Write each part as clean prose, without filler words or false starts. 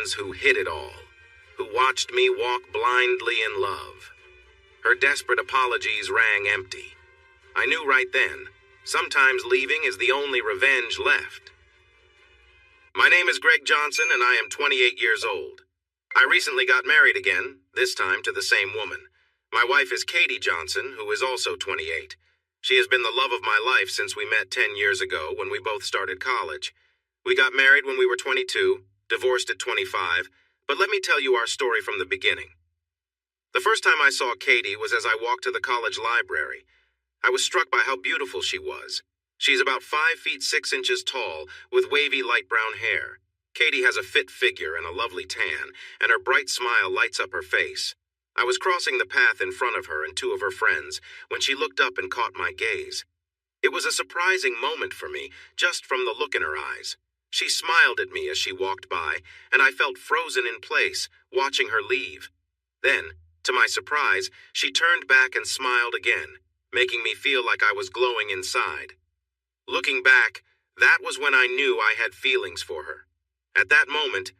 ones who hid it all, who watched me walk blindly in love. Her desperate apologies rang empty. I knew right then, sometimes leaving is the only revenge left. My name is Greg Johnson, and I am 28 years old. I recently got married again, this time to the same woman. My wife is Katie Johnson, who is also 28. She has been the love of my life since we met 10 years ago when we both started college. We got married when we were 22, divorced at 25, but let me tell you our story from the beginning. The first time I saw Katie was as I walked to the college library. I was struck by how beautiful she was. She's about 5 feet 6 inches tall, with wavy light brown hair. Katie has a fit figure and a lovely tan, and her bright smile lights up her face. I was crossing the path in front of her and 2 of her friends when she looked up and caught my gaze. It was a surprising moment for me, just from the look in her eyes. She smiled at me as she walked by, and I felt frozen in place, watching her leave. Then, to my surprise, she turned back and smiled again, making me feel like I was glowing inside. Looking back, that was when I knew I had feelings for her. At that moment,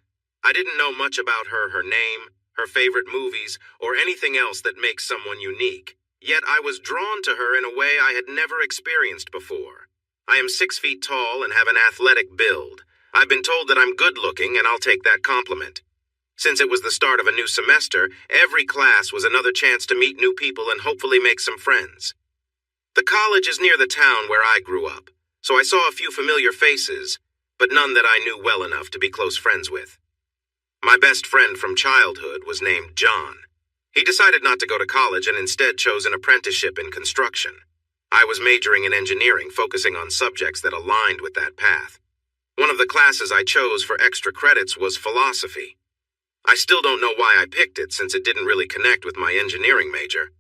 I didn't know much about her name, her favorite movies, or anything else that makes someone unique. Yet I was drawn to her in a way I had never experienced before. I am 6 feet tall and have an athletic build. I've been told that I'm good-looking, and I'll take that compliment. Since it was the start of a new semester, every class was another chance to meet new people and hopefully make some friends. The college is near the town where I grew up, so I saw a few familiar faces, but none that I knew well enough to be close friends with. My best friend from childhood was named John. He decided not to go to college and instead chose an apprenticeship in construction. I was majoring in engineering, focusing on subjects that aligned with that path. One of the classes I chose for extra credits was philosophy. I still don't know why I picked it, since it didn't really connect with my engineering major.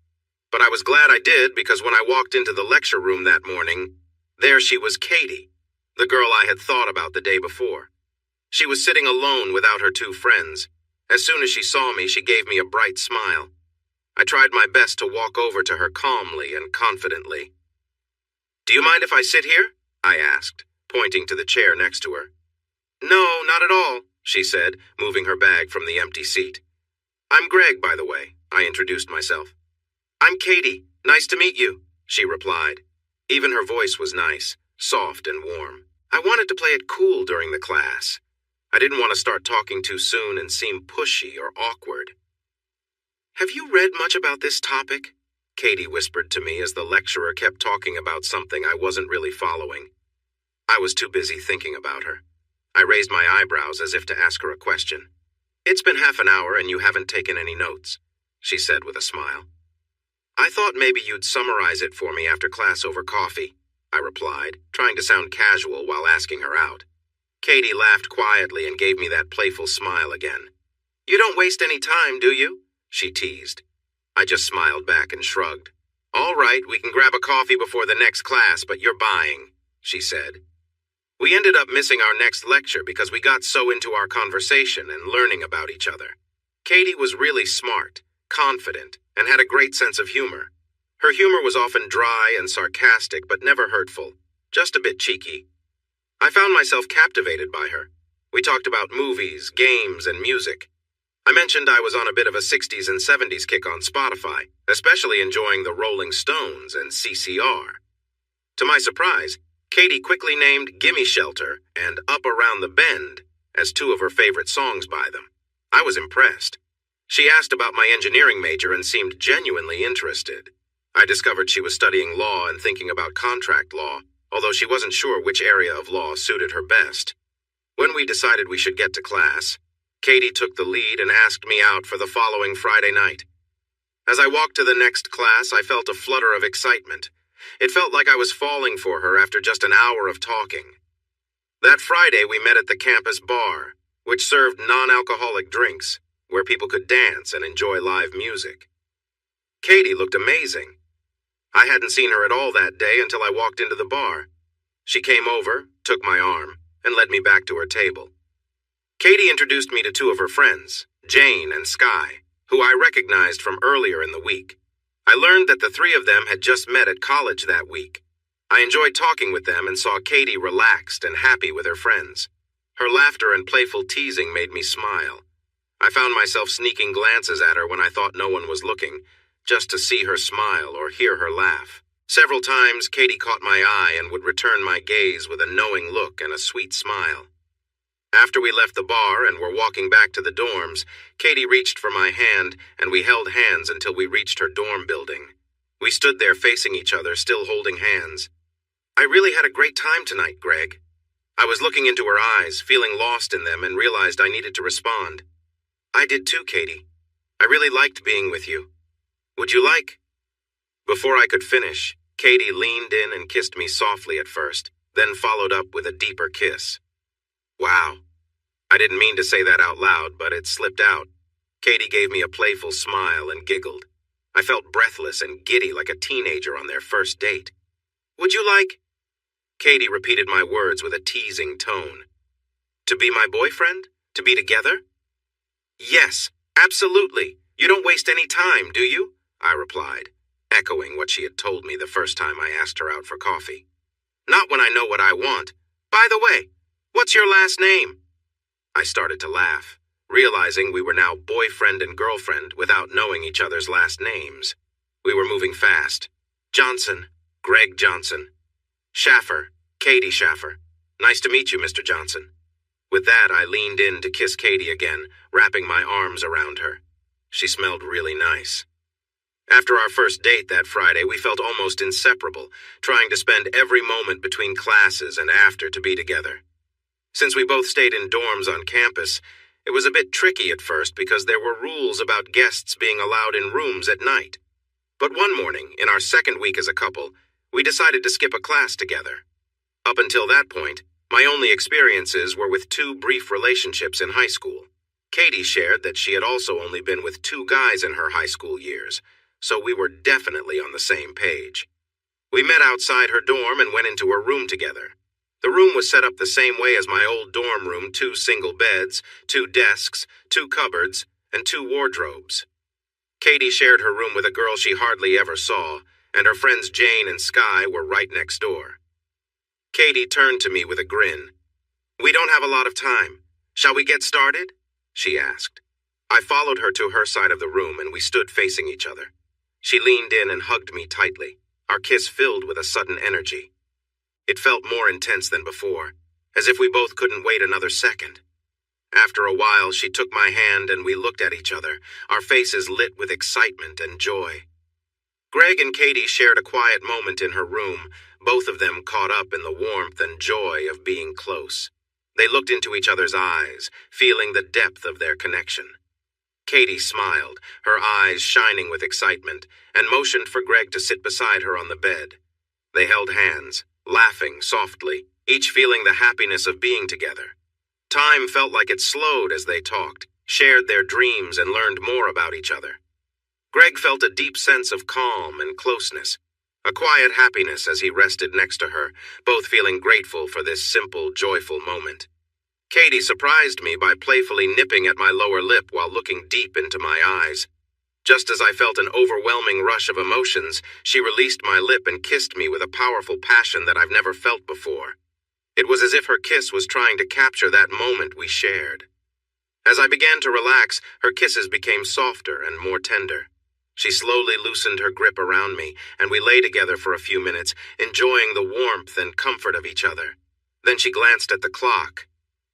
But I was glad I did, because when I walked into the lecture room that morning, there she was, Katie, the girl I had thought about the day before. She was sitting alone without her 2 friends. As soon as she saw me, she gave me a bright smile. I tried my best to walk over to her calmly and confidently. "Do you mind if I sit here?" I asked, pointing to the chair next to her. "No, not at all," she said, moving her bag from the empty seat. "I'm Greg, by the way," I introduced myself. "I'm Katie. Nice to meet you," she replied. Even her voice was nice, soft and warm. I wanted to play it cool during the class. I didn't want to start talking too soon and seem pushy or awkward. "Have you read much about this topic?" Katie whispered to me as the lecturer kept talking about something I wasn't really following. I was too busy thinking about her. I raised my eyebrows as if to ask her a question. "It's been half an hour and you haven't taken any notes," she said with a smile. "I thought maybe you'd summarize it for me after class over coffee," I replied, trying to sound casual while asking her out. Katie laughed quietly and gave me that playful smile again. "You don't waste any time, do you?" she teased. I just smiled back and shrugged. "All right, we can grab a coffee before the next class, but you're buying," she said. We ended up missing our next lecture because we got so into our conversation and learning about each other. Katie was really smart, confident, and had a great sense of humor. Her humor was often dry and sarcastic, but never hurtful, just a bit cheeky. I found myself captivated by her. We talked about movies, games, and music. I mentioned I was on a bit of a 60s and 70s kick on Spotify, especially enjoying the Rolling Stones and CCR. To my surprise, Katie quickly named "Gimme Shelter" and "Up Around the Bend" as 2 of her favorite songs by them. I was impressed. She asked about my engineering major and seemed genuinely interested. I discovered she was studying law and thinking about contract law, although she wasn't sure which area of law suited her best. When we decided we should get to class, Katie took the lead and asked me out for the following Friday night. As I walked to the next class, I felt a flutter of excitement. It felt like I was falling for her after just an hour of talking. That Friday, we met at the campus bar, which served non-alcoholic drinks, where people could dance and enjoy live music. Katie looked amazing. I hadn't seen her at all that day until I walked into the bar. She came over, took my arm, and led me back to her table. Katie introduced me to 2 of her friends, Jane and Sky, who I recognized from earlier in the week. I learned that the 3 of them had just met at college that week. I enjoyed talking with them and saw Katie relaxed and happy with her friends. Her laughter and playful teasing made me smile. I found myself sneaking glances at her when I thought no one was looking, just to see her smile or hear her laugh. Several times, Katie caught my eye and would return my gaze with a knowing look and a sweet smile. After we left the bar and were walking back to the dorms, Katie reached for my hand, and we held hands until we reached her dorm building. We stood there facing each other, still holding hands. "I really had a great time tonight, Greg." I was looking into her eyes, feeling lost in them, and realized I needed to respond. "I did too, Katie. I really liked being with you. Would you like?" Before I could finish, Katie leaned in and kissed me softly at first, then followed up with a deeper kiss. Wow. I didn't mean to say that out loud, but it slipped out. Katie gave me a playful smile and giggled. I felt breathless and giddy like a teenager on their first date. "Would you like?" Katie repeated my words with a teasing tone. "To be my boyfriend? To be together?" "Yes, absolutely. You don't waste any time, do you?" I replied, echoing what she had told me the first time I asked her out for coffee. "Not when I know what I want. By the way, what's your last name?" I started to laugh, realizing we were now boyfriend and girlfriend without knowing each other's last names. We were moving fast. "Johnson, Greg Johnson. Schaffer, Katie Schaffer. Nice to meet you, Mr. Johnson." With that, I leaned in to kiss Katie again, wrapping my arms around her. She smelled really nice. After our first date that Friday, we felt almost inseparable, trying to spend every moment between classes and after to be together. Since we both stayed in dorms on campus, it was a bit tricky at first because there were rules about guests being allowed in rooms at night. But one morning, in our second week as a couple, we decided to skip a class together. Up until that point, my only experiences were with 2 brief relationships in high school. Katie shared that she had also only been with 2 guys in her high school years, so we were definitely on the same page. We met outside her dorm and went into her room together. The room was set up the same way as my old dorm room, 2 single beds, 2 desks, 2 cupboards, and 2 wardrobes. Katie shared her room with a girl she hardly ever saw, and her friends Jane and Sky were right next door. Katie turned to me with a grin. "We don't have a lot of time. Shall we get started?" she asked. I followed her to her side of the room and we stood facing each other. She leaned in and hugged me tightly, our kiss filled with a sudden energy. It felt more intense than before, as if we both couldn't wait another second. After a while, she took my hand and we looked at each other, our faces lit with excitement and joy. Greg and Katie shared a quiet moment in her room, both of them caught up in the warmth and joy of being close. They looked into each other's eyes, feeling the depth of their connection. Katie smiled, her eyes shining with excitement, and motioned for Greg to sit beside her on the bed. They held hands, laughing softly, each feeling the happiness of being together. Time felt like it slowed as they talked, shared their dreams, and learned more about each other. Greg felt a deep sense of calm and closeness, a quiet happiness as he rested next to her, both feeling grateful for this simple, joyful moment. Katie surprised me by playfully nipping at my lower lip while looking deep into my eyes. Just as I felt an overwhelming rush of emotions, she released my lip and kissed me with a powerful passion that I've never felt before. It was as if her kiss was trying to capture that moment we shared. As I began to relax, her kisses became softer and more tender. She slowly loosened her grip around me, and we lay together for a few minutes, enjoying the warmth and comfort of each other. Then she glanced at the clock.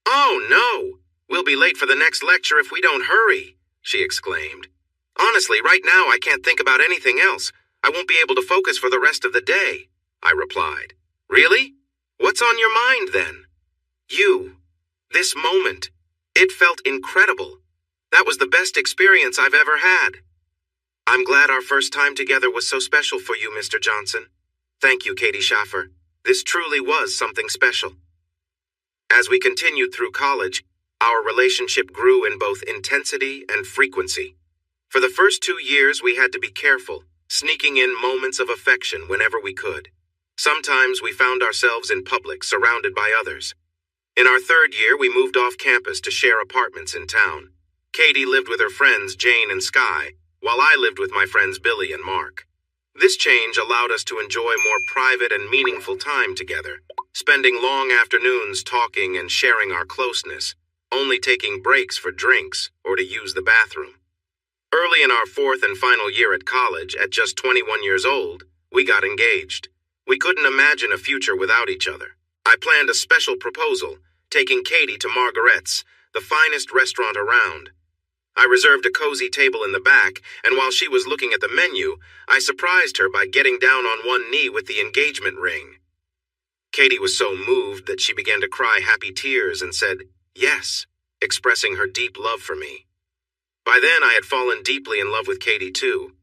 "Oh, no! We'll be late for the next lecture if we don't hurry," she exclaimed. "Honestly, right now I can't think about anything else. I won't be able to focus for the rest of the day," I replied. "Really? What's on your mind then?" "You. This moment. It felt incredible. That was the best experience I've ever had." "I'm glad our first time together was so special for you, Mr. Johnson. Thank you, Katie Schaffer. This truly was something special." As we continued through college, our relationship grew in both intensity and frequency. For the first 2 years, we had to be careful, sneaking in moments of affection whenever we could. Sometimes we found ourselves in public, surrounded by others. In our 3rd year, we moved off campus to share apartments in town. Katie lived with her friends Jane and Sky, while I lived with my friends Billy and Mark. This change allowed us to enjoy more private and meaningful time together, spending long afternoons talking and sharing our closeness, only taking breaks for drinks or to use the bathroom. Early in our fourth and final year at college, at just 21 years old, we got engaged. We couldn't imagine a future without each other. I planned a special proposal, taking Katie to Margaret's, the finest restaurant around. I reserved a cozy table in the back, and while she was looking at the menu, I surprised her by getting down on one knee with the engagement ring. Katie was so moved that she began to cry happy tears and said, "Yes," expressing her deep love for me. By then, I had fallen deeply in love with Katie, too.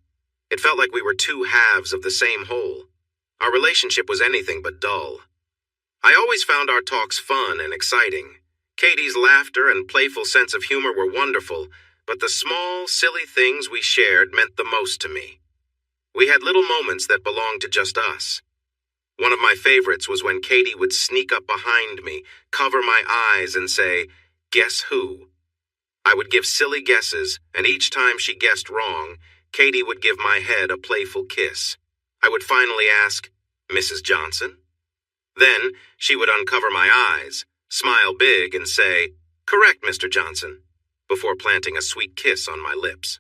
It felt like we were two halves of the same whole. Our relationship was anything but dull. I always found our talks fun and exciting. Katie's laughter and playful sense of humor were wonderful, but the small, silly things we shared meant the most to me. We had little moments that belonged to just us. One of my favorites was when Katie would sneak up behind me, cover my eyes, and say, "Guess who?" I would give silly guesses, and each time she guessed wrong, Katie would give my head a playful kiss. I would finally ask, "Mrs. Johnson?" Then she would uncover my eyes, smile big, and say, "Correct, Mr. Johnson," before planting a sweet kiss on my lips.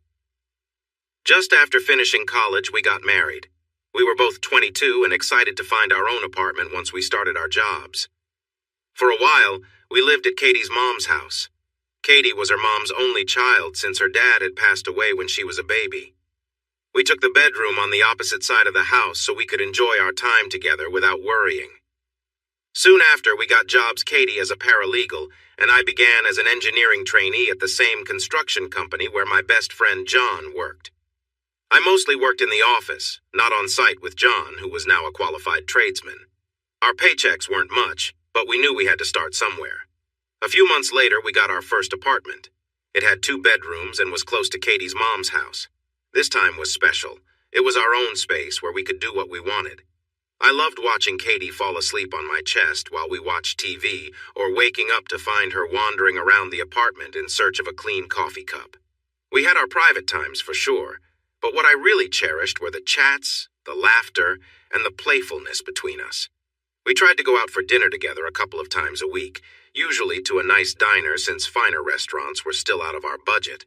Just after finishing college, we got married. We were both 22 and excited to find our own apartment once we started our jobs. For a while, we lived at Katie's mom's house. Katie was her mom's only child since her dad had passed away when she was a baby. We took the bedroom on the opposite side of the house so we could enjoy our time together without worrying. Soon after, we got jobs Katie as a paralegal, and I began as an engineering trainee at the same construction company where my best friend John worked. I mostly worked in the office, not on site with John, who was now a qualified tradesman. Our paychecks weren't much, but we knew we had to start somewhere. A few months later, we got our first apartment. It had 2 bedrooms and was close to Katie's mom's house. This time was special. It was our own space where we could do what we wanted. I loved watching Katie fall asleep on my chest while we watched TV, or waking up to find her wandering around the apartment in search of a clean coffee cup. We had our private times for sure, but what I really cherished were the chats, the laughter, and the playfulness between us. We tried to go out for dinner together a couple of times a week, usually to a nice diner since finer restaurants were still out of our budget.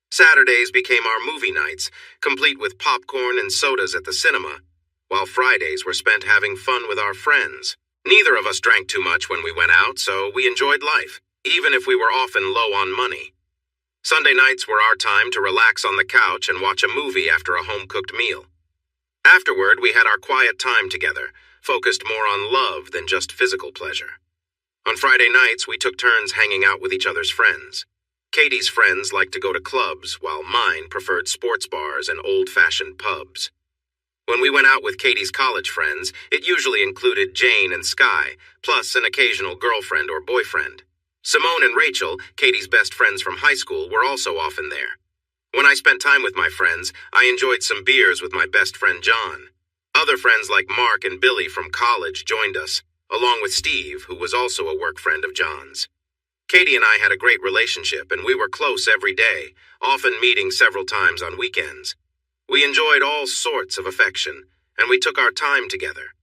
Saturdays became our movie nights, complete with popcorn and sodas at the cinema, while Fridays were spent having fun with our friends. Neither of us drank too much when we went out, so we enjoyed life, even if we were often low on money. Sunday nights were our time to relax on the couch and watch a movie after a home-cooked meal. Afterward, we had our quiet time together, focused more on love than just physical pleasure. On Friday nights, we took turns hanging out with each other's friends. Katie's friends liked to go to clubs, while mine preferred sports bars and old-fashioned pubs. When we went out with Katie's college friends, it usually included Jane and Sky, plus an occasional girlfriend or boyfriend. Simone and Rachel, Katie's best friends from high school, were also often there. When I spent time with my friends, I enjoyed some beers with my best friend John. Other friends like Mark and Billy from college joined us, along with Steve, who was also a work friend of John's. Katie and I had a great relationship, and we were close every day, often meeting several times on weekends. We enjoyed all sorts of affection, and we took our time together.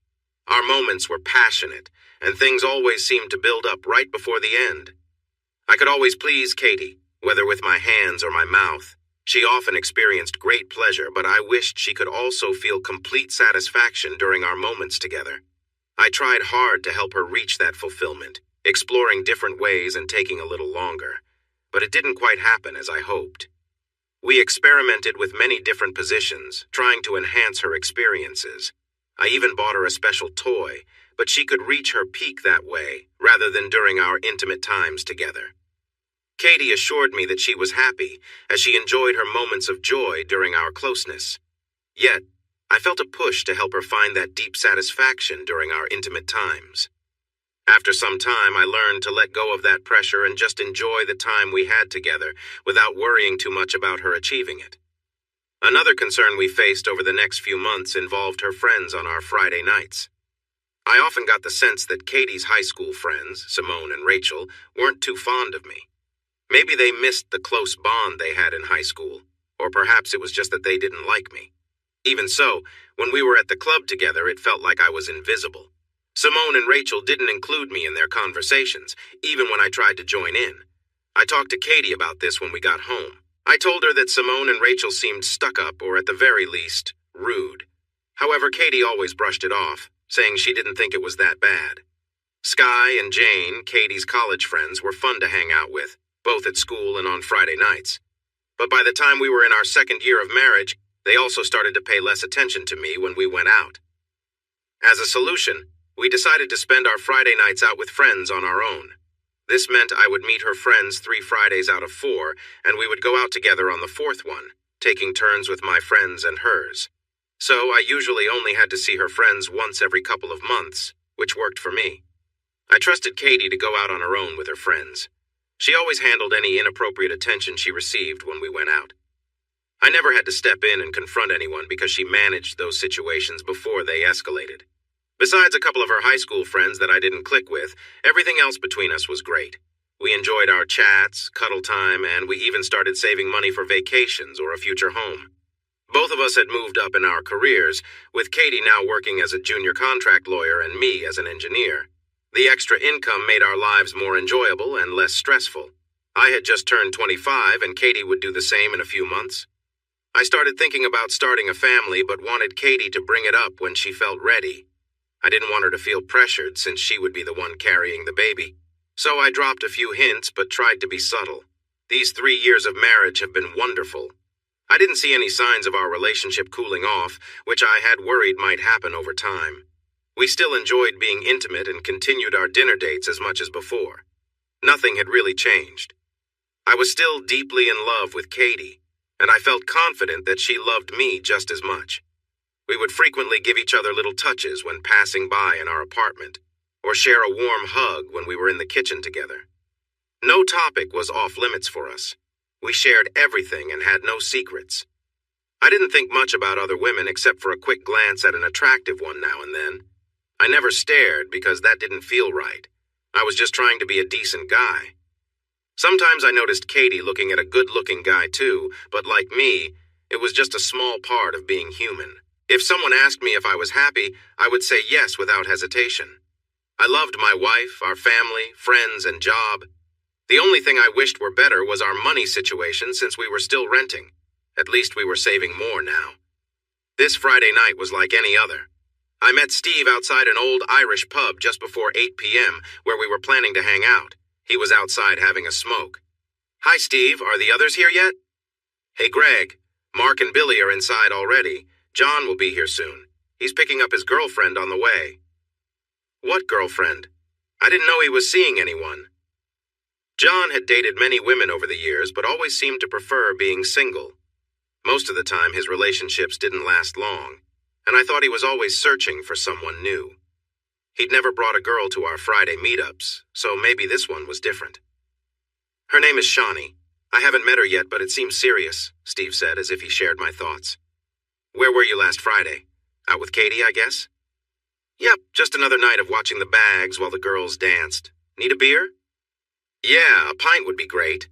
Our moments were passionate, and things always seemed to build up right before the end. I could always please Katie, whether with my hands or my mouth. She often experienced great pleasure, but I wished she could also feel complete satisfaction during our moments together. I tried hard to help her reach that fulfillment, exploring different ways and taking a little longer, but it didn't quite happen as I hoped. We experimented with many different positions, trying to enhance her experiences. I even bought her a special toy, but she could reach her peak that way, rather than during our intimate times together. Katie assured me that she was happy, as she enjoyed her moments of joy during our closeness. Yet, I felt a push to help her find that deep satisfaction during our intimate times. After some time, I learned to let go of that pressure and just enjoy the time we had together without worrying too much about her achieving it. Another concern we faced over the next few months involved her friends on our Friday nights. I often got the sense that Katie's high school friends, Simone and Rachel, weren't too fond of me. Maybe they missed the close bond they had in high school, or perhaps it was just that they didn't like me. Even so, when we were at the club together, it felt like I was invisible. Simone and Rachel didn't include me in their conversations, even when I tried to join in. I talked to Katie about this when we got home. I told her that Simone and Rachel seemed stuck up, or at the very least, rude. However, Katie always brushed it off, saying she didn't think it was that bad. Sky and Jane, Katie's college friends, were fun to hang out with, both at school and on Friday nights. But by the time we were in our second year of marriage, they also started to pay less attention to me when we went out. As a solution, we decided to spend our Friday nights out with friends on our own. This meant I would meet her friends 3 Fridays out of 4, and we would go out together on the 4th one, taking turns with my friends and hers. So I usually only had to see her friends once every couple of months, which worked for me. I trusted Katie to go out on her own with her friends. She always handled any inappropriate attention she received when we went out. I never had to step in and confront anyone because she managed those situations before they escalated. Besides a couple of her high school friends that I didn't click with, everything else between us was great. We enjoyed our chats, cuddle time, and we even started saving money for vacations or a future home. Both of us had moved up in our careers, with Katie now working as a junior contract lawyer and me as an engineer. The extra income made our lives more enjoyable and less stressful. I had just turned 25, and Katie would do the same in a few months. I started thinking about starting a family, but wanted Katie to bring it up when she felt ready. I didn't want her to feel pressured, since she would be the one carrying the baby. So I dropped a few hints, but tried to be subtle. These 3 years of marriage have been wonderful. I didn't see any signs of our relationship cooling off, which I had worried might happen over time. We still enjoyed being intimate and continued our dinner dates as much as before. Nothing had really changed. I was still deeply in love with Katie, and I felt confident that she loved me just as much. We would frequently give each other little touches when passing by in our apartment, or share a warm hug when we were in the kitchen together. No topic was off limits for us. We shared everything and had no secrets. I didn't think much about other women except for a quick glance at an attractive one now and then. I never stared because that didn't feel right. I was just trying to be a decent guy. Sometimes I noticed Katie looking at a good-looking guy too, but like me, it was just a small part of being human. If someone asked me if I was happy, I would say yes without hesitation. I loved my wife, our family, friends, and job. The only thing I wished were better was our money situation, since we were still renting. At least we were saving more now. This Friday night was like any other. I met Steve outside an old Irish pub just before 8 p.m. where we were planning to hang out. He was outside having a smoke. "Hi, Steve. Are the others here yet?" "Hey, Greg. Mark and Billy are inside already. John will be here soon. He's picking up his girlfriend on the way." "What girlfriend? I didn't know he was seeing anyone." John had dated many women over the years, but always seemed to prefer being single. Most of the time, his relationships didn't last long, and I thought he was always searching for someone new. He'd never brought a girl to our Friday meetups, so maybe this one was different. "Her name is Shawnee. I haven't met her yet, but it seems serious," Steve said, as if he shared my thoughts. "Where were you last Friday? Out with Katie, I guess?" "Yep, just another night of watching the bags while the girls danced. Need a beer?" "Yeah, a pint would be great."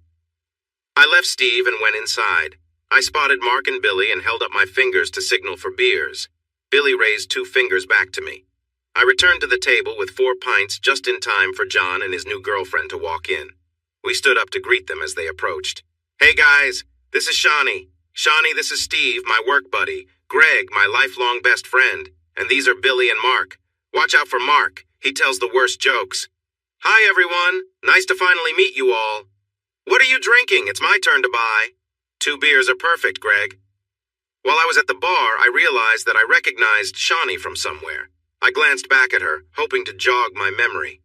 I left Steve and went inside. I spotted Mark and Billy and held up my fingers to signal for beers. Billy raised 2 fingers back to me. I returned to the table with 4 pints just in time for John and his new girlfriend to walk in. We stood up to greet them as they approached. "Hey guys, this is Shawnee. Shawnee, this is Steve, my work buddy. Greg, my lifelong best friend. And these are Billy and Mark. Watch out for Mark. He tells the worst jokes. Hi everyone. Nice to finally meet you all. What are you drinking? It's my turn to buy." 2 beers are perfect, Greg." While I was at the bar, I realized that I recognized Shawnee from somewhere. I glanced back at her, hoping to jog my memory.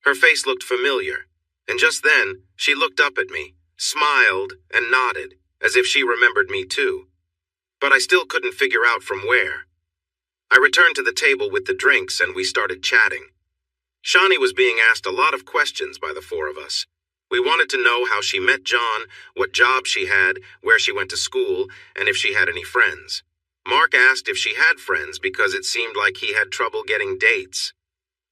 Her face looked familiar, and just then, she looked up at me, smiled, and nodded, as if she remembered me too. But I still couldn't figure out from where. I returned to the table with the drinks, and we started chatting. Shawnee was being asked a lot of questions by the 4 of us. We wanted to know how she met John, what job she had, where she went to school, and if she had any friends. Mark asked if she had friends because it seemed like he had trouble getting dates.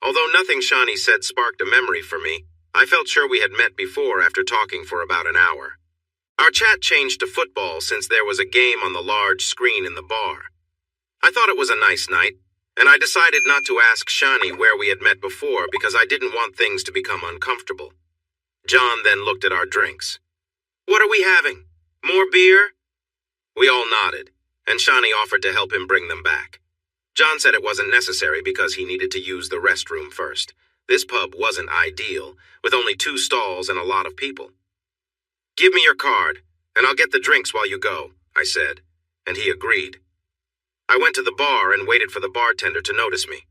Although nothing Shawnee said sparked a memory for me, I felt sure we had met before after talking for about an hour. Our chat changed to football since there was a game on the large screen in the bar. I thought it was a nice night, and I decided not to ask Shani where we had met before because I didn't want things to become uncomfortable. John then looked at our drinks. "What are we having? More beer?" We all nodded, and Shani offered to help him bring them back. John said it wasn't necessary because he needed to use the restroom first. This pub wasn't ideal, with only 2 stalls and a lot of people. "Give me your card, and I'll get the drinks while you go," I said, and he agreed. I went to the bar and waited for the bartender to notice me.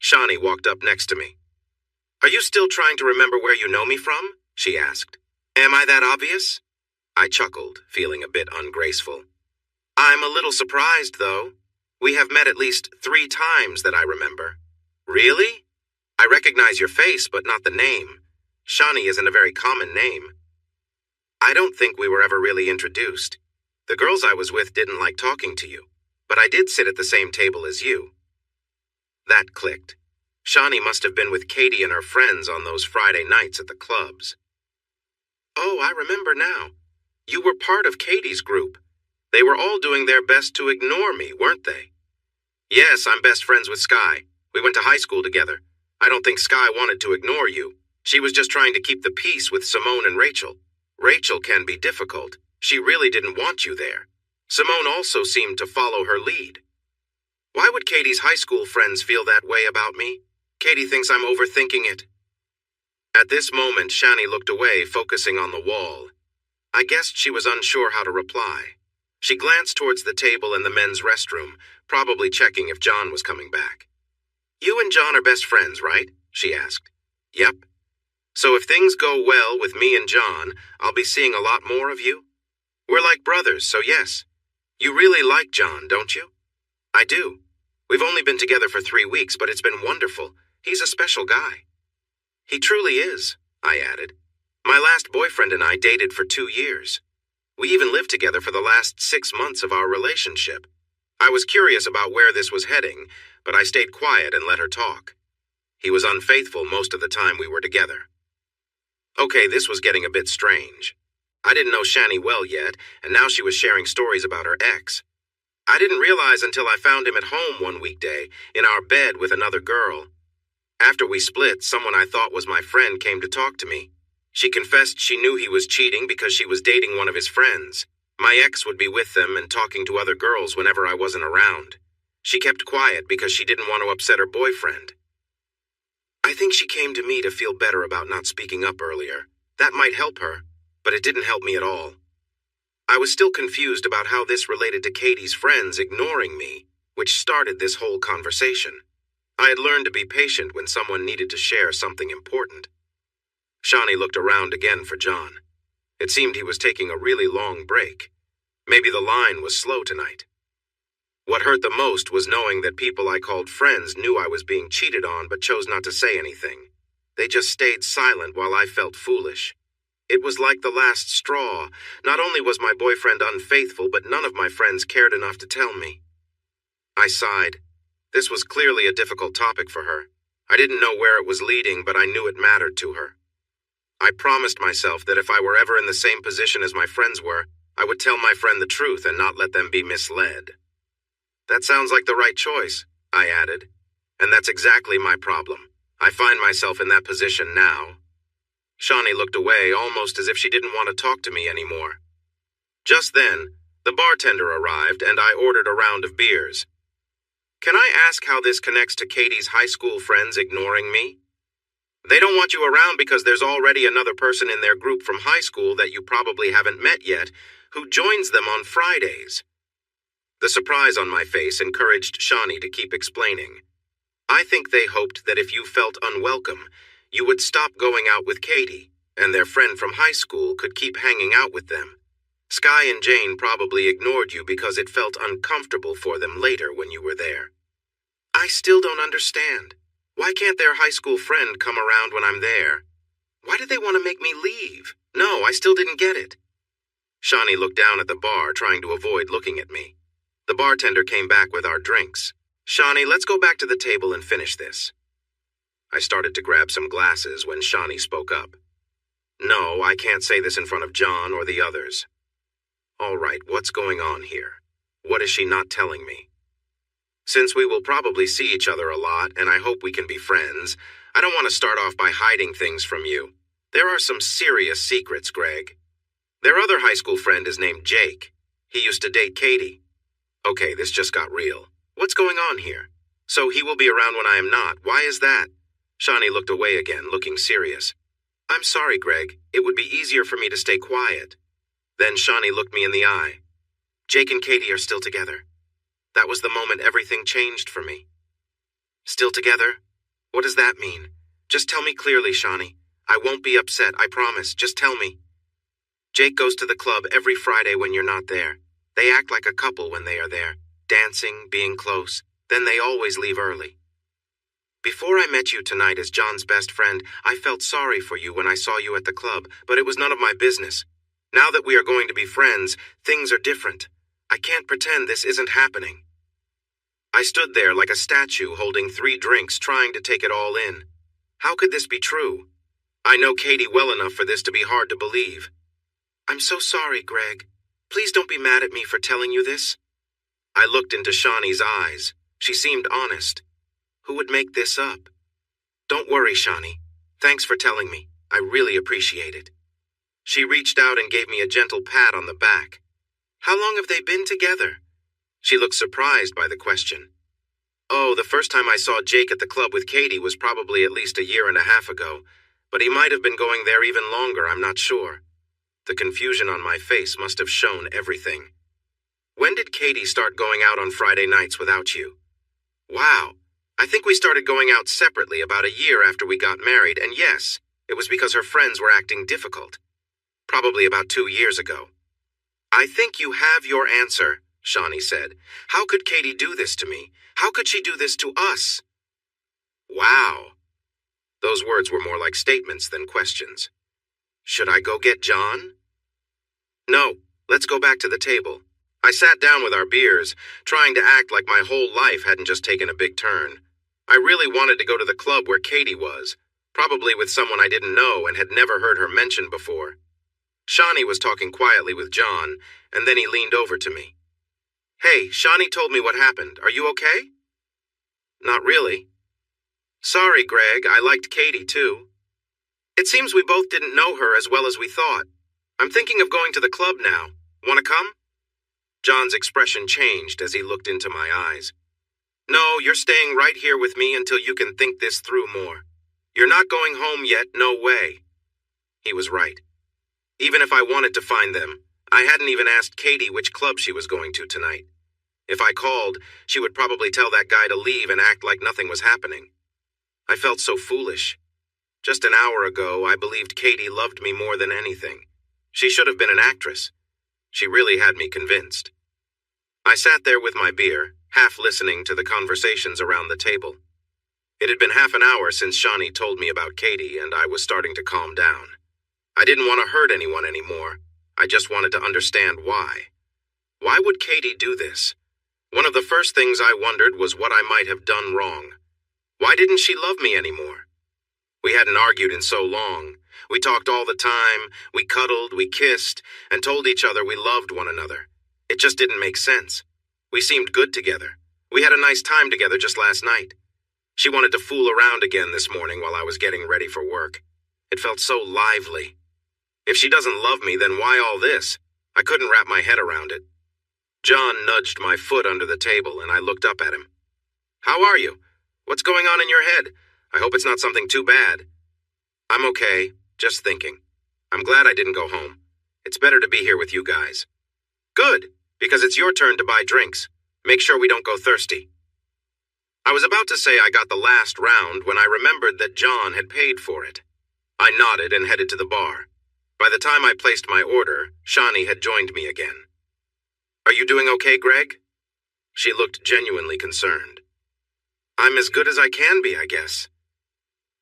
Shani walked up next to me. "Are you still trying to remember where you know me from?" she asked. "Am I that obvious?" I chuckled, feeling a bit ungraceful. "I'm a little surprised, though. We have met at least 3 times that I remember." "Really? I recognize your face, but not the name. Shani isn't a very common name." "I don't think we were ever really introduced. The girls I was with didn't like talking to you, but I did sit at the same table as you." That clicked. Shani must have been with Katie and her friends on those Friday nights at the clubs. "Oh, I remember now. You were part of Katie's group. They were all doing their best to ignore me, weren't they?" "Yes, I'm best friends with Sky. We went to high school together. I don't think Sky wanted to ignore you. She was just trying to keep the peace with Simone and Rachel. Rachel can be difficult. She really didn't want you there. Simone also seemed to follow her lead." "Why would Katie's high school friends feel that way about me? Katie thinks I'm overthinking it." At this moment, Shani looked away, focusing on the wall. I guessed she was unsure how to reply. She glanced towards the table in the men's restroom, probably checking if John was coming back. "You and John are best friends, right?" she asked. "Yep. So if things go well with me and John, I'll be seeing a lot more of you?" "We're like brothers, so yes. You really like John, don't you?" "I do. We've only been together for 3 weeks, but it's been wonderful. He's a special guy." "He truly is," I added. "My last boyfriend and I dated for 2 years. We even lived together for the last 6 months of our relationship. I was curious about where this was heading, but I stayed quiet and let her talk. He was unfaithful most of the time we were together." Okay, this was getting a bit strange. I didn't know Shani well yet, and now she was sharing stories about her ex. I didn't realize until I found him at home one weekday, in our bed with another girl. After we split, someone I thought was my friend came to talk to me. She confessed she knew he was cheating because she was dating one of his friends. My ex would be with them and talking to other girls whenever I wasn't around. She kept quiet because she didn't want to upset her boyfriend. I think she came to me to feel better about not speaking up earlier. That might help her, but it didn't help me at all. I was still confused about how this related to Katie's friends ignoring me, which started this whole conversation. I had learned to be patient when someone needed to share something important. Shani looked around again for John. It seemed he was taking a really long break. Maybe the line was slow tonight. What hurt the most was knowing that people I called friends knew I was being cheated on but chose not to say anything. They just stayed silent while I felt foolish. It was like the last straw. Not only was my boyfriend unfaithful, but none of my friends cared enough to tell me. I sighed. This was clearly a difficult topic for her. I didn't know where it was leading, but I knew it mattered to her. I promised myself that if I were ever in the same position as my friends were, I would tell my friend the truth and not let them be misled. That sounds like the right choice, I added. And that's exactly my problem. I find myself in that position now. Shani looked away, almost as if she didn't want to talk to me anymore. Just then, the bartender arrived and I ordered a round of beers. "Can I ask how this connects to Katie's high school friends ignoring me?" "They don't want you around because there's already another person in their group from high school that you probably haven't met yet, who joins them on Fridays." The surprise on my face encouraged Shani to keep explaining. "I think they hoped that if you felt unwelcome, you would stop going out with Katie, and their friend from high school could keep hanging out with them. Sky and Jane probably ignored you because it felt uncomfortable for them later when you were there." "I still don't understand. Why can't their high school friend come around when I'm there? Why did they want to make me leave? No, I still didn't get it." Shani looked down at the bar, trying to avoid looking at me. The bartender came back with our drinks. "Shani, let's go back to the table and finish this." I started to grab some glasses when Shani spoke up. "No, I can't say this in front of John or the others." "All right, what's going on here? What is she not telling me?" Since we will probably see each other a lot, and I hope we can be friends, I don't want to start off by hiding things from you. There are some serious secrets, Greg. Their other high school friend is named Jake. He used to date Katie. Okay, this just got real. What's going on here? So he will be around when I am not. Why is that? Shawnee looked away again, looking serious. I'm sorry, Greg. It would be easier for me to stay quiet. Then Shawnee looked me in the eye. Jake and Katie are still together. That was the moment everything changed for me. Still together? What does that mean? Just tell me clearly, Shawnee. I won't be upset, I promise. Just tell me. Jake goes to the club every Friday when you're not there. They act like a couple when they are there, dancing, being close. Then they always leave early. Before I met you tonight as John's best friend, I felt sorry for you when I saw you at the club, but it was none of my business. Now that we are going to be friends, things are different. I can't pretend this isn't happening. I stood there like a statue holding 3 drinks, trying to take it all in. How could this be true? I know Katie well enough for this to be hard to believe. I'm so sorry, Greg. Please don't be mad at me for telling you this. I looked into Shawnee's eyes. She seemed honest. Who would make this up? Don't worry, Shawnee. Thanks for telling me. I really appreciate it. She reached out and gave me a gentle pat on the back. How long have they been together? She looked surprised by the question. Oh, the first time I saw Jake at the club with Katie was probably at least 1.5 years ago, but he might have been going there even longer, I'm not sure. The confusion on my face must have shown everything. When did Katie start going out on Friday nights without you? Wow, I think we started going out separately about 1 year after we got married, and yes, it was because her friends were acting difficult. Probably about 2 years ago. I think you have your answer, Shawnee said. How could Katie do this to me? How could she do this to us? Wow. Those words were more like statements than questions. Should I go get John? No, let's go back to the table. I sat down with our beers, trying to act like my whole life hadn't just taken a big turn. I really wanted to go to the club where Katie was, probably with someone I didn't know and had never heard her mention before. Shawnee was talking quietly with John, and then he leaned over to me. Hey, Shawnee told me what happened. Are you okay? Not really. Sorry, Greg. I liked Katie, too. It seems we both didn't know her as well as we thought. I'm thinking of going to the club now. Want to come? John's expression changed as he looked into my eyes. No, you're staying right here with me until you can think this through more. You're not going home yet, no way. He was right. Even if I wanted to find them, I hadn't even asked Katie which club she was going to tonight. If I called, she would probably tell that guy to leave and act like nothing was happening. I felt so foolish. Just an hour ago, I believed Katie loved me more than anything. She should have been an actress. She really had me convinced. I sat there with my beer, half listening to the conversations around the table. It had been half an hour since Shawnee told me about Katie, and I was starting to calm down. I didn't want to hurt anyone anymore. I just wanted to understand why. Why would Katie do this? One of the first things I wondered was what I might have done wrong. Why didn't she love me anymore? We hadn't argued in so long. We talked all the time, we cuddled, we kissed, and told each other we loved one another. It just didn't make sense. We seemed good together. We had a nice time together just last night. She wanted to fool around again this morning while I was getting ready for work. It felt so lively. If she doesn't love me, then why all this? I couldn't wrap my head around it. John nudged my foot under the table, and I looked up at him. How are you? What's going on in your head? I hope it's not something too bad. I'm okay, just thinking. I'm glad I didn't go home. It's better to be here with you guys. Good, because it's your turn to buy drinks. Make sure we don't go thirsty. I was about to say I got the last round when I remembered that John had paid for it. I nodded and headed to the bar. By the time I placed my order, Shawnee had joined me again. Are you doing okay, Greg? She looked genuinely concerned. I'm as good as I can be, I guess.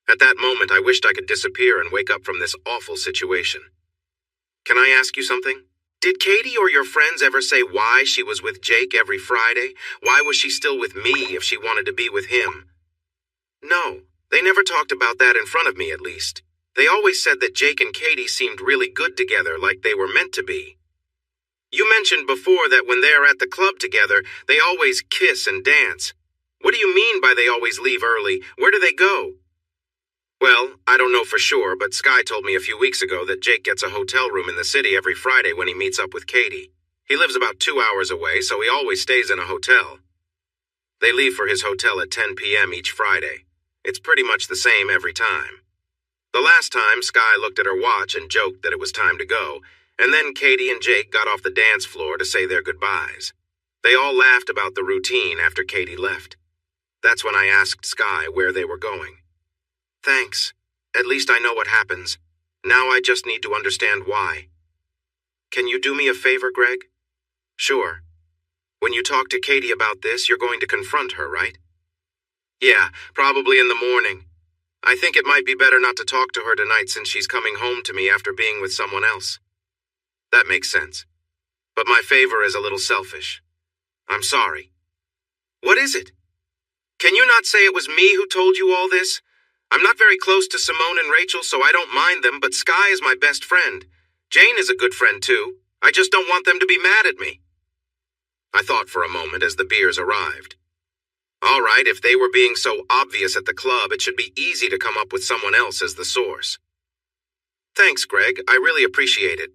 At that moment, I wished I could disappear and wake up from this awful situation. Can I ask you something? Did Katie or your friends ever say why she was with Jake every Friday? Why was she still with me if she wanted to be with him? No, they never talked about that in front of me, at least. They always said that Jake and Katie seemed really good together, like they were meant to be. You mentioned before that when they're at the club together, they always kiss and dance. What do you mean by they always leave early? Where do they go? Well, I don't know for sure, but Sky told me a few weeks ago that Jake gets a hotel room in the city every Friday when he meets up with Katie. He lives about 2 hours away, so he always stays in a hotel. They leave for his hotel at 10 p.m. each Friday. It's pretty much the same every time. The last time, Sky looked at her watch and joked that it was time to go, and then Katie and Jake got off the dance floor to say their goodbyes. They all laughed about the routine after Katie left. That's when I asked Sky where they were going. Thanks. At least I know what happens. Now I just need to understand why. Can you do me a favor, Greg? Sure. When you talk to Katie about this, you're going to confront her, right? Yeah, probably in the morning. I think it might be better not to talk to her tonight since she's coming home to me after being with someone else. That makes sense. But my favor is a little selfish. I'm sorry. What is it? Can you not say it was me who told you all this? I'm not very close to Simone and Rachel, so I don't mind them, but Sky is my best friend. Jane is a good friend, too. I just don't want them to be mad at me. I thought for a moment as the beers arrived. All right, if they were being so obvious at the club, it should be easy to come up with someone else as the source. Thanks, Greg. I really appreciate it.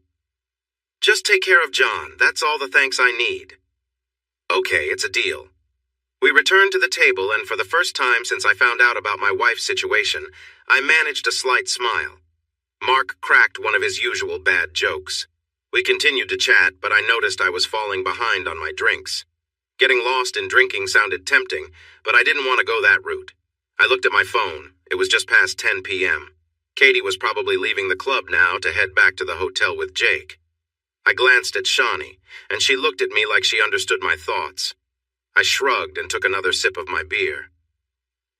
Just take care of John. That's all the thanks I need. Okay, it's a deal. We returned to the table, and for the first time since I found out about my wife's situation, I managed a slight smile. Mark cracked one of his usual bad jokes. We continued to chat, but I noticed I was falling behind on my drinks. Getting lost in drinking sounded tempting, but I didn't want to go that route. I looked at my phone. It was just past 10 p.m. Katie was probably leaving the club now to head back to the hotel with Jake. I glanced at Shawnee, and she looked at me like she understood my thoughts. I shrugged and took another sip of my beer.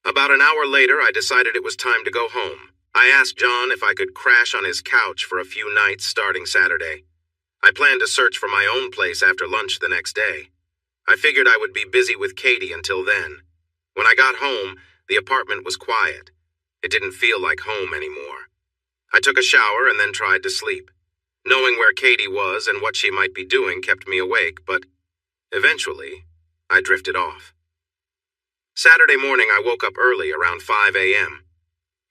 About an hour later, I decided it was time to go home. I asked John if I could crash on his couch for a few nights starting Saturday. I planned to search for my own place after lunch the next day. I figured I would be busy with Katie until then. When I got home, the apartment was quiet. It didn't feel like home anymore. I took a shower and then tried to sleep. Knowing where Katie was and what she might be doing kept me awake, but eventually, I drifted off. Saturday morning, I woke up early, around 5 a.m.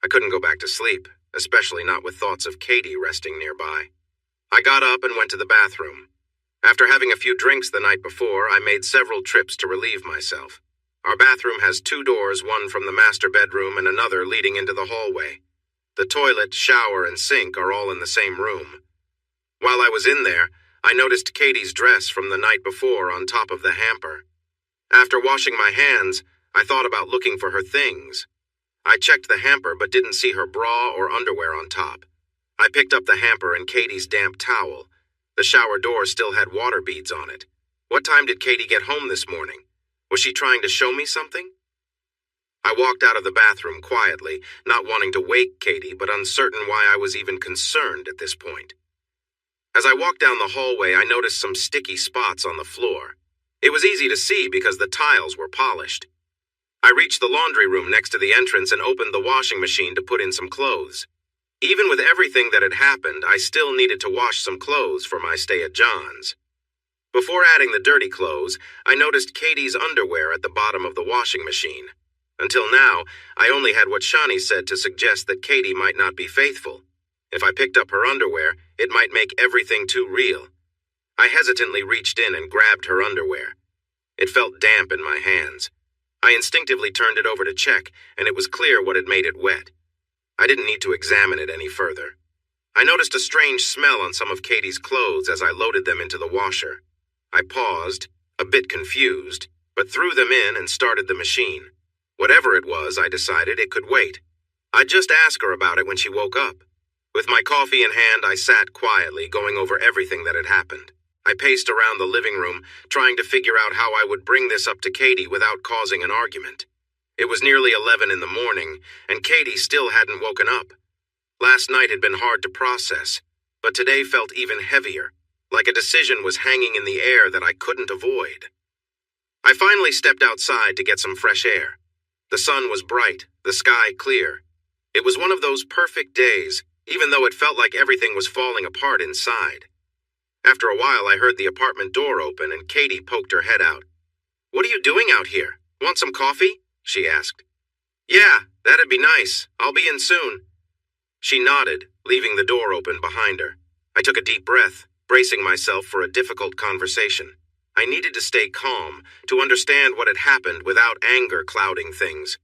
I couldn't go back to sleep, especially not with thoughts of Katie resting nearby. I got up and went to the bathroom. After having a few drinks the night before, I made several trips to relieve myself. Our bathroom has 2 doors, one from the master bedroom and another leading into the hallway. The toilet, shower, and sink are all in the same room. While I was in there, I noticed Katie's dress from the night before on top of the hamper. After washing my hands, I thought about looking for her things. I checked the hamper but didn't see her bra or underwear on top. I picked up the hamper and Katie's damp towel. The shower door still had water beads on it. What time did Katie get home this morning? Was she trying to show me something? I walked out of the bathroom quietly, not wanting to wake Katie, but uncertain why I was even concerned at this point. As I walked down the hallway, I noticed some sticky spots on the floor. It was easy to see because the tiles were polished. I reached the laundry room next to the entrance and opened the washing machine to put in some clothes. Even with everything that had happened, I still needed to wash some clothes for my stay at John's. Before adding the dirty clothes, I noticed Katie's underwear at the bottom of the washing machine. Until now, I only had what Shawnee said to suggest that Katie might not be faithful. If I picked up her underwear, it might make everything too real. I hesitantly reached in and grabbed her underwear. It felt damp in my hands. I instinctively turned it over to check, and it was clear what had made it wet. I didn't need to examine it any further. I noticed a strange smell on some of Katie's clothes as I loaded them into the washer. I paused, a bit confused, but threw them in and started the machine. Whatever it was, I decided it could wait. I'd just ask her about it when she woke up. With my coffee in hand, I sat quietly, going over everything that had happened. I paced around the living room, trying to figure out how I would bring this up to Katie without causing an argument. It was nearly 11 in the morning, and Katie still hadn't woken up. Last night had been hard to process, but today felt even heavier, like a decision was hanging in the air that I couldn't avoid. I finally stepped outside to get some fresh air. The sun was bright, the sky clear. It was one of those perfect days, even though it felt like everything was falling apart inside. After a while, I heard the apartment door open and Katie poked her head out. "What are you doing out here? Want some coffee?" she asked. "Yeah, that'd be nice. I'll be in soon." She nodded, leaving the door open behind her. I took a deep breath, bracing myself for a difficult conversation. I needed to stay calm, to understand what had happened without anger clouding things.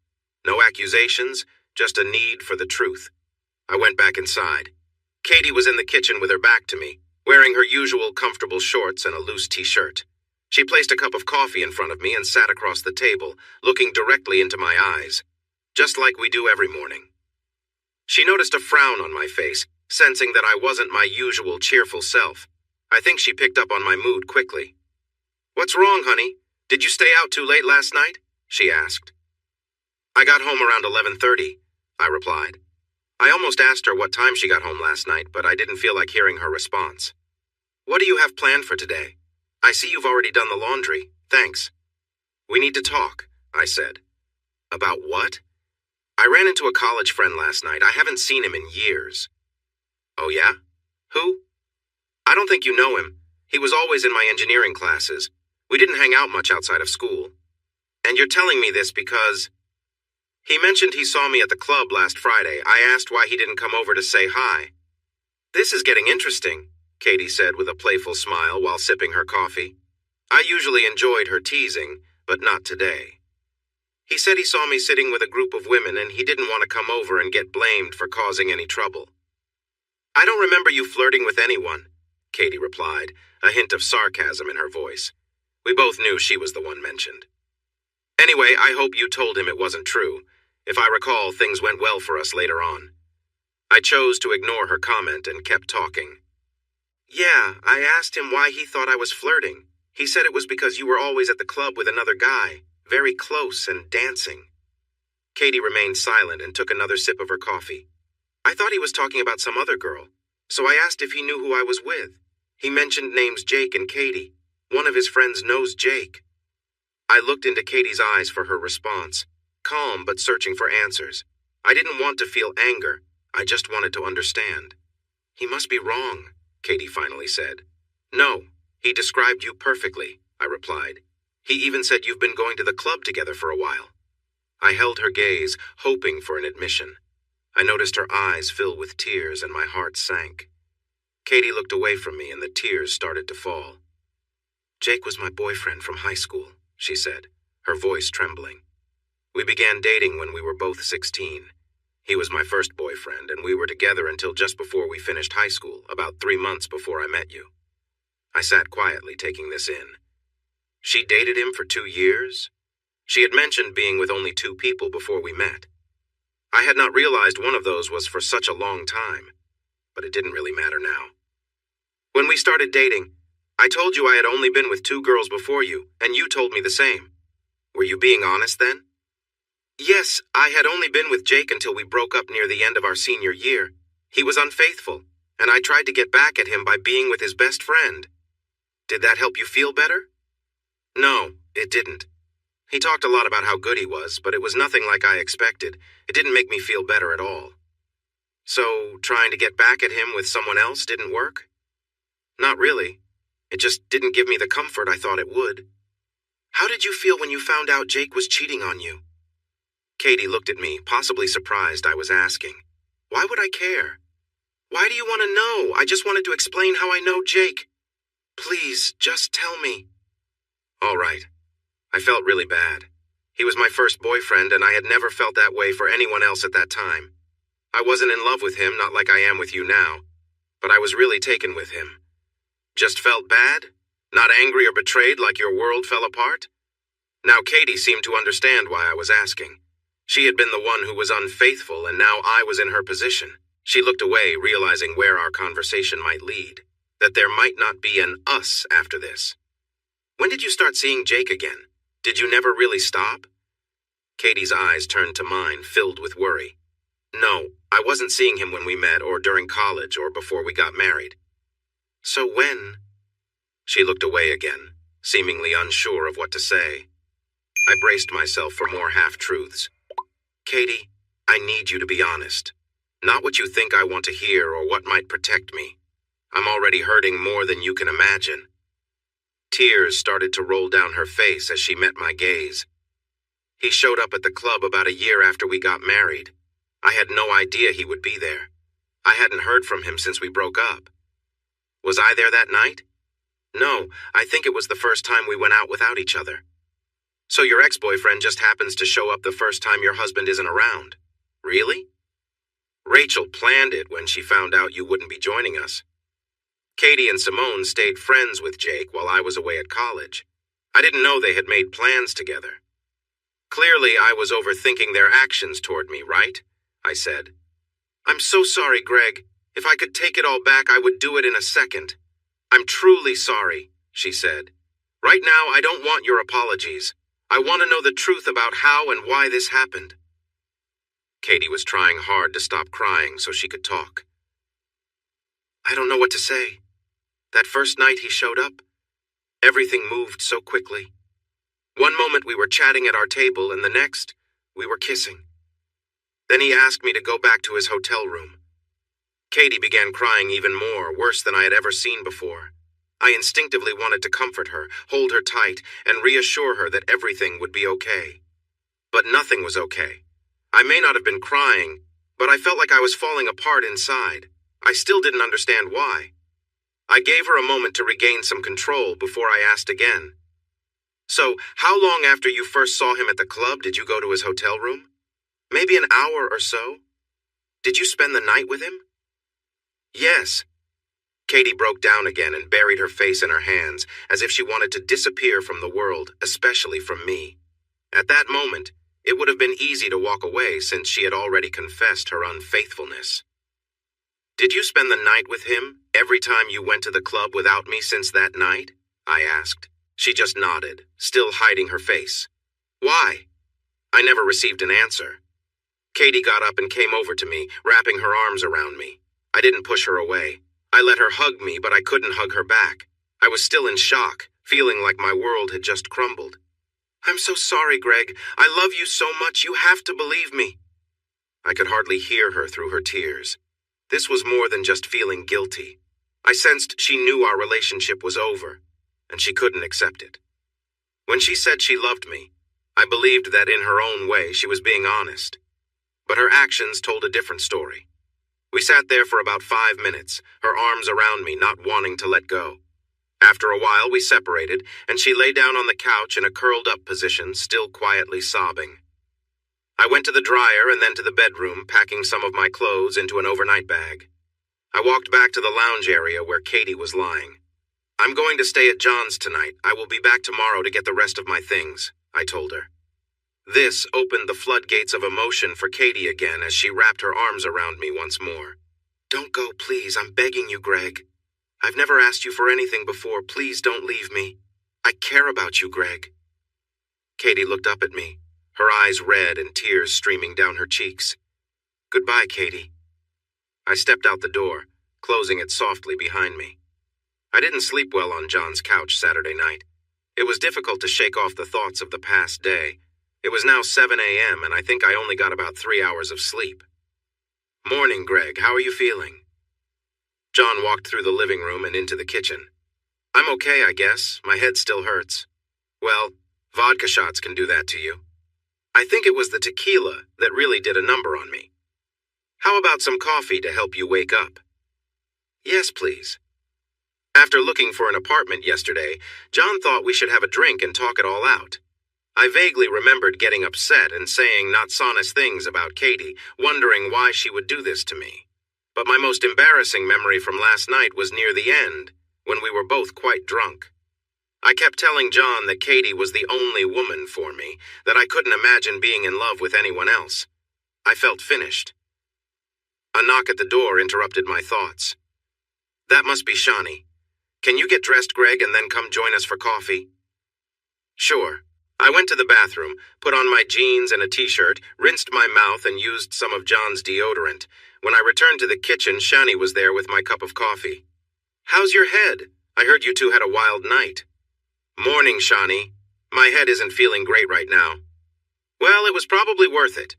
No accusations, just a need for the truth. I went back inside. Katie was in the kitchen with her back to me, wearing her usual comfortable shorts and a loose t-shirt. She placed a cup of coffee in front of me and sat across the table, looking directly into my eyes, just like we do every morning. She noticed a frown on my face, sensing that I wasn't my usual cheerful self. I think she picked up on my mood quickly. "What's wrong, honey? Did you stay out too late last night?" she asked. "I got home around 11:30, I replied. I almost asked her what time she got home last night, but I didn't feel like hearing her response. "What do you have planned for today? I see you've already done the laundry. Thanks." "We need to talk," I said. "About what?" "I ran into a college friend last night. I haven't seen him in years." "Oh yeah? Who?" "I don't think you know him. He was always in my engineering classes. We didn't hang out much outside of school. And you're telling me this because... He mentioned he saw me at the club last Friday. I asked why he didn't come over to say hi." "This is getting interesting," Katie said with a playful smile while sipping her coffee. I usually enjoyed her teasing, but not today. "He said he saw me sitting with a group of women and he didn't want to come over and get blamed for causing any trouble." "I don't remember you flirting with anyone," Katie replied, a hint of sarcasm in her voice. We both knew she was the one mentioned. "Anyway, I hope you told him it wasn't true. If I recall, things went well for us later on." I chose to ignore her comment and kept talking. "Yeah, I asked him why he thought I was flirting. He said it was because you were always at the club with another guy, very close and dancing." Katie remained silent and took another sip of her coffee. "I thought he was talking about some other girl, so I asked if he knew who I was with. He mentioned names Jake and Katie. One of his friends knows Jake." I looked into Katie's eyes for her response, calm but searching for answers. I didn't want to feel anger. I just wanted to understand. "He must be wrong," Katie finally said. "No, he described you perfectly," I replied. "He even said you've been going to the club together for a while." I held her gaze, hoping for an admission. I noticed her eyes fill with tears and my heart sank. Katie looked away from me and the tears started to fall. "Jake was my boyfriend from high school," she said, her voice trembling. "We began dating when we were both 16. He was my first boyfriend, and we were together until just before we finished high school, about 3 months before I met you." I sat quietly, taking this in. She dated him for 2 years? She had mentioned being with only 2 people before we met. I had not realized one of those was for such a long time, but it didn't really matter now. "When we started dating, I told you I had only been with 2 girls before you, and you told me the same. Were you being honest then?" "Yes, I had only been with Jake until we broke up near the end of our senior year. He was unfaithful, and I tried to get back at him by being with his best friend. Did that help you feel better?" "No, it didn't. He talked a lot about how good he was, but it was nothing like I expected. It didn't make me feel better at all." "So, trying to get back at him with someone else didn't work?" "Not really. It just didn't give me the comfort I thought it would." "How did you feel when you found out Jake was cheating on you?" Katie looked at me, possibly surprised I was asking. Why would I care? "Why do you want to know? I just wanted to explain how I know Jake. Please, just tell me." "All right." I felt really bad. He was my first boyfriend, and I had never felt that way for anyone else at that time. I wasn't in love with him, not like I am with you now, but I was really taken with him. Just felt bad? Not angry or betrayed like your world fell apart? Now Katie seemed to understand why I was asking. She had been the one who was unfaithful, and now I was in her position. She looked away, realizing where our conversation might lead, that there might not be an us after this. "When did you start seeing Jake again? Did you never really stop?" Katie's eyes turned to mine, filled with worry. "No, I wasn't seeing him when we met, or during college, or before we got married." "So when?" She looked away again, seemingly unsure of what to say. I braced myself for more half-truths. "Katie, I need you to be honest. Not what you think I want to hear or what might protect me. I'm already hurting more than you can imagine." Tears started to roll down her face as she met my gaze. "He showed up at the club about a year after we got married. I had no idea he would be there. I hadn't heard from him since we broke up." "Was I there that night?" "No, I think it was the first time we went out without each other." "So your ex-boyfriend just happens to show up the first time your husband isn't around?" "Really?" "Rachel planned it when she found out you wouldn't be joining us. Katie and Simone stayed friends with Jake while I was away at college. I didn't know they had made plans together." "Clearly, I was overthinking their actions toward me, right?" I said. "I'm so sorry, Greg. If I could take it all back, I would do it in a second." "I'm truly sorry," she said. "Right now, I don't want your apologies. I want to know the truth about how and why this happened." Katie was trying hard to stop crying so she could talk. "I don't know what to say. That first night he showed up, everything moved so quickly. One moment we were chatting at our table, and the next, we were kissing. Then he asked me to go back to his hotel room." Katie began crying even more, worse than I had ever seen before. I instinctively wanted to comfort her, hold her tight, and reassure her that everything would be okay. But nothing was okay. I may not have been crying, but I felt like I was falling apart inside. I still didn't understand why. I gave her a moment to regain some control before I asked again. "So, how long after you first saw him at the club did you go to his hotel room? Maybe an hour or so? Did you spend the night with him?" "Yes." Katie broke down again and buried her face in her hands, as if she wanted to disappear from the world, especially from me. At that moment, it would have been easy to walk away since she had already confessed her unfaithfulness. "Did you spend the night with him every time you went to the club without me since that night?" I asked. She just nodded, still hiding her face. "Why?" I never received an answer. Katie got up and came over to me, wrapping her arms around me. I didn't push her away. I let her hug me, but I couldn't hug her back. I was still in shock, feeling like my world had just crumbled. "I'm so sorry, Greg. I love you so much. You have to believe me." I could hardly hear her through her tears. This was more than just feeling guilty. I sensed she knew our relationship was over, and she couldn't accept it. When she said she loved me, I believed that in her own way she was being honest. But her actions told a different story. We sat there for about 5 minutes, her arms around me, not wanting to let go. After a while, we separated, and she lay down on the couch in a curled-up position, still quietly sobbing. I went to the dryer and then to the bedroom, packing some of my clothes into an overnight bag. I walked back to the lounge area where Katie was lying. "I'm going to stay at John's tonight. I will be back tomorrow to get the rest of my things," I told her. This opened the floodgates of emotion for Katie again as she wrapped her arms around me once more. "Don't go, please. I'm begging you, Greg. I've never asked you for anything before. Please don't leave me. I care about you, Greg." Katie looked up at me, her eyes red and tears streaming down her cheeks. "Goodbye, Katie." I stepped out the door, closing it softly behind me. I didn't sleep well on John's couch Saturday night. It was difficult to shake off the thoughts of the past day. It was now 7 a.m., and I think I only got about 3 hours of sleep. "Morning, Greg. How are you feeling?" John walked through the living room and into the kitchen. "I'm okay, I guess. My head still hurts." "Well, vodka shots can do that to you. I think it was the tequila that really did a number on me. How about some coffee to help you wake up?" "Yes, please." After looking for an apartment yesterday, John thought we should have a drink and talk it all out. I vaguely remembered getting upset and saying not honest things about Katie, wondering why she would do this to me. But my most embarrassing memory from last night was near the end, when we were both quite drunk. I kept telling John that Katie was the only woman for me, that I couldn't imagine being in love with anyone else. I felt finished. A knock at the door interrupted my thoughts. "That must be Shani. Can you get dressed, Greg, and then come join us for coffee?" "Sure." I went to the bathroom, put on my jeans and a t-shirt, rinsed my mouth, and used some of John's deodorant. When I returned to the kitchen, Shani was there with my cup of coffee. "How's your head? I heard you two had a wild night." "Morning, Shani. My head isn't feeling great right now." "Well, it was probably worth it."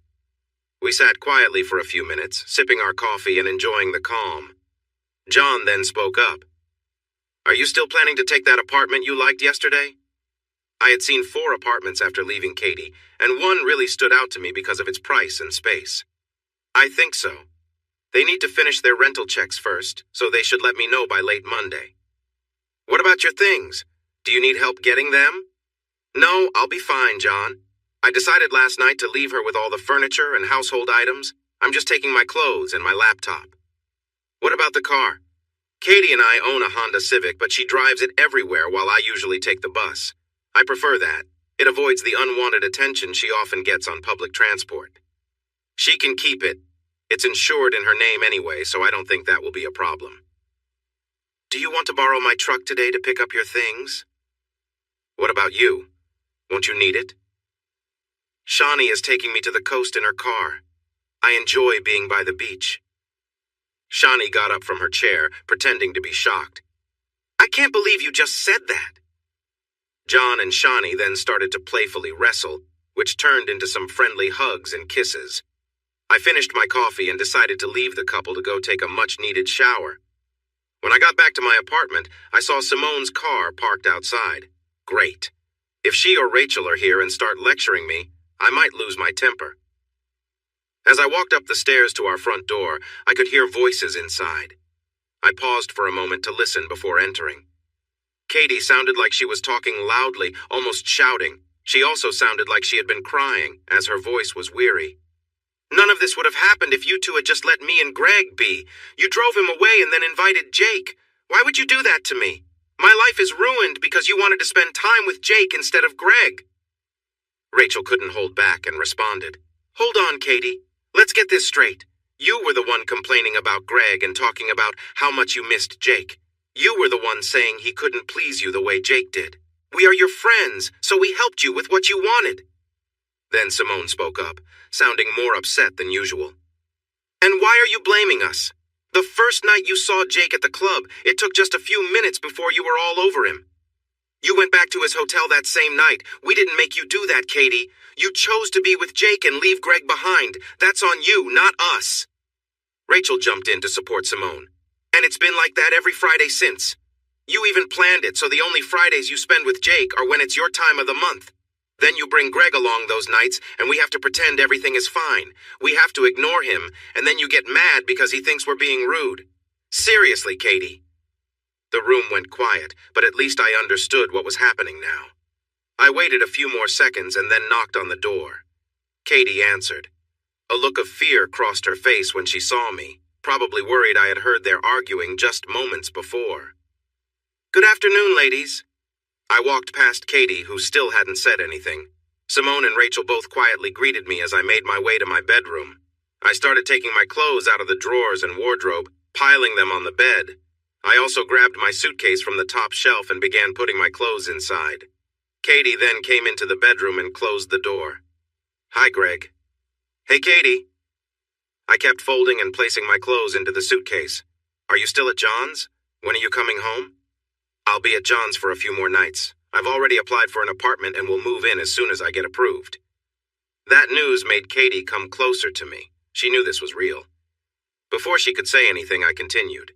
We sat quietly for a few minutes, sipping our coffee and enjoying the calm. John then spoke up. Are you still planning to take that apartment you liked yesterday? I had seen 4 apartments after leaving Katie, and one really stood out to me because of its price and space. I think so. They need to finish their rental checks first, so they should let me know by late Monday. What about your things? Do you need help getting them? No, I'll be fine, John. I decided last night to leave her with all the furniture and household items. I'm just taking my clothes and my laptop. What about the car? Katie and I own a Honda Civic, but she drives it everywhere while I usually take the bus. I prefer that. It avoids the unwanted attention she often gets on public transport. She can keep it. It's insured in her name anyway, so I don't think that will be a problem. Do you want to borrow my truck today to pick up your things? What about you? Won't you need it? Shawnee is taking me to the coast in her car. I enjoy being by the beach. Shawnee got up from her chair, pretending to be shocked. I can't believe you just said that. John and Shawnee then started to playfully wrestle, which turned into some friendly hugs and kisses. I finished my coffee and decided to leave the couple to go take a much-needed shower. When I got back to my apartment, I saw Simone's car parked outside. Great. If she or Rachel are here and start lecturing me, I might lose my temper. As I walked up the stairs to our front door, I could hear voices inside. I paused for a moment to listen before entering. Katie sounded like she was talking loudly, almost shouting. She also sounded like she had been crying, as her voice was weary. None of this would have happened if you two had just let me and Greg be. You drove him away and then invited Jake. Why would you do that to me? My life is ruined because you wanted to spend time with Jake instead of Greg. Rachel couldn't hold back and responded. Hold on, Katie. Let's get this straight. You were the one complaining about Greg and talking about how much you missed Jake. You were the one saying he couldn't please you the way Jake did. We are your friends, so we helped you with what you wanted. Then Simone spoke up, sounding more upset than usual. And why are you blaming us? The first night you saw Jake at the club, it took just a few minutes before you were all over him. You went back to his hotel that same night. We didn't make you do that, Katie. You chose to be with Jake and leave Greg behind. That's on you, not us. Rachel jumped in to support Simone. And it's been like that every Friday since. You even planned it so the only Fridays you spend with Jake are when it's your time of the month. Then you bring Greg along those nights, and we have to pretend everything is fine. We have to ignore him, and then you get mad because he thinks we're being rude. Seriously, Katie. The room went quiet, but at least I understood what was happening now. I waited a few more seconds and then knocked on the door. Katie answered. A look of fear crossed her face when she saw me, probably worried I had heard their arguing just moments before. Good afternoon, ladies. I walked past Katie, who still hadn't said anything. Simone and Rachel both quietly greeted me as I made my way to my bedroom. I started taking my clothes out of the drawers and wardrobe, piling them on the bed. I also grabbed my suitcase from the top shelf and began putting my clothes inside. Katie then came into the bedroom and closed the door. Hi, Greg. Hey, Katie. I kept folding and placing my clothes into the suitcase. Are you still at John's? When are you coming home? I'll be at John's for a few more nights. I've already applied for an apartment and will move in as soon as I get approved. That news made Katie come closer to me. She knew this was real. Before she could say anything, I continued.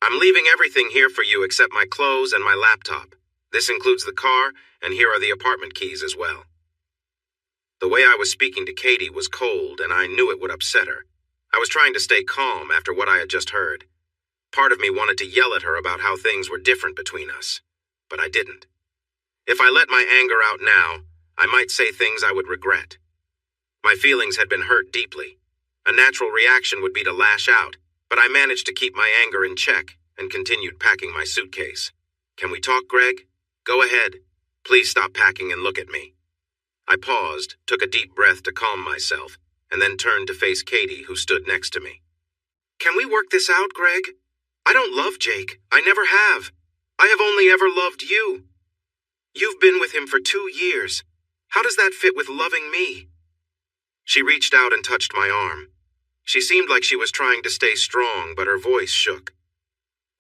I'm leaving everything here for you except my clothes and my laptop. This includes the car, and here are the apartment keys as well. The way I was speaking to Katie was cold, and I knew it would upset her. I was trying to stay calm after what I had just heard. Part of me wanted to yell at her about how things were different between us, but I didn't. If I let my anger out now, I might say things I would regret. My feelings had been hurt deeply. A natural reaction would be to lash out, but I managed to keep my anger in check and continued packing my suitcase. Can we talk, Greg? Go ahead. Please stop packing and look at me. I paused, took a deep breath to calm myself, and then turned to face Katie, who stood next to me. Can we work this out, Greg? I don't love Jake. I never have. I have only ever loved you. You've been with him for 2 years. How does that fit with loving me? She reached out and touched my arm. She seemed like she was trying to stay strong, but her voice shook.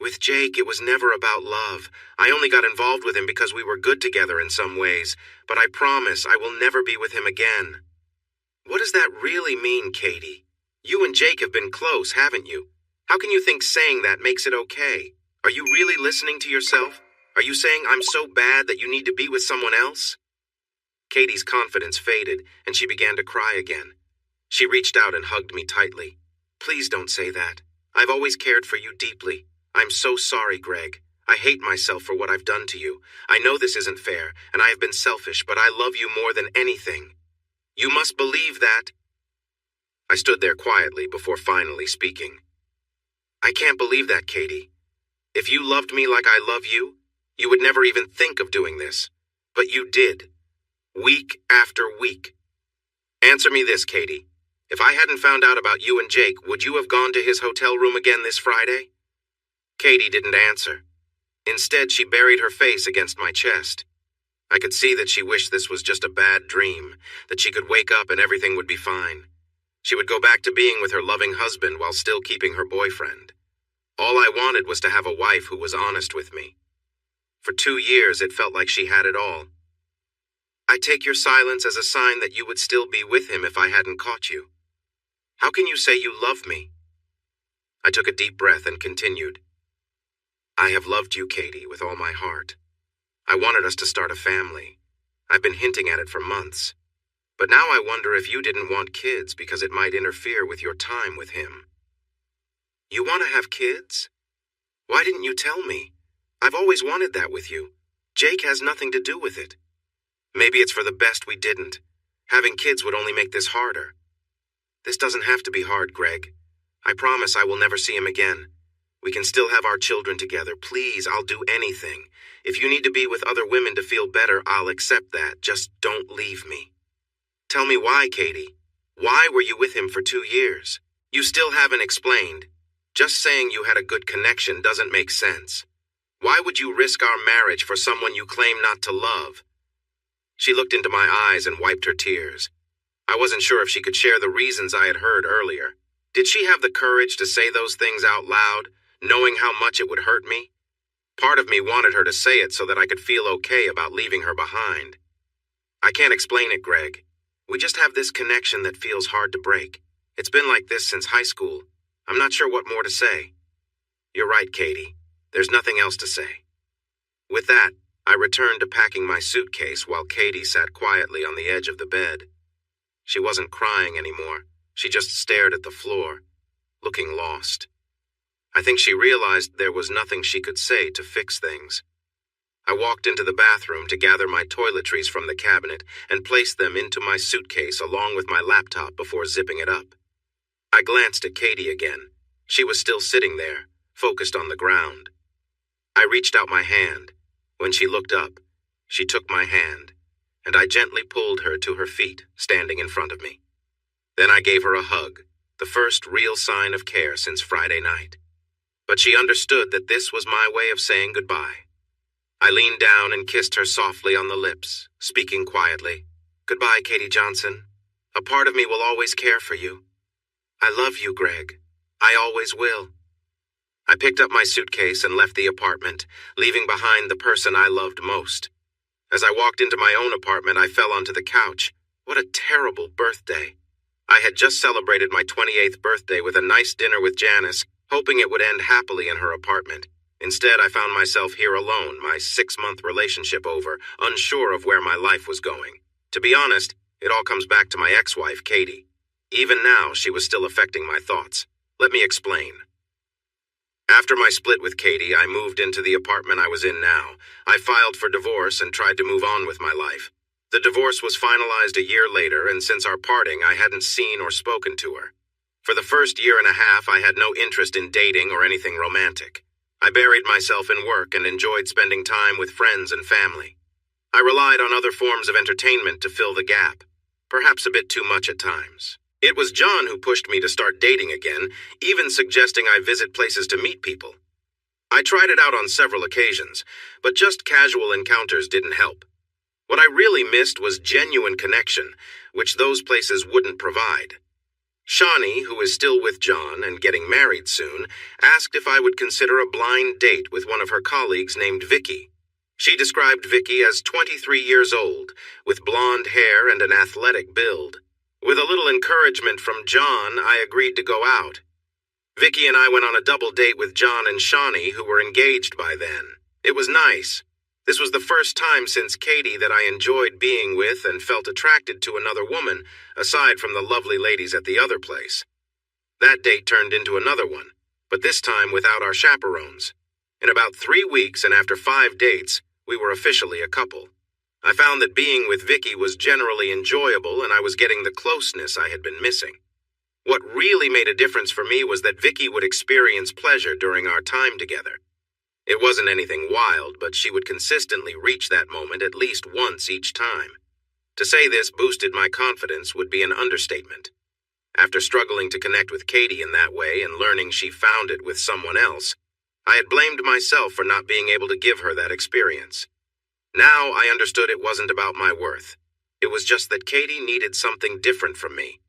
With Jake, it was never about love. I only got involved with him because we were good together in some ways, but I promise I will never be with him again. What does that really mean, Katie? You and Jake have been close, haven't you? How can you think saying that makes it okay? Are you really listening to yourself? Are you saying I'm so bad that you need to be with someone else? Katie's confidence faded, and she began to cry again. She reached out and hugged me tightly. Please don't say that. I've always cared for you deeply. I'm so sorry, Greg. I hate myself for what I've done to you. I know this isn't fair, and I have been selfish, but I love you more than anything. You must believe that. I stood there quietly before finally speaking. I can't believe that, Katie. If you loved me like I love you, you would never even think of doing this. But you did. Week after week. Answer me this, Katie. If I hadn't found out about you and Jake, would you have gone to his hotel room again this Friday? Katie didn't answer. Instead, she buried her face against my chest. I could see that she wished this was just a bad dream, that she could wake up and everything would be fine. She would go back to being with her loving husband while still keeping her boyfriend. All I wanted was to have a wife who was honest with me. For 2 years, it felt like she had it all. I take your silence as a sign that you would still be with him if I hadn't caught you. How can you say you love me? I took a deep breath and continued. I have loved you, Katie, with all my heart. I wanted us to start a family. I've been hinting at it for months. But now I wonder if you didn't want kids because it might interfere with your time with him. You want to have kids? Why didn't you tell me? I've always wanted that with you. Jake has nothing to do with it. Maybe it's for the best we didn't. Having kids would only make this harder. This doesn't have to be hard, Greg. I promise I will never see him again. We can still have our children together. Please, I'll do anything. If you need to be with other women to feel better, I'll accept that. Just don't leave me. Tell me why, Katie. Why were you with him for 2 years? You still haven't explained. Just saying you had a good connection doesn't make sense. Why would you risk our marriage for someone you claim not to love? She looked into my eyes and wiped her tears. I wasn't sure if she could share the reasons I had heard earlier. Did she have the courage to say those things out loud, knowing how much it would hurt me? Part of me wanted her to say it so that I could feel okay about leaving her behind. I can't explain it, Greg. We just have this connection that feels hard to break. It's been like this since high school. I'm not sure what more to say. You're right, Katie. There's nothing else to say. With that, I returned to packing my suitcase while Katie sat quietly on the edge of the bed. She wasn't crying anymore. She just stared at the floor, looking lost. I think she realized there was nothing she could say to fix things. I walked into the bathroom to gather my toiletries from the cabinet and place them into my suitcase along with my laptop before zipping it up. I glanced at Katie again. She was still sitting there, focused on the ground. I reached out my hand. When she looked up, she took my hand, and I gently pulled her to her feet, standing in front of me. Then I gave her a hug, the first real sign of care since Friday night. But she understood that this was my way of saying goodbye. I leaned down and kissed her softly on the lips, speaking quietly. Goodbye, Katie Johnson. A part of me will always care for you. I love you, Greg. I always will. I picked up my suitcase and left the apartment, leaving behind the person I loved most. As I walked into my own apartment, I fell onto the couch. What a terrible birthday. I had just celebrated my 28th birthday with a nice dinner with Janice, hoping it would end happily in her apartment. Instead, I found myself here alone, my 6-month relationship over, unsure of where my life was going. To be honest, it all comes back to my ex-wife, Katie. Even now, she was still affecting my thoughts. Let me explain. After my split with Katie, I moved into the apartment I was in now. I filed for divorce and tried to move on with my life. The divorce was finalized a year later, and since our parting, I hadn't seen or spoken to her. For the first year and a half, I had no interest in dating or anything romantic. I buried myself in work and enjoyed spending time with friends and family. I relied on other forms of entertainment to fill the gap, perhaps a bit too much at times. It was John who pushed me to start dating again, even suggesting I visit places to meet people. I tried it out on several occasions, but just casual encounters didn't help. What I really missed was genuine connection, which those places wouldn't provide. Shawnee, who is still with John and getting married soon, asked if I would consider a blind date with one of her colleagues named Vicky. She described Vicky as 23 years old, with blonde hair and an athletic build. With a little encouragement from John, I agreed to go out. Vicky and I went on a double date with John and Shawnee, who were engaged by then. It was nice. This was the first time since Katie that I enjoyed being with and felt attracted to another woman, aside from the lovely ladies at the other place. That date turned into another one, but this time without our chaperones. In about 3 weeks and after 5 dates, we were officially a couple. I found that being with Vicky was generally enjoyable and I was getting the closeness I had been missing. What really made a difference for me was that Vicky would experience pleasure during our time together. It wasn't anything wild, but she would consistently reach that moment at least once each time. To say this boosted my confidence would be an understatement. After struggling to connect with Katie in that way and learning she found it with someone else, I had blamed myself for not being able to give her that experience. Now I understood it wasn't about my worth. It was just that Katie needed something different from me.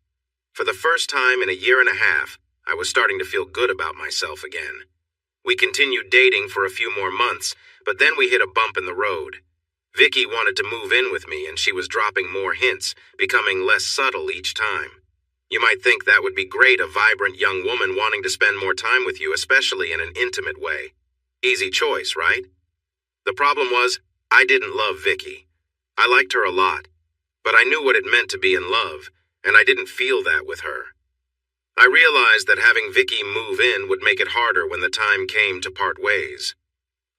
For the first time in a year and a half, I was starting to feel good about myself again. We continued dating for a few more months, but then we hit a bump in the road. Vicky wanted to move in with me and she was dropping more hints, becoming less subtle each time. You might think that would be great, a vibrant young woman wanting to spend more time with you, especially in an intimate way. Easy choice, right? The problem was, I didn't love Vicky. I liked her a lot, but I knew what it meant to be in love, and I didn't feel that with her. I realized that having Vicky move in would make it harder when the time came to part ways.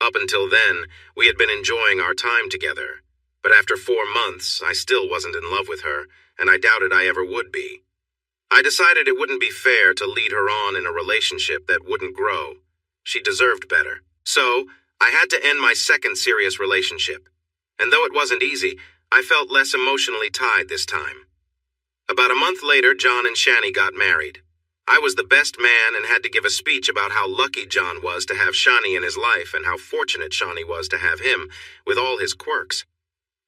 Up until then, we had been enjoying our time together, but after 4 months, I still wasn't in love with her, and I doubted I ever would be. I decided it wouldn't be fair to lead her on in a relationship that wouldn't grow. She deserved better. So, I had to end my second serious relationship. And though it wasn't easy, I felt less emotionally tied this time. About a month later, John and Shani got married. I was the best man and had to give a speech about how lucky John was to have Shani in his life and how fortunate Shani was to have him, with all his quirks.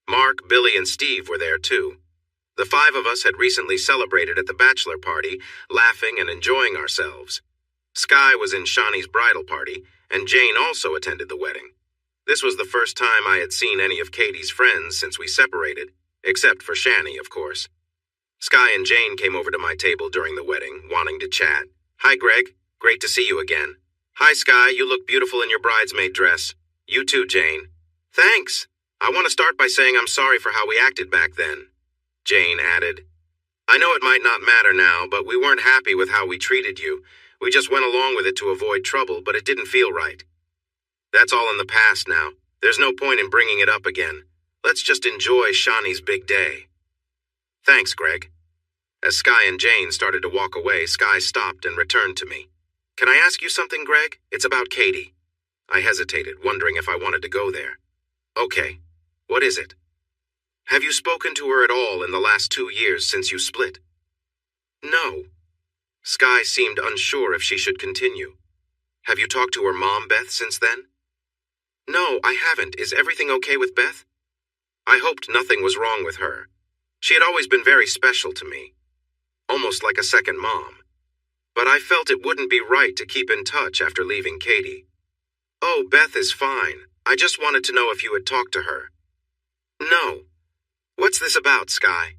Mark, Billy, and Steve were there too. The 5 of us had recently celebrated at the bachelor party, laughing and enjoying ourselves. Sky was in Shani's bridal party, and Jane also attended the wedding. This was the first time I had seen any of Katie's friends since we separated, except for Shani, of course. Sky and Jane came over to my table during the wedding, wanting to chat. "Hi, Greg. Great to see you again." "Hi, Sky. You look beautiful in your bridesmaid dress." "You too, Jane." "Thanks. I want to start by saying I'm sorry for how we acted back then," Jane added. "I know it might not matter now, but we weren't happy with how we treated you. We just went along with it to avoid trouble, but it didn't feel right. That's all in the past now. There's no point in bringing it up again. Let's just enjoy Shani's big day." "Thanks, Greg." As Sky and Jane started to walk away, Sky stopped and returned to me. "Can I ask you something, Greg? It's about Katie." I hesitated, wondering if I wanted to go there. "Okay. What is it?" "Have you spoken to her at all in the last 2 years since you split?" "No." Sky seemed unsure if she should continue. "Have you talked to her mom, Beth, since then?" "No, I haven't. Is everything okay with Beth?" I hoped nothing was wrong with her. She had always been very special to me, almost like a second mom. But I felt it wouldn't be right to keep in touch after leaving Katie. "Oh, Beth is fine. I just wanted to know if you had talked to her." "No." "What's this about, Sky?"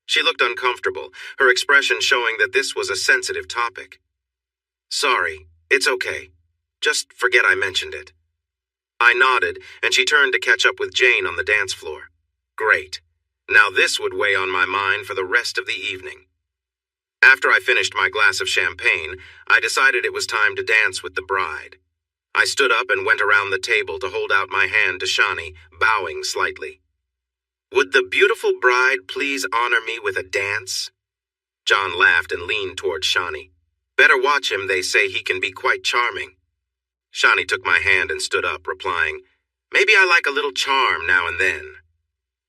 She looked uncomfortable, her expression showing that this was a sensitive topic. "Sorry, it's okay. Just forget I mentioned it." I nodded, and she turned to catch up with Jane on the dance floor. Great. Now this would weigh on my mind for the rest of the evening. After I finished my glass of champagne, I decided it was time to dance with the bride. I stood up and went around the table to hold out my hand to Shani, bowing slightly. "Would the beautiful bride please honor me with a dance?" John laughed and leaned toward Shani. "Better watch him, they say he can be quite charming." Shani took my hand and stood up, replying, "Maybe I like a little charm now and then."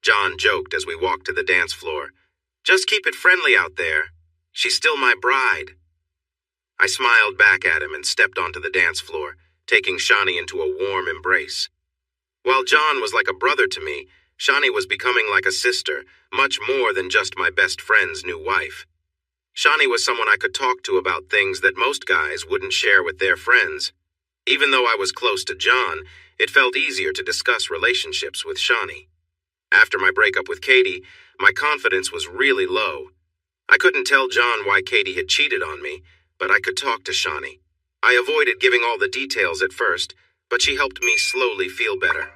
John joked as we walked to the dance floor. "Just keep it friendly out there. She's still my bride." I smiled back at him and stepped onto the dance floor, taking Shani into a warm embrace. While John was like a brother to me, Shani was becoming like a sister, much more than just my best friend's new wife. Shani was someone I could talk to about things that most guys wouldn't share with their friends. Even though I was close to John, it felt easier to discuss relationships with Shani. After my breakup with Katie, my confidence was really low. I couldn't tell John why Katie had cheated on me, but I could talk to Shawnee. I avoided giving all the details at first, but she helped me slowly feel better.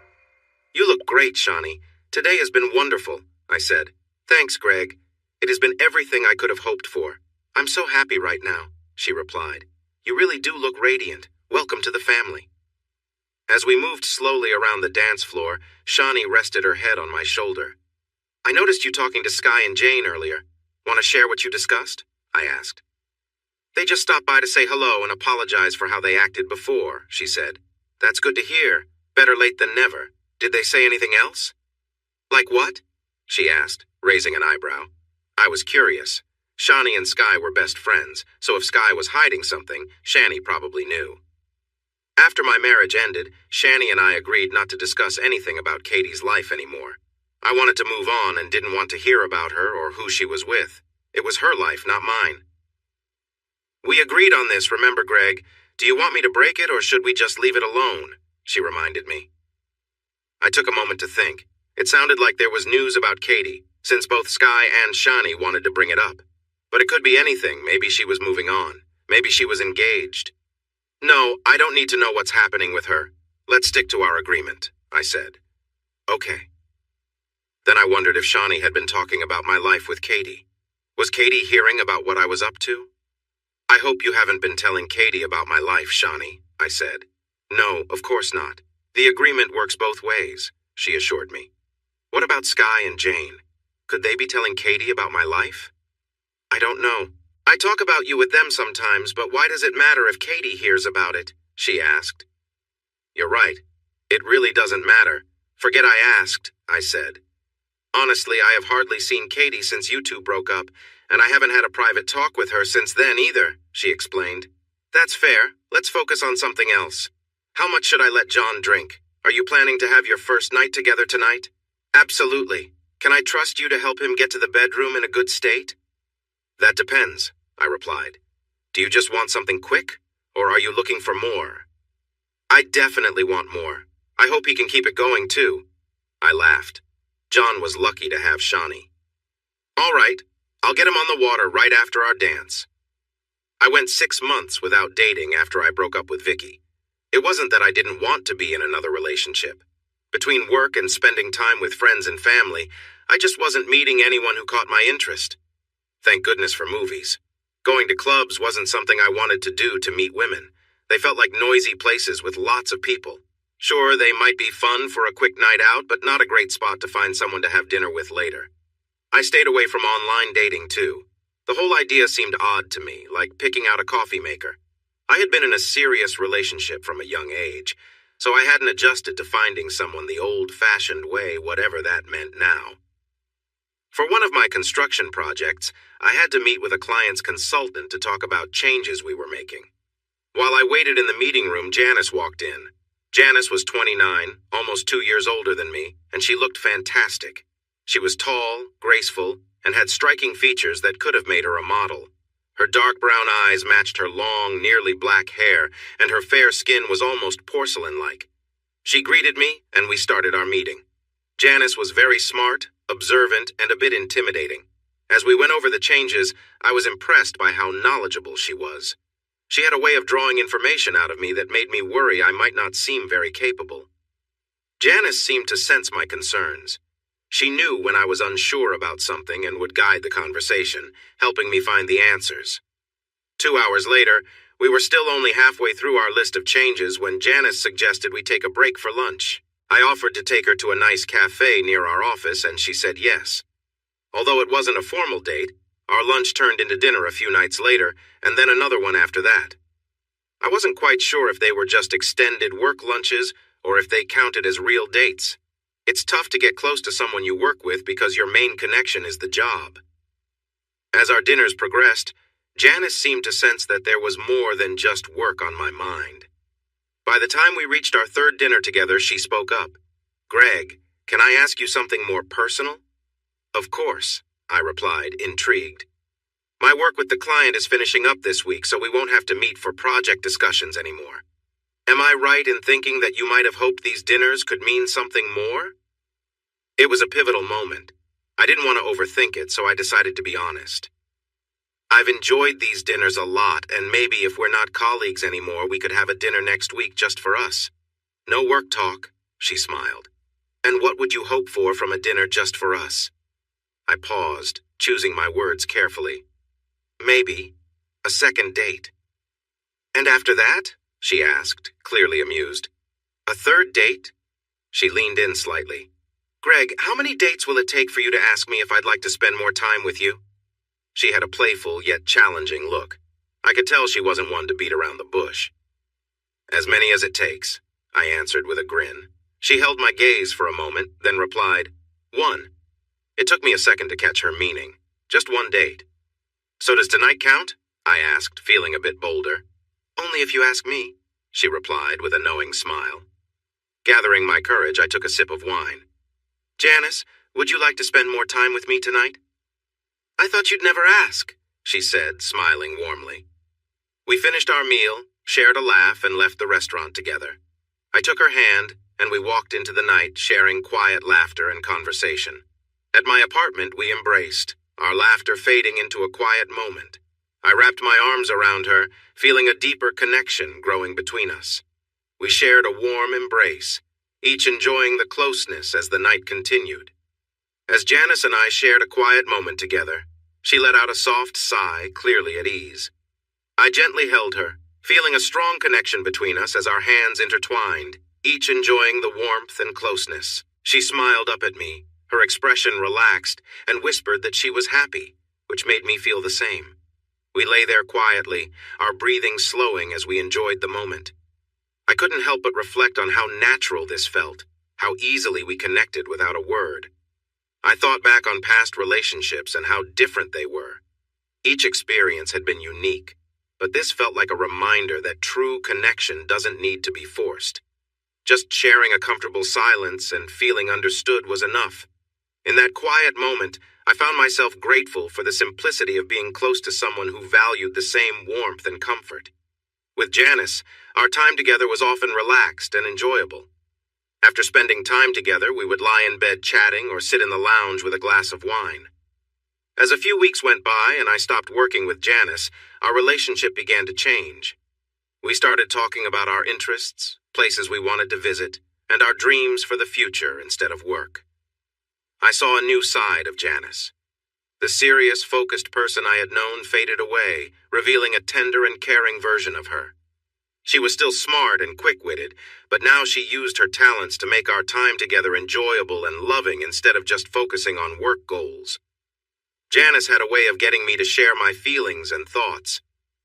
"You look great, Shawnee. Today has been wonderful," I said. "Thanks, Greg. It has been everything I could have hoped for. I'm so happy right now," she replied. "You really do look radiant. Welcome to the family." As we moved slowly around the dance floor, Shawnee rested her head on my shoulder. "I noticed you talking to Sky and Jane earlier. Want to share what you discussed?" I asked. "They just stopped by to say hello and apologize for how they acted before," she said. "That's good to hear. Better late than never. Did they say anything else?" "Like what?" she asked, raising an eyebrow. I was curious. Shawnee and Sky were best friends, so if Sky was hiding something, Shani probably knew. After my marriage ended, Shani and I agreed not to discuss anything about Katie's life anymore. I wanted to move on and didn't want to hear about her or who she was with. It was her life, not mine. "We agreed on this, remember, Greg? Do you want me to break it or should we just leave it alone?" she reminded me. I took a moment to think. It sounded like there was news about Katie, since both Sky and Shani wanted to bring it up. But it could be anything. Maybe she was moving on. Maybe she was engaged. "No, I don't need to know what's happening with her. Let's stick to our agreement," I said. "Okay." Then I wondered if Shawnee had been talking about my life with Katie. Was Katie hearing about what I was up to? "I hope you haven't been telling Katie about my life, Shawnee," I said. "No, of course not. The agreement works both ways," she assured me. "What about Sky and Jane? Could they be telling Katie about my life?" "I don't know. I talk about you with them sometimes, but why does it matter if Katie hears about it?" she asked. "You're right. It really doesn't matter. Forget I asked," I said. "Honestly, I have hardly seen Katie since you two broke up, and I haven't had a private talk with her since then either," she explained. "That's fair. Let's focus on something else. How much should I let John drink? Are you planning to have your first night together tonight?" "Absolutely. Can I trust you to help him get to the bedroom in a good state?" "That depends," I replied. "Do you just want something quick, or are you looking for more?" "I definitely want more. I hope he can keep it going, too." I laughed. John was lucky to have Shawnee. "All right, I'll get him on the water right after our dance." I went 6 months without dating after I broke up with Vicky. It wasn't that I didn't want to be in another relationship. Between work and spending time with friends and family, I just wasn't meeting anyone who caught my interest. Thank goodness for movies. Going to clubs wasn't something I wanted to do to meet women. They felt like noisy places with lots of people. Sure, they might be fun for a quick night out, but not a great spot to find someone to have dinner with later. I stayed away from online dating, too. The whole idea seemed odd to me, like picking out a coffee maker. I had been in a serious relationship from a young age, so I hadn't adjusted to finding someone the old-fashioned way, whatever that meant now. For one of my construction projects, I had to meet with a client's consultant to talk about changes we were making. While I waited in the meeting room, Janice walked in. Janice was 29, almost 2 years older than me, and she looked fantastic. She was tall, graceful, and had striking features that could have made her a model. Her dark brown eyes matched her long, nearly black hair, and her fair skin was almost porcelain-like. She greeted me, and we started our meeting. Janice was very smart, observant, and a bit intimidating. As we went over the changes, I was impressed by how knowledgeable she was. She had a way of drawing information out of me that made me worry I might not seem very capable. Janice seemed to sense my concerns. She knew when I was unsure about something and would guide the conversation, helping me find the answers. 2 hours later, we were still only halfway through our list of changes when Janice suggested we take a break for lunch. I offered to take her to a nice cafe near our office, and she said yes. Although it wasn't a formal date, our lunch turned into dinner a few nights later, and then another one after that. I wasn't quite sure if they were just extended work lunches or if they counted as real dates. It's tough to get close to someone you work with because your main connection is the job. As our dinners progressed, Janice seemed to sense that there was more than just work on my mind. By the time we reached our third dinner together, she spoke up. "Greg, can I ask you something more personal?" "Of course," I replied, intrigued. "My work with the client is finishing up this week, so we won't have to meet for project discussions anymore. Am I right in thinking that you might have hoped these dinners could mean something more?" It was a pivotal moment. I didn't want to overthink it, so I decided to be honest. I've enjoyed these dinners a lot, and maybe if we're not colleagues anymore, we could have a dinner next week just for us. No work talk, she smiled. And what would you hope for from a dinner just for us? I paused, choosing my words carefully. Maybe a second date. And after that? She asked, clearly amused. A third date? She leaned in slightly. Greg, how many dates will it take for you to ask me if I'd like to spend more time with you? She had a playful yet challenging look. I could tell she wasn't one to beat around the bush. As many as it takes, I answered with a grin. She held my gaze for a moment, then replied, 1. It took me a second to catch her meaning. Just one date. So does tonight count? I asked, feeling a bit bolder. Only if you ask me, she replied with a knowing smile. Gathering my courage, I took a sip of wine. Janice, would you like to spend more time with me tonight? I thought you'd never ask, she said, smiling warmly. We finished our meal, shared a laugh, and left the restaurant together. I took her hand, and we walked into the night, sharing quiet laughter and conversation. At my apartment, we embraced, our laughter fading into a quiet moment. I wrapped my arms around her, feeling a deeper connection growing between us. We shared a warm embrace, each enjoying the closeness as the night continued. As Janice and I shared a quiet moment together, she let out a soft sigh, clearly at ease. I gently held her, feeling a strong connection between us as our hands intertwined, each enjoying the warmth and closeness. She smiled up at me, her expression relaxed, and whispered that she was happy, which made me feel the same. We lay there quietly, our breathing slowing as we enjoyed the moment. I couldn't help but reflect on how natural this felt, how easily we connected without a word. I thought back on past relationships and how different they were. Each experience had been unique, but this felt like a reminder that true connection doesn't need to be forced. Just sharing a comfortable silence and feeling understood was enough. In that quiet moment, I found myself grateful for the simplicity of being close to someone who valued the same warmth and comfort. With Janice, our time together was often relaxed and enjoyable. After spending time together, we would lie in bed chatting or sit in the lounge with a glass of wine. As a few weeks went by and I stopped working with Janice, our relationship began to change. We started talking about our interests, places we wanted to visit, and our dreams for the future instead of work. I saw a new side of Janice. The serious, focused person I had known faded away, revealing a tender and caring version of her. She was still smart and quick-witted, but now she used her talents to make our time together enjoyable and loving instead of just focusing on work goals. Janice had a way of getting me to share my feelings and thoughts.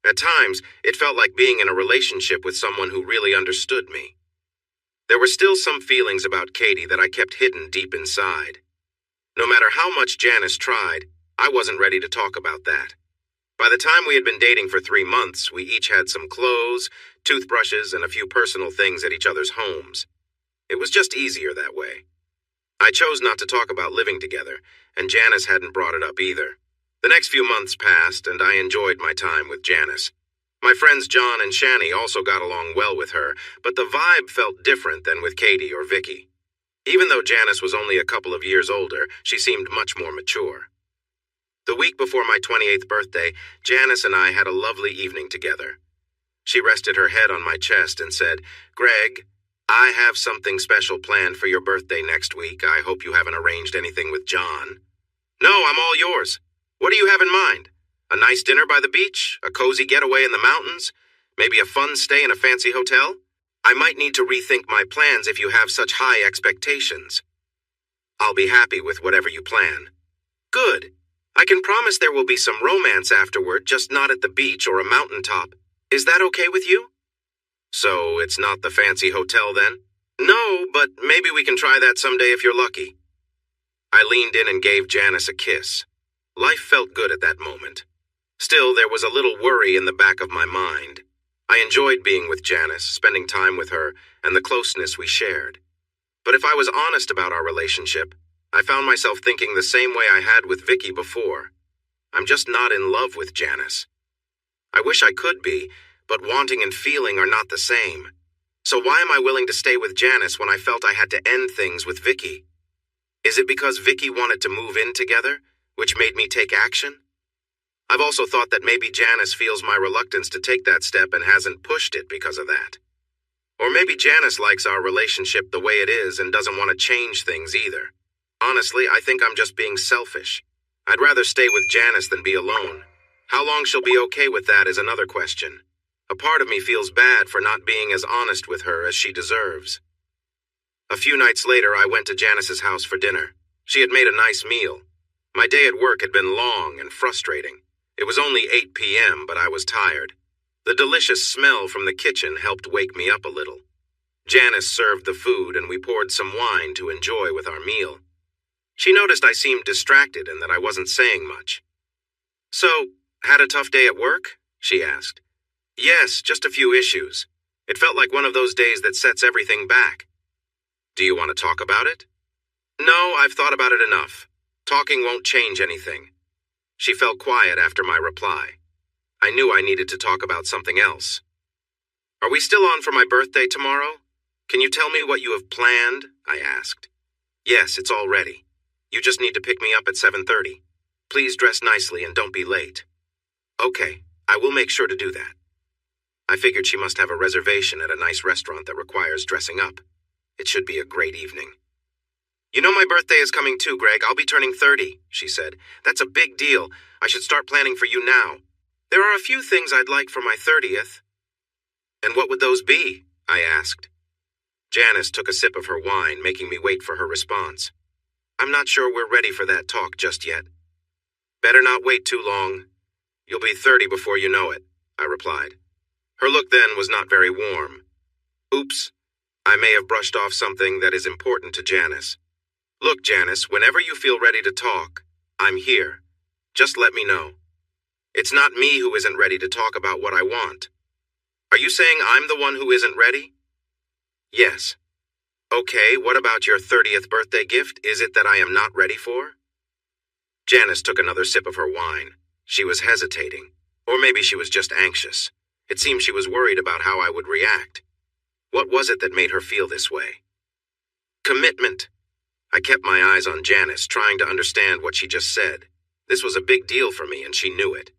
At times, it felt like being in a relationship with someone who really understood me. There were still some feelings about Katie that I kept hidden deep inside. No matter how much Janice tried, I wasn't ready to talk about that. By the time we had been dating for 3 months, we each had some clothes, toothbrushes, and a few personal things at each other's homes. It was just easier that way. I chose not to talk about living together, and Janice hadn't brought it up either. The next few months passed, and I enjoyed my time with Janice. My friends John and Shani also got along well with her, but the vibe felt different than with Katie or Vicky. Even though Janice was only a couple of years older, she seemed much more mature. The week before my 28th birthday, Janice and I had a lovely evening together. She rested her head on my chest and said, "Greg, I have something special planned for your birthday next week. I hope you haven't arranged anything with John." "No, I'm all yours. What do you have in mind? A nice dinner by the beach? A cozy getaway in the mountains? Maybe a fun stay in a fancy hotel? I might need to rethink my plans if you have such high expectations." "I'll be happy with whatever you plan." "Good. I can promise there will be some romance afterward, just not at the beach or a mountaintop. Is that okay with you?" "So it's not the fancy hotel then?" "No, but maybe we can try that someday if you're lucky." I leaned in and gave Janice a kiss. Life felt good at that moment. Still, there was a little worry in the back of my mind. I enjoyed being with Janice, spending time with her, and the closeness we shared. But if I was honest about our relationship, I found myself thinking the same way I had with Vicky before. I'm just not in love with Janice. I wish I could be, but wanting and feeling are not the same. So why am I willing to stay with Janice when I felt I had to end things with Vicky? Is it because Vicky wanted to move in together, which made me take action? I've also thought that maybe Janice feels my reluctance to take that step and hasn't pushed it because of that. Or maybe Janice likes our relationship the way it is and doesn't want to change things either. Honestly, I think I'm just being selfish. I'd rather stay with Janice than be alone. How long she'll be okay with that is another question. A part of me feels bad for not being as honest with her as she deserves. A few nights later, I went to Janice's house for dinner. She had made a nice meal. My day at work had been long and frustrating. It was only 8 p.m., but I was tired. The delicious smell from the kitchen helped wake me up a little. Janice served the food, and we poured some wine to enjoy with our meal. She noticed I seemed distracted and that I wasn't saying much. "So, had a tough day at work?" she asked. "Yes, just a few issues. It felt like one of those days that sets everything back." "Do you want to talk about it?" "No, I've thought about it enough. Talking won't change anything." She fell quiet after my reply. I knew I needed to talk about something else. "Are we still on for my birthday tomorrow? Can you tell me what you have planned?" I asked. "Yes, it's all ready. You just need to pick me up at 7:30. Please dress nicely and don't be late." "Okay, I will make sure to do that." I figured she must have a reservation at a nice restaurant that requires dressing up. It should be a great evening. "You know my birthday is coming too, Greg. I'll be turning 30, she said. "That's a big deal. I should start planning for you now. There are a few things I'd like for my 30th. "And what would those be?" I asked. Janice took a sip of her wine, making me wait for her response. "I'm not sure we're ready for that talk just yet." "Better not wait too long. You'll be 30 before you know it," I replied. Her look then was not very warm. Oops, I may have brushed off something that is important to Janice. "Look, Janice, whenever you feel ready to talk, I'm here. Just let me know. It's not me who isn't ready to talk about what I want." "Are you saying I'm the one who isn't ready?" "Yes." "Okay, what about your 30th birthday gift? Is it that I am not ready for?" Janice took another sip of her wine. She was hesitating, or maybe she was just anxious. It seemed she was worried about how I would react. What was it that made her feel this way? "Commitment." I kept my eyes on Janice, trying to understand what she just said. This was a big deal for me, and she knew it.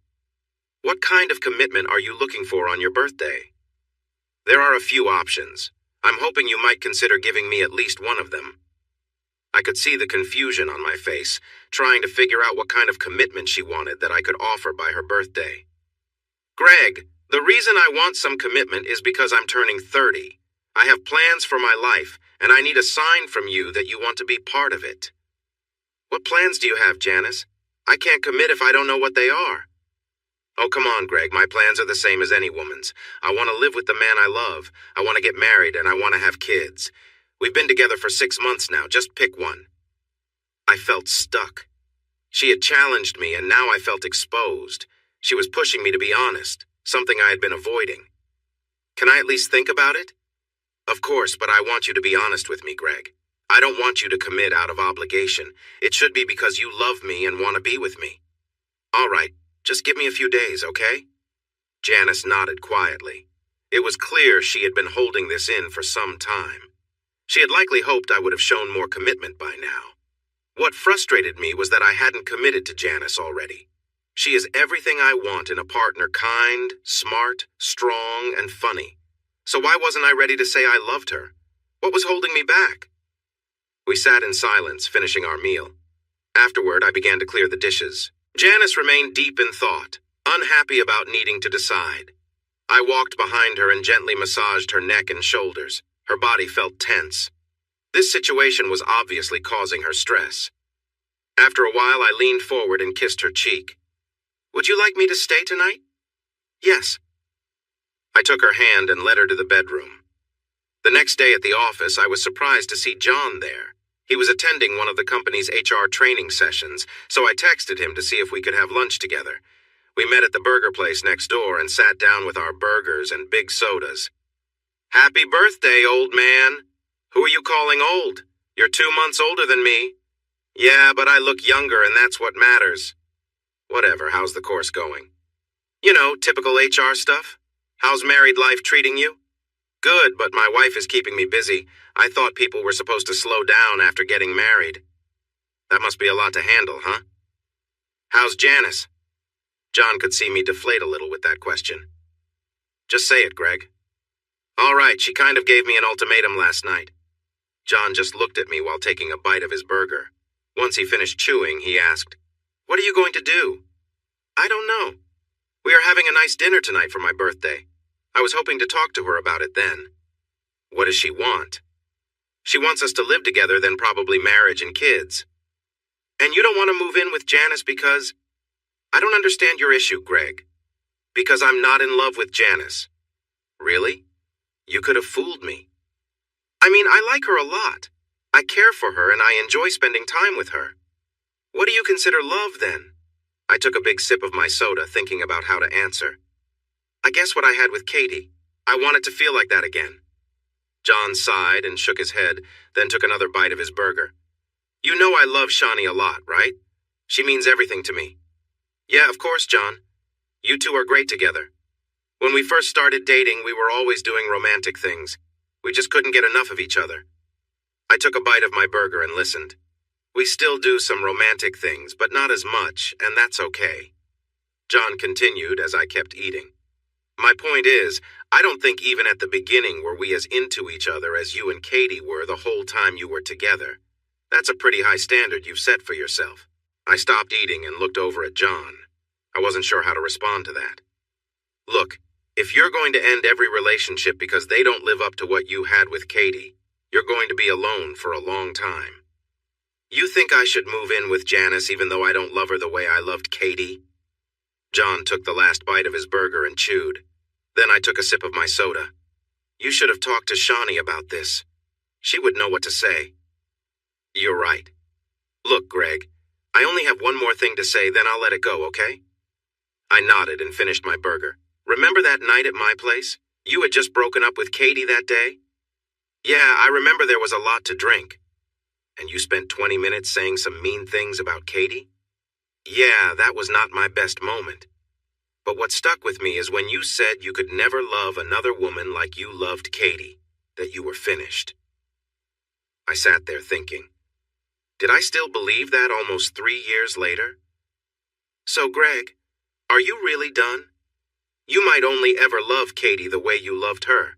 "What kind of commitment are you looking for on your birthday?" "There are a few options. I'm hoping you might consider giving me at least one of them." I could see the confusion on my face, trying to figure out what kind of commitment she wanted that I could offer by her birthday. "Greg, the reason I want some commitment is because I'm turning 30. I have plans for my life, and I need a sign from you that you want to be part of it." "What plans do you have, Janice? I can't commit if I don't know what they are." "Oh, come on, Greg. My plans are the same as any woman's. I want to live with the man I love. I want to get married, and I want to have kids. We've been together for 6 months now. Just pick one." I felt stuck. She had challenged me, and now I felt exposed. She was pushing me to be honest, something I had been avoiding. "Can I at least think about it?" "Of course, but I want you to be honest with me, Greg. I don't want you to commit out of obligation. It should be because you love me and want to be with me." "All right. Just give me a few days, okay?" Janice nodded quietly. It was clear she had been holding this in for some time. She had likely hoped I would have shown more commitment by now. What frustrated me was that I hadn't committed to Janice already. She is everything I want in a partner: kind, smart, strong, and funny. So why wasn't I ready to say I loved her? What was holding me back? We sat in silence, finishing our meal. Afterward, I began to clear the dishes. Janice remained deep in thought, unhappy about needing to decide. I walked behind her and gently massaged her neck and shoulders. Her body felt tense. This situation was obviously causing her stress. After a while, I leaned forward and kissed her cheek. "Would you like me to stay tonight?" "Yes." I took her hand and led her to the bedroom. The next day at the office, I was surprised to see John there. He was attending one of the company's HR training sessions, so I texted him to see if we could have lunch together. We met at the burger place next door and sat down with our burgers and big sodas. "Happy birthday, old man. Who are you calling old? You're 2 months older than me." "Yeah, but I look younger and that's what matters." "Whatever, how's the course going?" "You know, typical HR stuff. How's married life treating you?" "Good, but my wife is keeping me busy. I thought people were supposed to slow down after getting married." "That must be a lot to handle, huh?" "How's Janice?" John could see me deflate a little with that question. Just say it, Greg. All right, she kind of gave me an ultimatum last night. John just looked at me while taking a bite of his burger. Once he finished chewing, he asked, "What are you going to do?" "I don't know. We are having a nice dinner tonight for my birthday. I was hoping to talk to her about it then." "What does she want?" "She wants us to live together, then probably marriage and kids." "And you don't want to move in with Janice because—" "I don't understand your issue, Greg. Because I'm not in love with Janice." "Really? You could have fooled me." "I mean, I like her a lot. I care for her and I enjoy spending time with her." "What do you consider love, then?" I took a big sip of my soda, thinking about how to answer. "I guess what I had with Katie. I wanted to feel like that again." John sighed and shook his head, then took another bite of his burger. "You know I love Shani a lot, right? She means everything to me." "Yeah, of course, John. You two are great together. When we first started dating, we were always doing romantic things. We just couldn't get enough of each other." I took a bite of my burger and listened. "We still do some romantic things, but not as much, and that's okay." John continued as I kept eating. "My point is, I don't think even at the beginning were we as into each other as you and Katie were the whole time you were together. That's a pretty high standard you've set for yourself." I stopped eating and looked over at John. I wasn't sure how to respond to that. "Look, if you're going to end every relationship because they don't live up to what you had with Katie, you're going to be alone for a long time. You think I should move in with Janice even though I don't love her the way I loved Katie?" John took the last bite of his burger and chewed. Then I took a sip of my soda. "You should have talked to Shani about this. She would know what to say." "You're right. Look, Greg, I only have one more thing to say, then I'll let it go, okay?" I nodded and finished my burger. "Remember that night at my place? You had just broken up with Katie that day?" "Yeah, I remember there was a lot to drink." "And you spent 20 minutes saying some mean things about Katie?" "Yeah, that was not my best moment. But what stuck with me is when you said you could never love another woman like you loved Katie, that you were finished." I sat there thinking, did I still believe that almost 3 years later? "So, Greg, are you really done? You might only ever love Katie the way you loved her.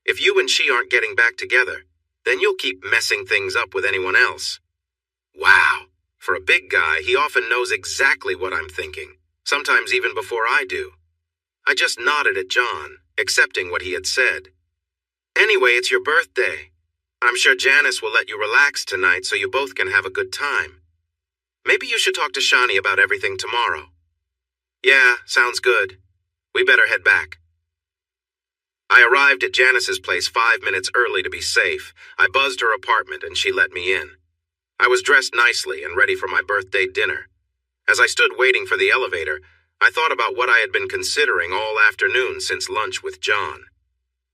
If you and she aren't getting back together, then you'll keep messing things up with anyone else." Wow, for a big guy, he often knows exactly what I'm thinking, sometimes even before I do. I just nodded at John, accepting what he had said. "Anyway, it's your birthday. I'm sure Janice will let you relax tonight so you both can have a good time. Maybe you should talk to Shani about everything tomorrow." "Yeah, sounds good. We better head back." I arrived at Janice's place 5 minutes early to be safe. I buzzed her apartment and she let me in. I was dressed nicely and ready for my birthday dinner. As I stood waiting for the elevator, I thought about what I had been considering all afternoon since lunch with John.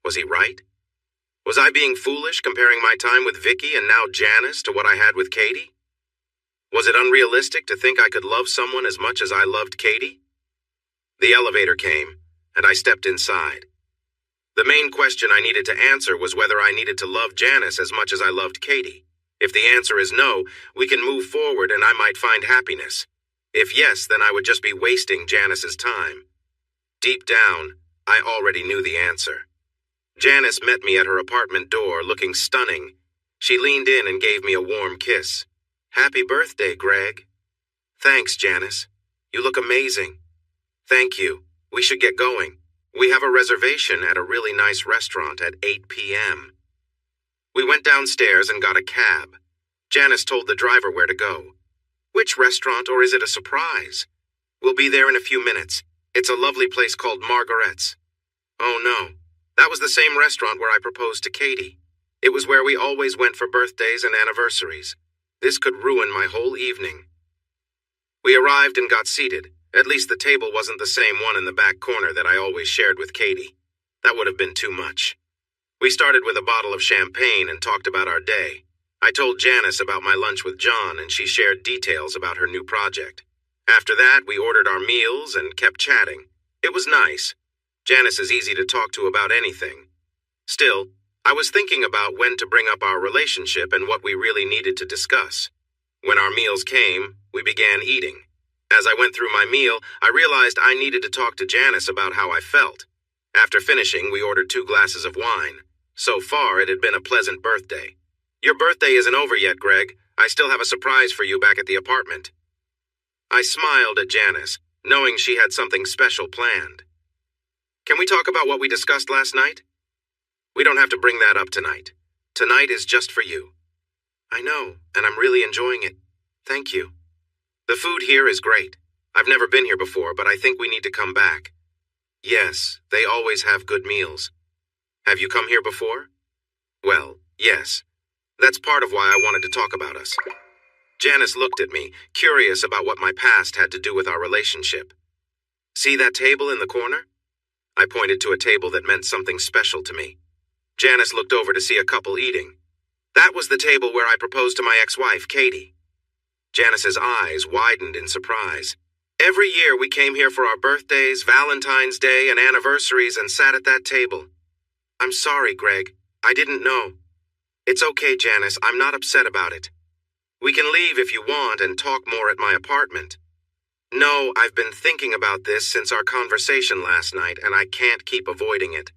Was he right? Was I being foolish comparing my time with Vicky and now Janice to what I had with Katie? Was it unrealistic to think I could love someone as much as I loved Katie? The elevator came, and I stepped inside. The main question I needed to answer was whether I needed to love Janice as much as I loved Katie. If the answer is no, we can move forward and I might find happiness. If yes, then I would just be wasting Janice's time. Deep down, I already knew the answer. Janice met me at her apartment door looking stunning. She leaned in and gave me a warm kiss. "Happy birthday, Greg." "Thanks, Janice. You look amazing." "Thank you. We should get going. We have a reservation at a really nice restaurant at 8 p.m. We went downstairs and got a cab. Janice told the driver where to go. "Which restaurant, or is it a surprise?" "We'll be there in a few minutes. It's a lovely place called Margaret's." "Oh no. That was the same restaurant where I proposed to Katie. It was where we always went for birthdays and anniversaries. This could ruin my whole evening." We arrived and got seated. At least the table wasn't the same one in the back corner that I always shared with Katie. That would have been too much. We started with a bottle of champagne and talked about our day. I told Janice about my lunch with John and she shared details about her new project. After that, we ordered our meals and kept chatting. It was nice. Janice is easy to talk to about anything. Still, I was thinking about when to bring up our relationship and what we really needed to discuss. When our meals came, we began eating. As I went through my meal, I realized I needed to talk to Janice about how I felt. After finishing, we ordered 2 glasses of wine. So far, it had been a pleasant birthday. Your birthday isn't over yet, Greg. I still have a surprise for you back at the apartment. I smiled at Janice, knowing she had something special planned. Can we talk about what we discussed last night? We don't have to bring that up tonight. Tonight is just for you. I know, and I'm really enjoying it. Thank you. The food here is great. I've never been here before, but I think we need to come back. Yes, they always have good meals. Have you come here before? Well, yes. That's part of why I wanted to talk about us. Janice looked at me, curious about what my past had to do with our relationship. See that table in the corner? I pointed to a table that meant something special to me. Janice looked over to see a couple eating. That was the table where I proposed to my ex-wife, Katie. Janice's eyes widened in surprise. Every year we came here for our birthdays, Valentine's Day, and anniversaries and sat at that table. I'm sorry, Greg. I didn't know. It's okay, Janice. I'm not upset about it. We can leave if you want and talk more at my apartment. No, I've been thinking about this since our conversation last night, and I can't keep avoiding it.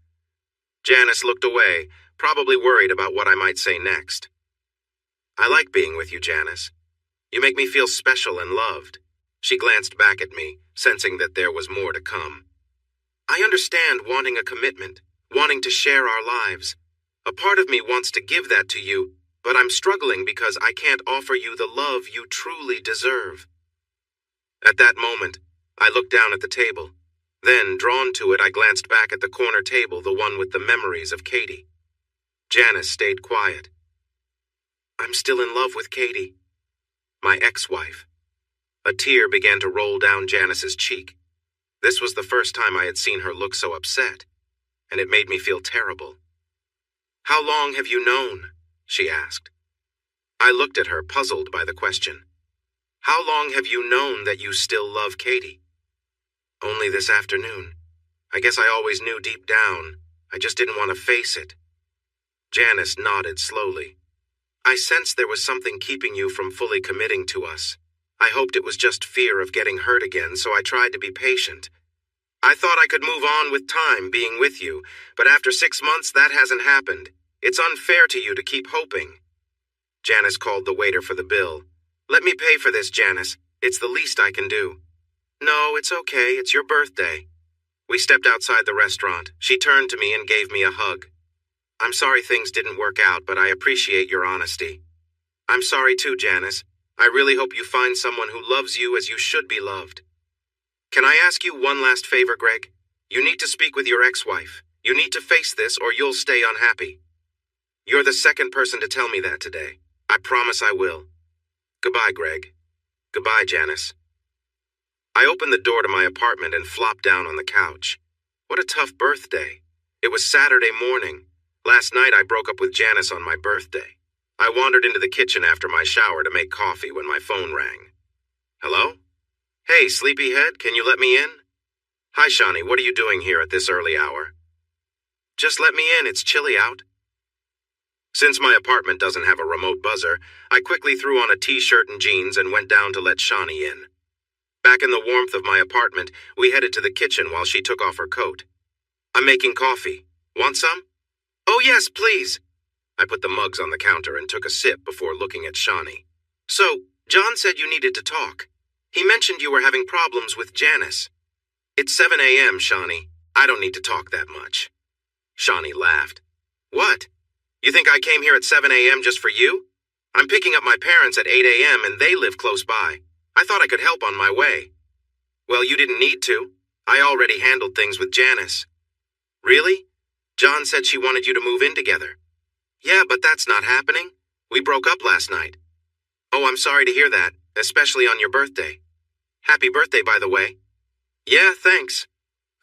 Janice looked away, probably worried about what I might say next. I like being with you, Janice. You make me feel special and loved. She glanced back at me, sensing that there was more to come. I understand wanting a commitment, wanting to share our lives. A part of me wants to give that to you, but I'm struggling because I can't offer you the love you truly deserve. At that moment, I looked down at the table. Then, drawn to it, I glanced back at the corner table, the one with the memories of Katie. Janice stayed quiet. I'm still in love with Katie, my ex-wife. A tear began to roll down Janice's cheek. This was the first time I had seen her look so upset, and it made me feel terrible. How long have you known? She asked. I looked at her, puzzled by the question. How long have you known that you still love Katie? Only this afternoon. I guess I always knew deep down. I just didn't want to face it. Janice nodded slowly. I sensed there was something keeping you from fully committing to us. I hoped it was just fear of getting hurt again, so I tried to be patient. I thought I could move on with time being with you, but after 6 months, that hasn't happened. It's unfair to you to keep hoping. Janice called the waiter for the bill. Let me pay for this, Janice. It's the least I can do. No, it's okay. It's your birthday. We stepped outside the restaurant. She turned to me and gave me a hug. I'm sorry things didn't work out, but I appreciate your honesty. I'm sorry too, Janice. I really hope you find someone who loves you as you should be loved. Can I ask you one last favor, Greg? You need to speak with your ex-wife. You need to face this or you'll stay unhappy. You're the second person to tell me that today. I promise I will. Goodbye, Greg. Goodbye, Janice. I opened the door to my apartment and flopped down on the couch. What a tough birthday. It was Saturday morning. Last night I broke up with Janice on my birthday. I wandered into the kitchen after my shower to make coffee when my phone rang. Hello? Hey, sleepyhead, can you let me in? Hi, Shawnee, what are you doing here at this early hour? Just let me in, it's chilly out. Since my apartment doesn't have a remote buzzer, I quickly threw on a t-shirt and jeans and went down to let Shawnee in. Back in the warmth of my apartment, we headed to the kitchen while she took off her coat. I'm making coffee. Want some? Oh yes, please. I put the mugs on the counter and took a sip before looking at Shawnee. So, John said you needed to talk. He mentioned you were having problems with Janice. It's 7 a.m., Shawnee. I don't need to talk that much. Shawnee laughed. What? You think I came here at 7 a.m. just for you? I'm picking up my parents at 8 a.m. and they live close by. I thought I could help on my way. Well, you didn't need to. I already handled things with Janice. Really? John said she wanted you to move in together. Yeah, but that's not happening. We broke up last night. Oh, I'm sorry to hear that, especially on your birthday. Happy birthday, by the way. Yeah, thanks.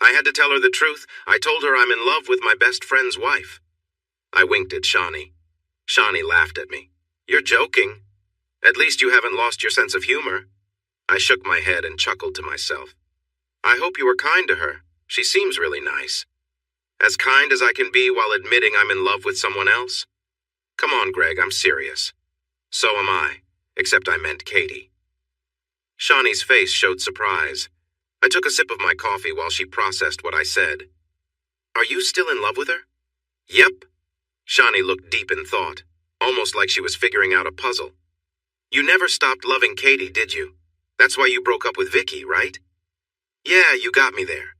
I had to tell her the truth. I told her I'm in love with my best friend's wife. I winked at Shawnee. Shawnee laughed at me. You're joking. At least you haven't lost your sense of humor. I shook my head and chuckled to myself. I hope you were kind to her. She seems really nice. As kind as I can be while admitting I'm in love with someone else? Come on, Greg, I'm serious. So am I, except I meant Katie. Shawnee's face showed surprise. I took a sip of my coffee while she processed what I said. Are you still in love with her? Yep. Shawnee looked deep in thought, almost like she was figuring out a puzzle. You never stopped loving Katie, did you? That's why you broke up with Vicky, right? Yeah, you got me there.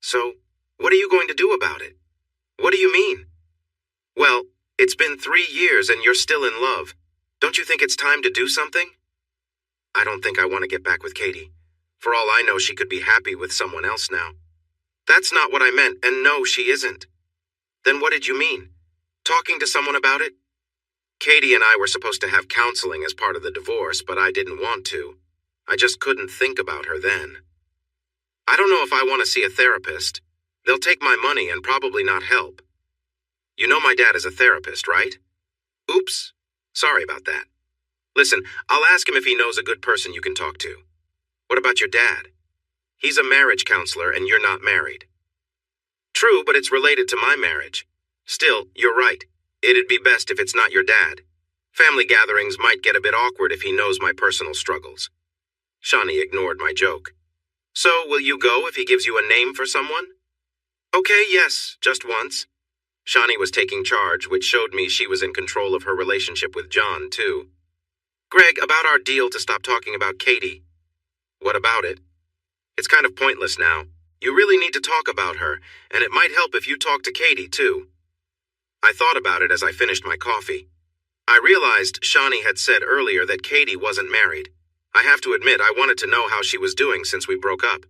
So, what are you going to do about it? What do you mean? Well, it's been 3 years and you're still in love. Don't you think it's time to do something? I don't think I want to get back with Katie. For all I know, she could be happy with someone else now. That's not what I meant, and no, she isn't. Then what did you mean? Talking to someone about it? Katie and I were supposed to have counseling as part of the divorce, but I didn't want to. I just couldn't think about her then. I don't know if I want to see a therapist. They'll take my money and probably not help. You know my dad is a therapist, right? Oops. Sorry about that. Listen, I'll ask him if he knows a good person you can talk to. What about your dad? He's a marriage counselor and you're not married. True, but it's related to my marriage. Still, you're right. It'd be best if it's not your dad. Family gatherings might get a bit awkward if he knows my personal struggles. Shawnee ignored my joke. So, will you go if he gives you a name for someone? Okay, yes, just once. Shawnee was taking charge, which showed me she was in control of her relationship with John, too. Greg, about our deal to stop talking about Katie. What about it? It's kind of pointless now. You really need to talk about her, and it might help if you talk to Katie, too. I thought about it as I finished my coffee. I realized Shawnee had said earlier that Katie wasn't married. I have to admit I wanted to know how she was doing since we broke up.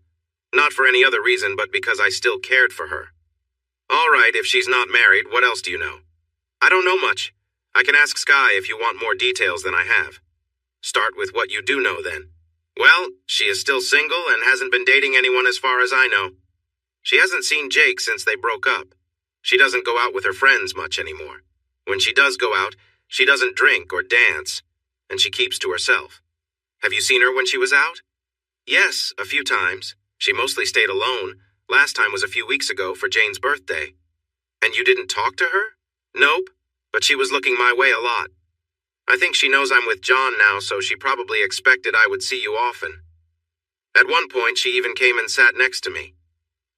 Not for any other reason but because I still cared for her. All right, if she's not married, what else do you know? I don't know much. I can ask Sky if you want more details than I have. Start with what you do know, then. Well, she is still single and hasn't been dating anyone as far as I know. She hasn't seen Jake since they broke up. She doesn't go out with her friends much anymore. When she does go out, she doesn't drink or dance, and she keeps to herself. Have you seen her when she was out? Yes, a few times. She mostly stayed alone. Last time was a few weeks ago for Jane's birthday. And you didn't talk to her? Nope, but she was looking my way a lot. I think she knows I'm with John now, so she probably expected I would see you often. At one point, she even came and sat next to me.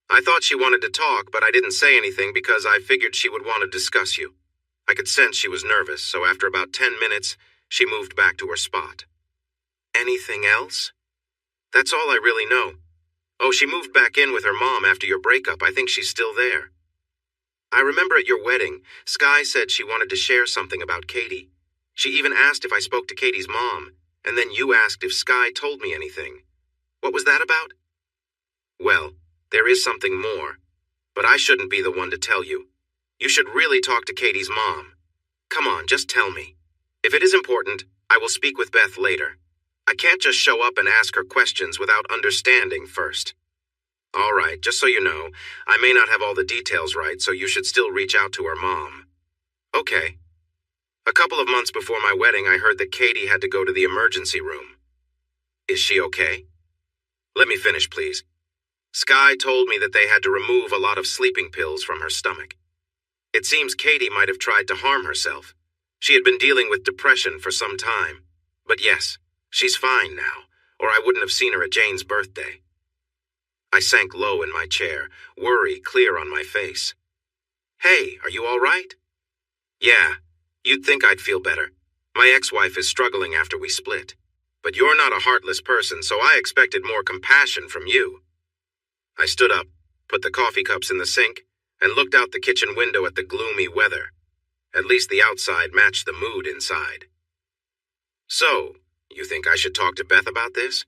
I thought she wanted to talk, but I didn't say anything because I figured she would want to discuss you. I could sense she was nervous, so after about 10 minutes, she moved back to her spot. Anything else? That's all I really know. Oh, she moved back in with her mom after your breakup. I think she's still there. I remember at your wedding, Sky said she wanted to share something about Katie. She even asked if I spoke to Katie's mom, and then you asked if Sky told me anything. What was that about? Well, there is something more, but I shouldn't be the one to tell you. You should really talk to Katie's mom. Come on, just tell me. If it is important, I will speak with Beth later. I can't just show up and ask her questions without understanding first. All right, just so you know, I may not have all the details right, so you should still reach out to her mom. Okay. A couple of months before my wedding, I heard that Katie had to go to the emergency room. Is she okay? Let me finish, please. Sky told me that they had to remove a lot of sleeping pills from her stomach. It seems Katie might have tried to harm herself. She had been dealing with depression for some time. But yes, she's fine now, or I wouldn't have seen her at Jane's birthday. I sank low in my chair, worry clear on my face. Hey, are you all right? Yeah, you'd think I'd feel better. My ex-wife is struggling after we split. But you're not a heartless person, so I expected more compassion from you. I stood up, put the coffee cups in the sink, and looked out the kitchen window at the gloomy weather. At least the outside matched the mood inside. So, you think I should talk to Beth about this?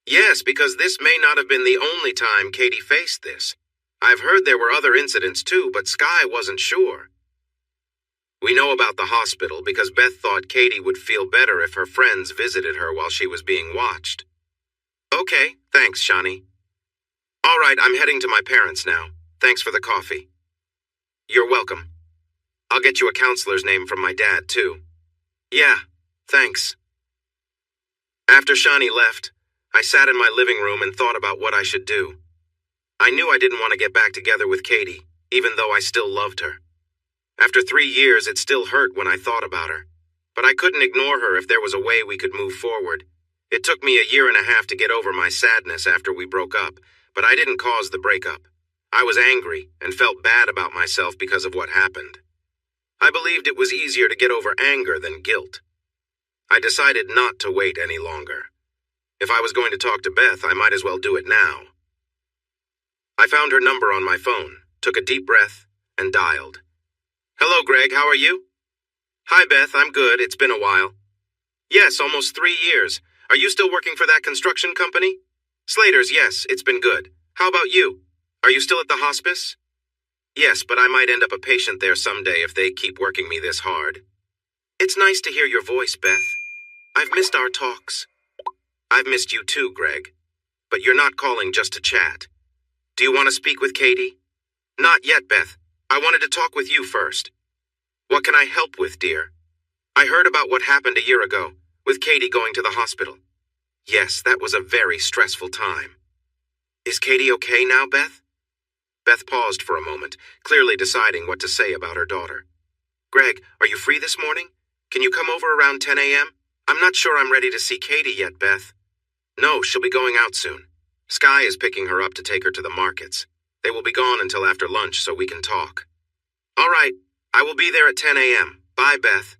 Yes, because this may not have been the only time Katie faced this. I've heard there were other incidents too, but Sky wasn't sure. We know about the hospital because Beth thought Katie would feel better if her friends visited her while she was being watched. Okay, thanks, Shawnee. All right, I'm heading to my parents now. Thanks for the coffee. You're welcome. I'll get you a counselor's name from my dad, too. Yeah, thanks. After Shawnee left, I sat in my living room and thought about what I should do. I knew I didn't want to get back together with Katie, even though I still loved her. After 3 years, it still hurt when I thought about her. But I couldn't ignore her if there was a way we could move forward. It took me a year and a half to get over my sadness after we broke up, but I didn't cause the breakup. I was angry and felt bad about myself because of what happened. I believed it was easier to get over anger than guilt. I decided not to wait any longer. If I was going to talk to Beth, I might as well do it now. I found her number on my phone, took a deep breath, and dialed. Hello, Greg, how are you? Hi, Beth, I'm good. It's been a while. Yes, almost 3 years. Are you still working for that construction company? Slater's, yes, it's been good. How about you? Are you still at the hospice? Yes, but I might end up a patient there someday if they keep working me this hard. It's nice to hear your voice, Beth. I've missed our talks. I've missed you too, Greg. But you're not calling just to chat. Do you want to speak with Katie? Not yet, Beth. I wanted to talk with you first. What can I help with, dear? I heard about what happened a year ago, with Katie going to the hospital. Yes, that was a very stressful time. Is Katie okay now, Beth? Beth paused for a moment, clearly deciding what to say about her daughter. Greg, are you free this morning? Can you come over around 10 a.m.? I'm not sure I'm ready to see Katie yet, Beth. No, she'll be going out soon. Sky is picking her up to take her to the markets. They will be gone until after lunch so we can talk. All right, I will be there at 10 a.m. Bye, Beth.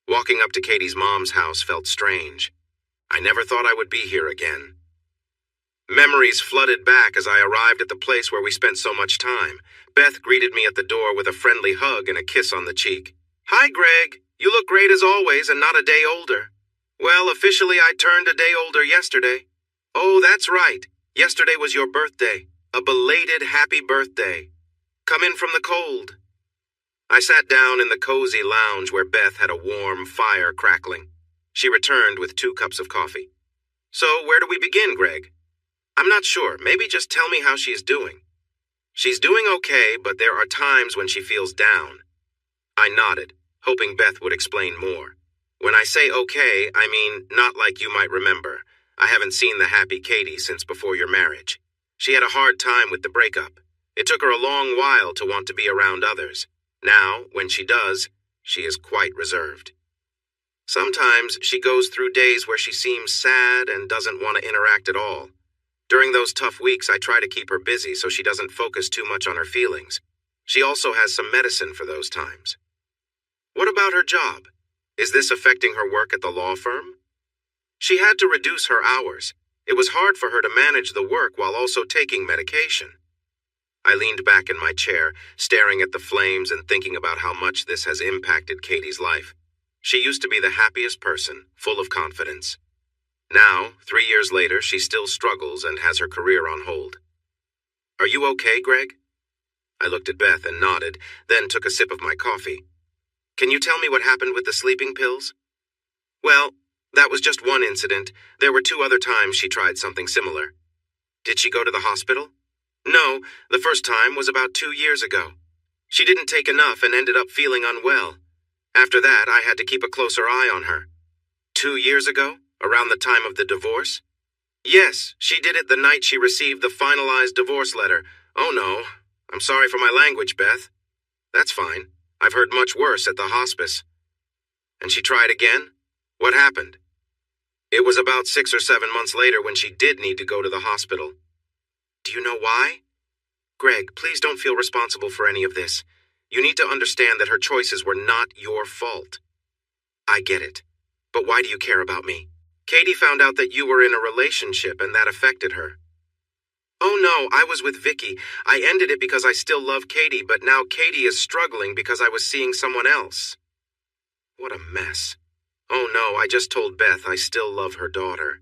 Walking up to Katie's mom's house felt strange. I never thought I would be here again. Memories flooded back as I arrived at the place where we spent so much time. Beth greeted me at the door with a friendly hug and a kiss on the cheek. Hi, Greg. You look great as always and not a day older. Well, officially I turned a day older yesterday. Oh, that's right. Yesterday was your birthday. A belated happy birthday. Come in from the cold. I sat down in the cozy lounge where Beth had a warm fire crackling. She returned with 2 cups of coffee. So, where do we begin, Greg? I'm not sure. Maybe just tell me how she is doing. She's doing okay, but there are times when she feels down. I nodded, hoping Beth would explain more. When I say okay, I mean not like you might remember. I haven't seen the happy Katie since before your marriage. She had a hard time with the breakup. It took her a long while to want to be around others. Now, when she does, she is quite reserved. Sometimes she goes through days where she seems sad and doesn't want to interact at all. During those tough weeks, I try to keep her busy so she doesn't focus too much on her feelings. She also has some medicine for those times. What about her job? Is this affecting her work at the law firm? She had to reduce her hours. It was hard for her to manage the work while also taking medication. I leaned back in my chair, staring at the flames and thinking about how much this has impacted Katie's life. She used to be the happiest person, full of confidence. Now, 3 years later, she still struggles and has her career on hold. Are you okay, Greg? I looked at Beth and nodded, then took a sip of my coffee. Can you tell me what happened with the sleeping pills? Well, that was just one incident. There were 2 other times she tried something similar. Did she go to the hospital? No, the first time was about 2 years ago. She didn't take enough and ended up feeling unwell. After that, I had to keep a closer eye on her. 2 years ago? Around the time of the divorce? Yes, she did it the night she received the finalized divorce letter. Oh no, I'm sorry for my language, Beth. That's fine. I've heard much worse at the hospice. And she tried again? What happened? It was about 6 or 7 months later when she did need to go to the hospital. Do you know why? Greg, please don't feel responsible for any of this. You need to understand that her choices were not your fault. I get it. But why do you care about me? Katie found out that you were in a relationship and that affected her. Oh no, I was with Vicky. I ended it because I still love Katie, but now Katie is struggling because I was seeing someone else. What a mess. Oh no, I just told Beth I still love her daughter.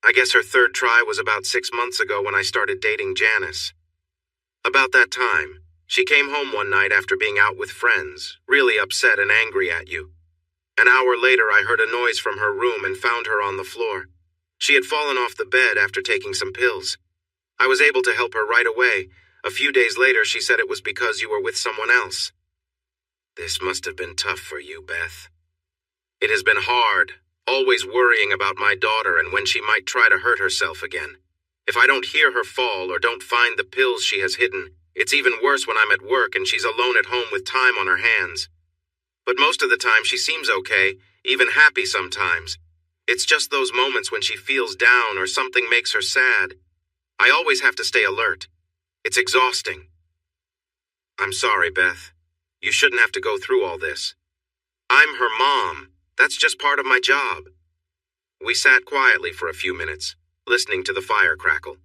I guess her 3rd try was about 6 months ago when I started dating Janice. About that time, she came home one night after being out with friends, really upset and angry at you. An hour later, I heard a noise from her room and found her on the floor. She had fallen off the bed after taking some pills. I was able to help her right away. A few days later, she said it was because you were with someone else. This must have been tough for you, Beth. It has been hard, always worrying about my daughter and when she might try to hurt herself again. If I don't hear her fall or don't find the pills she has hidden, it's even worse when I'm at work and she's alone at home with time on her hands. But most of the time she seems okay, even happy sometimes. It's just those moments when she feels down or something makes her sad. I always have to stay alert. It's exhausting. I'm sorry, Beth. You shouldn't have to go through all this. I'm her mom. That's just part of my job. We sat quietly for a few minutes, listening to the fire crackle.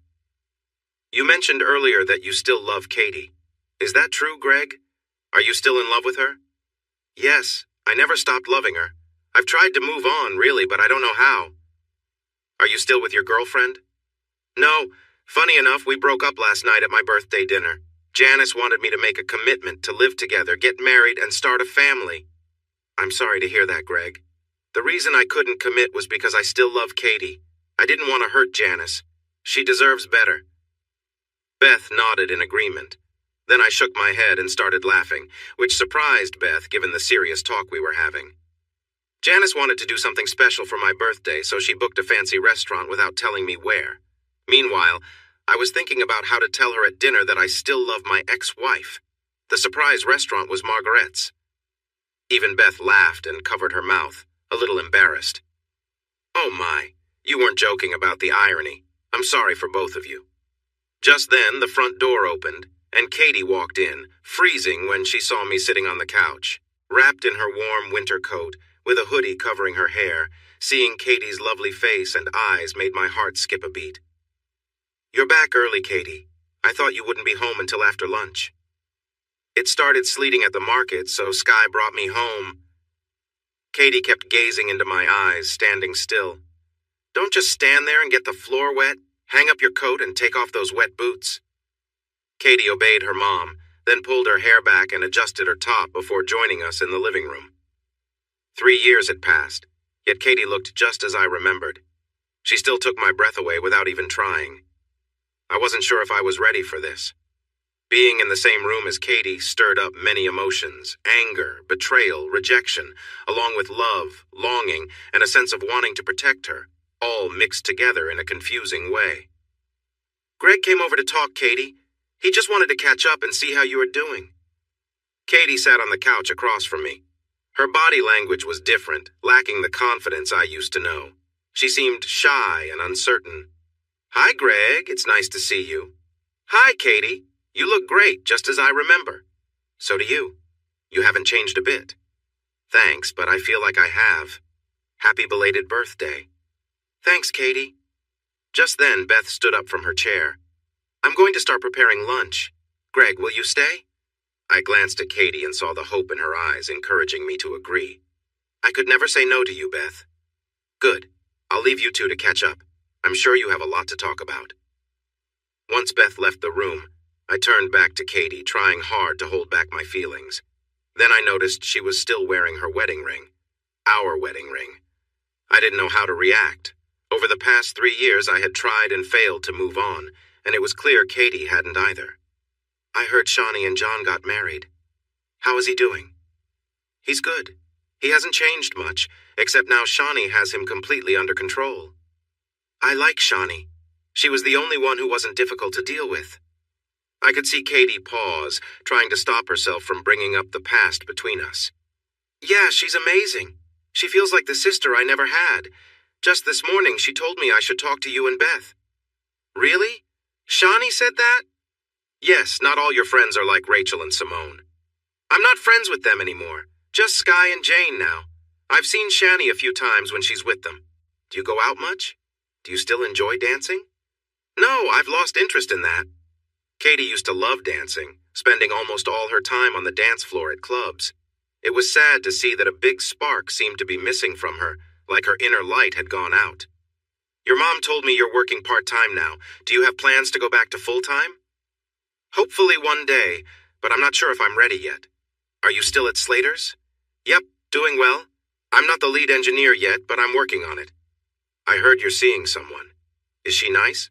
You mentioned earlier that you still love Katie. Is that true, Greg? Are you still in love with her? Yes, I never stopped loving her. I've tried to move on, really, but I don't know how. Are you still with your girlfriend? No. Funny enough, we broke up last night at my birthday dinner. Janice wanted me to make a commitment to live together, get married, and start a family. I'm sorry to hear that, Greg. The reason I couldn't commit was because I still love Katie. I didn't want to hurt Janice. She deserves better. Beth nodded in agreement. Then I shook my head and started laughing, which surprised Beth given the serious talk we were having. Janice wanted to do something special for my birthday, so she booked a fancy restaurant without telling me where. Meanwhile, I was thinking about how to tell her at dinner that I still love my ex-wife. The surprise restaurant was Margaret's. Even Beth laughed and covered her mouth, a little embarrassed. Oh my, you weren't joking about the irony. I'm sorry for both of you. Just then, the front door opened, and Katie walked in, freezing when she saw me sitting on the couch, wrapped in her warm winter coat, with a hoodie covering her hair. Seeing Katie's lovely face and eyes made my heart skip a beat. You're back early, Katie. I thought you wouldn't be home until after lunch. It started sleeting at the market, so Sky brought me home. Katie kept gazing into my eyes, standing still. Don't just stand there and get the floor wet. Hang up your coat and take off those wet boots. Katie obeyed her mom, then pulled her hair back and adjusted her top before joining us in the living room. 3 years had passed, yet Katie looked just as I remembered. She still took my breath away without even trying. I wasn't sure if I was ready for this. Being in the same room as Katie stirred up many emotions: anger, betrayal, rejection, along with love, longing, and a sense of wanting to protect her, all mixed together in a confusing way. Greg came over to talk, Katie. He just wanted to catch up and see how you were doing. Katie sat on the couch across from me. Her body language was different, lacking the confidence I used to know. She seemed shy and uncertain. Hi, Greg. It's nice to see you. Hi, Katie. You look great, just as I remember. So do you. You haven't changed a bit. Thanks, but I feel like I have. Happy belated birthday. Thanks, Katie. Just then, Beth stood up from her chair. I'm going to start preparing lunch. Greg, will you stay? I glanced at Katie and saw the hope in her eyes, encouraging me to agree. I could never say no to you, Beth. Good. I'll leave you two to catch up. I'm sure you have a lot to talk about. Once Beth left the room, I turned back to Katie, trying hard to hold back my feelings. Then I noticed she was still wearing her wedding ring. Our wedding ring. I didn't know how to react. Over the past 3 years, I had tried and failed to move on, and it was clear Katie hadn't either. I heard Shawnee and John got married. How is he doing? He's good. He hasn't changed much, except now Shawnee has him completely under control. I like Shawnee. She was the only one who wasn't difficult to deal with. I could see Katie pause, trying to stop herself from bringing up the past between us. Yeah, she's amazing. She feels like the sister I never had. Just this morning, she told me I should talk to you and Beth. Really? Shawnee said that? Yes, not all your friends are like Rachel and Simone. I'm not friends with them anymore. Just Sky and Jane now. I've seen Shani a few times when she's with them. Do you go out much? Do you still enjoy dancing? No, I've lost interest in that. Katie used to love dancing, spending almost all her time on the dance floor at clubs. It was sad to see that a big spark seemed to be missing from her, like her inner light had gone out. Your mom told me you're working part-time now. Do you have plans to go back to full-time? Hopefully one day, but I'm not sure if I'm ready yet. Are you still at Slater's? Yep, doing well. I'm not the lead engineer yet, but I'm working on it. I heard you're seeing someone. Is she nice?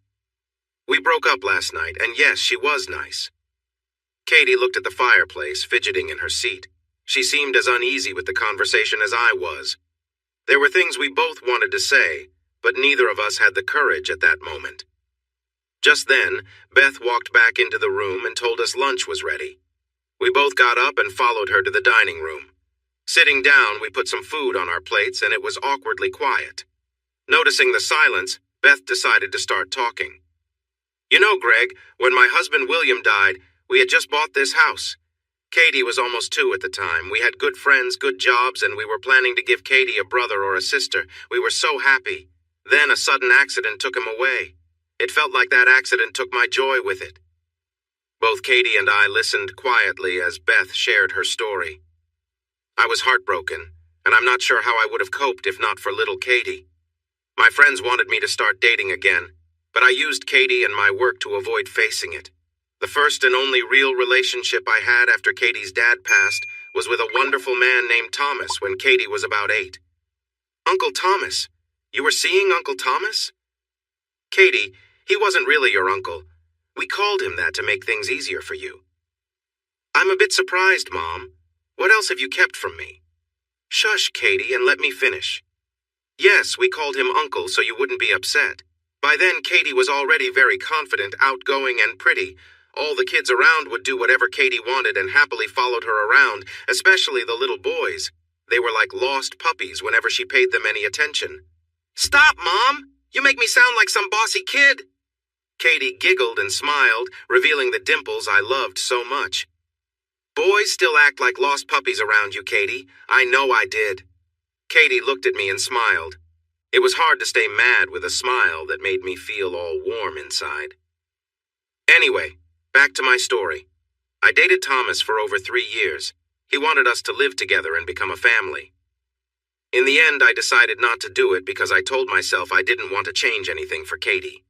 We broke up last night, and yes, she was nice. Katie looked at the fireplace, fidgeting in her seat. She seemed as uneasy with the conversation as I was. There were things we both wanted to say, but neither of us had the courage at that moment. Just then, Beth walked back into the room and told us lunch was ready. We both got up and followed her to the dining room. Sitting down, we put some food on our plates, and it was awkwardly quiet. Noticing the silence, Beth decided to start talking. You know, Greg, when my husband William died, we had just bought this house. Katie was almost 2 at the time. We had good friends, good jobs, and we were planning to give Katie a brother or a sister. We were so happy. Then a sudden accident took him away. It felt like that accident took my joy with it. Both Katie and I listened quietly as Beth shared her story. I was heartbroken, and I'm not sure how I would have coped if not for little Katie. My friends wanted me to start dating again, but I used Katie and my work to avoid facing it. The first and only real relationship I had after Katie's dad passed was with a wonderful man named Thomas when Katie was about 8. Uncle Thomas? You were seeing Uncle Thomas? Katie, he wasn't really your uncle. We called him that to make things easier for you. I'm a bit surprised, Mom. What else have you kept from me? Shush, Katie, and let me finish. Yes, we called him Uncle so you wouldn't be upset. By then, Katie was already very confident, outgoing, and pretty. All the kids around would do whatever Katie wanted and happily followed her around, especially the little boys. They were like lost puppies whenever she paid them any attention. Stop, Mom! You make me sound like some bossy kid! Katie giggled and smiled, revealing the dimples I loved so much. Boys still act like lost puppies around you, Katie. I know I did. Katie looked at me and smiled. It was hard to stay mad with a smile that made me feel all warm inside. Anyway, back to my story. I dated Thomas for over 3 years. He wanted us to live together and become a family. In the end, I decided not to do it because I told myself I didn't want to change anything for Katie.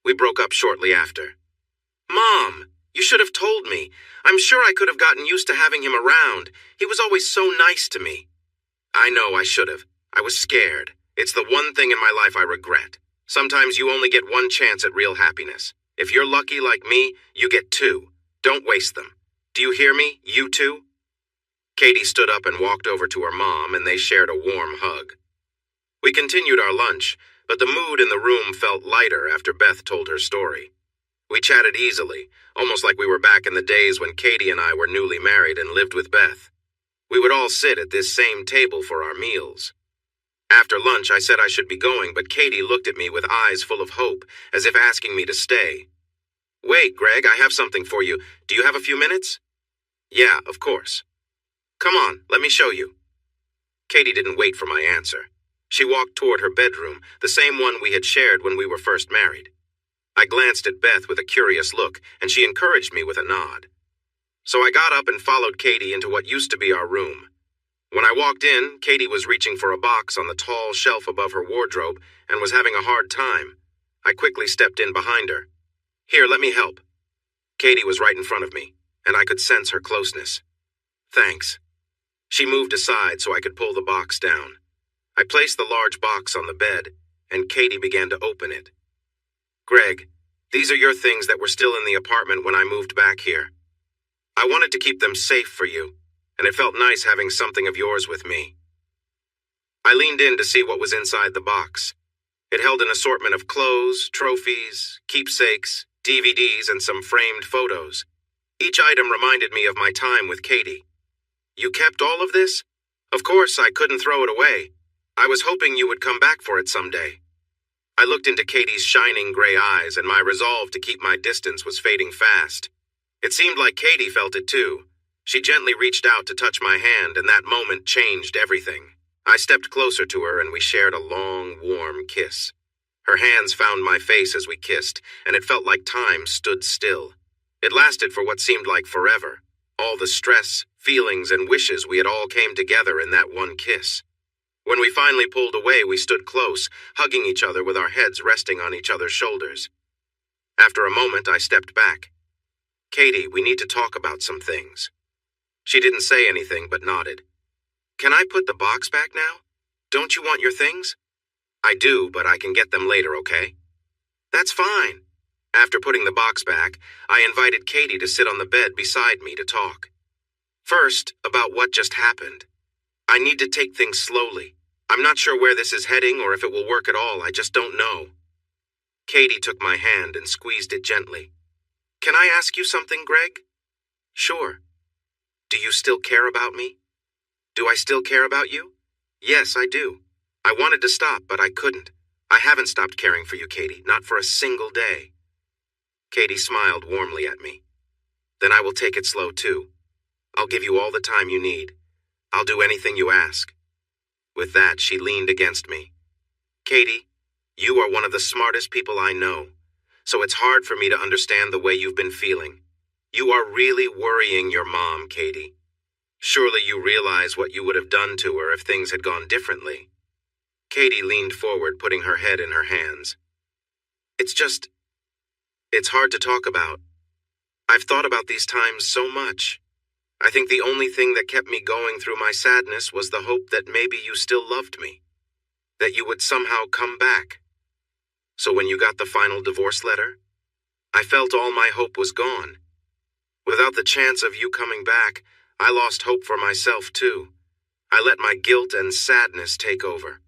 We broke up shortly after. Mom, you should have told me. I'm sure I could have gotten used to having him around. He was always so nice to me. I know I should have. I was scared. It's the one thing in my life I regret. Sometimes you only get one chance at real happiness. If you're lucky like me, you get 2. Don't waste them. Do you hear me, you two? Katie stood up and walked over to her mom, and they shared a warm hug. We continued our lunch, but the mood in the room felt lighter after Beth told her story. We chatted easily, almost like we were back in the days when Katie and I were newly married and lived with Beth. We would all sit at this same table for our meals. After lunch, I said I should be going, but Katie looked at me with eyes full of hope, as if asking me to stay. Wait, Greg, I have something for you. Do you have a few minutes? Yeah, of course. Come on, let me show you. Katie didn't wait for my answer. She walked toward her bedroom, the same one we had shared when we were first married. I glanced at Beth with a curious look, and she encouraged me with a nod. So I got up and followed Katie into what used to be our room. When I walked in, Katie was reaching for a box on the tall shelf above her wardrobe and was having a hard time. I quickly stepped in behind her. Here, let me help. Katie was right in front of me, and I could sense her closeness. Thanks. She moved aside so I could pull the box down. I placed the large box on the bed, and Katie began to open it. Greg, these are your things that were still in the apartment when I moved back here. I wanted to keep them safe for you, and it felt nice having something of yours with me. I leaned in to see what was inside the box. It held an assortment of clothes, trophies, keepsakes, DVDs, and some framed photos. Each item reminded me of my time with Katie. You kept all of this? Of course, I couldn't throw it away. I was hoping you would come back for it someday. I looked into Katie's shining gray eyes, and my resolve to keep my distance was fading fast. It seemed like Katie felt it too. She gently reached out to touch my hand, and that moment changed everything. I stepped closer to her, and we shared a long, warm kiss. Her hands found my face as we kissed, and it felt like time stood still. It lasted for what seemed like forever. All the stress, feelings, and wishes we had all came together in that one kiss. When we finally pulled away, we stood close, hugging each other with our heads resting on each other's shoulders. After a moment, I stepped back. Katie, we need to talk about some things. She didn't say anything but nodded. Can I put the box back now? Don't you want your things? I do, but I can get them later, okay? That's fine. After putting the box back, I invited Katie to sit on the bed beside me to talk. First, about what just happened. I need to take things slowly. I'm not sure where this is heading or if it will work at all. I just don't know. Katie took my hand and squeezed it gently. Can I ask you something, Greg? Sure. Do you still care about me? Do I still care about you? Yes, I do. I wanted to stop, but I couldn't. I haven't stopped caring for you, Katie, not for a single day. Katie smiled warmly at me. Then I will take it slow, too. I'll give you all the time you need. I'll do anything you ask. With that, she leaned against me. Katie, you are one of the smartest people I know, so it's hard for me to understand the way you've been feeling. You are really worrying your mom, Katie. Surely you realize what you would have done to her if things had gone differently. Katie leaned forward, putting her head in her hands. It's hard to talk about. I've thought about these times so much. I think the only thing that kept me going through my sadness was the hope that maybe you still loved me, that you would somehow come back. So when you got the final divorce letter, I felt all my hope was gone. Without the chance of you coming back, I lost hope for myself too. I let my guilt and sadness take over.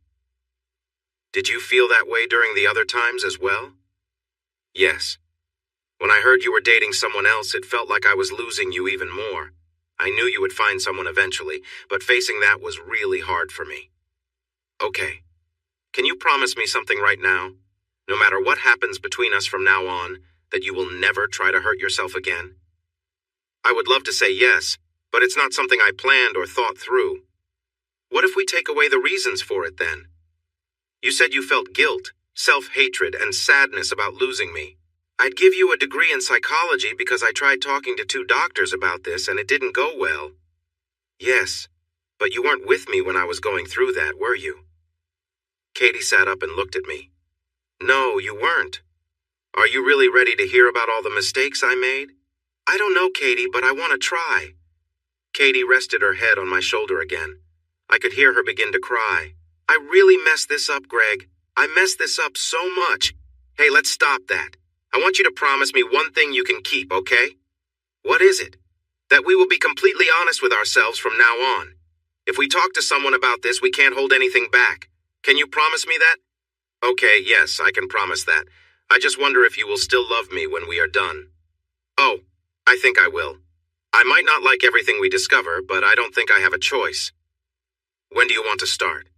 Did you feel that way during the other times as well? Yes. When I heard you were dating someone else, it felt like I was losing you even more. I knew you would find someone eventually, but facing that was really hard for me. Okay. Can you promise me something right now? No matter what happens between us from now on, that you will never try to hurt yourself again? I would love to say yes, but it's not something I planned or thought through. What if we take away the reasons for it then? You said you felt guilt, self-hatred, and sadness about losing me. I'd give you a degree in psychology because I tried talking to 2 doctors about this and it didn't go well. Yes, but you weren't with me when I was going through that, were you? Katie sat up and looked at me. No, you weren't. Are you really ready to hear about all the mistakes I made? I don't know, Katie, but I want to try. Katie rested her head on my shoulder again. I could hear her begin to cry. I really messed this up, Greg. I messed this up so much. Hey, let's stop that. I want you to promise me one thing you can keep, okay? What is it? That we will be completely honest with ourselves from now on. If we talk to someone about this, we can't hold anything back. Can you promise me that? Okay, yes, I can promise that. I just wonder if you will still love me when we are done. Oh, I think I will. I might not like everything we discover, but I don't think I have a choice. When do you want to start?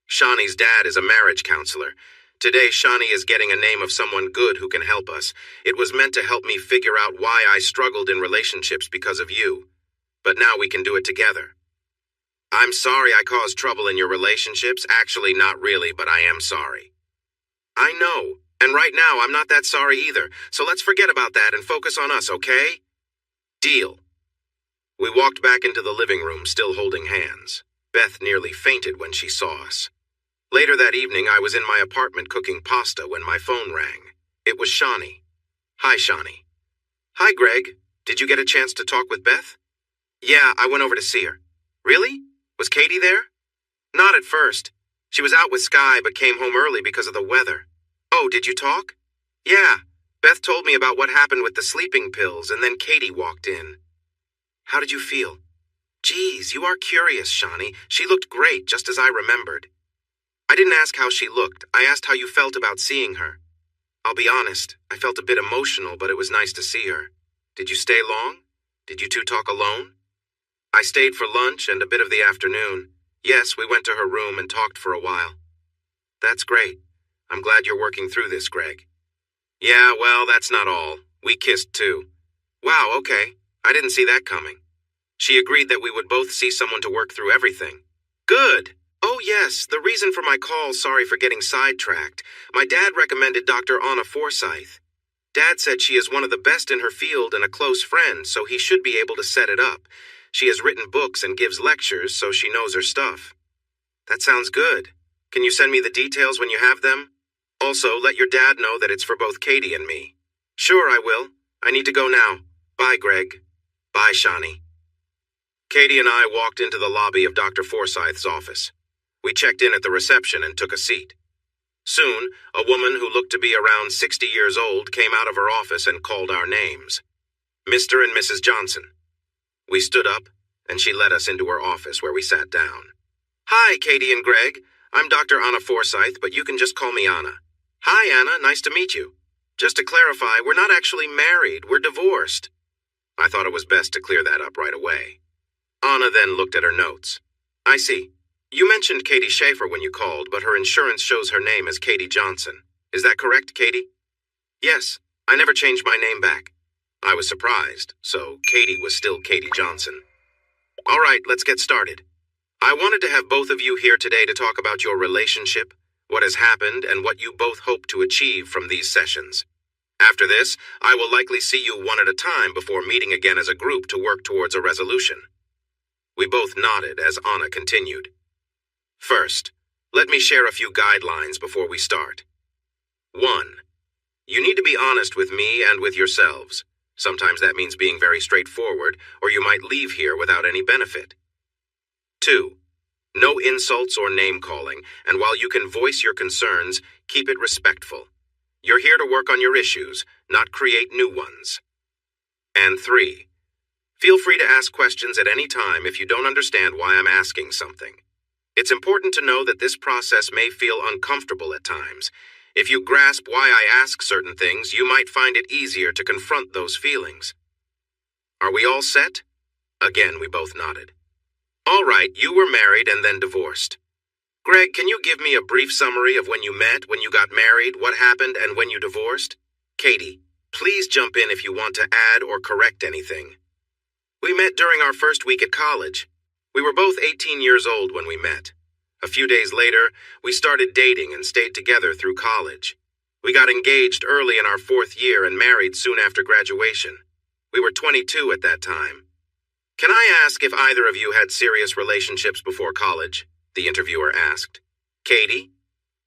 Shani's dad is a marriage counselor. Today, Shani is getting a name of someone good who can help us. It was meant to help me figure out why I struggled in relationships because of you. But now we can do it together. I'm sorry I caused trouble in your relationships. Actually, not really, but I am sorry. I know, and right now I'm not that sorry either, so let's forget about that and focus on us, okay? Deal. We walked back into the living room, still holding hands. Beth nearly fainted when she saw us. Later that evening, I was in my apartment cooking pasta when my phone rang. It was Shani. Hi, Shani. Hi, Greg. Did you get a chance to talk with Beth? Yeah, I went over to see her. Really? Was Katie there? Not at first. She was out with Sky but came home early because of the weather. Oh, did you talk? Yeah. Beth told me about what happened with the sleeping pills and then Katie walked in. How did you feel? Geez, you are curious, Shani. She looked great, just as I remembered. I didn't ask how she looked. I asked how you felt about seeing her. I'll be honest, I felt a bit emotional, but it was nice to see her. Did you stay long? Did you 2 talk alone? I stayed for lunch and a bit of the afternoon. Yes, we went to her room and talked for a while. That's great. I'm glad you're working through this, Greg. Yeah, well, that's not all. We kissed too. Wow, okay. I didn't see that coming. She agreed that we would both see someone to work through everything. Good. Oh yes, the reason for my call, sorry for getting sidetracked. My dad recommended Dr. Anna Forsyth. Dad said she is one of the best in her field and a close friend, so he should be able to set it up. She has written books and gives lectures, so she knows her stuff. That sounds good. Can you send me the details when you have them? Also, let your dad know that it's for both Katie and me. Sure, I will. I need to go now. Bye, Greg. Bye, Shani. Katie and I walked into the lobby of Dr. Forsyth's office. We checked in at the reception and took a seat. Soon, a woman who looked to be around 60 years old came out of her office and called our names. Mr. and Mrs. Johnson. We stood up, and she led us into her office where we sat down. Hi, Katie and Greg. I'm Dr. Anna Forsyth, but you can just call me Anna. Hi, Anna. Nice to meet you. Just to clarify, we're not actually married. We're divorced. I thought it was best to clear that up right away. Anna then looked at her notes. I see. You mentioned Katie Schaefer when you called, but her insurance shows her name as Katie Johnson. Is that correct, Katie? Yes, I never changed my name back. I was surprised, so Katie was still Katie Johnson. All right, let's get started. I wanted to have both of you here today to talk about your relationship, what has happened, and what you both hope to achieve from these sessions. After this, I will likely see you one at a time before meeting again as a group to work towards a resolution. We both nodded as Anna continued. First, let me share a few guidelines before we start. 1. You need to be honest with me and with yourselves. Sometimes that means being very straightforward, or you might leave here without any benefit. 2. No insults or name-calling, and while you can voice your concerns, keep it respectful. You're here to work on your issues, not create new ones. And 3. Feel free to ask questions at any time if you don't understand why I'm asking something. It's important to know that this process may feel uncomfortable at times. If you grasp why I ask certain things, you might find it easier to confront those feelings. Are we all set? Again, we both nodded. All right, you were married and then divorced. Greg, can you give me a brief summary of when you met, when you got married, what happened, and when you divorced? Katie, please jump in if you want to add or correct anything. We met during our first week at college. We were both 18 years old when we met. A few days later, we started dating and stayed together through college. We got engaged early in our 4th year and married soon after graduation. We were 22 at that time. Can I ask if either of you had serious relationships before college? The interviewer asked. Katie?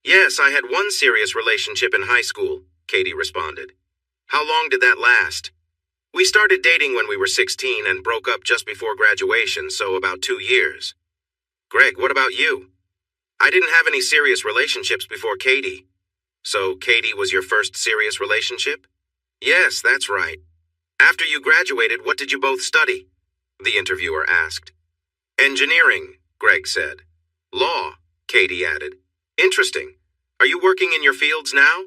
Yes, I had one serious relationship in high school, Katie responded. How long did that last? We started dating when we were 16 and broke up just before graduation, so about 2 years. Greg, what about you? I didn't have any serious relationships before Katie. So Katie was your first serious relationship? Yes, that's right. After you graduated, what did you both study? The interviewer asked. Engineering, Greg said. Law, Katie added. Interesting. Are you working in your fields now?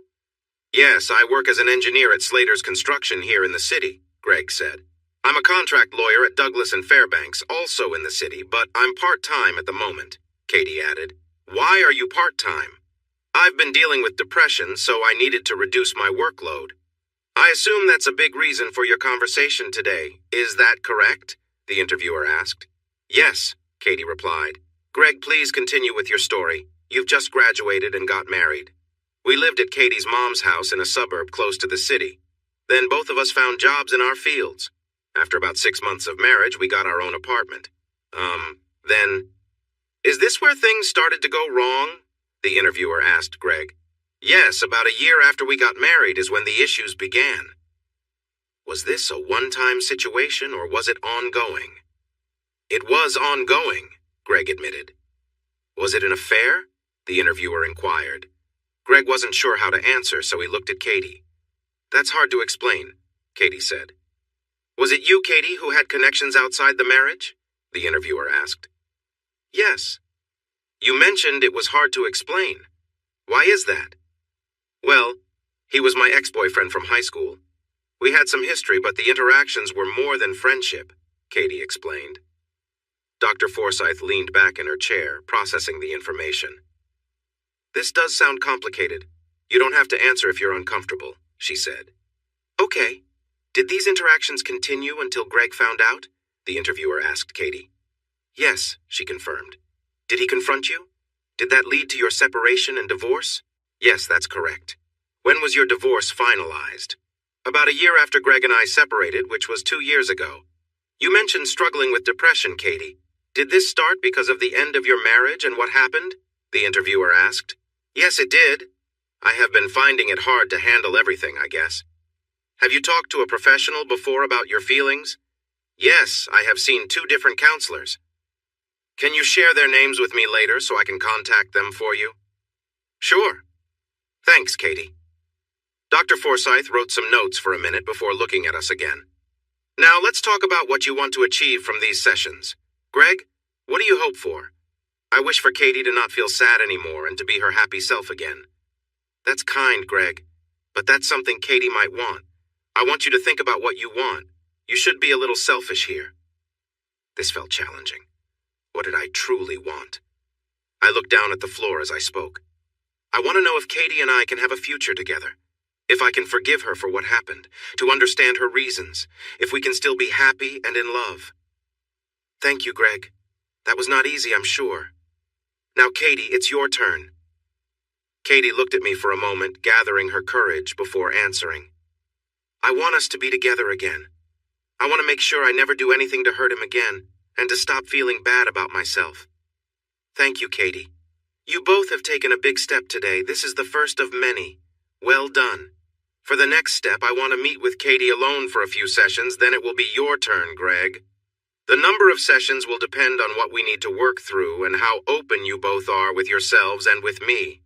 Yes, I work as an engineer at Slater's Construction here in the city, Greg said. I'm a contract lawyer at Douglas and Fairbanks, also in the city, but I'm part-time at the moment, Katie added. Why are you part-time? I've been dealing with depression, so I needed to reduce my workload. I assume that's a big reason for your conversation today. Is that correct? The interviewer asked. Yes, Katie replied. Greg, please continue with your story. You've just graduated and got married. We lived at Katie's mom's house in a suburb close to the city. Then both of us found jobs in our fields. After about 6 months of marriage, we got our own apartment. Then... Is this where things started to go wrong? The interviewer asked Greg. Yes, about a year after we got married is when the issues began. Was this a one-time situation or was it ongoing? It was ongoing, Greg admitted. Was it an affair? The interviewer inquired. Greg wasn't sure how to answer, so he looked at Katie. That's hard to explain, Katie said. Was it you, Katie, who had connections outside the marriage? The interviewer asked. Yes. You mentioned it was hard to explain. Why is that? Well, he was my ex-boyfriend from high school. We had some history, but the interactions were more than friendship, Katie explained. Dr. Forsythe leaned back in her chair, processing the information. This does sound complicated. You don't have to answer if you're uncomfortable, she said. Okay. Did these interactions continue until Greg found out? The interviewer asked Katie. Yes, she confirmed. Did he confront you? Did that lead to your separation and divorce? Yes, that's correct. When was your divorce finalized? About a year after Greg and I separated, which was 2 years ago. You mentioned struggling with depression, Katie. Did this start because of the end of your marriage and what happened? The interviewer asked. Yes, it did. I have been finding it hard to handle everything, I guess. Have you talked to a professional before about your feelings? Yes, I have seen 2 different counselors. Can you share their names with me later so I can contact them for you? Sure. Thanks, Katie. Dr. Forsythe wrote some notes for a minute before looking at us again. Now let's talk about what you want to achieve from these sessions. Greg, what do you hope for? I wish for Katie to not feel sad anymore and to be her happy self again. That's kind, Greg, but that's something Katie might want. I want you to think about what you want. You should be a little selfish here. This felt challenging. What did I truly want? I looked down at the floor as I spoke. I want to know if Katie and I can have a future together. If I can forgive her for what happened, to understand her reasons, if we can still be happy and in love. Thank you, Greg. That was not easy, I'm sure. Now, Katie, it's your turn. Katie looked at me for a moment, gathering her courage before answering. I want us to be together again. I want to make sure I never do anything to hurt him again, and to stop feeling bad about myself. Thank you, Katie. You both have taken a big step today. This is the first of many. Well done. For the next step, I want to meet with Katie alone for a few sessions, then it will be your turn, Greg. The number of sessions will depend on what we need to work through and how open you both are with yourselves and with me.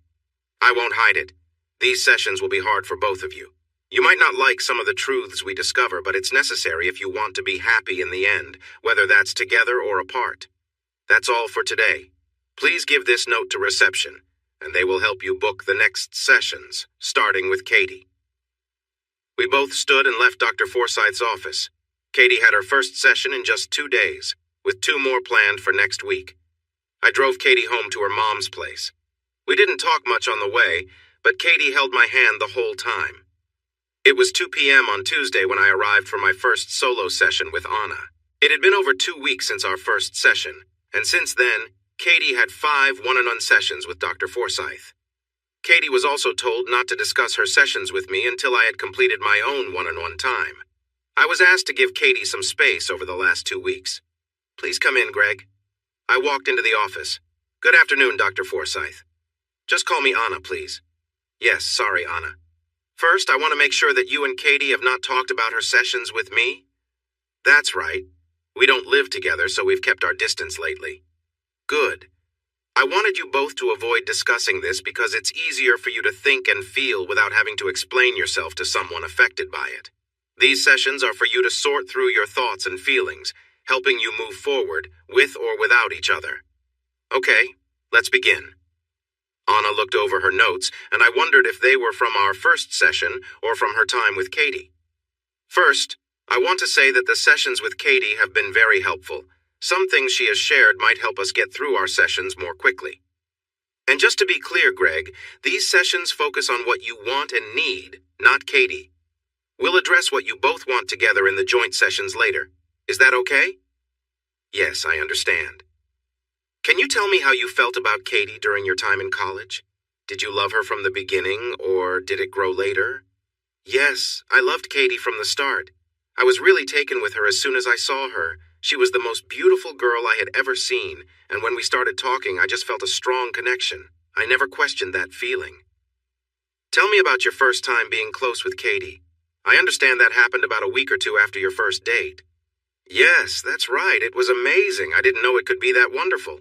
I won't hide it. These sessions will be hard for both of you. You might not like some of the truths we discover, but it's necessary if you want to be happy in the end, whether that's together or apart. That's all for today. Please give this note to reception, and they will help you book the next sessions, starting with Katie. We both stood and left Dr. Forsythe's office. Katie had her first session in just 2 days, with 2 more planned for next week. I drove Katie home to her mom's place. We didn't talk much on the way, but Katie held my hand the whole time. It was 2 p.m. on Tuesday when I arrived for my first solo session with Anna. It had been over 2 weeks since our first session, and since then, Katie had 5 one-on-one sessions with Dr. Forsythe. Katie was also told not to discuss her sessions with me until I had completed my own one-on-one time. I was asked to give Katie some space over the last 2 weeks. Please come in, Greg. I walked into the office. Good afternoon, Dr. Forsythe. Just call me Anna, please. Yes, sorry, Anna. First, I want to make sure that you and Katie have not talked about her sessions with me. That's right. We don't live together, so we've kept our distance lately. Good. I wanted you both to avoid discussing this because it's easier for you to think and feel without having to explain yourself to someone affected by it. These sessions are for you to sort through your thoughts and feelings, helping you move forward, with or without each other. Okay, let's begin. Anna looked over her notes, and I wondered if they were from our first session or from her time with Katie. First, I want to say that the sessions with Katie have been very helpful. Some things she has shared might help us get through our sessions more quickly. And just to be clear, Greg, these sessions focus on what you want and need, not Katie. We'll address what you both want together in the joint sessions later. Is that okay? Yes, I understand. Can you tell me how you felt about Katie during your time in college? Did you love her from the beginning, or did it grow later? Yes, I loved Katie from the start. I was really taken with her as soon as I saw her. She was the most beautiful girl I had ever seen, and when we started talking, I just felt a strong connection. I never questioned that feeling. Tell me about your first time being close with Katie. I understand that happened about a week or 2 after your first date. Yes, that's right. It was amazing. I didn't know it could be that wonderful.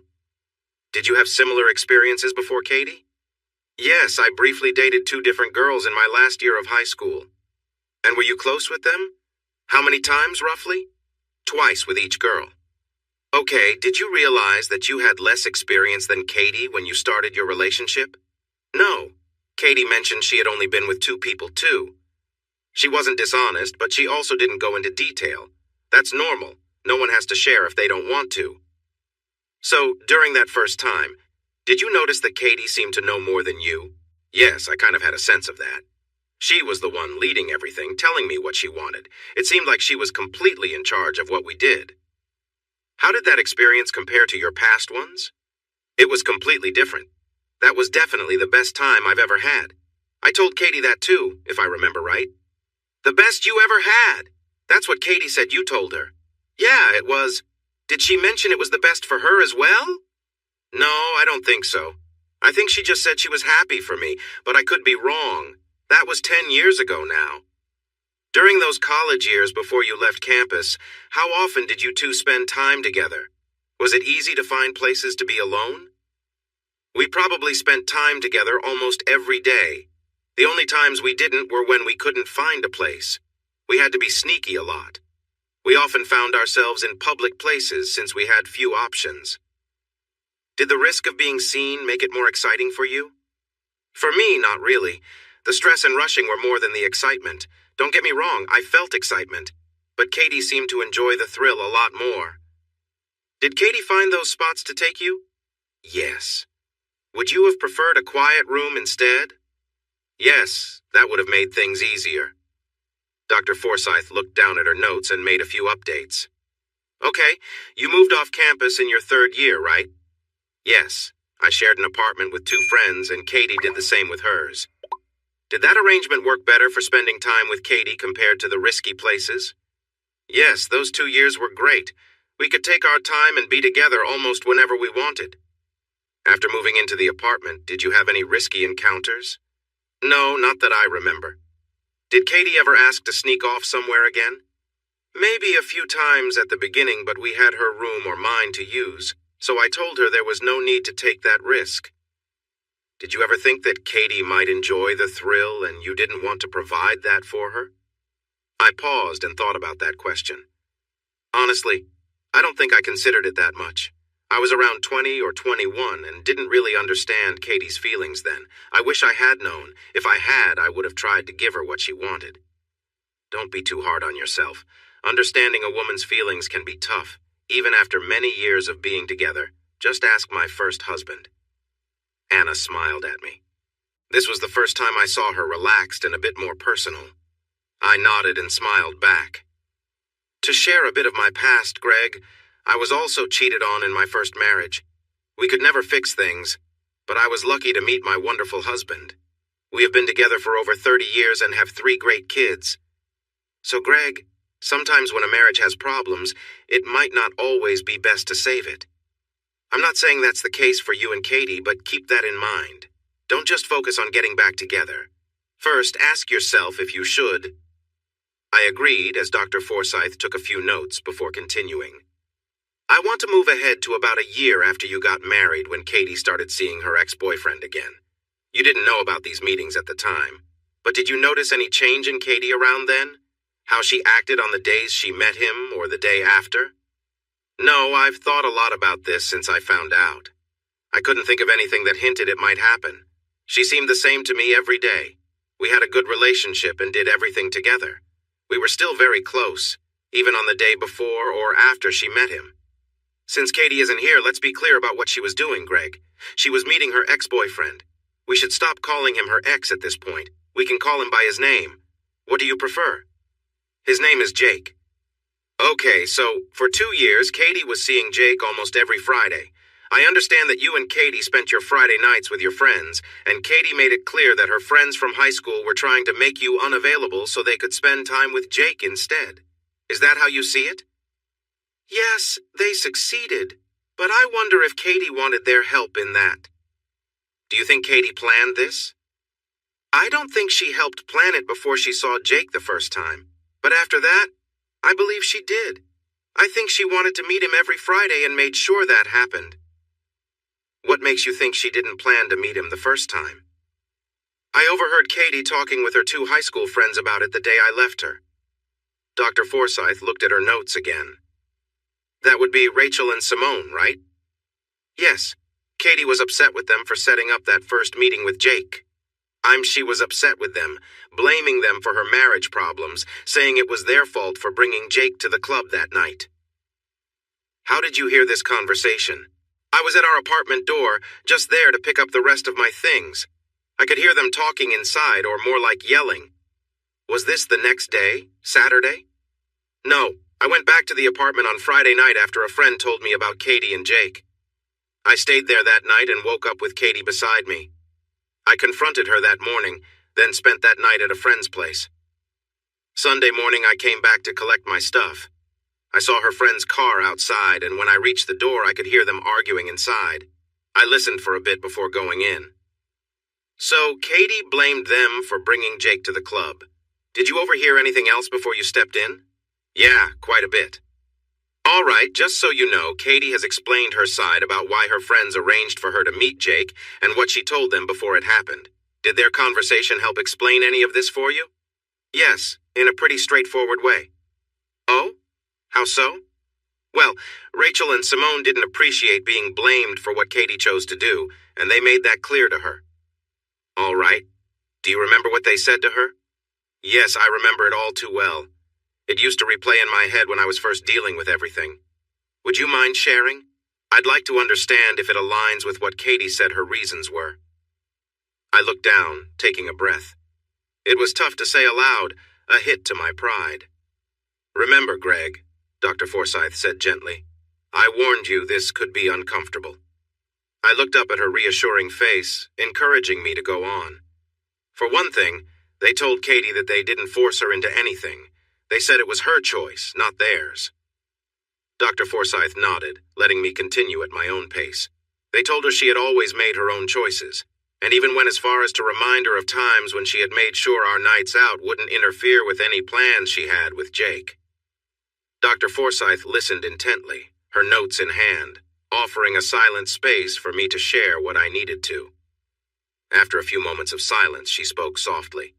Did you have similar experiences before Katie? Yes, I briefly dated 2 different girls in my last year of high school. And were you close with them? How many times, roughly? Twice with each girl. Okay, did you realize that you had less experience than Katie when you started your relationship? No. Katie mentioned she had only been with 2 people too. She wasn't dishonest, but she also didn't go into detail. That's normal. No one has to share if they don't want to. So, during that first time, did you notice that Katie seemed to know more than you? Yes, I kind of had a sense of that. She was the one leading everything, telling me what she wanted. It seemed like she was completely in charge of what we did. How did that experience compare to your past ones? It was completely different. That was definitely the best time I've ever had. I told Katie that too, if I remember right. The best you ever had! That's what Katie said you told her. Yeah, it was. Did she mention it was the best for her as well? No, I don't think so. I think she just said she was happy for me, but I could be wrong. That was 10 years ago now. During those college years before you left campus, how often did you two spend time together? Was it easy to find places to be alone? We probably spent time together almost every day. The only times we didn't were when we couldn't find a place. We had to be sneaky a lot. We often found ourselves in public places since we had few options. Did the risk of being seen make it more exciting for you? For me, not really. The stress and rushing were more than the excitement. Don't get me wrong, I felt excitement. But Katie seemed to enjoy the thrill a lot more. Did Katie find those spots to take you? Yes. Would you have preferred a quiet room instead? Yes, that would have made things easier. Dr. Forsyth looked down at her notes and made a few updates. Okay, you moved off campus in your third year, right? Yes, I shared an apartment with 2 friends and Katie did the same with hers. Did that arrangement work better for spending time with Katie compared to the risky places? Yes, those 2 years were great. We could take our time and be together almost whenever we wanted. After moving into the apartment, did you have any risky encounters? No, not that I remember. Did Katie ever ask to sneak off somewhere again? Maybe a few times at the beginning, but we had her room or mine to use, so I told her there was no need to take that risk. Did you ever think that Katie might enjoy the thrill and you didn't want to provide that for her? I paused and thought about that question. Honestly, I don't think I considered it that much. I was around 20 or 21 and didn't really understand Katie's feelings then. I wish I had known. If I had, I would have tried to give her what she wanted. Don't be too hard on yourself. Understanding a woman's feelings can be tough, even after many years of being together. Just ask my first husband. Anna smiled at me. This was the first time I saw her relaxed and a bit more personal. I nodded and smiled back. To share a bit of my past, Greg, I was also cheated on in my first marriage. We could never fix things, but I was lucky to meet my wonderful husband. We have been together for over 30 years and have 3 great kids. So, Greg, sometimes when a marriage has problems, it might not always be best to save it. I'm not saying that's the case for you and Katie, but keep that in mind. Don't just focus on getting back together. First, ask yourself if you should. I agreed as Dr. Forsyth took a few notes before continuing. I want to move ahead to about a year after you got married when Katie started seeing her ex-boyfriend again. You didn't know about these meetings at the time, but did you notice any change in Katie around then? How she acted on the days she met him or the day after? No, I've thought a lot about this since I found out. I couldn't think of anything that hinted it might happen. She seemed the same to me every day. We had a good relationship and did everything together. We were still very close, even on the day before or after she met him. Since Katie isn't here, let's be clear about what she was doing, Greg. She was meeting her ex-boyfriend. We should stop calling him her ex at this point. We can call him by his name. What do you prefer? His name is Jake. Okay, so for 2 years, Katie was seeing Jake almost every Friday. I understand that you and Katie spent your Friday nights with your friends, and Katie made it clear that her friends from high school were trying to make you unavailable so they could spend time with Jake instead. Is that how you see it? Yes, they succeeded, but I wonder if Katie wanted their help in that. Do you think Katie planned this? I don't think she helped plan it before she saw Jake the first time, but after that, I believe she did. I think she wanted to meet him every Friday and made sure that happened. What makes you think she didn't plan to meet him the first time? I overheard Katie talking with her 2 high school friends about it the day I left her. Dr. Forsyth looked at her notes again. That would be Rachel and Simone, right? Yes. Katie was upset with them for setting up that first meeting with Jake. She was upset with them, blaming them for her marriage problems, saying it was their fault for bringing Jake to the club that night. How did you hear this conversation? I was at our apartment door, just there to pick up the rest of my things. I could hear them talking inside, or more like yelling. Was this the next day, Saturday? No, I went back to the apartment on Friday night after a friend told me about Katie and Jake. I stayed there that night and woke up with Katie beside me. I confronted her that morning, then spent that night at a friend's place. Sunday morning, I came back to collect my stuff. I saw her friend's car outside, and when I reached the door, I could hear them arguing inside. I listened for a bit before going in. So, Katie blamed them for bringing Jake to the club. Did you overhear anything else before you stepped in? Yeah, quite a bit. All right, just so you know, Katie has explained her side about why her friends arranged for her to meet Jake and what she told them before it happened. Did their conversation help explain any of this for you? Yes, in a pretty straightforward way. Oh? How so? Well, Rachel and Simone didn't appreciate being blamed for what Katie chose to do, and they made that clear to her. All right. Do you remember what they said to her? Yes, I remember it all too well. It used to replay in my head when I was first dealing with everything. Would you mind sharing? I'd like to understand if it aligns with what Katie said her reasons were. I looked down, taking a breath. It was tough to say aloud, a hit to my pride. Remember, Greg, Dr. Forsythe said gently, I warned you this could be uncomfortable. I looked up at her reassuring face, encouraging me to go on. For one thing, they told Katie that they didn't force her into anything. They said it was her choice, not theirs. Dr. Forsythe nodded, letting me continue at my own pace. They told her she had always made her own choices, and even went as far as to remind her of times when she had made sure our nights out wouldn't interfere with any plans she had with Jake. Dr. Forsythe listened intently, her notes in hand, offering a silent space for me to share what I needed to. After a few moments of silence, she spoke softly.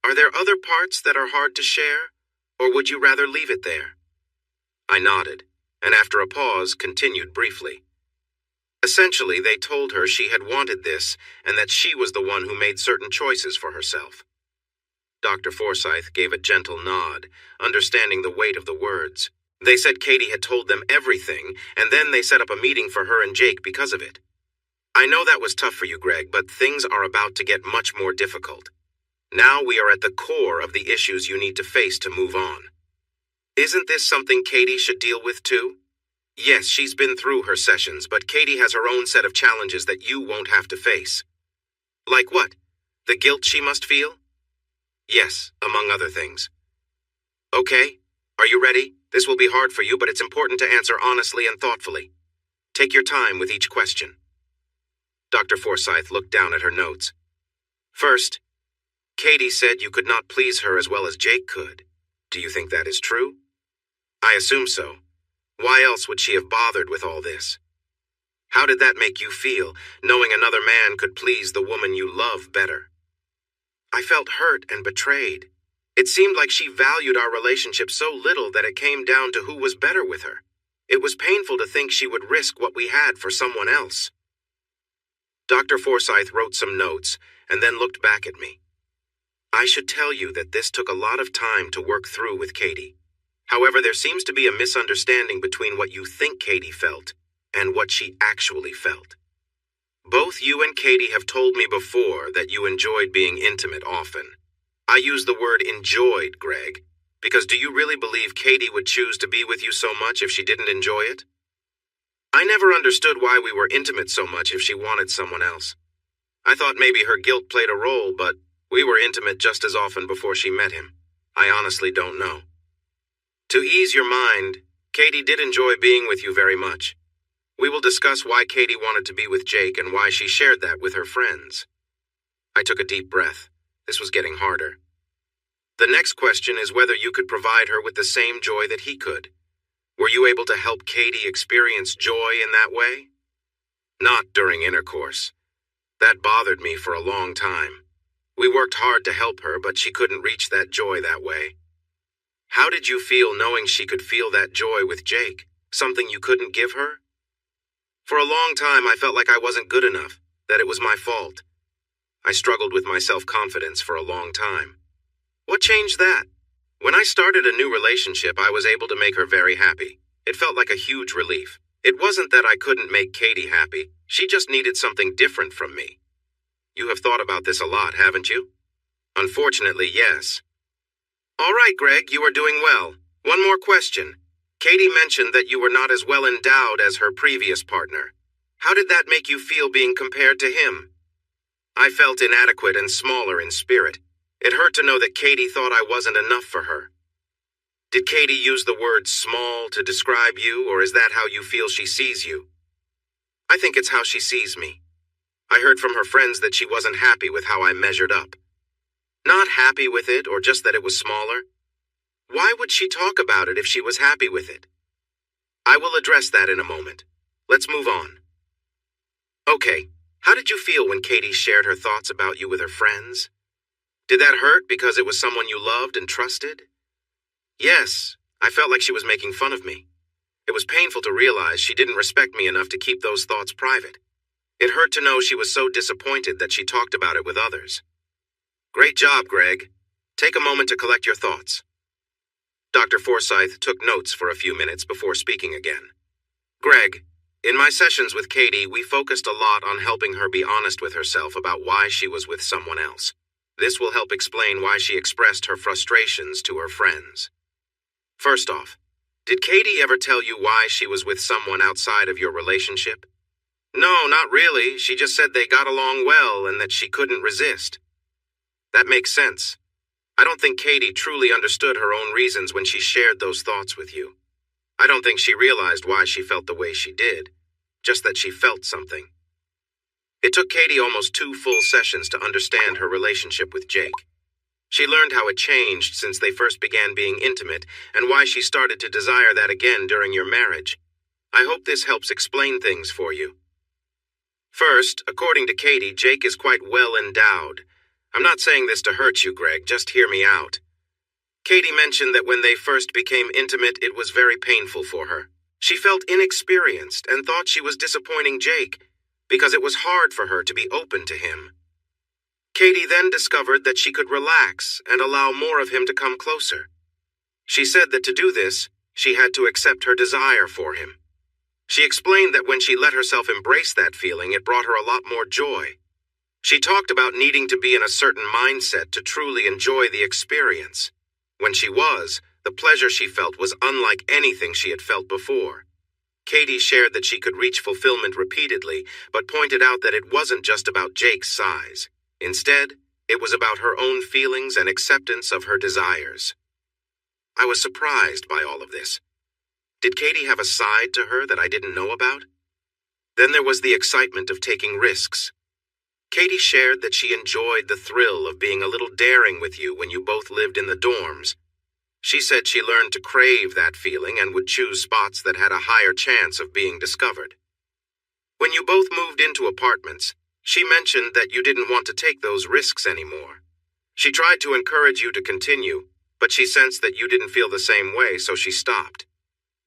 Are there other parts that are hard to share, or would you rather leave it there? I nodded, and after a pause, continued briefly. Essentially, they told her she had wanted this and that she was the one who made certain choices for herself. Dr. Forsythe gave a gentle nod, understanding the weight of the words. They said Katie had told them everything, and then they set up a meeting for her and Jake because of it. I know that was tough for you, Greg, but things are about to get much more difficult. Now we are at the core of the issues you need to face to move on. Isn't this something Katie should deal with too? Yes, she's been through her sessions, but Katie has her own set of challenges that you won't have to face. Like what? The guilt she must feel? Yes, among other things. Okay, are you ready? This will be hard for you, but it's important to answer honestly and thoughtfully. Take your time with each question. Dr. Forsythe looked down at her notes. First, Katie said you could not please her as well as Jake could. Do you think that is true? I assume so. Why else would she have bothered with all this? How did that make you feel, knowing another man could please the woman you love better? I felt hurt and betrayed. It seemed like she valued our relationship so little that it came down to who was better with her. It was painful to think she would risk what we had for someone else. Dr. Forsythe wrote some notes and then looked back at me. I should tell you that this took a lot of time to work through with Katie. However, there seems to be a misunderstanding between what you think Katie felt and what she actually felt. Both you and Katie have told me before that you enjoyed being intimate often. I use the word enjoyed, Greg, because do you really believe Katie would choose to be with you so much if she didn't enjoy it? I never understood why we were intimate so much if she wanted someone else. I thought maybe her guilt played a role, but we were intimate just as often before she met him. I honestly don't know. To ease your mind, Katie did enjoy being with you very much. We will discuss why Katie wanted to be with Jake and why she shared that with her friends. I took a deep breath. This was getting harder. The next question is whether you could provide her with the same joy that he could. Were you able to help Katie experience joy in that way? Not during intercourse. That bothered me for a long time. We worked hard to help her, but she couldn't reach that joy that way. How did you feel knowing she could feel that joy with Jake, something you couldn't give her? For a long time, I felt like I wasn't good enough, that it was my fault. I struggled with my self-confidence for a long time. What changed that? When I started a new relationship, I was able to make her very happy. It felt like a huge relief. It wasn't that I couldn't make Katie happy. She just needed something different from me. You have thought about this a lot, haven't you? Unfortunately, yes. All right, Greg, you are doing well. One more question. Katie mentioned that you were not as well endowed as her previous partner. How did that make you feel being compared to him? I felt inadequate and smaller in spirit. It hurt to know that Katie thought I wasn't enough for her. Did Katie use the word small to describe you, or is that how you feel she sees you? I think it's how she sees me. I heard from her friends that she wasn't happy with how I measured up. Not happy with it, or just that it was smaller. Why would she talk about it if she was happy with it? I will address that in a moment. Let's move on. Okay, how did you feel when Katie shared her thoughts about you with her friends? Did that hurt because it was someone you loved and trusted? Yes, I felt like she was making fun of me. It was painful to realize she didn't respect me enough to keep those thoughts private. It hurt to know she was so disappointed that she talked about it with others. Great job, Greg. Take a moment to collect your thoughts. Dr. Forsythe took notes for a few minutes before speaking again. Greg, In my sessions with Katie, we focused a lot on helping her be honest with herself about why she was with someone else. This will help explain why she expressed her frustrations to her friends. First off, did Katie ever tell you why she was with someone outside of your relationship? No, not really. She just said they got along well and that she couldn't resist. That makes sense. I don't think Katie truly understood her own reasons when she shared those thoughts with you. I don't think she realized why she felt the way she did, just that she felt something. It took Katie almost 2 full sessions to understand her relationship with Jake. She learned how it changed since they first began being intimate and why she started to desire that again during your marriage. I hope this helps explain things for you. First, according to Katie, Jake is quite well endowed. I'm not saying this to hurt you, Greg, just hear me out. Katie mentioned that when they first became intimate, it was very painful for her. She felt inexperienced and thought she was disappointing Jake because it was hard for her to be open to him. Katie then discovered that she could relax and allow more of him to come closer. She said that to do this, she had to accept her desire for him. She explained that when she let herself embrace that feeling, it brought her a lot more joy. She talked about needing to be in a certain mindset to truly enjoy the experience. When she was, the pleasure she felt was unlike anything she had felt before. Katie shared that she could reach fulfillment repeatedly, but pointed out that it wasn't just about Jake's size. Instead, it was about her own feelings and acceptance of her desires. I was surprised by all of this. Did Katie have a side to her that I didn't know about? Then there was the excitement of taking risks. Katie shared that she enjoyed the thrill of being a little daring with you when you both lived in the dorms. She said she learned to crave that feeling and would choose spots that had a higher chance of being discovered. When you both moved into apartments, she mentioned that you didn't want to take those risks anymore. She tried to encourage you to continue, but she sensed that you didn't feel the same way, so she stopped.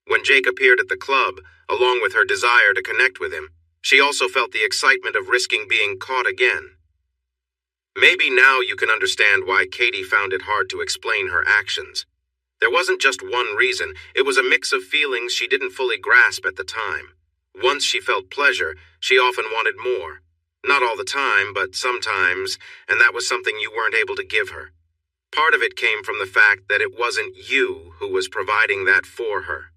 When Jake appeared at the club, along with her desire to connect with him, she also felt the excitement of risking being caught again. Maybe now you can understand why Katie found it hard to explain her actions. There wasn't just one reason, it was a mix of feelings she didn't fully grasp at the time. Once she felt pleasure, she often wanted more. Not all the time, but sometimes, and that was something you weren't able to give her. Part of it came from the fact that it wasn't you who was providing that for her.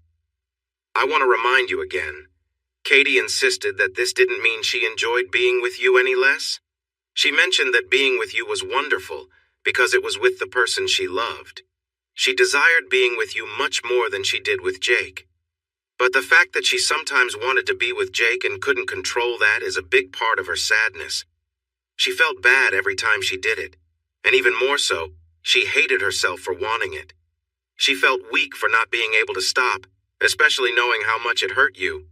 I want to remind you again, Katie insisted that this didn't mean she enjoyed being with you any less. She mentioned that being with you was wonderful because it was with the person she loved. She desired being with you much more than she did with Jake. But the fact that she sometimes wanted to be with Jake and couldn't control that is a big part of her sadness. She felt bad every time she did it, and even more so, she hated herself for wanting it. She felt weak for not being able to stop, especially knowing how much it hurt you.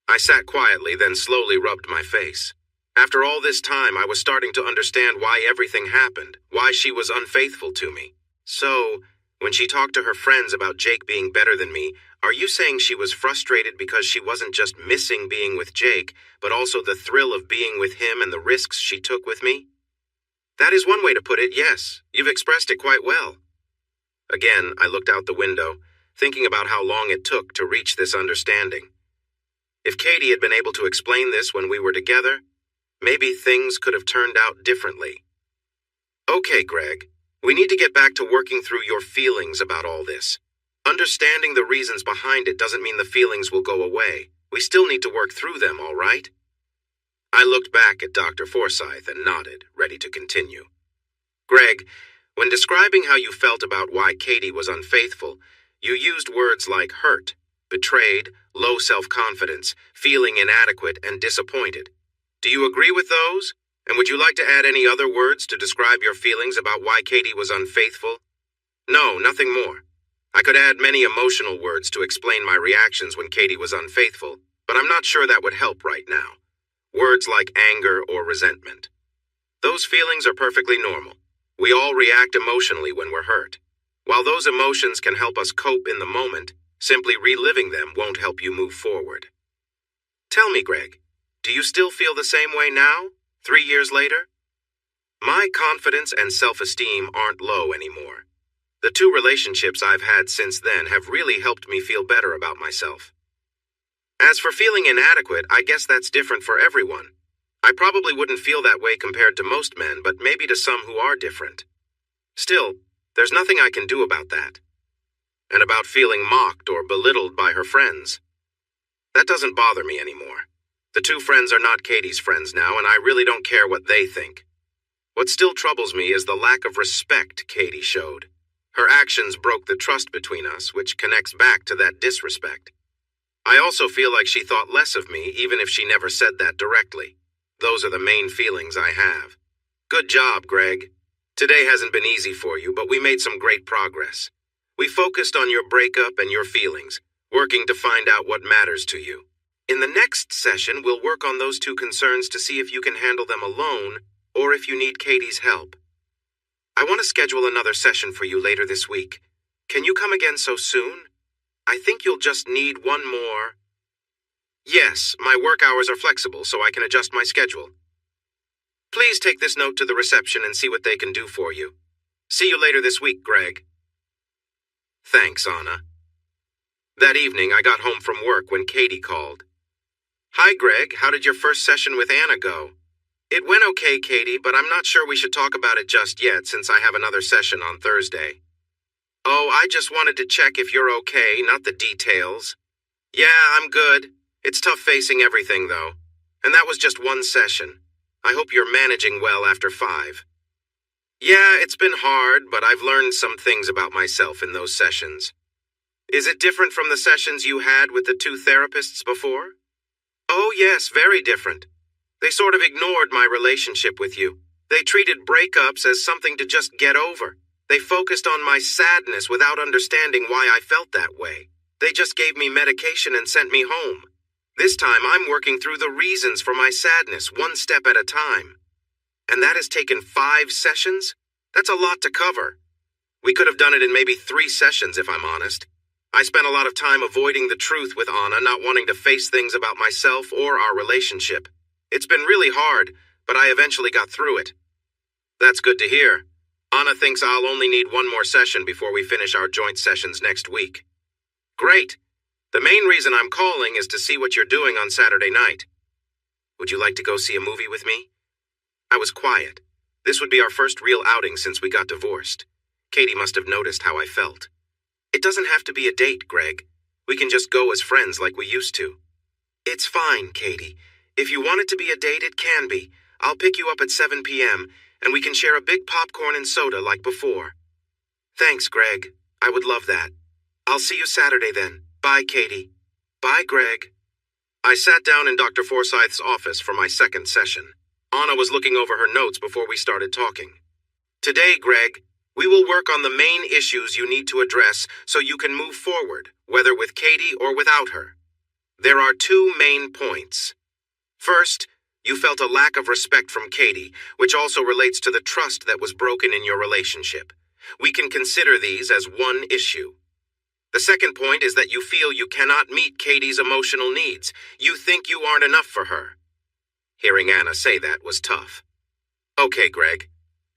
I sat quietly, then slowly rubbed my face. After all this time, I was starting to understand why everything happened, why she was unfaithful to me. So, when she talked to her friends about Jake being better than me, are you saying she was frustrated because she wasn't just missing being with Jake, but also the thrill of being with him and the risks she took with me? That is one way to put it, yes. You've expressed it quite well. Again, I looked out the window, thinking about how long it took to reach this understanding. If Katie had been able to explain this when we were together, maybe things could have turned out differently. Okay, Greg, we need to get back to working through your feelings about all this. Understanding the reasons behind it doesn't mean the feelings will go away. We still need to work through them, all right? I looked back at Dr. Forsyth and nodded, ready to continue. Greg, when describing how you felt about why Katie was unfaithful, you used words like hurt, betrayed, low self-confidence, feeling inadequate, and disappointed. Do you agree with those? And would you like to add any other words to describe your feelings about why Katie was unfaithful? No, nothing more. I could add many emotional words to explain my reactions when Katie was unfaithful, but I'm not sure that would help right now. Words like anger or resentment. Those feelings are perfectly normal. We all react emotionally when we're hurt. While those emotions can help us cope in the moment, simply reliving them won't help you move forward. Tell me, Greg, do you still feel the same way now, 3 years later? My confidence and self-esteem aren't low anymore. The 2 relationships I've had since then have really helped me feel better about myself. As for feeling inadequate, I guess that's different for everyone. I probably wouldn't feel that way compared to most men, but maybe to some who are different. Still, there's nothing I can do about that. And about feeling mocked or belittled by her friends. That doesn't bother me anymore. The two friends are not Katie's friends now, and I really don't care what they think. What still troubles me is the lack of respect Katie showed. Her actions broke the trust between us, which connects back to that disrespect. I also feel like she thought less of me, even if she never said that directly. Those are the main feelings I have. Good job, Greg. Today hasn't been easy for you, but we made some great progress. We focused on your breakup and your feelings, working to find out what matters to you. In the next session, we'll work on those two concerns to see if you can handle them alone or if you need Katie's help. I want to schedule another session for you later this week. Can you come again so soon? I think you'll just need one more. Yes, my work hours are flexible, so I can adjust my schedule. Please take this note to the reception and see what they can do for you. See you later this week, Greg. Thanks, Anna. That evening, I got home from work when Katie called. Hi, Greg. How did your first session with Anna go? It went okay, Katie, but I'm not sure we should talk about it just yet since I have another session on Thursday. Oh, I just wanted to check if you're okay, not the details. Yeah, I'm good. It's tough facing everything, though. And that was just one session. I hope you're managing well after 5. Yeah, it's been hard, but I've learned some things about myself in those sessions. Is it different from the sessions you had with the 2 therapists before? Oh, yes, very different. They sort of ignored my relationship with you. They treated breakups as something to just get over. They focused on my sadness without understanding why I felt that way. They just gave me medication and sent me home. This time I'm working through the reasons for my sadness, one step at a time. And that has taken 5 sessions? That's a lot to cover. We could have done it in maybe 3 sessions, if I'm honest. I spent a lot of time avoiding the truth with Anna, not wanting to face things about myself or our relationship. It's been really hard, but I eventually got through it. That's good to hear. Anna thinks I'll only need 1 more session before we finish our joint sessions next week. Great. The main reason I'm calling is to see what you're doing on Saturday night. Would you like to go see a movie with me? I was quiet. This would be our first real outing since we got divorced. Katie must have noticed how I felt. It doesn't have to be a date, Greg. We can just go as friends like we used to. It's fine, Katie. If you want it to be a date, it can be. I'll pick you up at 7 p.m., and we can share a big popcorn and soda like before. Thanks, Greg. I would love that. I'll see you Saturday then. Bye, Katie. Bye, Greg. I sat down in Dr. Forsyth's office for my second session. Anna was looking over her notes before we started talking. Today, Greg, we will work on the main issues you need to address so you can move forward, whether with Katie or without her. There are 2 main points. First, you felt a lack of respect from Katie, which also relates to the trust that was broken in your relationship. We can consider these as one issue. The second point is that you feel you cannot meet Katie's emotional needs. You think you aren't enough for her. Hearing Anna say that was tough. Okay, Greg.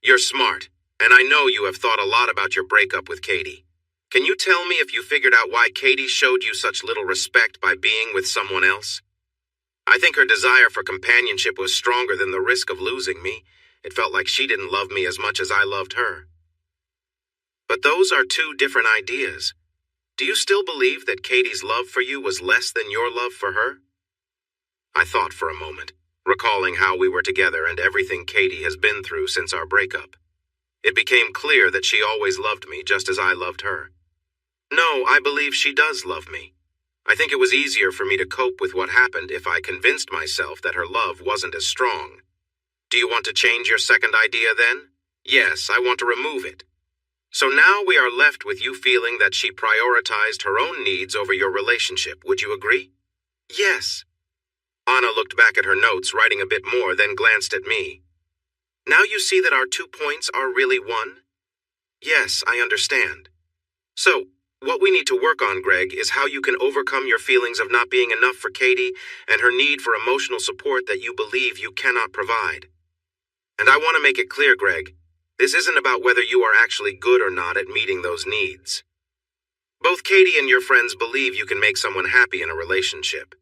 You're smart, and I know you have thought a lot about your breakup with Katie. Can you tell me if you figured out why Katie showed you such little respect by being with someone else? I think her desire for companionship was stronger than the risk of losing me. It felt like she didn't love me as much as I loved her. But those are 2 different ideas. Do you still believe that Katie's love for you was less than your love for her? I thought for a moment, recalling how we were together and everything Katie has been through since our breakup. It became clear that she always loved me just as I loved her. No, I believe she does love me. I think it was easier for me to cope with what happened if I convinced myself that her love wasn't as strong. Do you want to change your second idea then? Yes, I want to remove it. So now we are left with you feeling that she prioritized her own needs over your relationship. Would you agree? Yes. Anna looked back at her notes, writing a bit more, then glanced at me. Now you see that our 2 points are really one? Yes, I understand. So, what we need to work on, Greg, is how you can overcome your feelings of not being enough for Katie and her need for emotional support that you believe you cannot provide. And I want to make it clear, Greg, this isn't about whether you are actually good or not at meeting those needs. Both Katie and your friends believe you can make someone happy in a relationship.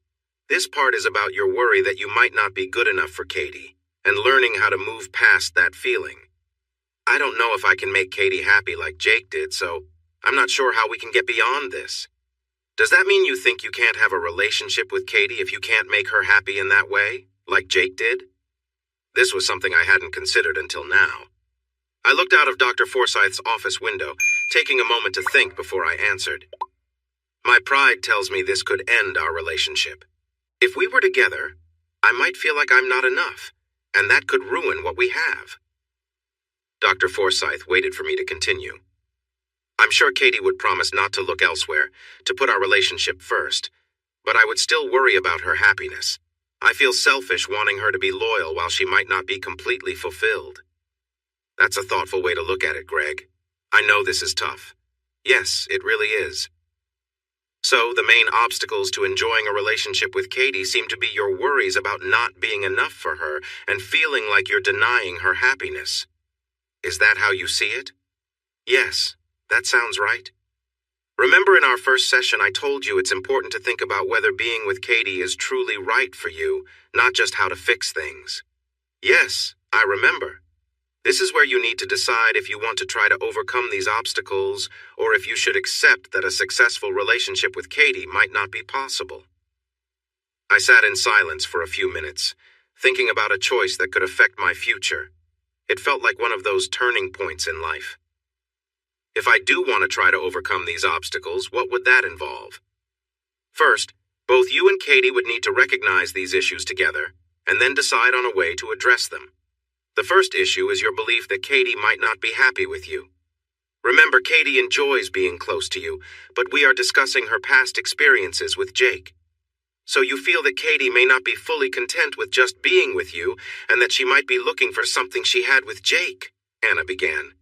This part is about your worry that you might not be good enough for Katie, and learning how to move past that feeling. I don't know if I can make Katie happy like Jake did, so I'm not sure how we can get beyond this. Does that mean you think you can't have a relationship with Katie if you can't make her happy in that way, like Jake did? This was something I hadn't considered until now. I looked out of Dr. Forsyth's office window, taking a moment to think before I answered. My pride tells me this could end our relationship. If we were together, I might feel like I'm not enough, and that could ruin what we have. Dr. Forsyth waited for me to continue. I'm sure Katie would promise not to look elsewhere, to put our relationship first, but I would still worry about her happiness. I feel selfish wanting her to be loyal while she might not be completely fulfilled. That's a thoughtful way to look at it, Greg. I know this is tough. Yes, it really is. So, the main obstacles to enjoying a relationship with Katie seem to be your worries about not being enough for her and feeling like you're denying her happiness. Is that how you see it? Yes, that sounds right. Remember in our first session I told you it's important to think about whether being with Katie is truly right for you, not just how to fix things. Yes, I remember. This is where you need to decide if you want to try to overcome these obstacles or if you should accept that a successful relationship with Katie might not be possible. I sat in silence for a few minutes, thinking about a choice that could affect my future. It felt like one of those turning points in life. If I do want to try to overcome these obstacles, what would that involve? First, both you and Katie would need to recognize these issues together and then decide on a way to address them. The first issue is your belief that Katie might not be happy with you. Remember, Katie enjoys being close to you, but we are discussing her past experiences with Jake. So you feel that Katie may not be fully content with just being with you and that she might be looking for something she had with Jake, Anna began.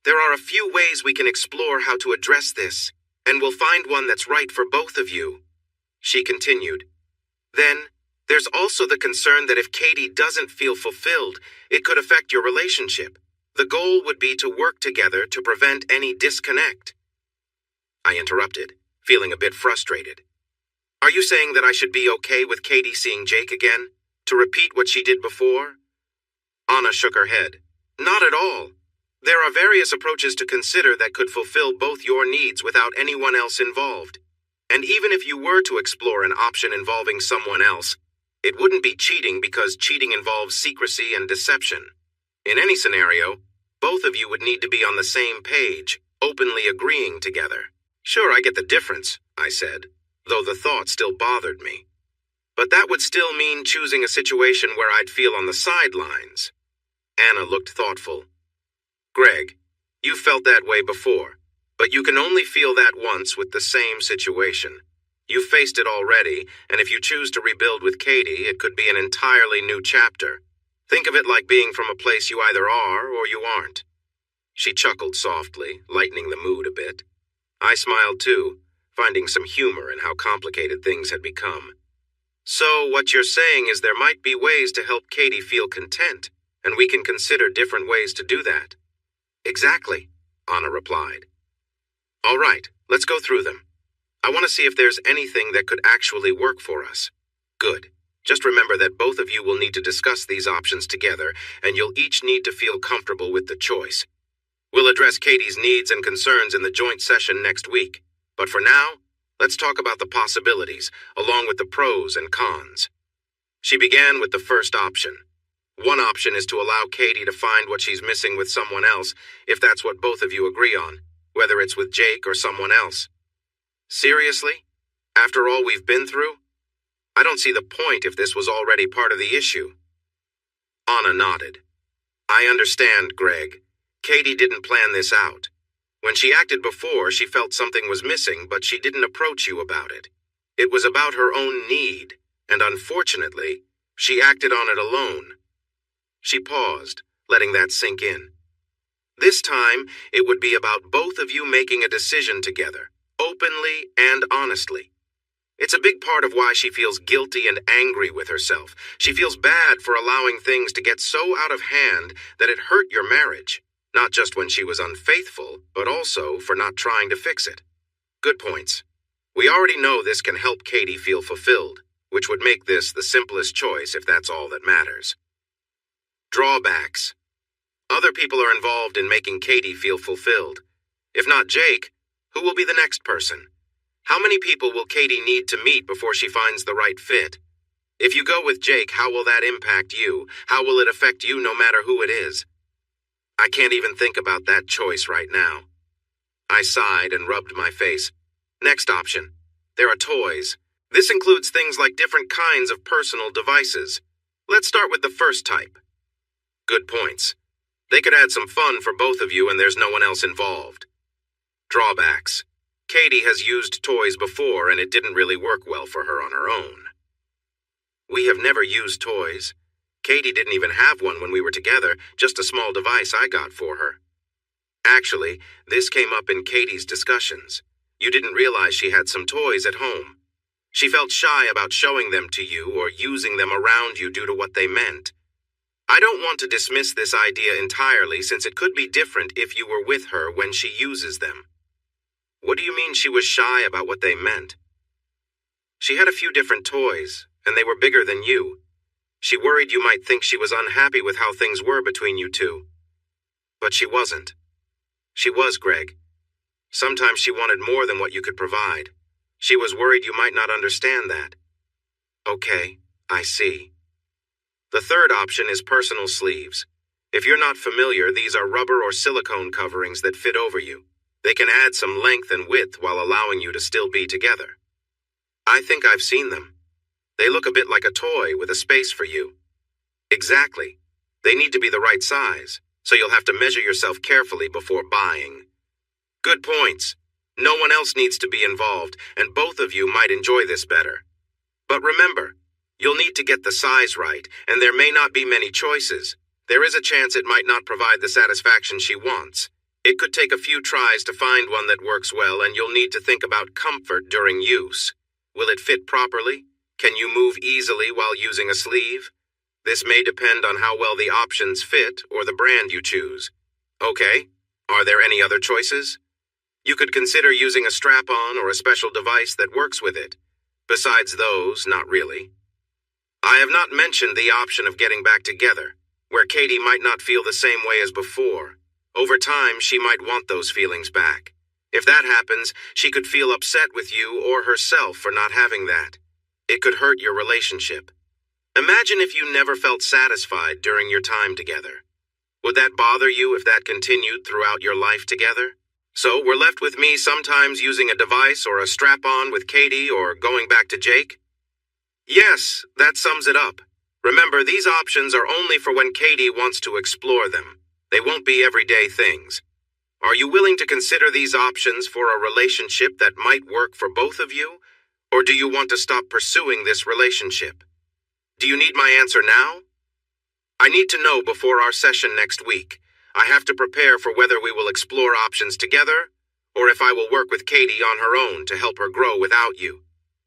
There are a few ways we can explore how to address this, and we'll find one that's right for both of you. She continued. Then, there's also the concern that if Katie doesn't feel fulfilled, it could affect your relationship. The goal would be to work together to prevent any disconnect. I interrupted, feeling a bit frustrated. Are you saying that I should be okay with Katie seeing Jake again? To repeat what she did before? Anna shook her head. Not at all. There are various approaches to consider that could fulfill both your needs without anyone else involved. And even if you were to explore an option involving someone else, it wouldn't be cheating because cheating involves secrecy and deception. In any scenario, both of you would need to be on the same page, openly agreeing together. Sure, I get the difference, I said, though the thought still bothered me. But that would still mean choosing a situation where I'd feel on the sidelines. Anna looked thoughtful. Greg, you felt that way before, but you can only feel that once with the same situation. You've faced it already, and if you choose to rebuild with Katie, it could be an entirely new chapter. Think of it like being from a place you either are or you aren't. She chuckled softly, lightening the mood a bit. I smiled too, finding some humor in how complicated things had become. So what you're saying is there might be ways to help Katie feel content, and we can consider different ways to do that. Exactly, Anna replied. All right, let's go through them. I want to see if there's anything that could actually work for us. Good. Just remember that both of you will need to discuss these options together, and you'll each need to feel comfortable with the choice. We'll address Katie's needs and concerns in the joint session next week. But for now, let's talk about the possibilities, along with the pros and cons. She began with the first option. One option is to allow Katie to find what she's missing with someone else, if that's what both of you agree on, whether it's with Jake or someone else. Seriously? After all we've been through? I don't see the point if this was already part of the issue. Anna nodded. I understand, Greg. Katie didn't plan this out. When she acted before, she felt something was missing, but she didn't approach you about it. It was about her own need, and unfortunately, she acted on it alone. She paused, letting that sink in. This time, it would be about both of you making a decision together, openly and honestly. It's a big part of why she feels guilty and angry with herself. She feels bad for allowing things to get so out of hand that it hurt your marriage, not just when she was unfaithful, but also for not trying to fix it. Good points. We already know this can help Katie feel fulfilled, which would make this the simplest choice if that's all that matters. Drawbacks. Other people are involved in making Katie feel fulfilled. If not Jake, who will be the next person? How many people will Katie need to meet before she finds the right fit? If you go with Jake, how will that impact you? How will it affect you no matter who it is? I can't even think about that choice right now. I sighed and rubbed my face. Next option. There are toys. This includes things like different kinds of personal devices. Let's start with the first type. Good points. They could add some fun for both of you and there's no one else involved. Drawbacks. Katie has used toys before and it didn't really work well for her on her own. We have never used toys. Katie didn't even have one when we were together, just a small device I got for her. Actually, this came up in Katie's discussions. You didn't realize she had some toys at home. She felt shy about showing them to you or using them around you due to what they meant. I don't want to dismiss this idea entirely since it could be different if you were with her when she uses them. What do you mean she was shy about what they meant? She had a few different toys, and they were bigger than you. She worried you might think she was unhappy with how things were between you two. But she wasn't. She was, Greg. Sometimes she wanted more than what you could provide. She was worried you might not understand that. Okay, I see. The third option is personal sleeves. If you're not familiar, these are rubber or silicone coverings that fit over you. They can add some length and width while allowing you to still be together. I think I've seen them. They look a bit like a toy with a space for you. Exactly. They need to be the right size, so you'll have to measure yourself carefully before buying. Good points. No one else needs to be involved, and both of you might enjoy this better. But remember, you'll need to get the size right, and there may not be many choices. There is a chance it might not provide the satisfaction she wants. It could take a few tries to find one that works well, and you'll need to think about comfort during use. Will it fit properly? Can you move easily while using a sleeve? This may depend on how well the options fit or the brand you choose. Okay, are there any other choices? You could consider using a strap-on or a special device that works with it. Besides those, not really. I have not mentioned the option of getting back together, where Katie might not feel the same way as before. Over time, she might want those feelings back. If that happens, she could feel upset with you or herself for not having that. It could hurt your relationship. Imagine if you never felt satisfied during your time together. Would that bother you if that continued throughout your life together? So we're left with me sometimes using a device or a strap-on with Katie or going back to Jake? Yes, that sums it up. Remember, these options are only for when Katie wants to explore them. They won't be everyday things. Are you willing to consider these options for a relationship that might work for both of you? Or do you want to stop pursuing this relationship? Do you need my answer now? I need to know before our session next week. I have to prepare for whether we will explore options together, or if I will work with Katie on her own to help her grow without you.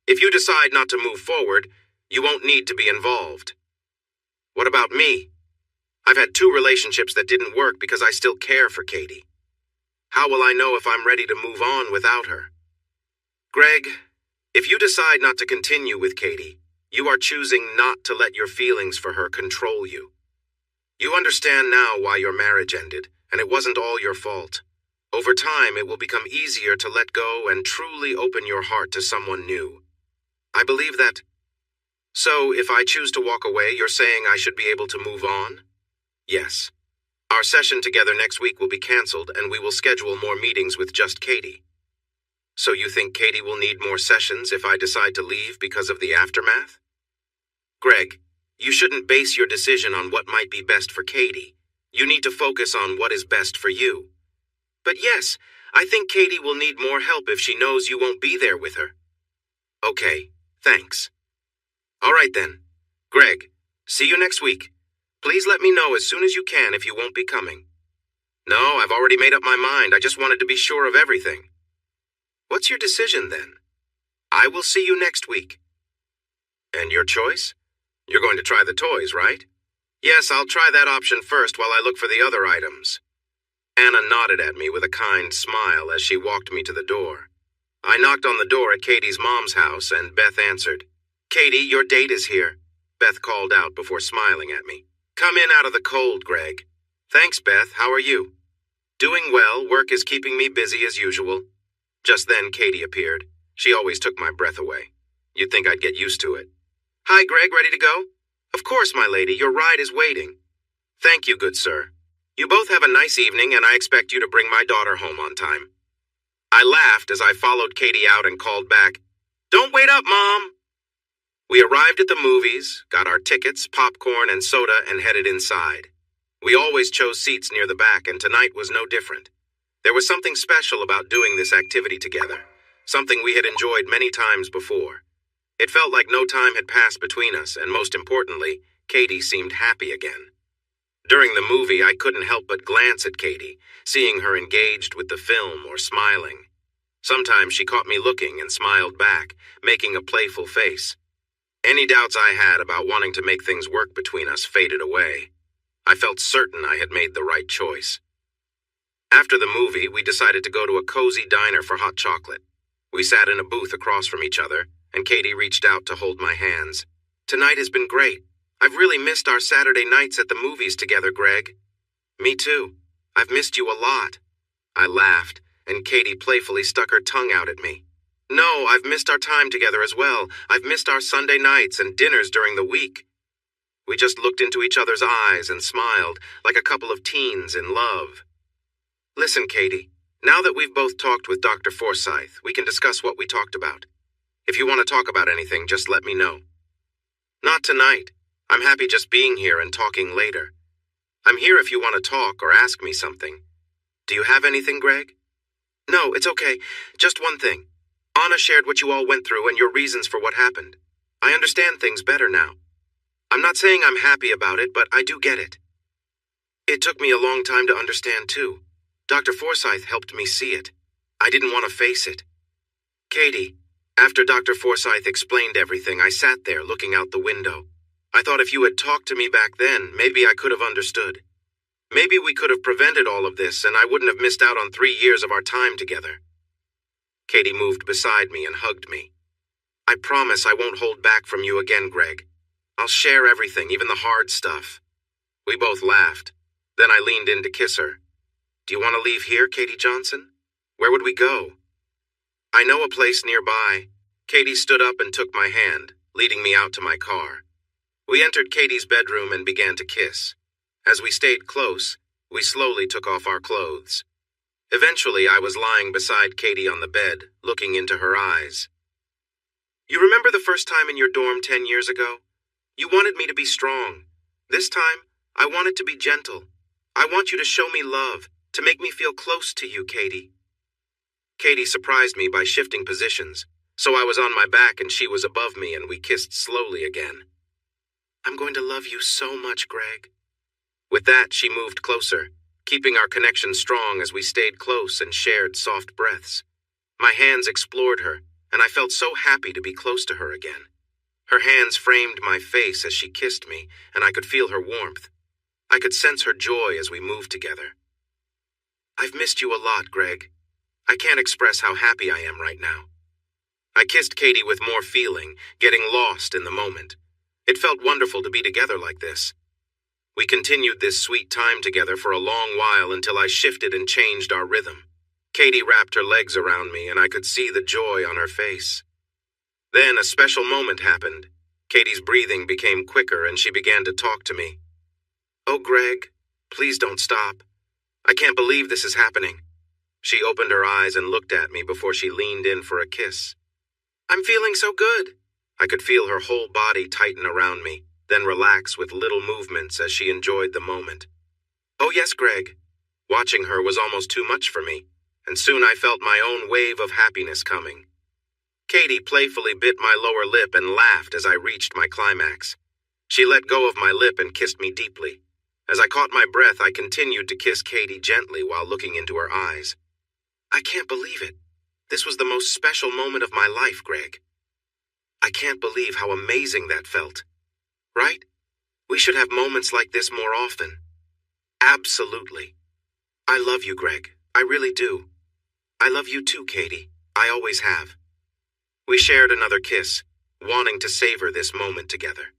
If you decide not to move forward, you won't need to be involved. What about me? I've had 2 relationships that didn't work because I still care for Katie. How will I know if I'm ready to move on without her? Greg, if you decide not to continue with Katie, you are choosing not to let your feelings for her control you. You understand now why your marriage ended, and it wasn't all your fault. Over time, it will become easier to let go and truly open your heart to someone new. I believe that. So, if I choose to walk away, you're saying I should be able to move on? Yes. Our session together next week will be canceled, and we will schedule more meetings with just Katie. So you think Katie will need more sessions if I decide to leave because of the aftermath? Greg, you shouldn't base your decision on what might be best for Katie. You need to focus on what is best for you. But yes, I think Katie will need more help if she knows you won't be there with her. Okay, thanks. All right then. Greg, see you next week. Please let me know as soon as you can if you won't be coming. No, I've already made up my mind. I just wanted to be sure of everything. What's your decision then? I will see you next week. And your choice? You're going to try the toys, right? Yes, I'll try that option first while I look for the other items. Anna nodded at me with a kind smile as she walked me to the door. I knocked on the door at Katie's mom's house and Beth answered. Katie, your date is here, Beth called out before smiling at me. Come in out of the cold, Greg. Thanks, Beth. How are you? Doing well. Work is keeping me busy as usual. Just then, Katie appeared. She always took my breath away. You'd think I'd get used to it. Hi, Greg. Ready to go? Of course, my lady. Your ride is waiting. Thank you, good sir. You both have a nice evening, and I expect you to bring my daughter home on time. I laughed as I followed Katie out and called back, Don't wait up, Mom! We arrived at the movies, got our tickets, popcorn, and soda, and headed inside. We always chose seats near the back, and tonight was no different. There was something special about doing this activity together, something we had enjoyed many times before. It felt like no time had passed between us, and most importantly, Katie seemed happy again. During the movie, I couldn't help but glance at Katie, seeing her engaged with the film or smiling. Sometimes she caught me looking and smiled back, making a playful face. Any doubts I had about wanting to make things work between us faded away. I felt certain I had made the right choice. After the movie, we decided to go to a cozy diner for hot chocolate. We sat in a booth across from each other, and Katie reached out to hold my hands. Tonight has been great. I've really missed our Saturday nights at the movies together, Greg. Me too. I've missed you a lot. I laughed, and Katie playfully stuck her tongue out at me. No, I've missed our time together as well. I've missed our Sunday nights and dinners during the week. We just looked into each other's eyes and smiled, like a couple of teens in love. Listen, Katie, now that we've both talked with Dr. Forsyth, we can discuss what we talked about. If you want to talk about anything, just let me know. Not tonight. I'm happy just being here and talking later. I'm here if you want to talk or ask me something. Do you have anything, Greg? No, it's okay. Just one thing. Anna shared what you all went through and your reasons for what happened. I understand things better now. I'm not saying I'm happy about it, but I do get it. It took me a long time to understand, too. Dr. Forsyth helped me see it. I didn't want to face it. Katie, after Dr. Forsyth explained everything, I sat there looking out the window. I thought if you had talked to me back then, maybe I could have understood. Maybe we could have prevented all of this, and I wouldn't have missed out on 3 years of our time together. Katie moved beside me and hugged me. I promise I won't hold back from you again, Greg. I'll share everything, even the hard stuff. We both laughed. Then I leaned in to kiss her. Do you want to leave here, Katie Johnson? Where would we go? I know a place nearby. Katie stood up and took my hand, leading me out to my car. We entered Katie's bedroom and began to kiss. As we stayed close, we slowly took off our clothes. Eventually, I was lying beside Katie on the bed, looking into her eyes. You remember the first time in your dorm 10 years ago? You wanted me to be strong. This time, I wanted to be gentle. I want you to show me love, to make me feel close to you, Katie. Katie surprised me by shifting positions, so I was on my back and she was above me and we kissed slowly again. I'm going to love you so much, Greg. With that, she moved closer, keeping our connection strong as we stayed close and shared soft breaths. My hands explored her, and I felt so happy to be close to her again. Her hands framed my face as she kissed me, and I could feel her warmth. I could sense her joy as we moved together. I've missed you a lot, Greg. I can't express how happy I am right now. I kissed Katie with more feeling, getting lost in the moment. It felt wonderful to be together like this. We continued this sweet time together for a long while until I shifted and changed our rhythm. Katie wrapped her legs around me, and I could see the joy on her face. Then a special moment happened. Katie's breathing became quicker, and she began to talk to me. Oh, Greg, please don't stop. I can't believe this is happening. She opened her eyes and looked at me before she leaned in for a kiss. I'm feeling so good. I could feel her whole body tighten around me, then relax with little movements as she enjoyed the moment. Oh yes, Greg. Watching her was almost too much for me, and soon I felt my own wave of happiness coming. Katie playfully bit my lower lip and laughed as I reached my climax. She let go of my lip and kissed me deeply. As I caught my breath, I continued to kiss Katie gently while looking into her eyes. I can't believe it. This was the most special moment of my life, Greg. I can't believe how amazing that felt. Right? We should have moments like this more often. Absolutely. I love you, Greg. I really do. I love you too, Katie. I always have. We shared another kiss, wanting to savor this moment together.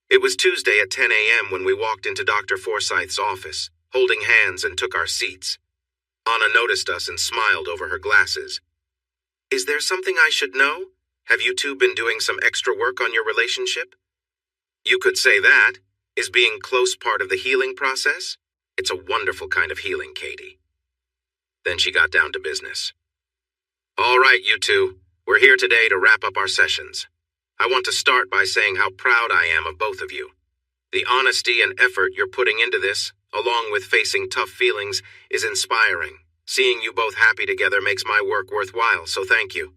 It was Tuesday at 10 a.m. when we walked into Dr. Forsyth's office, holding hands and took our seats. Anna noticed us and smiled over her glasses. "Is there something I should know? Have you two been doing some extra work on your relationship?" "You could say that. Is being close part of the healing process? It's a wonderful kind of healing, Katie." Then she got down to business. "All right, you two. We're here today to wrap up our sessions. I want to start by saying how proud I am of both of you. The honesty and effort you're putting into this, along with facing tough feelings, is inspiring. Seeing you both happy together makes my work worthwhile, so thank you."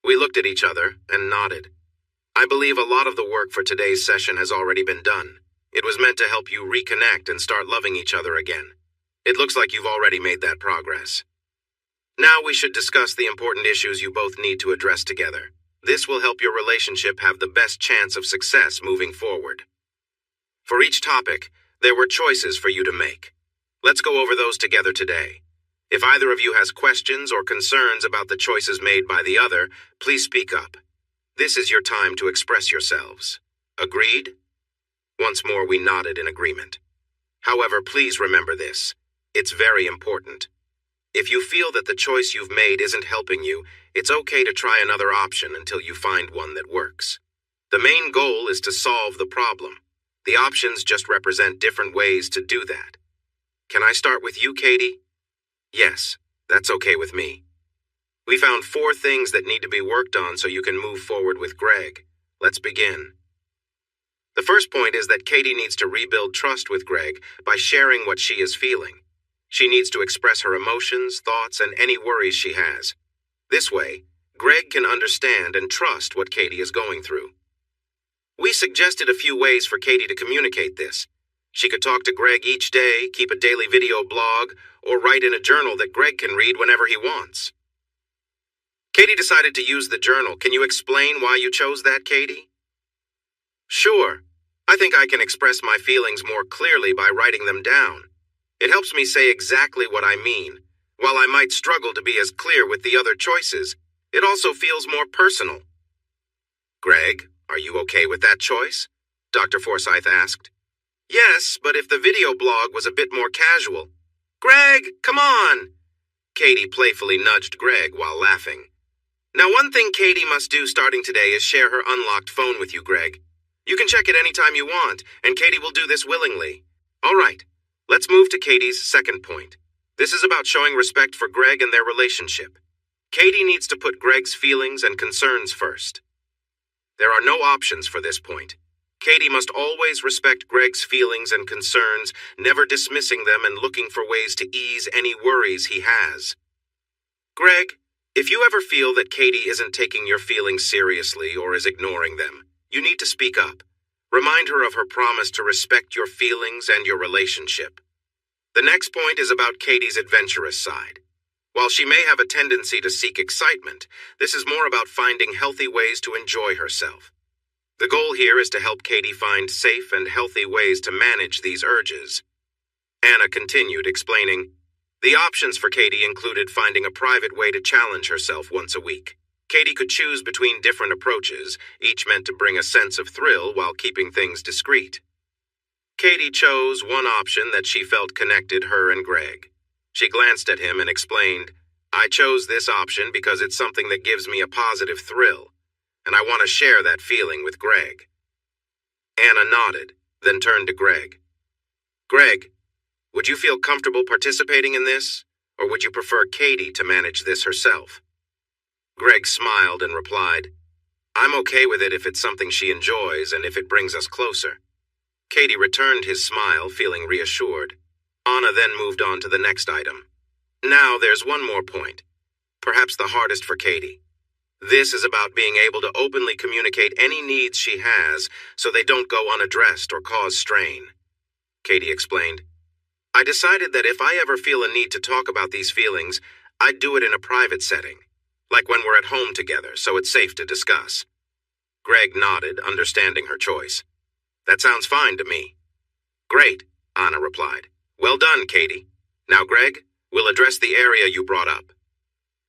We looked at each other and nodded. I believe a lot of the work for today's session has already been done. It was meant to help you reconnect and start loving each other again. It looks like you've already made that progress. Now we should discuss the important issues you both need to address together. This will help your relationship have the best chance of success moving forward. For each topic, there were choices for you to make. Let's go over those together today. If either of you has questions or concerns about the choices made by the other, please speak up. This is your time to express yourselves. Agreed? Once more, we nodded in agreement. However, please remember this. It's very important. If you feel that the choice you've made isn't helping you, it's okay to try another option until you find one that works. The main goal is to solve the problem. The options just represent different ways to do that. Can I start with you, Katie? Yes, that's okay with me. We found 4 things that need to be worked on so you can move forward with Greg. Let's begin. The first point is that Katie needs to rebuild trust with Greg by sharing what she is feeling. She needs to express her emotions, thoughts, and any worries she has. This way, Greg can understand and trust what Katie is going through. We suggested a few ways for Katie to communicate this. She could talk to Greg each day, keep a daily video blog, or write in a journal that Greg can read whenever he wants. Katie decided to use the journal. Can you explain why you chose that, Katie? Sure. I think I can express my feelings more clearly by writing them down. It helps me say exactly what I mean. While I might struggle to be as clear with the other choices, it also feels more personal. Greg, are you okay with that choice? Dr. Forsyth asked. Yes, but if the video blog was a bit more casual. Greg, come on! Katie playfully nudged Greg while laughing. Now, one thing Katie must do starting today is share her unlocked phone with you, Greg. You can check it anytime you want, and Katie will do this willingly. All right, let's move to Katie's second point. This is about showing respect for Greg and their relationship. Katie needs to put Greg's feelings and concerns first. There are no options for this point. Katie must always respect Greg's feelings and concerns, never dismissing them and looking for ways to ease any worries he has. Greg, if you ever feel that Katie isn't taking your feelings seriously or is ignoring them, you need to speak up. Remind her of her promise to respect your feelings and your relationship. The next point is about Katie's adventurous side. While she may have a tendency to seek excitement, this is more about finding healthy ways to enjoy herself. The goal here is to help Katie find safe and healthy ways to manage these urges. Anna continued, explaining, the options for Katie included finding a private way to challenge herself once a week. Katie could choose between different approaches, each meant to bring a sense of thrill while keeping things discreet. Katie chose one option that she felt connected her and Greg. She glanced at him and explained, I chose this option because it's something that gives me a positive thrill, and I want to share that feeling with Greg. Anna nodded, then turned to Greg. Greg, would you feel comfortable participating in this, or would you prefer Katie to manage this herself? Greg smiled and replied, I'm okay with it if it's something she enjoys and if it brings us closer. Katie returned his smile, feeling reassured. Anna then moved on to the next item. Now there's one more point, perhaps the hardest for Katie. This is about being able to openly communicate any needs she has so they don't go unaddressed or cause strain. Katie explained, I decided that if I ever feel a need to talk about these feelings, I'd do it in a private setting, like when we're at home together, so it's safe to discuss. Greg nodded, understanding her choice. That sounds fine to me. Great, Anna replied. Well done, Katie. Now, Greg, we'll address the area you brought up.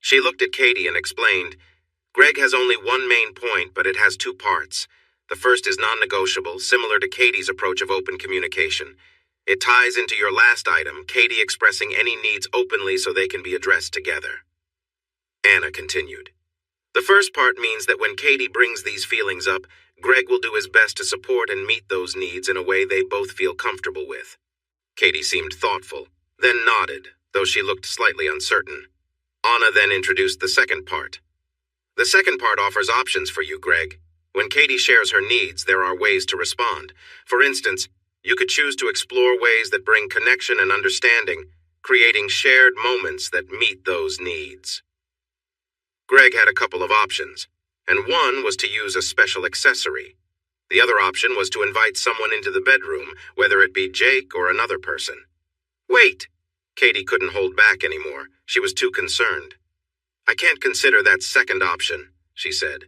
She looked at Katie and explained, Greg has only one main point, but it has two parts. The first is non-negotiable, similar to Katie's approach of open communication. It ties into your last item, Katie expressing any needs openly so they can be addressed together. Anna continued. The first part means that when Katie brings these feelings up, Greg will do his best to support and meet those needs in a way they both feel comfortable with. Katie seemed thoughtful, then nodded, though she looked slightly uncertain. Anna then introduced the second part. The second part offers options for you, Greg. When Katie shares her needs, there are ways to respond. For instance, you could choose to explore ways that bring connection and understanding, creating shared moments that meet those needs. Greg had a couple of options, and one was to use a special accessory. The other option was to invite someone into the bedroom, whether it be Jake or another person. Wait! Katie couldn't hold back anymore. She was too concerned. I can't consider that second option, she said.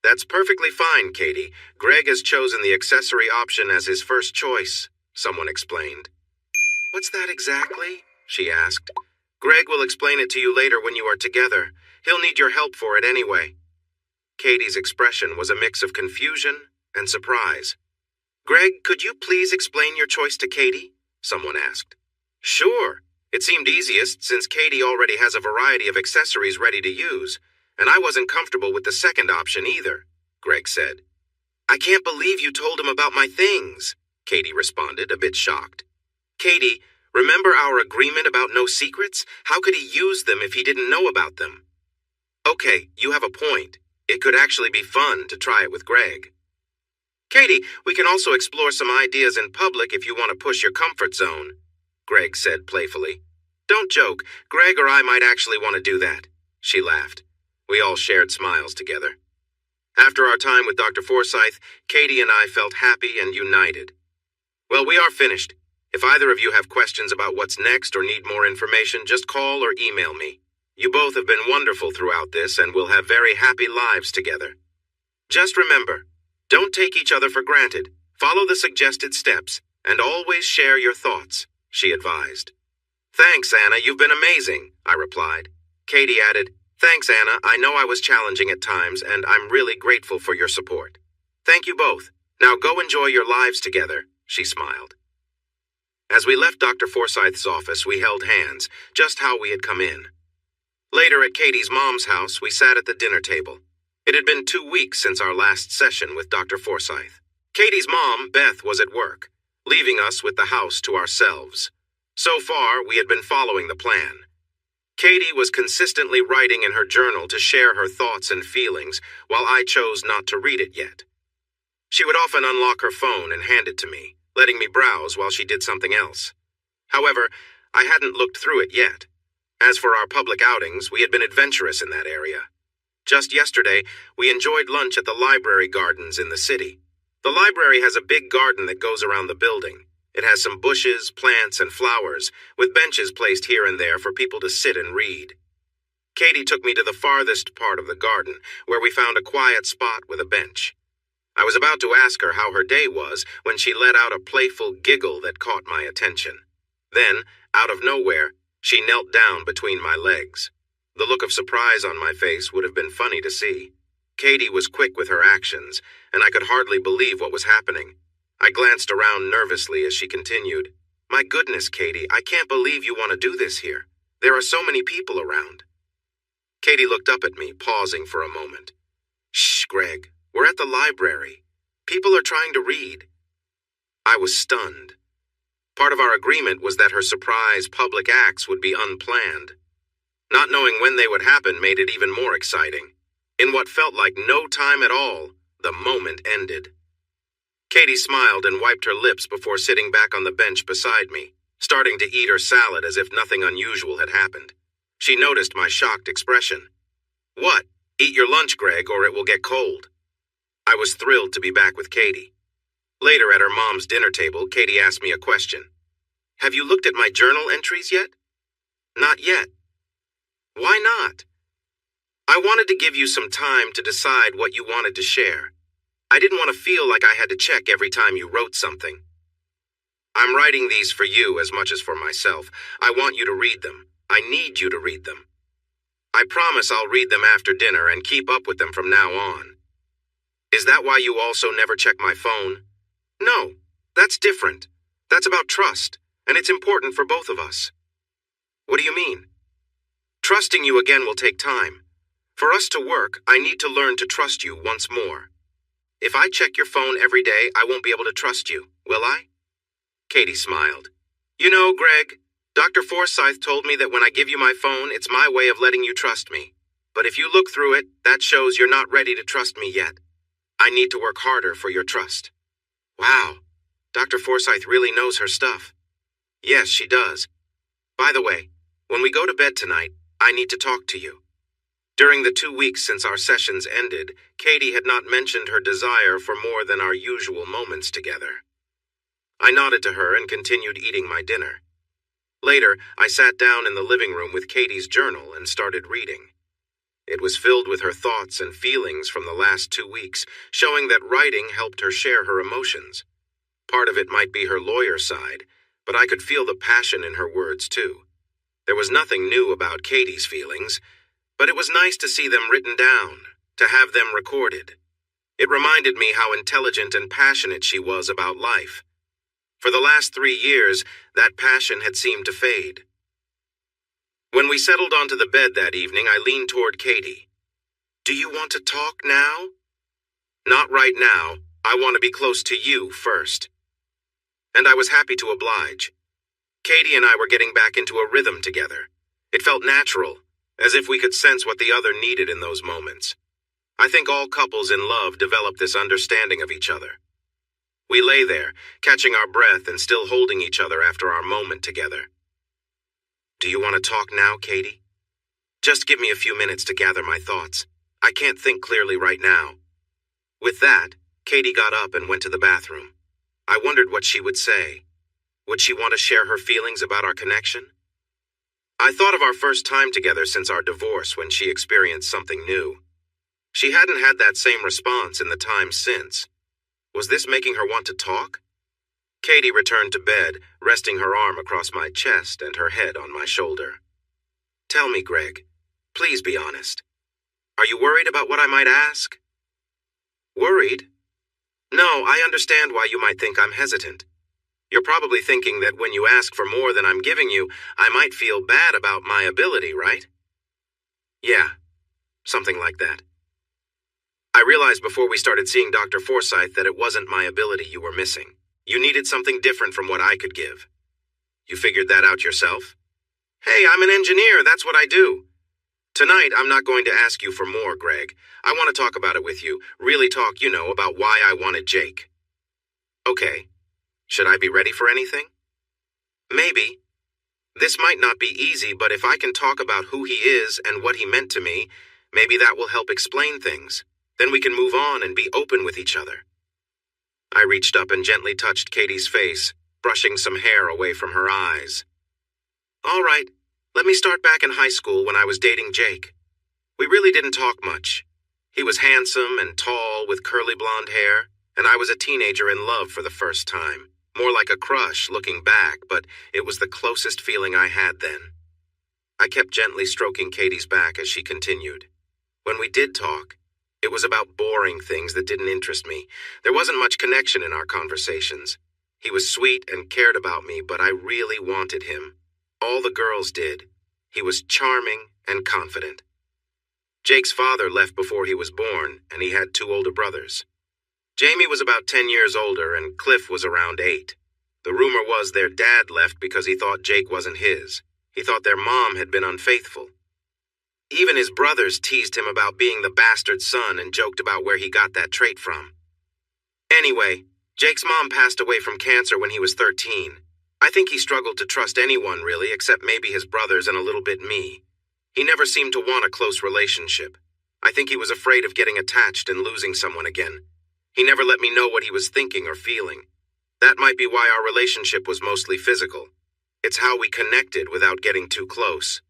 That's perfectly fine, Katie. Greg has chosen the accessory option as his first choice, someone explained. What's that exactly? She asked. Greg will explain it to you later when you are together. He'll need your help for it anyway. Katie's expression was a mix of confusion and surprise. Greg, could you please explain your choice to Katie? Someone asked. Sure. It seemed easiest since Katie already has a variety of accessories ready to use, and I wasn't comfortable with the second option either, Greg said. I can't believe you told him about my things, Katie responded, a bit shocked. Katie, remember our agreement about no secrets? How could he use them if he didn't know about them? Okay, you have a point. It could actually be fun to try it with Greg. Katie, we can also explore some ideas in public if you want to push your comfort zone, Greg said playfully. Don't joke. Greg or I might actually want to do that. She laughed. We all shared smiles together. After our time with Dr. Forsyth, Katie and I felt happy and united. Well, we are finished. If either of you have questions about what's next or need more information, just call or email me. You both have been wonderful throughout this and will have very happy lives together. Just remember, don't take each other for granted. Follow the suggested steps and always share your thoughts, she advised. Thanks, Anna, you've been amazing, I replied. Katie added, Thanks, Anna, I know I was challenging at times and I'm really grateful for your support. Thank you both. Now go enjoy your lives together, she smiled. As we left Dr. Forsyth's office, we held hands, just how we had come in. Later at Katie's mom's house, we sat at the dinner table. It had been 2 weeks since our last session with Dr. Forsyth. Katie's mom, Beth, was at work, leaving us with the house to ourselves. So far, we had been following the plan. Katie was consistently writing in her journal to share her thoughts and feelings, while I chose not to read it yet. She would often unlock her phone and hand it to me, letting me browse while she did something else. However, I hadn't looked through it yet. As for our public outings, we had been adventurous in that area. Just yesterday, we enjoyed lunch at the library gardens in the city. The library has a big garden that goes around the building. It has some bushes, plants, and flowers, with benches placed here and there for people to sit and read. Katie took me to the farthest part of the garden, where we found a quiet spot with a bench. I was about to ask her how her day was when she let out a playful giggle that caught my attention. Then, out of nowhere, she knelt down between my legs. The look of surprise on my face would have been funny to see. Katie was quick with her actions, and I could hardly believe what was happening. I glanced around nervously as she continued. My goodness, Katie, I can't believe you want to do this here. There are so many people around. Katie looked up at me, pausing for a moment. Shh, Greg, we're at the library. People are trying to read. I was stunned. Part of our agreement was that her surprise public acts would be unplanned. Not knowing when they would happen made it even more exciting. In what felt like no time at all, the moment ended. Katie smiled and wiped her lips before sitting back on the bench beside me, starting to eat her salad as if nothing unusual had happened. She noticed my shocked expression. What? Eat your lunch, Greg, or it will get cold. I was thrilled to be back with Katie. Later at her mom's dinner table, Katie asked me a question. Have you looked at my journal entries yet? Not yet. Why not? I wanted to give you some time to decide what you wanted to share. I didn't want to feel like I had to check every time you wrote something. I'm writing these for you as much as for myself. I want you to read them. I need you to read them. I promise I'll read them after dinner and keep up with them from now on. Is that why you also never check my phone? No, that's different. That's about trust, and it's important for both of us. What do you mean? Trusting you again will take time. For us to work, I need to learn to trust you once more. If I check your phone every day, I won't be able to trust you, will I? Katie smiled. You know, Greg, Dr. Forsyth told me that when I give you my phone, it's my way of letting you trust me. But if you look through it, that shows you're not ready to trust me yet. I need to work harder for your trust. Wow, Dr. Forsyth really knows her stuff. Yes, she does. By the way, when we go to bed tonight, I need to talk to you. During the 2 weeks since our sessions ended, Katie had not mentioned her desire for more than our usual moments together. I nodded to her and continued eating my dinner. Later, I sat down in the living room with Katie's journal and started reading. It was filled with her thoughts and feelings from the last 2 weeks, showing that writing helped her share her emotions. Part of it might be her lawyer side, but I could feel the passion in her words too. There was nothing new about Katie's feelings, but it was nice to see them written down, to have them recorded. It reminded me how intelligent and passionate she was about life. For the last 3 years, that passion had seemed to fade. When we settled onto the bed that evening, I leaned toward Katie. Do you want to talk now? Not right now. I want to be close to you first. And I was happy to oblige. Katie and I were getting back into a rhythm together. It felt natural, as if we could sense what the other needed in those moments. I think all couples in love develop this understanding of each other. We lay there, catching our breath and still holding each other after our moment together. Do you want to talk now, Katie? Just give me a few minutes to gather my thoughts. I can't think clearly right now. With that, Katie got up and went to the bathroom. I wondered what she would say. Would she want to share her feelings about our connection? I thought of our first time together since our divorce when she experienced something new. She hadn't had that same response in the time since. Was this making her want to talk? Katie returned to bed, resting her arm across my chest and her head on my shoulder. Tell me, Greg, please be honest. Are you worried about what I might ask? Worried? No, I understand why you might think I'm hesitant. You're probably thinking that when you ask for more than I'm giving you, I might feel bad about my ability, right? Yeah, something like that. I realized before we started seeing Dr. Forsyth that it wasn't my ability you were missing. You needed something different from what I could give. You figured that out yourself? Hey, I'm an engineer, that's what I do. Tonight, I'm not going to ask you for more, Greg. I want to talk about it with you, really talk, about why I wanted Jake. Okay. Should I be ready for anything? Maybe. This might not be easy, but if I can talk about who he is and what he meant to me, maybe that will help explain things. Then we can move on and be open with each other. I reached up and gently touched Katie's face, brushing some hair away from her eyes. All right, let me start back in high school when I was dating Jake. We really didn't talk much. He was handsome and tall with curly blonde hair, and I was a teenager in love for the first time. More like a crush looking back, but it was the closest feeling I had then. I kept gently stroking Katie's back as she continued. When we did talk, it was about boring things that didn't interest me. There wasn't much connection in our conversations. He was sweet and cared about me, but I really wanted him. All the girls did. He was charming and confident. Jake's father left before he was born, and he had 2 older brothers. Jamie was about 10 years older, and Cliff was around 8. The rumor was their dad left because he thought Jake wasn't his. He thought their mom had been unfaithful. Even his brothers teased him about being the bastard son and joked about where he got that trait from. Anyway, Jake's mom passed away from cancer when he was 13. I think he struggled to trust anyone, really, except maybe his brothers and a little bit me. He never seemed to want a close relationship. I think he was afraid of getting attached and losing someone again. He never let me know what he was thinking or feeling. That might be why our relationship was mostly physical. It's how we connected without getting too close.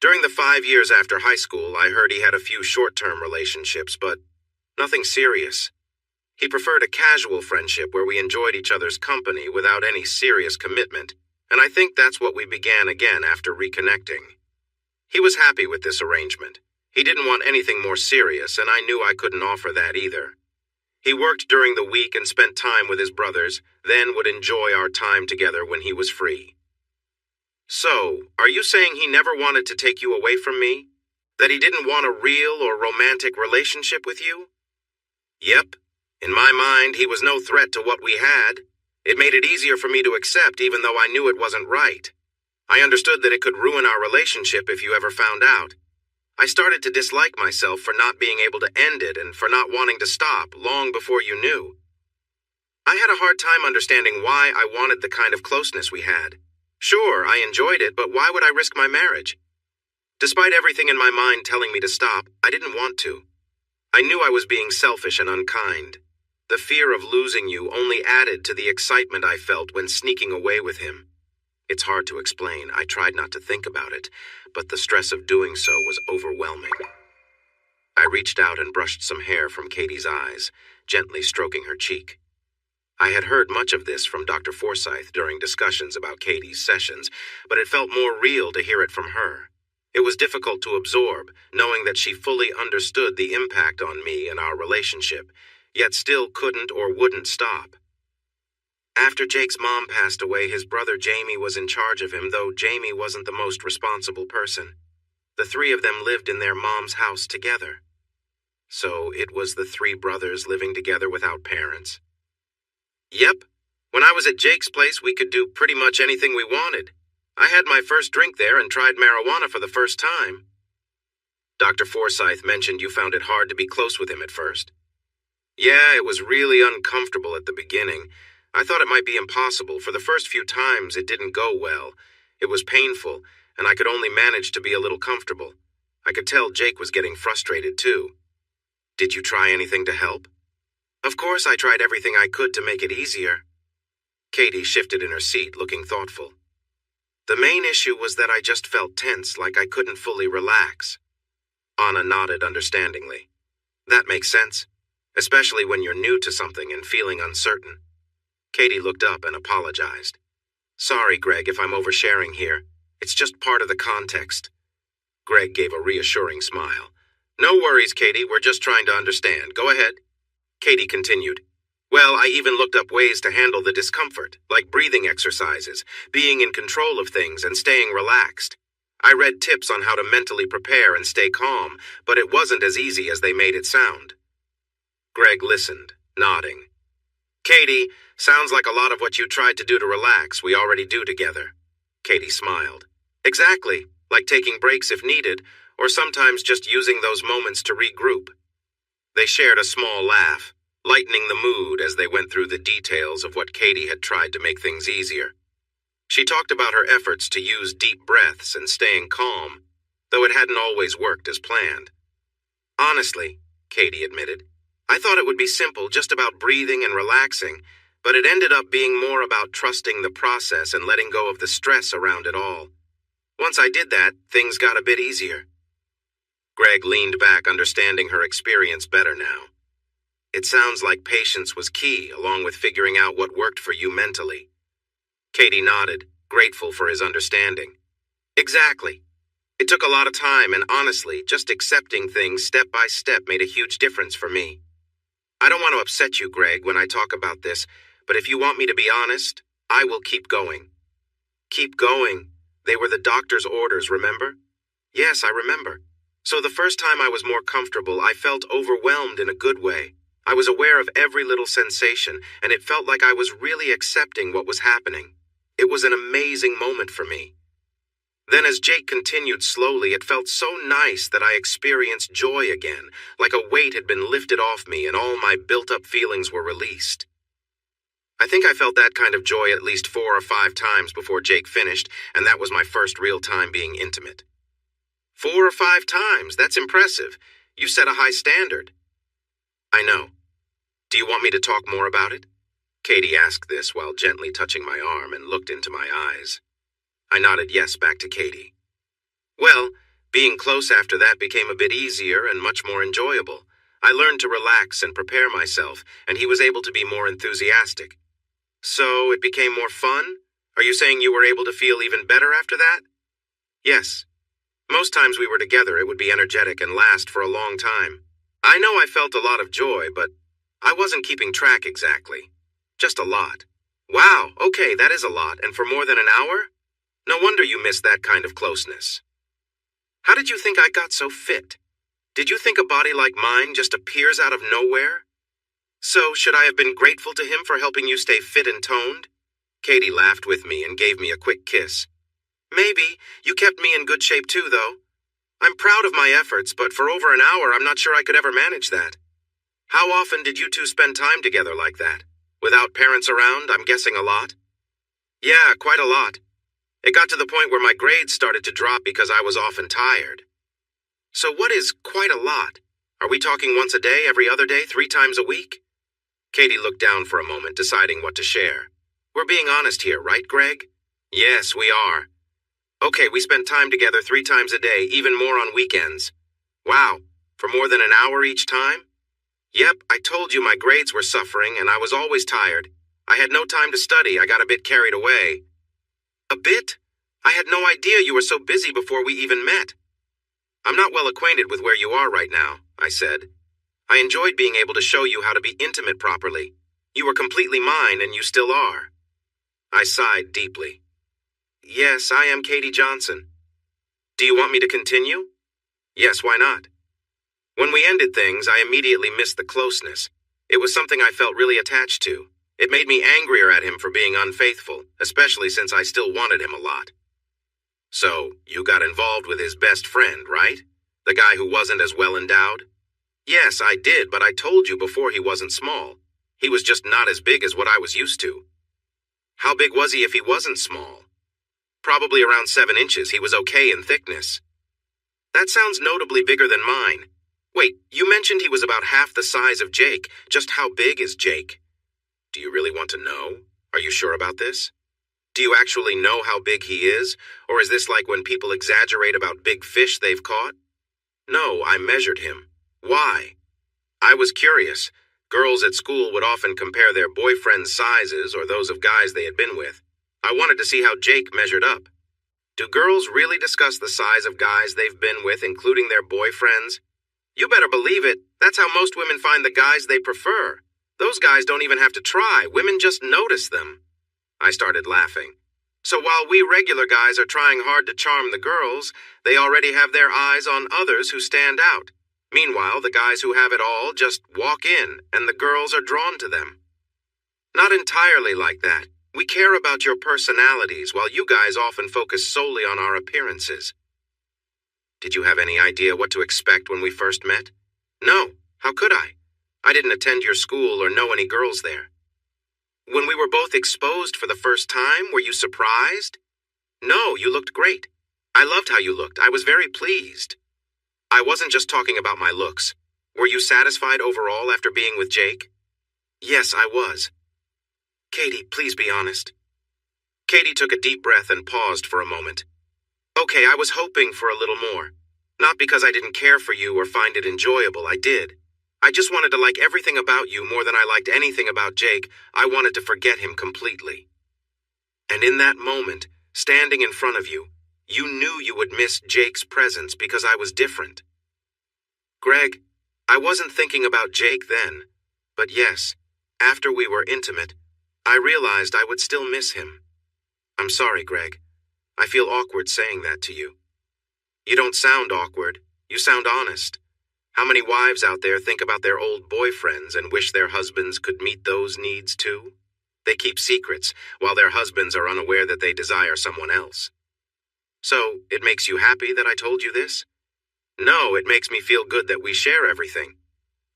During the 5 years after high school, I heard he had a few short-term relationships, but nothing serious. He preferred a casual friendship where we enjoyed each other's company without any serious commitment, and I think that's what we began again after reconnecting. He was happy with this arrangement. He didn't want anything more serious, and I knew I couldn't offer that either. He worked during the week and spent time with his brothers, then would enjoy our time together when he was free. So, are you saying he never wanted to take you away from me? That he didn't want a real or romantic relationship with you? Yep. In my mind, he was no threat to what we had. It made it easier for me to accept even though I knew it wasn't right. I understood that it could ruin our relationship if you ever found out. I started to dislike myself for not being able to end it and for not wanting to stop long before you knew. I had a hard time understanding why I wanted the kind of closeness we had. Sure, I enjoyed it, but why would I risk my marriage? Despite everything in my mind telling me to stop, I didn't want to. I knew I was being selfish and unkind. The fear of losing you only added to the excitement I felt when sneaking away with him. It's hard to explain. I tried not to think about it, but the stress of doing so was overwhelming. I reached out and brushed some hair from Katie's eyes, gently stroking her cheek. I had heard much of this from Dr. Forsyth during discussions about Katie's sessions, but it felt more real to hear it from her. It was difficult to absorb, knowing that she fully understood the impact on me and our relationship, yet still couldn't or wouldn't stop. After Jake's mom passed away, his brother Jamie was in charge of him, though Jamie wasn't the most responsible person. The three of them lived in their mom's house together. So it was the three brothers living together without parents. Yep. When I was at Jake's place, we could do pretty much anything we wanted. I had my first drink there and tried marijuana for the first time. Dr. Forsyth mentioned you found it hard to be close with him at first. Yeah, it was really uncomfortable at the beginning. I thought it might be impossible. For the first few times, it didn't go well. It was painful, and I could only manage to be a little comfortable. I could tell Jake was getting frustrated, too. Did you try anything to help? Of course I tried everything I could to make it easier. Katie shifted in her seat, looking thoughtful. The main issue was that I just felt tense, like I couldn't fully relax. Anna nodded understandingly. That makes sense, especially when you're new to something and feeling uncertain. Katie looked up and apologized. Sorry, Greg, if I'm oversharing here. It's just part of the context. Greg gave a reassuring smile. No worries, Katie. We're just trying to understand. Go ahead. Katie continued. Well, I even looked up ways to handle the discomfort, like breathing exercises, being in control of things, and staying relaxed. I read tips on how to mentally prepare and stay calm, but it wasn't as easy as they made it sound. Greg listened, nodding. Katie, sounds like a lot of what you tried to do to relax we already do together. Katie smiled. Exactly, like taking breaks if needed, or sometimes just using those moments to regroup. They shared a small laugh, lightening the mood as they went through the details of what Katie had tried to make things easier. She talked about her efforts to use deep breaths and staying calm, though it hadn't always worked as planned. Honestly, Katie admitted, I thought it would be simple, just about breathing and relaxing, but it ended up being more about trusting the process and letting go of the stress around it all. Once I did that, things got a bit easier. Greg leaned back, understanding her experience better now. It sounds like patience was key, along with figuring out what worked for you mentally. Katie nodded, grateful for his understanding. Exactly. It took a lot of time, and honestly, just accepting things step by step made a huge difference for me. I don't want to upset you, Greg, when I talk about this, but if you want me to be honest, I will keep going. Keep going. They were the doctor's orders, remember? Yes, I remember. So the first time I was more comfortable, I felt overwhelmed in a good way. I was aware of every little sensation, and it felt like I was really accepting what was happening. It was an amazing moment for me. Then as Jake continued slowly, it felt so nice that I experienced joy again, like a weight had been lifted off me and all my built-up feelings were released. I think I felt that kind of joy at least 4 or 5 times before Jake finished, and that was my first real time being intimate. 4 or 5 times, that's impressive. You set a high standard. I know. Do you want me to talk more about it? Katie asked this while gently touching my arm and looked into my eyes. I nodded yes back to Katie. Well, being close after that became a bit easier and much more enjoyable. I learned to relax and prepare myself, and he was able to be more enthusiastic. So it became more fun? Are you saying you were able to feel even better after that? Yes. Most times we were together, it would be energetic and last for a long time. I know I felt a lot of joy, but I wasn't keeping track exactly. Just a lot. Wow, okay, that is a lot, and for more than an hour? No wonder you missed that kind of closeness. How did you think I got so fit? Did you think a body like mine just appears out of nowhere? So, should I have been grateful to him for helping you stay fit and toned? Katie laughed with me and gave me a quick kiss. Maybe. You kept me in good shape too, though. I'm proud of my efforts, but for over an hour, I'm not sure I could ever manage that. How often did you two spend time together like that? Without parents around, I'm guessing a lot? Yeah, quite a lot. It got to the point where my grades started to drop because I was often tired. So what is quite a lot? Are we talking once a day, every other day, 3 times a week? Katie looked down for a moment, deciding what to share. We're being honest here, right, Greg? Yes, we are. Okay, we spent time together 3 times a day, even more on weekends. Wow, for more than an hour each time? Yep, I told you my grades were suffering and I was always tired. I had no time to study, I got a bit carried away. A bit? I had no idea you were so busy before we even met. I'm not well acquainted with where you are right now, I said. I enjoyed being able to show you how to be intimate properly. You were completely mine and you still are. I sighed deeply. Yes, I am Katie Johnson. Do you want me to continue? Yes, why not? When we ended things, I immediately missed the closeness. It was something I felt really attached to. It made me angrier at him for being unfaithful, especially since I still wanted him a lot. So, you got involved with his best friend, right? The guy who wasn't as well endowed? Yes, I did, but I told you before he wasn't small. He was just not as big as what I was used to. How big was he if he wasn't small? Probably around 7 inches. He was okay in thickness. That sounds notably bigger than mine. Wait, you mentioned he was about half the size of Jake. Just how big is Jake? Do you really want to know? Are you sure about this? Do you actually know how big he is? Or is this like when people exaggerate about big fish they've caught? No, I measured him. Why? I was curious. Girls at school would often compare their boyfriends' sizes or those of guys they had been with. I wanted to see how Jake measured up. Do girls really discuss the size of guys they've been with, including their boyfriends? You better believe it. That's how most women find the guys they prefer. Those guys don't even have to try. Women just notice them. I started laughing. So while we regular guys are trying hard to charm the girls, they already have their eyes on others who stand out. Meanwhile, the guys who have it all just walk in, and the girls are drawn to them. Not entirely like that. We care about your personalities, while you guys often focus solely on our appearances. Did you have any idea what to expect when we first met? No. How could I? I didn't attend your school or know any girls there. When we were both exposed for the first time, were you surprised? No, you looked great. I loved how you looked. I was very pleased. I wasn't just talking about my looks. Were you satisfied overall after being with Jake? Yes, I was. Katie, please be honest. Katie took a deep breath and paused for a moment. Okay, I was hoping for a little more. Not because I didn't care for you or find it enjoyable, I did. I just wanted to like everything about you more than I liked anything about Jake. I wanted to forget him completely. And in that moment, standing in front of you, you knew you would miss Jake's presence because I was different. Greg, I wasn't thinking about Jake then, but yes, after we were intimate, I realized I would still miss him. I'm sorry, Greg. I feel awkward saying that to you. You don't sound awkward. You sound honest. How many wives out there think about their old boyfriends and wish their husbands could meet those needs too? They keep secrets, while their husbands are unaware that they desire someone else. So, it makes you happy that I told you this? No, it makes me feel good that we share everything.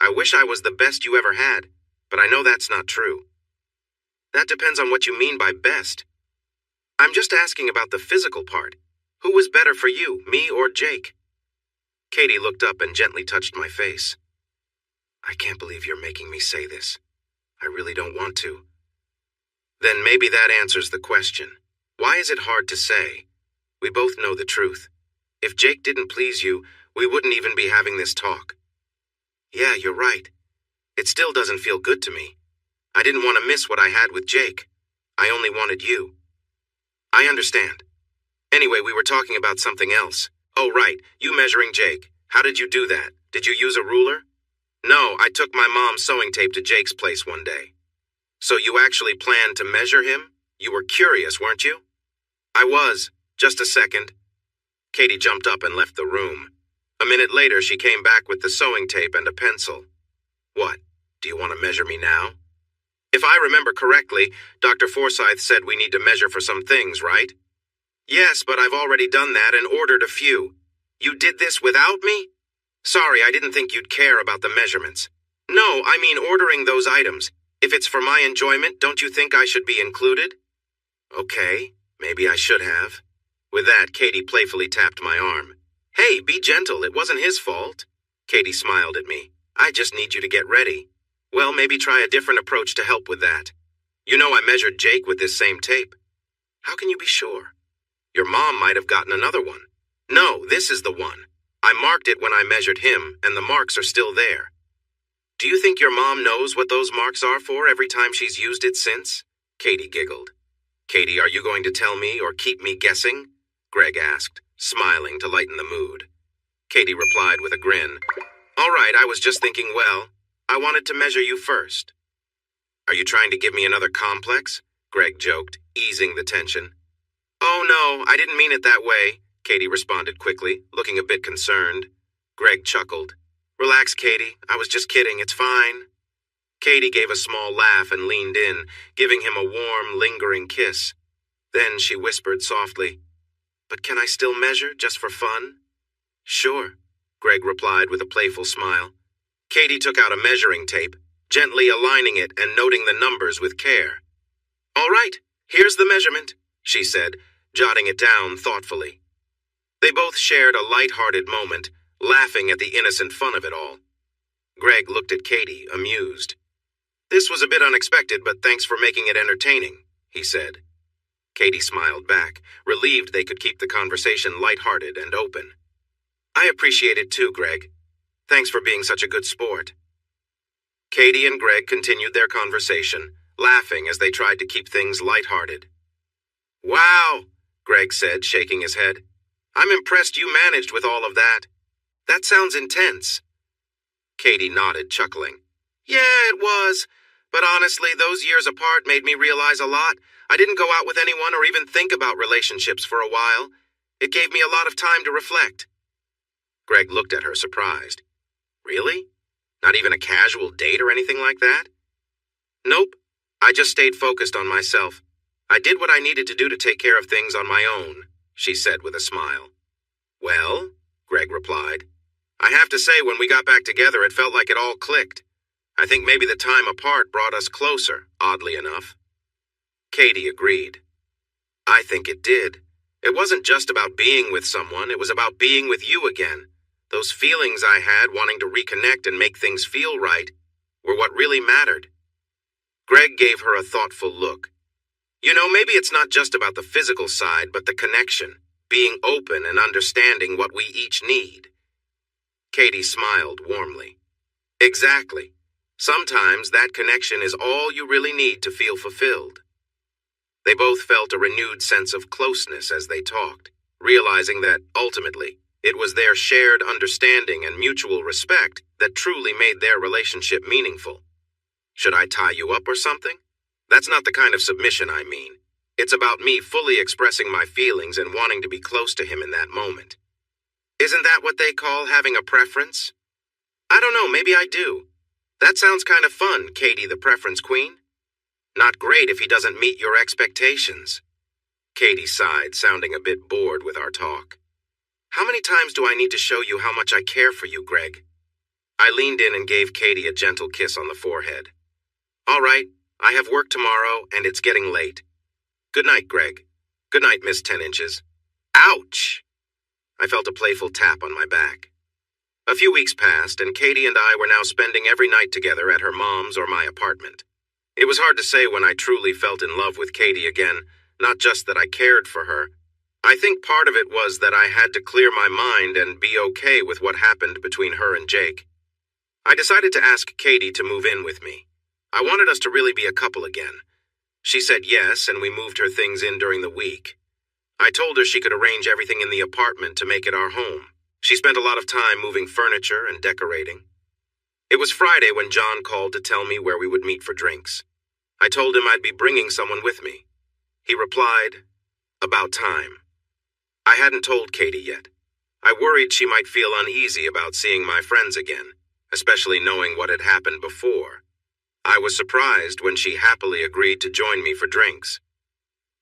I wish I was the best you ever had, but I know that's not true. That depends on what you mean by best. I'm just asking about the physical part. Who was better for you, me or Jake? Katie looked up and gently touched my face. I can't believe you're making me say this. I really don't want to. Then maybe that answers the question. Why is it hard to say? We both know the truth. If Jake didn't please you, we wouldn't even be having this talk. Yeah, you're right. It still doesn't feel good to me. I didn't want to miss what I had with Jake. I only wanted you. I understand. Anyway, we were talking about something else. Oh, right, you measuring Jake. How did you do that? Did you use a ruler? No, I took my mom's sewing tape to Jake's place one day. So you actually planned to measure him? You were curious, weren't you? I was. Just a second. Katie jumped up and left the room. A minute later, she came back with the sewing tape and a pencil. What? Do you want to measure me now? If I remember correctly, Dr. Forsyth said we need to measure for some things, right? Yes, but I've already done that and ordered a few. You did this without me? Sorry, I didn't think you'd care about the measurements. No, I mean ordering those items. If it's for my enjoyment, don't you think I should be included? Okay, maybe I should have. With that, Katie playfully tapped my arm. Hey, be gentle, it wasn't his fault. Katie smiled at me. I just need you to get ready. Well, maybe try a different approach to help with that. You know I measured Jake with this same tape. How can you be sure? Your mom might have gotten another one. No, this is the one. I marked it when I measured him, and the marks are still there. Do you think your mom knows what those marks are for every time she's used it since? Katie giggled. Katie, are you going to tell me or keep me guessing? Greg asked, smiling to lighten the mood. Katie replied with a grin. All right, I was just thinking, well, I wanted to measure you first. Are you trying to give me another complex? Greg joked, easing the tension. Oh no, I didn't mean it that way, Katie responded quickly, looking a bit concerned. Greg chuckled. Relax, Katie, I was just kidding, it's fine. Katie gave a small laugh and leaned in, giving him a warm, lingering kiss. Then she whispered softly, But can I still measure, just for fun? Sure, Greg replied with a playful smile. Katie took out a measuring tape, gently aligning it and noting the numbers with care. All right, here's the measurement, she said, jotting it down thoughtfully. They both shared a light-hearted moment, laughing at the innocent fun of it all. Greg looked at Katie, amused. This was a bit unexpected, but thanks for making it entertaining, he said. Katie smiled back, relieved they could keep the conversation light-hearted and open. I appreciate it too, Greg. Thanks for being such a good sport. Katie and Greg continued their conversation, laughing as they tried to keep things light-hearted. Wow, Greg said, shaking his head. I'm impressed you managed with all of that. That sounds intense. Katie nodded, chuckling. Yeah, it was. But honestly, those years apart made me realize a lot. I didn't go out with anyone or even think about relationships for a while. It gave me a lot of time to reflect. Greg looked at her, surprised. Really? Not even a casual date or anything like that? Nope. I just stayed focused on myself. I did what I needed to do to take care of things on my own, she said with a smile. Well, Greg replied, I have to say when we got back together it felt like it all clicked. I think maybe the time apart brought us closer, oddly enough. Katie agreed. I think it did. It wasn't just about being with someone, it was about being with you again. Those feelings I had wanting to reconnect and make things feel right were what really mattered. Greg gave her a thoughtful look. You know, maybe it's not just about the physical side, but the connection, being open and understanding what we each need. Katie smiled warmly. Exactly. Sometimes that connection is all you really need to feel fulfilled. They both felt a renewed sense of closeness as they talked, realizing that, ultimately, it was their shared understanding and mutual respect that truly made their relationship meaningful. Should I tie you up or something? That's not the kind of submission I mean. It's about me fully expressing my feelings and wanting to be close to him in that moment. Isn't that what they call having a preference? I don't know, maybe I do. That sounds kind of fun, Katie the preference queen. Not great if he doesn't meet your expectations. Katie sighed, sounding a bit bored with our talk. How many times do I need to show you how much I care for you, Greg? I leaned in and gave Katie a gentle kiss on the forehead. All right, I have work tomorrow, and it's getting late. Good night, Greg. Good night, Miss 10 Inches. Ouch! I felt a playful tap on my back. A few weeks passed, and Katie and I were now spending every night together at her mom's or my apartment. It was hard to say when I truly felt in love with Katie again, not just that I cared for her. I think part of it was that I had to clear my mind and be okay with what happened between her and Jake. I decided to ask Katie to move in with me. I wanted us to really be a couple again. She said yes, and we moved her things in during the week. I told her she could arrange everything in the apartment to make it our home. She spent a lot of time moving furniture and decorating. It was Friday when John called to tell me where we would meet for drinks. I told him I'd be bringing someone with me. He replied, "About time." I hadn't told Katie yet. I worried she might feel uneasy about seeing my friends again, especially knowing what had happened before. I was surprised when she happily agreed to join me for drinks.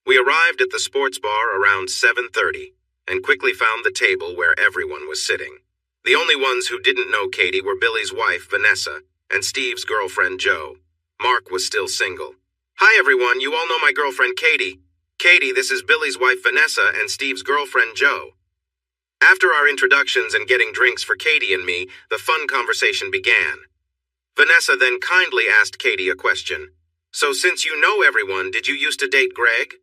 We arrived at the sports bar around 7:30 and quickly found the table where everyone was sitting. The only ones who didn't know Katie were Billy's wife, Vanessa, and Steve's girlfriend, Joe. Mark was still single. "Hi, everyone. You all know my girlfriend, Katie. Katie, this is Billy's wife, Vanessa, and Steve's girlfriend, Joe." After our introductions and getting drinks for Katie and me, the fun conversation began. Vanessa then kindly asked Katie a question. "So since you know everyone, did you used to date Greg?"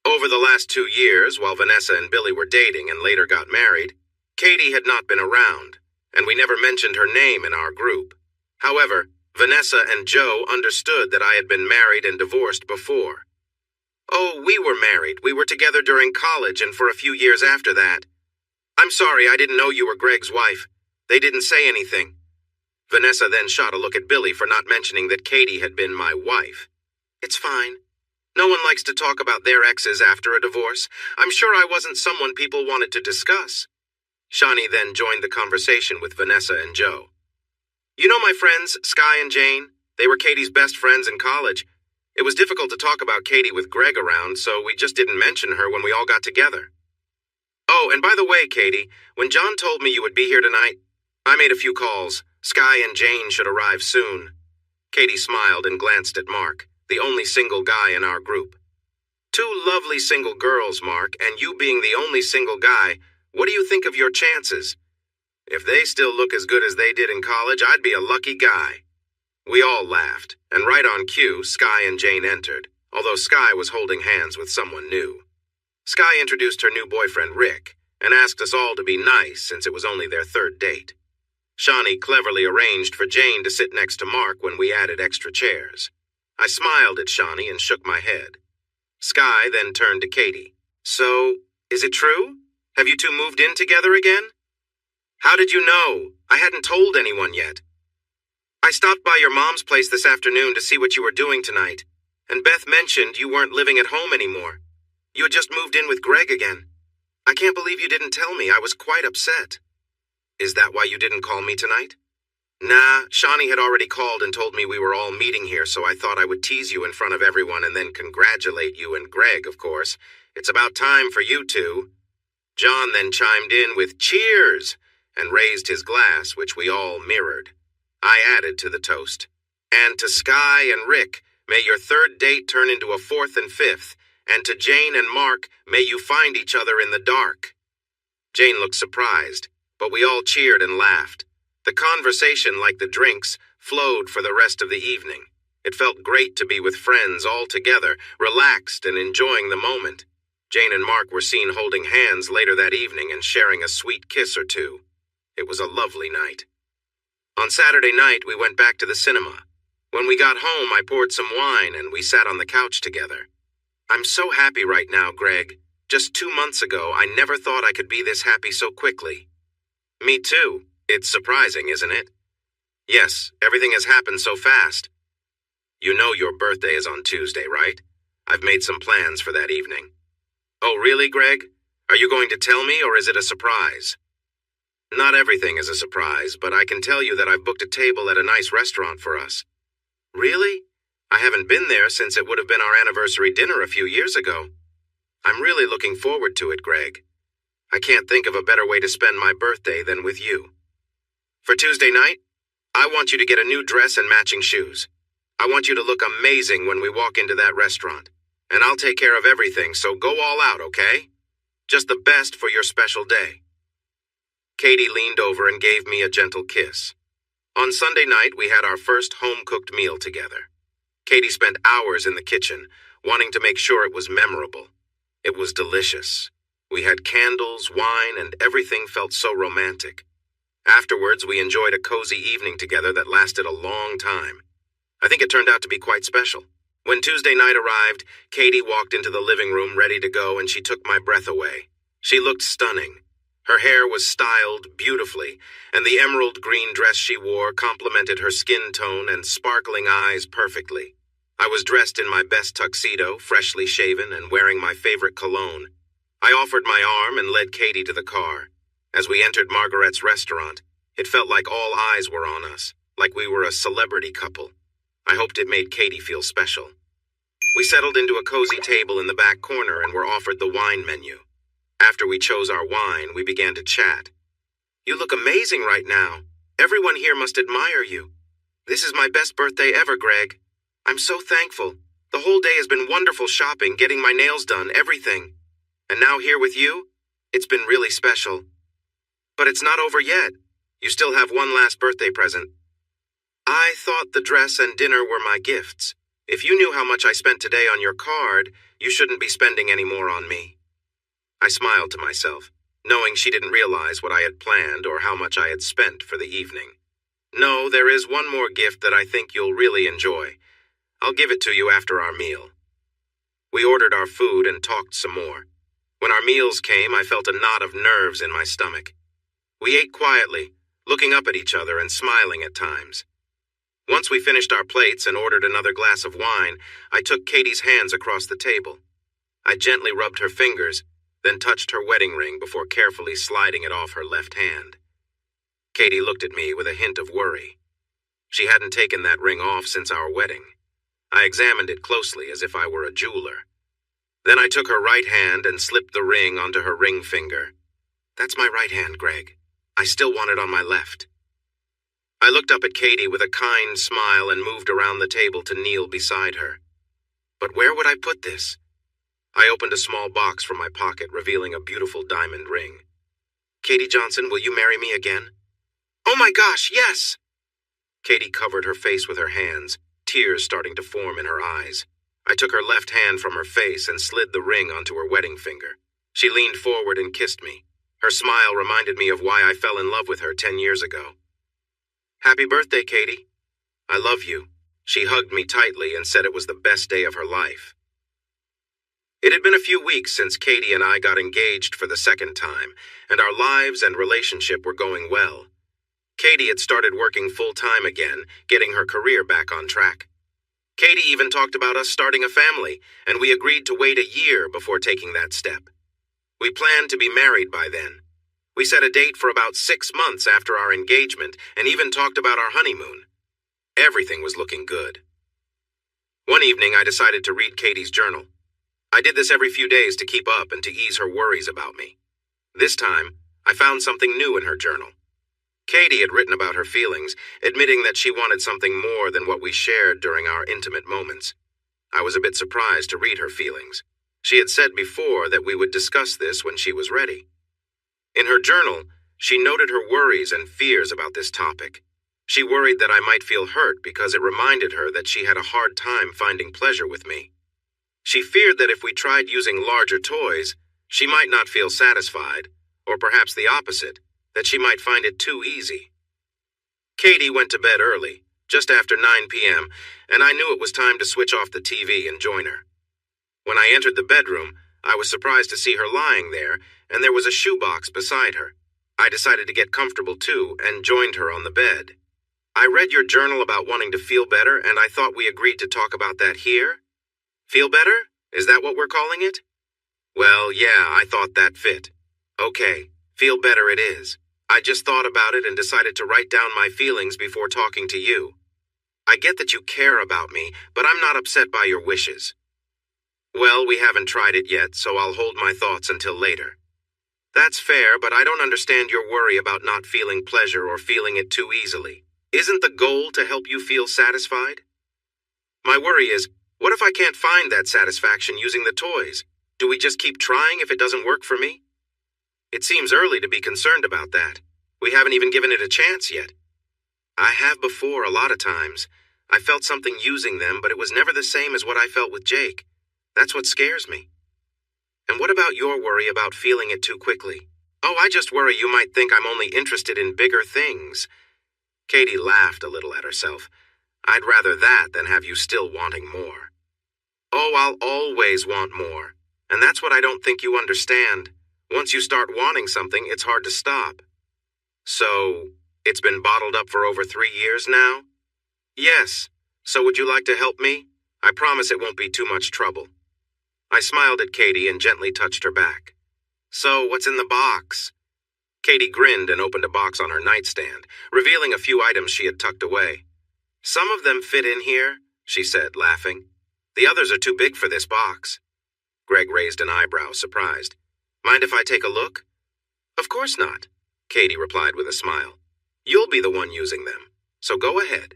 Over the last 2 years, while Vanessa and Billy were dating and later got married, Katie had not been around, and we never mentioned her name in our group. However, Vanessa and Joe understood that I had been married and divorced before. "Oh, we were married. We were together during college and for a few years after that. I'm sorry, I didn't know you were Greg's wife. They didn't say anything." Vanessa then shot a look at Billy for not mentioning that Katie had been my wife. "It's fine. No one likes to talk about their exes after a divorce. I'm sure I wasn't someone people wanted to discuss." Shani then joined the conversation with Vanessa and Joe. "You know my friends, Sky and Jane? They were Katie's best friends in college. It was difficult to talk about Katie with Greg around, so we just didn't mention her when we all got together. Oh, and by the way, Katie, when John told me you would be here tonight, I made a few calls. Sky and Jane should arrive soon." Katie smiled and glanced at Mark, the only single guy in our group. "Two lovely single girls, Mark, and you being the only single guy, what do you think of your chances? If they still look as good as they did in college, I'd be a lucky guy." We all laughed, and right on cue, Sky and Jane entered, although Sky was holding hands with someone new. Sky introduced her new boyfriend, Rick, and asked us all to be nice since it was only their 3rd date. Shani cleverly arranged for Jane to sit next to Mark when we added extra chairs. I smiled at Shani and shook my head. Sky then turned to Katie. "So, is it true? Have you two moved in together again?" "How did you know? I hadn't told anyone yet." "I stopped by your mom's place this afternoon to see what you were doing tonight, and Beth mentioned you weren't living at home anymore. You had just moved in with Greg again. I can't believe you didn't tell me. I was quite upset." "Is that why you didn't call me tonight?" "Nah, Shani had already called and told me we were all meeting here, so I thought I would tease you in front of everyone and then congratulate you and Greg, of course. It's about time for you two." John then chimed in with "Cheers!" and raised his glass, which we all mirrored. I added to the toast. "And to Sky and Rick, may your 3rd date turn into a 4th and 5th, and to Jane and Mark, may you find each other in the dark." Jane looked surprised, but we all cheered and laughed. The conversation, like the drinks, flowed for the rest of the evening. It felt great to be with friends all together, relaxed and enjoying the moment. Jane and Mark were seen holding hands later that evening and sharing a sweet kiss or two. It was a lovely night. On Saturday night, we went back to the cinema. When we got home, I poured some wine and we sat on the couch together. "I'm so happy right now, Greg. Just 2 months ago, I never thought I could be this happy so quickly." "Me too. It's surprising, isn't it?" "Yes, everything has happened so fast." "You know your birthday is on Tuesday, right? I've made some plans for that evening." "Oh, really, Greg? Are you going to tell me, or is it a surprise?" "Not everything is a surprise, but I can tell you that I've booked a table at a nice restaurant for us." "Really? I haven't been there since it would have been our anniversary dinner a few years ago." "I'm really looking forward to it, Greg. I can't think of a better way to spend my birthday than with you. For Tuesday night, I want you to get a new dress and matching shoes. I want you to look amazing when we walk into that restaurant. And I'll take care of everything, so go all out, okay? Just the best for your special day." Katie leaned over and gave me a gentle kiss. On Sunday night, we had our first home-cooked meal together. Katie spent hours in the kitchen, wanting to make sure it was memorable. It was delicious. We had candles, wine, and everything felt so romantic. Afterwards, we enjoyed a cozy evening together that lasted a long time. I think it turned out to be quite special. When Tuesday night arrived, Katie walked into the living room ready to go, and she took my breath away. She looked stunning. Her hair was styled beautifully, and the emerald green dress she wore complemented her skin tone and sparkling eyes perfectly. I was dressed in my best tuxedo, freshly shaven, and wearing my favorite cologne. I offered my arm and led Katie to the car. As we entered Margaret's restaurant, it felt like all eyes were on us, like we were a celebrity couple. I hoped it made Katie feel special. We settled into a cozy table in the back corner and were offered the wine menu. After we chose our wine, we began to chat. "You look amazing right now. Everyone here must admire you. This is my best birthday ever, Greg. I'm so thankful. The whole day has been wonderful shopping, getting my nails done, everything. And now here with you? It's been really special. But it's not over yet. You still have one last birthday present." I thought the dress and dinner were my gifts. If you knew how much I spent today on your card, you shouldn't be spending any more on me. I smiled to myself, knowing she didn't realize what I had planned or how much I had spent for the evening. "No, there is one more gift that I think you'll really enjoy. I'll give it to you after our meal." We ordered our food and talked some more. When our meals came, I felt a knot of nerves in my stomach. We ate quietly, looking up at each other and smiling at times. Once we finished our plates and ordered another glass of wine, I took Katie's hands across the table. I gently rubbed her fingers, then touched her wedding ring before carefully sliding it off her left hand. Katie looked at me with a hint of worry. She hadn't taken that ring off since our wedding. I examined it closely as if I were a jeweler. Then I took her right hand and slipped the ring onto her ring finger. "That's my right hand, Greg. I still want it on my left." I looked up at Katie with a kind smile and moved around the table to kneel beside her. But where would I put this? I opened a small box from my pocket, revealing a beautiful diamond ring. "Katie Johnson, will you marry me again?" "Oh my gosh, yes!" Katie covered her face with her hands, tears starting to form in her eyes. I took her left hand from her face and slid the ring onto her wedding finger. She leaned forward and kissed me. Her smile reminded me of why I fell in love with her 10 years ago. "Happy birthday, Katie. I love you." She hugged me tightly and said it was the best day of her life. It had been a few weeks since Katie and I got engaged for the second time, and our lives and relationship were going well. Katie had started working full-time again, getting her career back on track. Katie even talked about us starting a family, and we agreed to wait a year before taking that step. We planned to be married by then. We set a date for about 6 months after our engagement and even talked about our honeymoon. Everything was looking good. One evening, I decided to read Katie's journal. I did this every few days to keep up and to ease her worries about me. This time, I found something new in her journal. Katie had written about her feelings, admitting that she wanted something more than what we shared during our intimate moments. I was a bit surprised to read her feelings. She had said before that we would discuss this when she was ready. In her journal, she noted her worries and fears about this topic. She worried that I might feel hurt because it reminded her that she had a hard time finding pleasure with me. She feared that if we tried using larger toys, she might not feel satisfied, or perhaps the opposite, that she might find it too easy. Katie went to bed early, just after 9 p.m., and I knew it was time to switch off the TV and join her. When I entered the bedroom, I was surprised to see her lying there, and there was a shoebox beside her. I decided to get comfortable too, and joined her on the bed. "I read your journal about wanting to feel better, and I thought we agreed to talk about that here." "Feel better? Is that what we're calling it?" "Well, yeah, I thought that fit." "Okay, feel better it is. I just thought about it and decided to write down my feelings before talking to you. I get that you care about me, but I'm not upset by your wishes." "Well, we haven't tried it yet, so I'll hold my thoughts until later." "That's fair, but I don't understand your worry about not feeling pleasure or feeling it too easily. Isn't the goal to help you feel satisfied?" "My worry is, what if I can't find that satisfaction using the toys? Do we just keep trying if it doesn't work for me?" "It seems early to be concerned about that. We haven't even given it a chance yet." "I have before a lot of times. I felt something using them, but it was never the same as what I felt with Jake. That's what scares me." "And what about your worry about feeling it too quickly?" "Oh, I just worry you might think I'm only interested in bigger things." Katie laughed a little at herself. "I'd rather that than have you still wanting more." Oh, I'll always want more. And that's what I don't think you understand. Once you start wanting something, it's hard to stop. So, it's been bottled up for over 3 years now? Yes. So would you like to help me? I promise it won't be too much trouble. I smiled at Katie and gently touched her back. So, what's in the box? Katie grinned and opened a box on her nightstand, revealing a few items she had tucked away. Some of them fit in here, she said, laughing. The others are too big for this box. Greg raised an eyebrow, surprised. Mind if I take a look? Of course not, Katie replied with a smile. You'll be the one using them, so go ahead.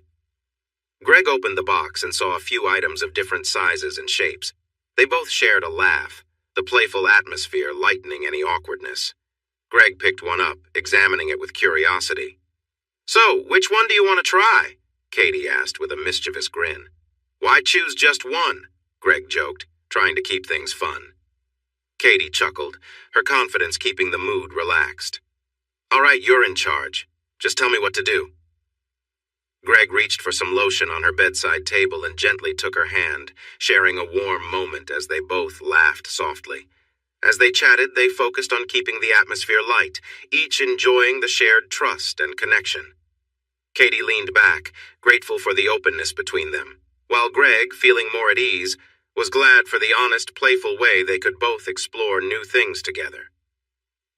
Greg opened the box and saw a few items of different sizes and shapes. They both shared a laugh, the playful atmosphere lightening any awkwardness. Greg picked one up, examining it with curiosity. So, which one do you want to try? Katie asked with a mischievous grin. Why choose just one? Greg joked, trying to keep things fun. Katie chuckled, her confidence keeping the mood relaxed. All right, you're in charge. Just tell me what to do. Greg reached for some lotion on her bedside table and gently took her hand, sharing a warm moment as they both laughed softly. As they chatted, they focused on keeping the atmosphere light, each enjoying the shared trust and connection. Katie leaned back, grateful for the openness between them, while Greg, feeling more at ease, was glad for the honest, playful way they could both explore new things together.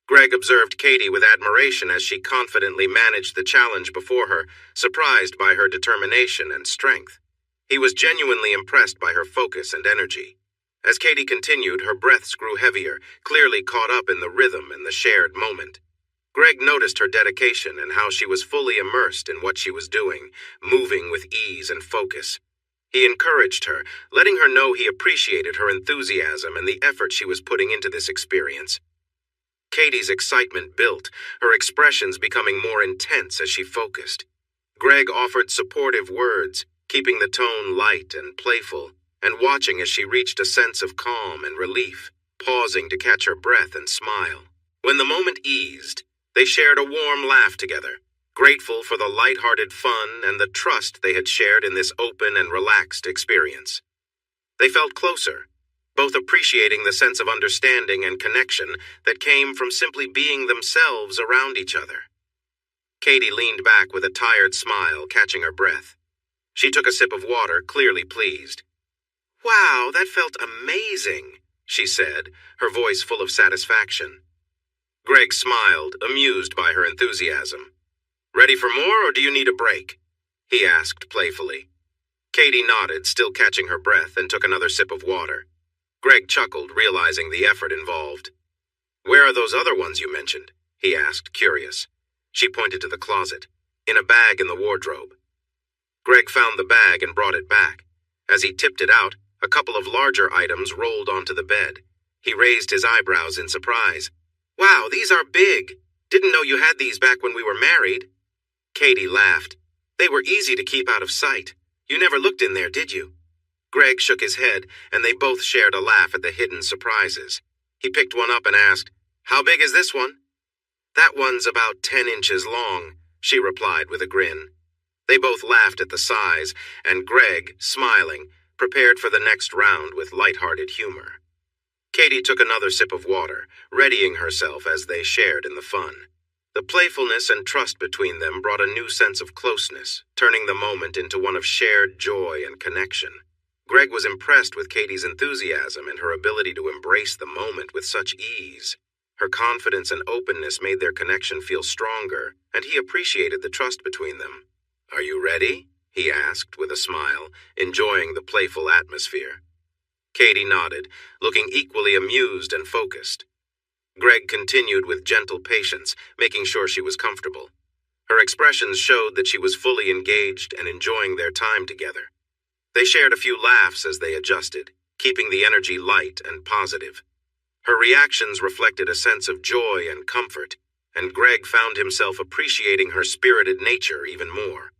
Greg observed Katie with admiration as she confidently managed the challenge before her, surprised by her determination and strength. He was genuinely impressed by her focus and energy. As Katie continued, her breaths grew heavier, clearly caught up in the rhythm and the shared moment. Greg noticed her dedication and how she was fully immersed in what she was doing, moving with ease and focus. He encouraged her, letting her know he appreciated her enthusiasm and the effort she was putting into this experience. Katie's excitement built, her expressions becoming more intense as she focused. Greg offered supportive words, keeping the tone light and playful, and watching as she reached a sense of calm and relief, pausing to catch her breath and smile. When the moment eased, they shared a warm laugh together, grateful for the light-hearted fun and the trust they had shared in this open and relaxed experience. They felt closer, both appreciating the sense of understanding and connection that came from simply being themselves around each other. Katie leaned back with a tired smile, catching her breath. She took a sip of water, clearly pleased. Wow, that felt amazing, she said, her voice full of satisfaction. Greg smiled, amused by her enthusiasm. Ready for more, or do you need a break? He asked playfully. Katie nodded, still catching her breath, and took another sip of water. Greg chuckled, realizing the effort involved. Where are those other ones you mentioned? He asked, curious. She pointed to the closet. In a bag in the wardrobe. Greg found the bag and brought it back. As he tipped it out, a couple of larger items rolled onto the bed. He raised his eyebrows in surprise. Wow, these are big. Didn't know you had these back when we were married. Katie laughed. They were easy to keep out of sight. You never looked in there, did you? Greg shook his head, and they both shared a laugh at the hidden surprises. He picked one up and asked, How big is this one? That one's about 10 inches long, she replied with a grin. They both laughed at the size, and Greg, smiling, prepared for the next round with light-hearted humor. Katie took another sip of water, readying herself as they shared in the fun. The playfulness and trust between them brought a new sense of closeness, turning the moment into one of shared joy and connection. Greg was impressed with Katie's enthusiasm and her ability to embrace the moment with such ease. Her confidence and openness made their connection feel stronger, and he appreciated the trust between them. Are you ready? He asked with a smile, enjoying the playful atmosphere. Katie nodded, looking equally amused and focused. Greg continued with gentle patience, making sure she was comfortable. Her expressions showed that she was fully engaged and enjoying their time together. They shared a few laughs as they adjusted, keeping the energy light and positive. Her reactions reflected a sense of joy and comfort, and Greg found himself appreciating her spirited nature even more.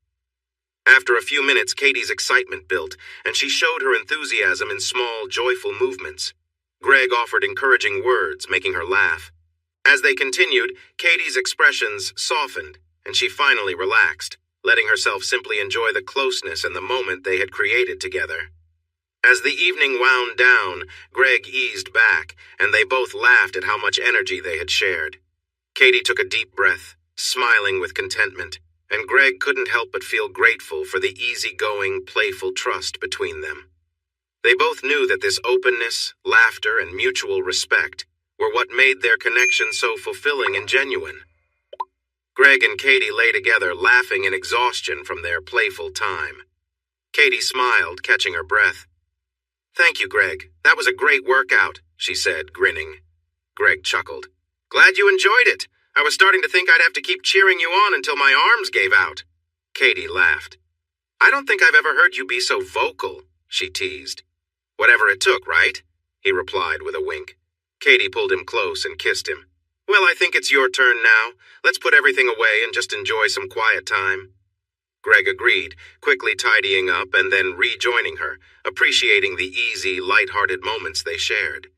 After a few minutes, Katie's excitement built, and she showed her enthusiasm in small, joyful movements. Greg offered encouraging words, making her laugh. As they continued, Katie's expressions softened, and she finally relaxed, letting herself simply enjoy the closeness and the moment they had created together. As the evening wound down, Greg eased back, and they both laughed at how much energy they had shared. Katie took a deep breath, smiling with contentment, and Greg couldn't help but feel grateful for the easygoing, playful trust between them. They both knew that this openness, laughter, and mutual respect were what made their connection so fulfilling and genuine. Greg and Katie lay together, laughing in exhaustion from their playful time. Katie smiled, catching her breath. "Thank you, Greg. That was a great workout," she said, grinning. Greg chuckled. "Glad you enjoyed it. I was starting to think I'd have to keep cheering you on until my arms gave out." Katie laughed. "I don't think I've ever heard you be so vocal," she teased. "Whatever it took, right?" he replied with a wink. Katie pulled him close and kissed him. "Well, I think it's your turn now. Let's put everything away and just enjoy some quiet time." Greg agreed, quickly tidying up and then rejoining her, appreciating the easy, light-hearted moments they shared.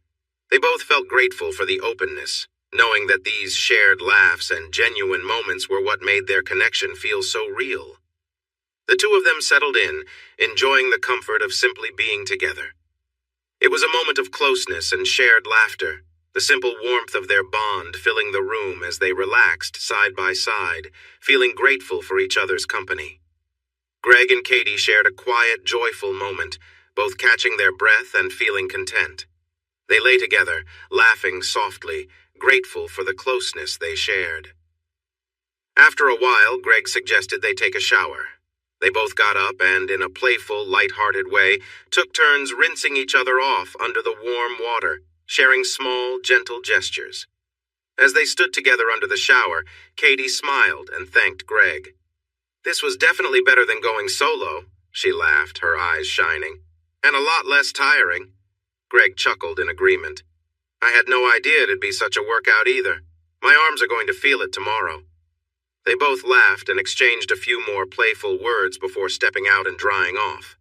They both felt grateful for the openness, knowing that these shared laughs and genuine moments were what made their connection feel so real. The two of them settled in, enjoying the comfort of simply being together. It was a moment of closeness and shared laughter, the simple warmth of their bond filling the room as they relaxed side by side, feeling grateful for each other's company. Greg and Katie shared a quiet, joyful moment, both catching their breath and feeling content. They lay together, laughing softly, grateful for the closeness they shared. After a while, Greg suggested they take a shower. They both got up and, in a playful, light-hearted way, took turns rinsing each other off under the warm water, sharing small, gentle gestures. As they stood together under the shower, Katie smiled and thanked Greg. "This was definitely better than going solo," she laughed, her eyes shining. "And a lot less tiring." Greg chuckled in agreement. "I had no idea it'd be such a workout either. My arms are going to feel it tomorrow." They both laughed and exchanged a few more playful words before stepping out and drying off.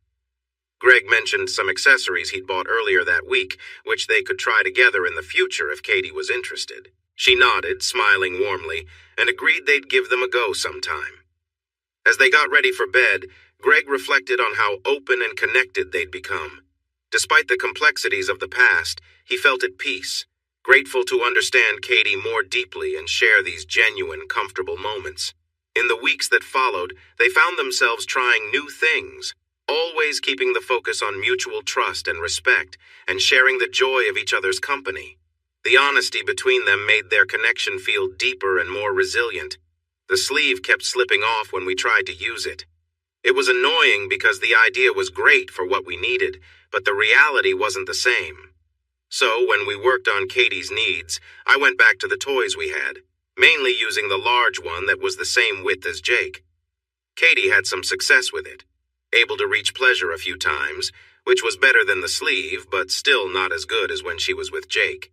Greg mentioned some accessories he'd bought earlier that week, which they could try together in the future if Katie was interested. She nodded, smiling warmly, and agreed they'd give them a go sometime. As they got ready for bed, Greg reflected on how open and connected they'd become. Despite the complexities of the past, he felt at peace, grateful to understand Katie more deeply and share these genuine, comfortable moments. In the weeks that followed, they found themselves trying new things, always keeping the focus on mutual trust and respect, and sharing the joy of each other's company. The honesty between them made their connection feel deeper and more resilient. The sleeve kept slipping off when we tried to use it. It was annoying because the idea was great for what we needed, but the reality wasn't the same. So, when we worked on Katie's needs, I went back to the toys we had, mainly using the large one that was the same width as Jake. Katie had some success with it, able to reach pleasure a few times, which was better than the sleeve, but still not as good as when she was with Jake.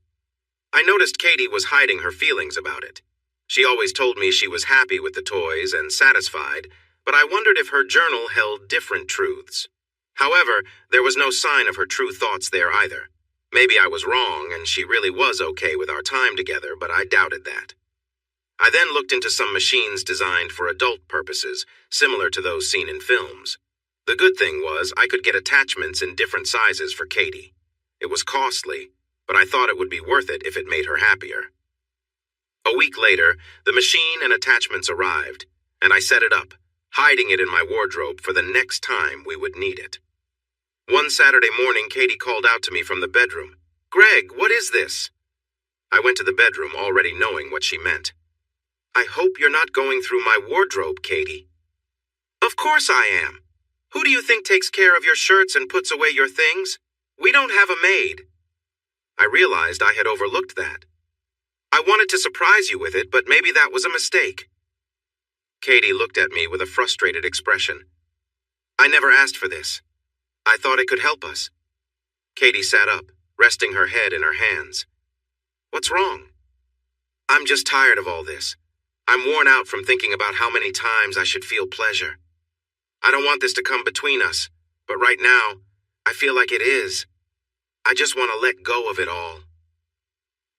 I noticed Katie was hiding her feelings about it. She always told me she was happy with the toys and satisfied, but I wondered if her journal held different truths. However, there was no sign of her true thoughts there either. Maybe I was wrong and she really was okay with our time together, but I doubted that. I then looked into some machines designed for adult purposes, similar to those seen in films. The good thing was I could get attachments in different sizes for Katie. It was costly, but I thought it would be worth it if it made her happier. A week later, the machine and attachments arrived, and I set it up, hiding it in my wardrobe for the next time we would need it. One Saturday morning, Katie called out to me from the bedroom. "Greg, what is this?" I went to the bedroom, already knowing what she meant. "I hope you're not going through my wardrobe, Katie." "Of course I am. Who do you think takes care of your shirts and puts away your things? We don't have a maid." I realized I had overlooked that. I wanted to surprise you with it, but maybe that was a mistake. Katie looked at me with a frustrated expression. "I never asked for this. I thought it could help us." Katie sat up, resting her head in her hands. "What's wrong?" "I'm just tired of all this. I'm worn out from thinking about how many times I should feel pleasure. I don't want this to come between us, but right now, I feel like it is. I just want to let go of it all."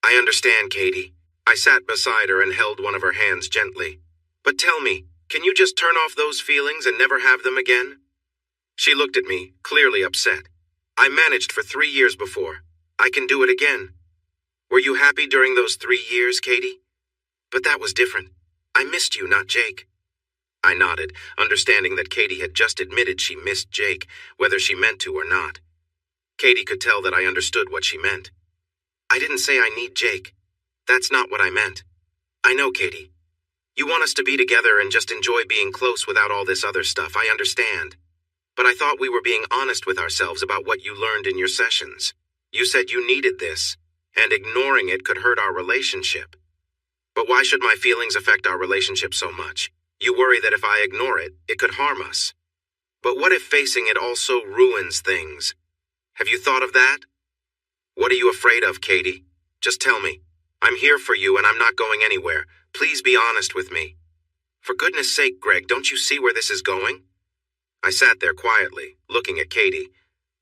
"I understand, Katie." I sat beside her and held one of her hands gently. "But tell me, can you just turn off those feelings and never have them again?" She looked at me, clearly upset. I managed for 3 years before. I can do it again. Were you happy during those 3 years, Katie? But that was different. I missed you, not Jake. I nodded, understanding that Katie had just admitted she missed Jake, whether she meant to or not. Katie could tell that I understood what she meant. I didn't say I need Jake. That's not what I meant. I know, Katie. You want us to be together and just enjoy being close without all this other stuff, I understand. But I thought we were being honest with ourselves about what you learned in your sessions. You said you needed this, and ignoring it could hurt our relationship. But why should my feelings affect our relationship so much? You worry that if I ignore it, it could harm us. But what if facing it also ruins things? Have you thought of that? What are you afraid of, Katie? Just tell me. I'm here for you and I'm not going anywhere. Please be honest with me. For goodness sake, Greg, don't you see where this is going? I sat there quietly, looking at Katie.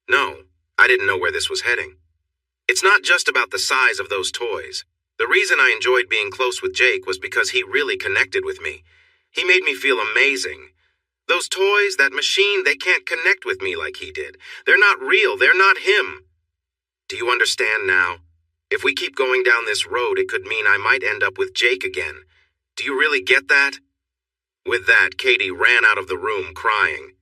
No, I didn't know where this was heading. It's not just about the size of those toys. The reason I enjoyed being close with Jake was because he really connected with me. He made me feel amazing. Those toys, that machine, they can't connect with me like he did. They're not real. They're not him. Do you understand now? If we keep going down this road, it could mean I might end up with Jake again. Do you really get that? With that, Katie ran out of the room crying.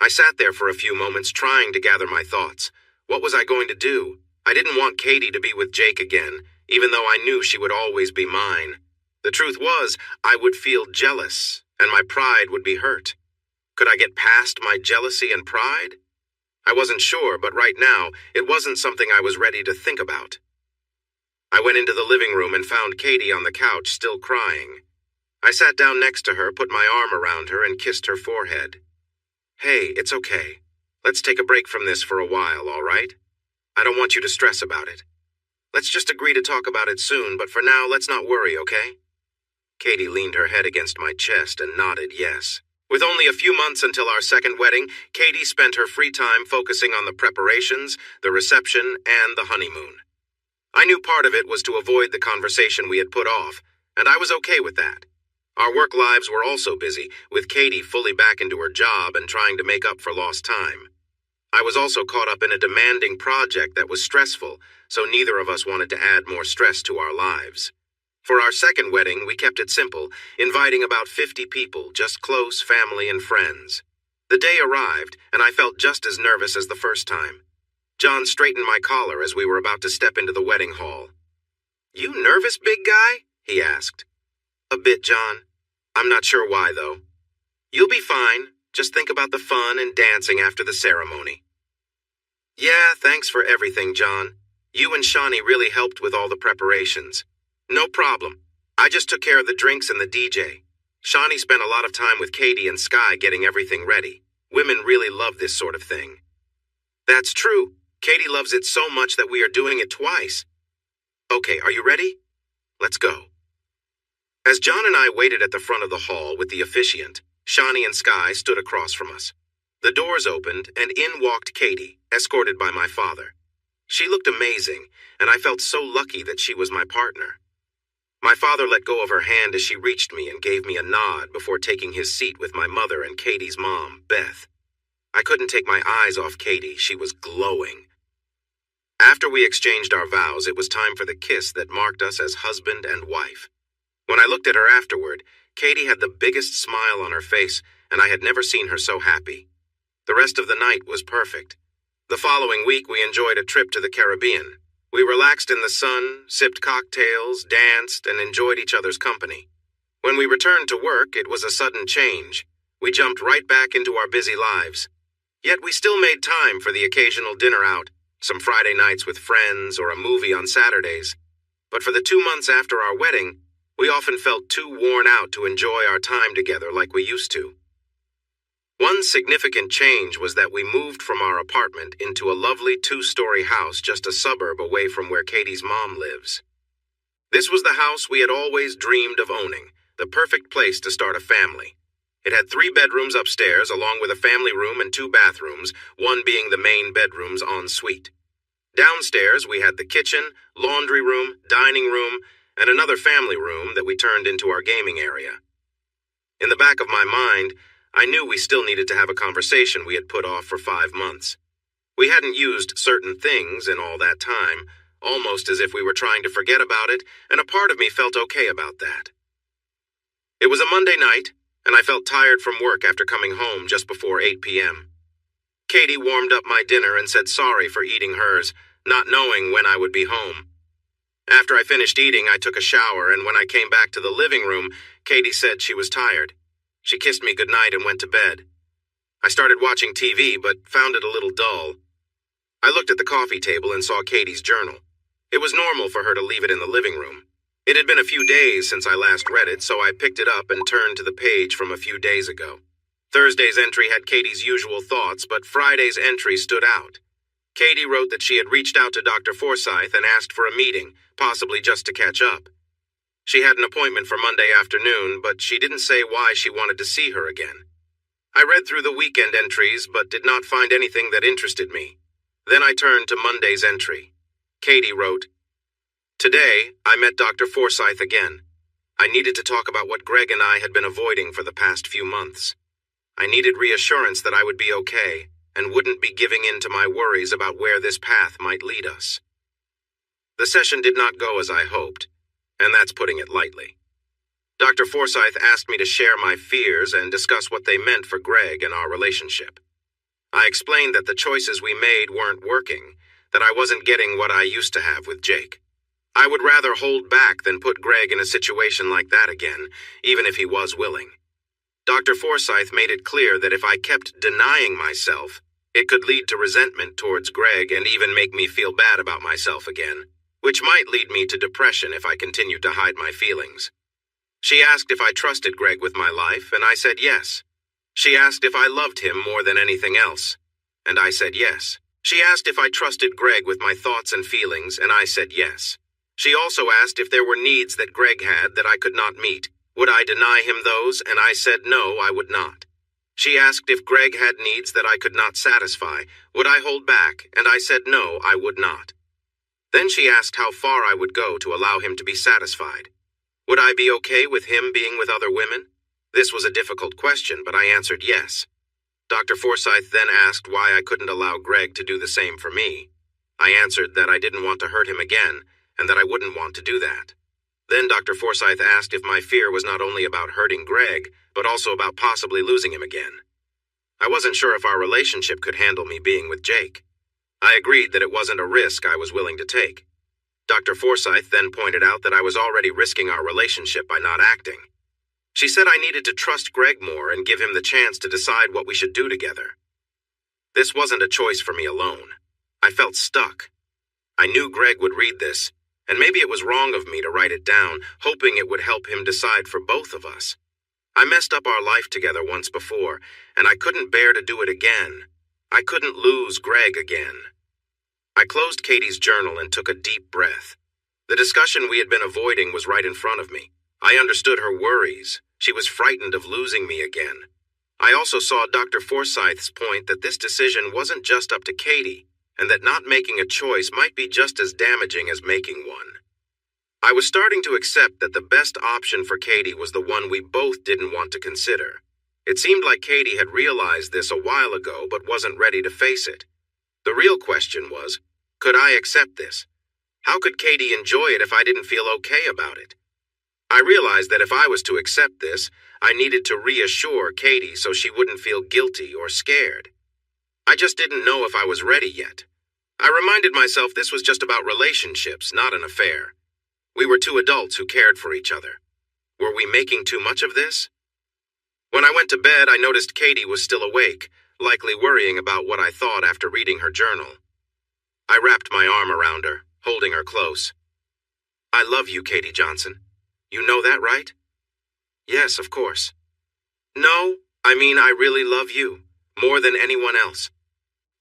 I sat there for a few moments trying to gather my thoughts. What was I going to do? I didn't want Katie to be with Jake again, even though I knew she would always be mine. The truth was, I would feel jealous, and my pride would be hurt. Could I get past my jealousy and pride? I wasn't sure, but right now, it wasn't something I was ready to think about. I went into the living room and found Katie on the couch, still crying. I sat down next to her, put my arm around her, and kissed her forehead. Hey, it's okay. Let's take a break from this for a while, all right? I don't want you to stress about it. Let's just agree to talk about it soon, but for now, let's not worry, okay? Katie leaned her head against my chest and nodded yes. With only a few months until our second wedding, Katie spent her free time focusing on the preparations, the reception, and the honeymoon. I knew part of it was to avoid the conversation we had put off, and I was okay with that. Our work lives were also busy, with Katie fully back into her job and trying to make up for lost time. I was also caught up in a demanding project that was stressful, so neither of us wanted to add more stress to our lives. For our second wedding, we kept it simple, inviting about 50 people, just close family and friends. The day arrived, and I felt just as nervous as the first time. John straightened my collar as we were about to step into the wedding hall. "You nervous, big guy?" he asked. "A bit, John. I'm not sure why, though." "You'll be fine. Just think about the fun and dancing after the ceremony." "Yeah, thanks for everything, John. You and Shawnee really helped with all the preparations." "No problem. I just took care of the drinks and the DJ. Shawnee spent a lot of time with Katie and Sky getting everything ready. Women really love this sort of thing." "That's true. Katie loves it so much that we are doing it twice." "Okay, are you ready? Let's go." As John and I waited at the front of the hall with the officiant, Shawnee and Sky stood across from us. The doors opened, and in walked Katie, escorted by my father. She looked amazing, and I felt so lucky that she was my partner. My father let go of her hand as she reached me and gave me a nod before taking his seat with my mother and Katie's mom, Beth. I couldn't take my eyes off Katie. She was glowing. After we exchanged our vows, it was time for the kiss that marked us as husband and wife. When I looked at her afterward, Katie had the biggest smile on her face, and I had never seen her so happy. The rest of the night was perfect. The following week, we enjoyed a trip to the Caribbean. We relaxed in the sun, sipped cocktails, danced, and enjoyed each other's company. When we returned to work, it was a sudden change. We jumped right back into our busy lives. Yet we still made time for the occasional dinner out, some Friday nights with friends, or a movie on Saturdays. But for the 2 months after our wedding, we often felt too worn out to enjoy our time together like we used to. One significant change was that we moved from our apartment into a lovely 2-story house just a suburb away from where Katie's mom lives. This was the house we had always dreamed of owning, the perfect place to start a family. It had 3 bedrooms upstairs, along with a family room and 2 bathrooms, one being the main bedroom's ensuite. Downstairs, we had the kitchen, laundry room, dining room, and another family room that we turned into our gaming area. In the back of my mind, I knew we still needed to have a conversation we had put off for 5 months. We hadn't used certain things in all that time, almost as if we were trying to forget about it, and a part of me felt okay about that. It was a Monday night, and I felt tired from work after coming home just before 8 p.m. Katie warmed up my dinner and said sorry for eating hers, not knowing when I would be home. After I finished eating, I took a shower, and when I came back to the living room, Katie said she was tired. She kissed me goodnight and went to bed. I started watching TV, but found it a little dull. I looked at the coffee table and saw Katie's journal. It was normal for her to leave it in the living room. It had been a few days since I last read it, so I picked it up and turned to the page from a few days ago. Thursday's entry had Katie's usual thoughts, but Friday's entry stood out. Katie wrote that she had reached out to Dr. Forsyth and asked for a meeting, possibly just to catch up. She had an appointment for Monday afternoon, but she didn't say why she wanted to see her again. I read through the weekend entries, but did not find anything that interested me. Then I turned to Monday's entry. Katie wrote, "Today, I met Dr. Forsyth again. I needed to talk about what Greg and I had been avoiding for the past few months. I needed reassurance that I would be okay and wouldn't be giving in to my worries about where this path might lead us." The session did not go as I hoped, and that's putting it lightly. Dr. Forsyth asked me to share my fears and discuss what they meant for Greg and our relationship. I explained that the choices we made weren't working, that I wasn't getting what I used to have with Jake. I would rather hold back than put Greg in a situation like that again, even if he was willing. Dr. Forsyth made it clear that if I kept denying myself, it could lead to resentment towards Greg and even make me feel bad about myself again, which might lead me to depression if I continued to hide my feelings. She asked if I trusted Greg with my life, and I said yes. She asked if I loved him more than anything else, and I said yes. She asked if I trusted Greg with my thoughts and feelings, and I said yes. She also asked if there were needs that Greg had that I could not meet. Would I deny him those? And I said no, I would not. She asked if Greg had needs that I could not satisfy. Would I hold back? And I said no, I would not. Then she asked how far I would go to allow him to be satisfied. Would I be okay with him being with other women? This was a difficult question, but I answered yes. Dr. Forsyth then asked why I couldn't allow Greg to do the same for me. I answered that I didn't want to hurt him again, and that I wouldn't want to do that. Then Dr. Forsyth asked if my fear was not only about hurting Greg, but also about possibly losing him again. I wasn't sure if our relationship could handle me being with Jake. I agreed that it wasn't a risk I was willing to take. Dr. Forsyth then pointed out that I was already risking our relationship by not acting. She said I needed to trust Greg more and give him the chance to decide what we should do together. This wasn't a choice for me alone. I felt stuck. I knew Greg would read this, and maybe it was wrong of me to write it down, hoping it would help him decide for both of us. I messed up our life together once before, and I couldn't bear to do it again. I couldn't lose Greg again. I closed Katie's journal and took a deep breath. The discussion we had been avoiding was right in front of me. I understood her worries. She was frightened of losing me again. I also saw Dr. Forsyth's point that this decision wasn't just up to Katie, and that not making a choice might be just as damaging as making one. I was starting to accept that the best option for Katie was the one we both didn't want to consider. It seemed like Katie had realized this a while ago but wasn't ready to face it. The real question was, could I accept this? How could Katie enjoy it if I didn't feel okay about it? I realized that if I was to accept this, I needed to reassure Katie so she wouldn't feel guilty or scared. I just didn't know if I was ready yet. I reminded myself this was just about relationships, not an affair. We were two adults who cared for each other. Were we making too much of this? When I went to bed, I noticed Katie was still awake, likely worrying about what I thought after reading her journal. I wrapped my arm around her, holding her close. "I love you, Katie Johnson. You know that, right?" "Yes, of course." "No, I mean I really love you, more than anyone else.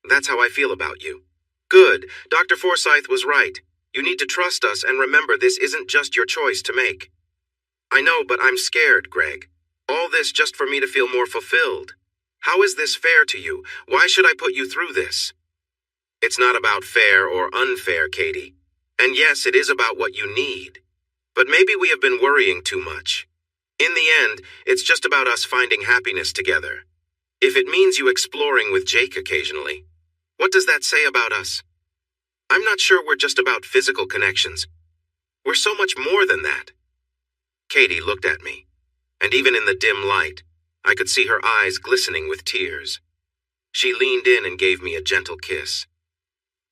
That's how I feel about you." "Good. Dr. Forsyth was right. You need to trust us and remember this isn't just your choice to make." "I know, but I'm scared, Greg. All this just for me to feel more fulfilled. How is this fair to you? Why should I put you through this?" "It's not about fair or unfair, Katie. And yes, it is about what you need. But maybe we have been worrying too much. In the end, it's just about us finding happiness together. If it means you exploring with Jake occasionally, What does that say about us? I'm not sure we're just about physical connections. We're so much more than that. Katie looked at me, and even in the dim light, I could see her eyes glistening with tears. She leaned in and gave me a gentle kiss.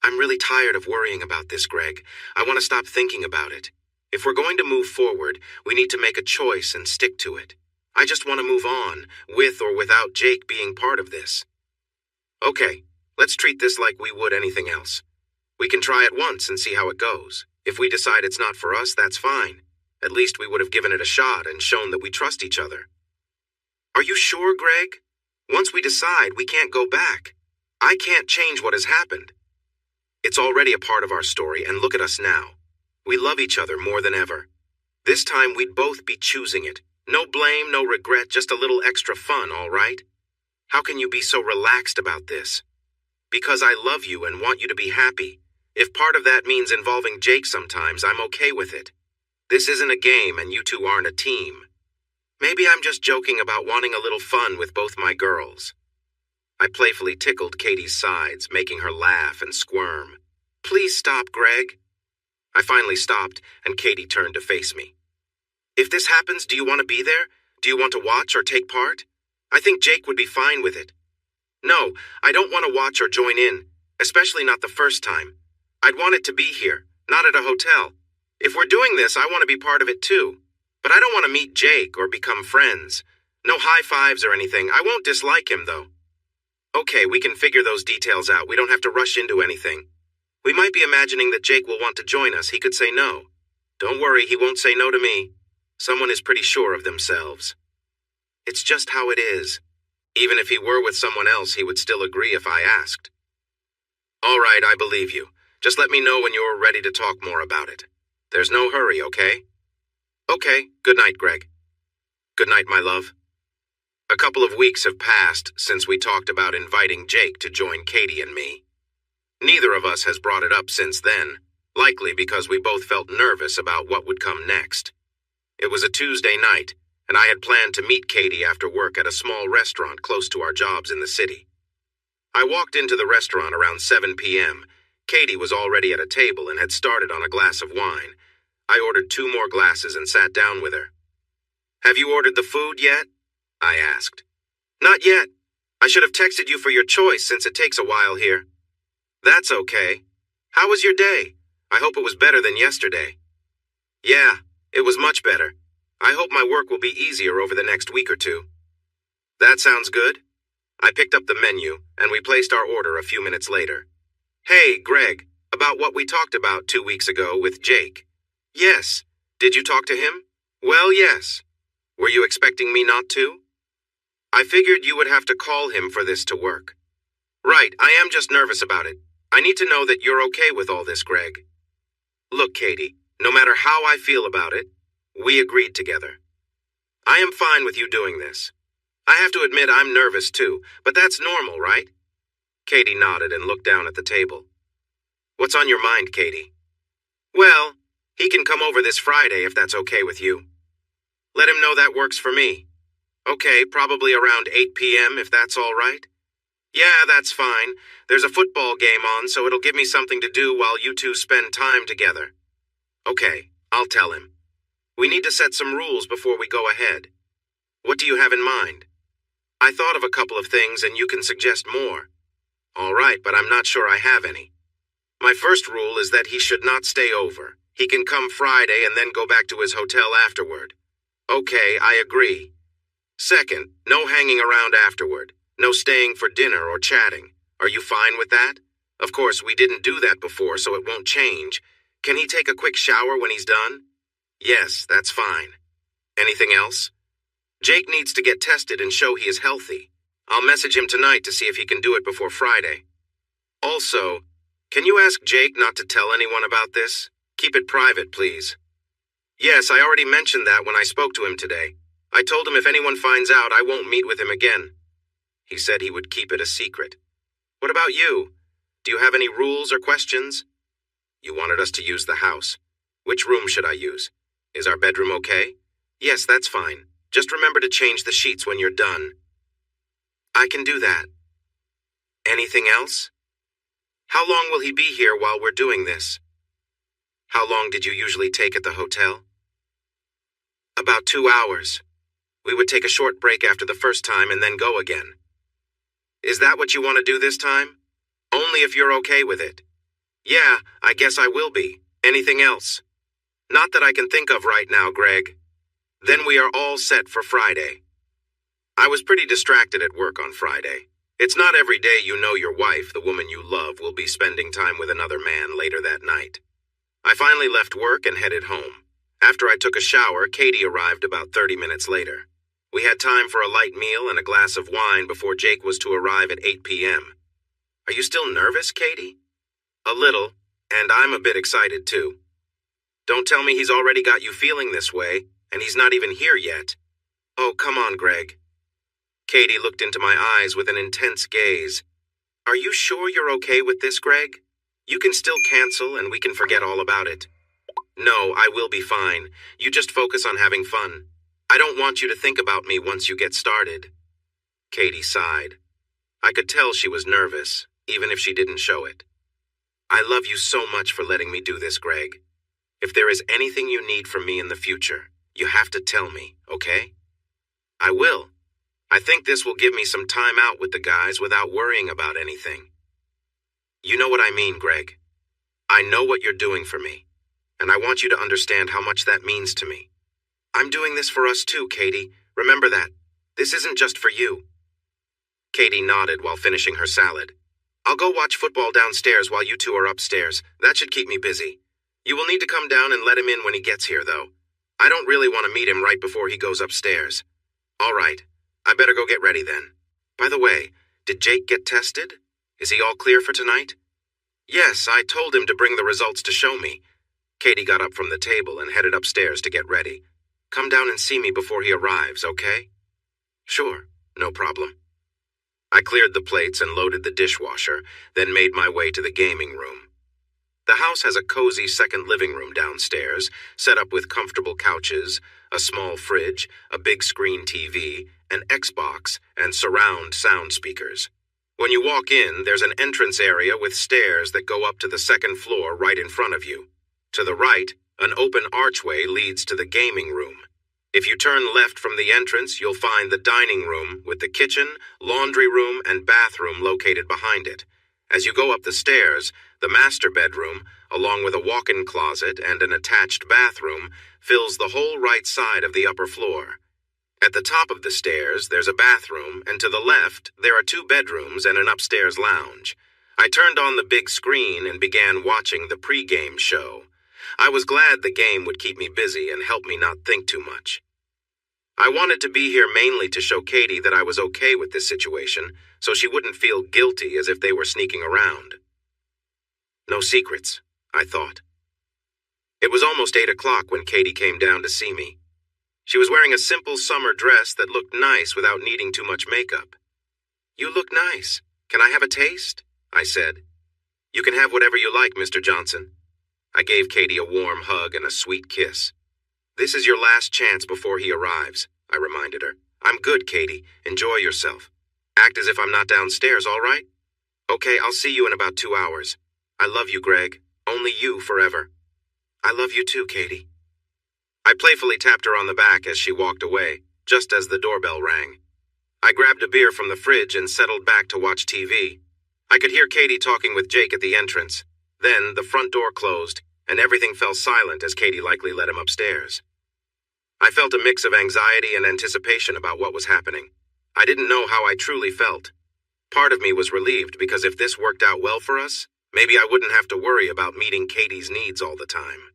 I'm really tired of worrying about this, Greg. I want to stop thinking about it. If we're going to move forward, we need to make a choice and stick to it. I just want to move on, with or without Jake being part of this. Okay, let's treat this like we would anything else. We can try it once and see how it goes. If we decide it's not for us, that's fine. At least we would have given it a shot and shown that we trust each other. Are you sure, Greg? Once we decide, we can't go back. I can't change what has happened. It's already a part of our story, and look at us now. We love each other more than ever. This time we'd both be choosing it. No blame, no regret, just a little extra fun, all right? How can you be so relaxed about this? Because I love you and want you to be happy. If part of that means involving Jake sometimes, I'm okay with it. This isn't a game and you two aren't a team. Maybe I'm just joking about wanting a little fun with both my girls. I playfully tickled Katie's sides, making her laugh and squirm. Please stop, Greg. I finally stopped, and Katie turned to face me. If this happens, do you want to be there? Do you want to watch or take part? I think Jake would be fine with it. No, I don't want to watch or join in, especially not the first time. I'd want it to be here, not at a hotel. If we're doing this, I want to be part of it too. But I don't want to meet Jake or become friends. No high fives or anything. I won't dislike him, though. Okay, we can figure those details out. We don't have to rush into anything. We might be imagining that Jake will want to join us. He could say no. Don't worry, he won't say no to me. Someone is pretty sure of themselves. It's just how it is. Even if he were with someone else, he would still agree if I asked. All right, I believe you. Just let me know when you're ready to talk more about it. There's no hurry, okay? Okay, good night, Greg. Good night, my love. A couple of weeks have passed since we talked about inviting Jake to join Katie and me. Neither of us has brought it up since then, likely because we both felt nervous about what would come next. It was a Tuesday night, and I had planned to meet Katie after work at a small restaurant close to our jobs in the city. I walked into the restaurant around 7 p.m. Katie was already at a table and had started on a glass of wine. I ordered 2 more glasses and sat down with her. Have you ordered the food yet? I asked. Not yet. I should have texted you for your choice since it takes a while here. That's okay. How was your day? I hope it was better than yesterday. Yeah, it was much better. I hope my work will be easier over the next week or two. That sounds good. I picked up the menu, and we placed our order a few minutes later. Hey, Greg, about what we talked about 2 weeks ago with Jake. Yes. Did you talk to him? Well, yes. Were you expecting me not to? I figured you would have to call him for this to work. Right, I am just nervous about it. I need to know that you're okay with all this, Greg. Look, Katie, no matter how I feel about it, we agreed together. I am fine with you doing this. I have to admit I'm nervous too, but that's normal, right? Katie nodded and looked down at the table. What's on your mind, Katie? Well, he can come over this Friday if that's okay with you. Let him know that works for me. Okay, probably around 8 p.m. if that's all right. Yeah, that's fine. There's a football game on, so it'll give me something to do while you two spend time together. Okay, I'll tell him. We need to set some rules before we go ahead. What do you have in mind? I thought of a couple of things and you can suggest more. All right, but I'm not sure I have any. My first rule is that he should not stay over. He can come Friday and then go back to his hotel afterward. Okay, I agree. Second, no hanging around afterward. No staying for dinner or chatting. Are you fine with that? Of course, we didn't do that before, so it won't change. Can he take a quick shower when he's done? Yes, that's fine. Anything else? Jake needs to get tested and show he is healthy. I'll message him tonight to see if he can do it before Friday. Also, can you ask Jake not to tell anyone about this? Keep it private, please. Yes, I already mentioned that when I spoke to him today. I told him if anyone finds out, I won't meet with him again. He said he would keep it a secret. What about you? Do you have any rules or questions? You wanted us to use the house. Which room should I use? Is our bedroom okay? Yes, that's fine. Just remember to change the sheets when you're done. I can do that. Anything else? How long will he be here while we're doing this? How long did you usually take at the hotel? About 2 hours. We would take a short break after the first time and then go again. Is that what you want to do this time? Only if you're okay with it. Yeah, I guess I will be. Anything else? Not that I can think of right now, Greg. Then we are all set for Friday. I was pretty distracted at work on Friday. It's not every day you know your wife, the woman you love, will be spending time with another man later that night. I finally left work and headed home. After I took a shower, Katie arrived about 30 minutes later. We had time for a light meal and a glass of wine before Jake was to arrive at 8 p.m. Are you still nervous, Katie? A little, and I'm a bit excited too. Don't tell me he's already got you feeling this way, and he's not even here yet. Oh, come on, Greg. Katie looked into my eyes with an intense gaze. Are you sure you're okay with this, Greg? You can still cancel and we can forget all about it. No, I will be fine. You just focus on having fun. I don't want you to think about me once you get started. Katie sighed. I could tell she was nervous, even if she didn't show it. I love you so much for letting me do this, Greg. If there is anything you need from me in the future, you have to tell me, okay? I will. I think this will give me some time out with the guys without worrying about anything. You know what I mean, Greg. I know what you're doing for me, and I want you to understand how much that means to me. I'm doing this for us too, Katie. Remember that. This isn't just for you. Katie nodded while finishing her salad. I'll go watch football downstairs while you two are upstairs. That should keep me busy. You will need to come down and let him in when he gets here, though. I don't really want to meet him right before he goes upstairs. All right. I better go get ready then. By the way, did Jake get tested? Is he all clear for tonight? Yes, I told him to bring the results to show me. Katie got up from the table and headed upstairs to get ready. Come down and see me before he arrives, okay? Sure, no problem. I cleared the plates and loaded the dishwasher, then made my way to the gaming room. The house has a cozy second living room downstairs, set up with comfortable couches, a small fridge, a big screen TV, an Xbox, and surround sound speakers. When you walk in, there's an entrance area with stairs that go up to the second floor right in front of you. To the right, an open archway leads to the gaming room. If you turn left from the entrance, you'll find the dining room with the kitchen, laundry room, and bathroom located behind it. As you go up the stairs, the master bedroom, along with a walk-in closet and an attached bathroom, fills the whole right side of the upper floor. At the top of the stairs, there's a bathroom, and to the left, there are 2 bedrooms and an upstairs lounge. I turned on the big screen and began watching the pre-game show. I was glad the game would keep me busy and help me not think too much. I wanted to be here mainly to show Katie that I was okay with this situation, so she wouldn't feel guilty as if they were sneaking around. No secrets, I thought. It was almost 8 o'clock when Katie came down to see me. She was wearing a simple summer dress that looked nice without needing too much makeup. You look nice. Can I have a taste? I said. You can have whatever you like, Mr. Johnson. I gave Katie a warm hug and a sweet kiss. This is your last chance before he arrives, I reminded her. I'm good, Katie. Enjoy yourself. Act as if I'm not downstairs, all right? Okay, I'll see you in about 2 hours. I love you, Greg. Only you forever. I love you too, Katie. I playfully tapped her on the back as she walked away, just as the doorbell rang. I grabbed a beer from the fridge and settled back to watch TV. I could hear Katie talking with Jake at the entrance. Then the front door closed, and everything fell silent as Katie likely led him upstairs. I felt a mix of anxiety and anticipation about what was happening. I didn't know how I truly felt. Part of me was relieved because if this worked out well for us, maybe I wouldn't have to worry about meeting Katie's needs all the time.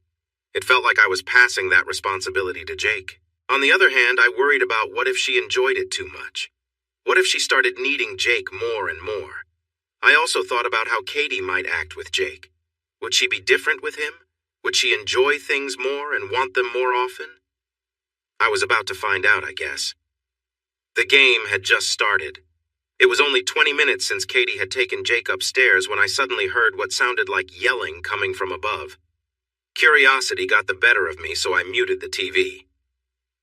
It felt like I was passing that responsibility to Jake. On the other hand, I worried about what if she enjoyed it too much. What if she started needing Jake more and more? I also thought about how Katie might act with Jake. Would she be different with him? Would she enjoy things more and want them more often? I was about to find out, I guess. The game had just started. It was only 20 minutes since Katie had taken Jake upstairs when I suddenly heard what sounded like yelling coming from above. Curiosity got the better of me, so I muted the TV.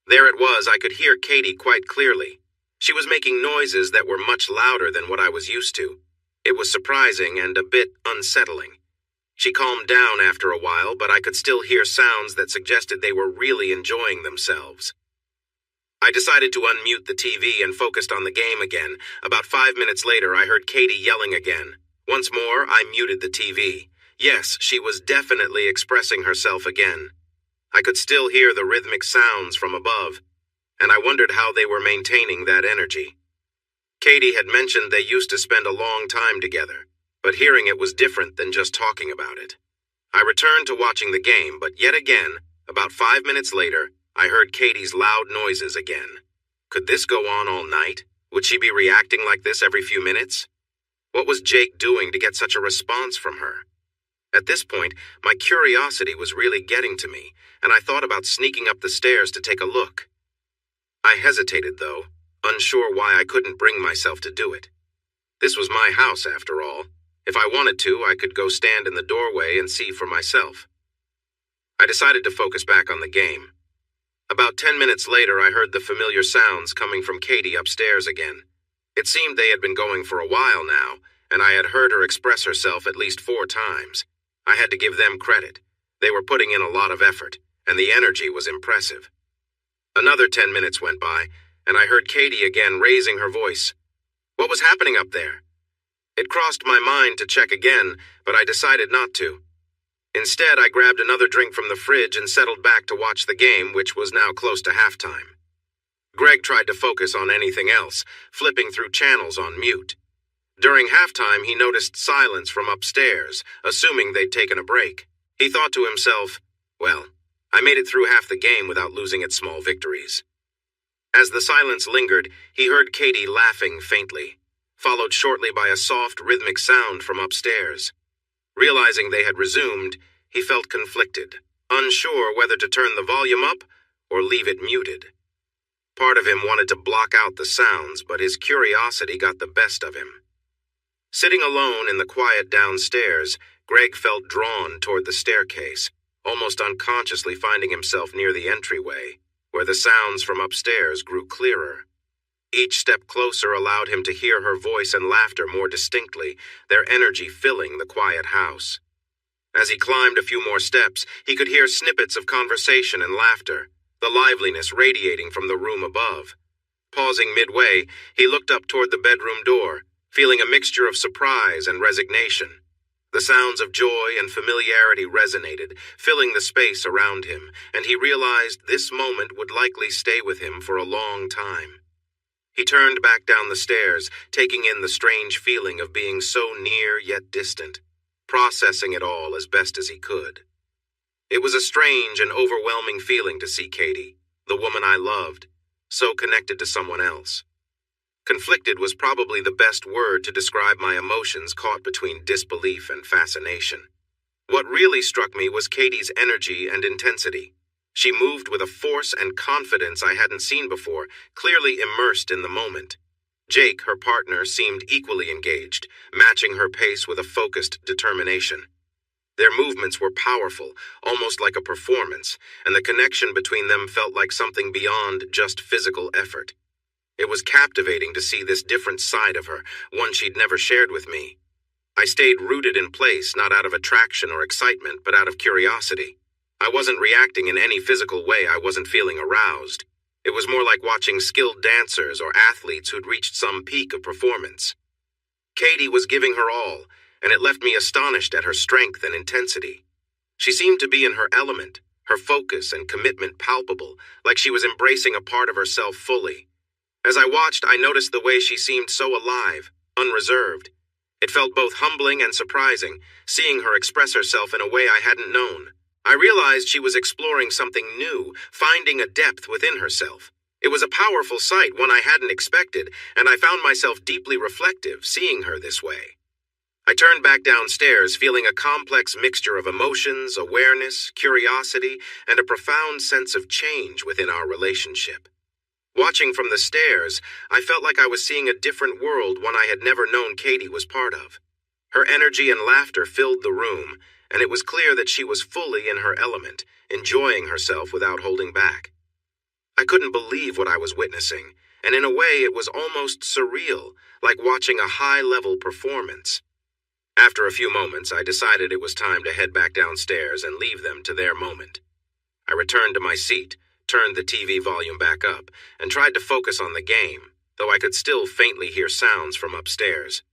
There it was, I could hear Katie quite clearly. She was making noises that were much louder than what I was used to. It was surprising and a bit unsettling. She calmed down after a while, but I could still hear sounds that suggested they were really enjoying themselves. I decided to unmute the TV and focused on the game again. About 5 minutes later, I heard Katie yelling again. Once more, I muted the TV. Yes, she was definitely expressing herself again. I could still hear the rhythmic sounds from above, and I wondered how they were maintaining that energy. Katie had mentioned they used to spend a long time together, but hearing it was different than just talking about it. I returned to watching the game, but yet again, about 5 minutes later, I heard Katie's loud noises again. Could this go on all night? Would she be reacting like this every few minutes? What was Jake doing to get such a response from her? At this point, my curiosity was really getting to me, and I thought about sneaking up the stairs to take a look. I hesitated, though, unsure why I couldn't bring myself to do it. This was my house, after all. If I wanted to, I could go stand in the doorway and see for myself. I decided to focus back on the game. About 10 minutes later, I heard the familiar sounds coming from Katie upstairs again. It seemed they had been going for a while now, and I had heard her express herself at least 4 times. I had to give them credit. They were putting in a lot of effort, and the energy was impressive. Another 10 minutes went by, and I heard Katie again raising her voice. What was happening up there? It crossed my mind to check again, but I decided not to. Instead, I grabbed another drink from the fridge and settled back to watch the game, which was now close to halftime. Greg tried to focus on anything else, flipping through channels on mute. During halftime, he noticed silence from upstairs, assuming they'd taken a break. He thought to himself, well, I made it through half the game without losing its small victories. As the silence lingered, he heard Katie laughing faintly, followed shortly by a soft, rhythmic sound from upstairs. Realizing they had resumed, he felt conflicted, unsure whether to turn the volume up or leave it muted. Part of him wanted to block out the sounds, but his curiosity got the best of him. Sitting alone in the quiet downstairs, Greg felt drawn toward the staircase, almost unconsciously finding himself near the entryway, where the sounds from upstairs grew clearer. Each step closer allowed him to hear her voice and laughter more distinctly, their energy filling the quiet house. As he climbed a few more steps, he could hear snippets of conversation and laughter, the liveliness radiating from the room above. Pausing midway, he looked up toward the bedroom door, feeling a mixture of surprise and resignation. The sounds of joy and familiarity resonated, filling the space around him, and he realized this moment would likely stay with him for a long time. He turned back down the stairs, taking in the strange feeling of being so near yet distant, processing it all as best as he could. It was a strange and overwhelming feeling to see Katie, the woman I loved, so connected to someone else. Conflicted was probably the best word to describe my emotions caught between disbelief and fascination. What really struck me was Katie's energy and intensity. She moved with a force and confidence I hadn't seen before, clearly immersed in the moment. Jake, her partner, seemed equally engaged, matching her pace with a focused determination. Their movements were powerful, almost like a performance, and the connection between them felt like something beyond just physical effort. It was captivating to see this different side of her, one she'd never shared with me. I stayed rooted in place, not out of attraction or excitement, but out of curiosity. I wasn't reacting in any physical way. I wasn't feeling aroused. It was more like watching skilled dancers or athletes who'd reached some peak of performance. Katie was giving her all, and it left me astonished at her strength and intensity. She seemed to be in her element, her focus and commitment palpable, like she was embracing a part of herself fully. As I watched, I noticed the way she seemed so alive, unreserved. It felt both humbling and surprising, seeing her express herself in a way I hadn't known. I realized she was exploring something new, finding a depth within herself. It was a powerful sight, one I hadn't expected, and I found myself deeply reflective, seeing her this way. I turned back downstairs, feeling a complex mixture of emotions, awareness, curiosity, and a profound sense of change within our relationship. Watching from the stairs, I felt like I was seeing a different world, one I had never known Katie was part of. Her energy and laughter filled the room, and it was clear that she was fully in her element, enjoying herself without holding back. I couldn't believe what I was witnessing, and in a way it was almost surreal, like watching a high-level performance. After a few moments, I decided it was time to head back downstairs and leave them to their moment. I returned to my seat, turned the TV volume back up, and tried to focus on the game, though I could still faintly hear sounds from upstairs.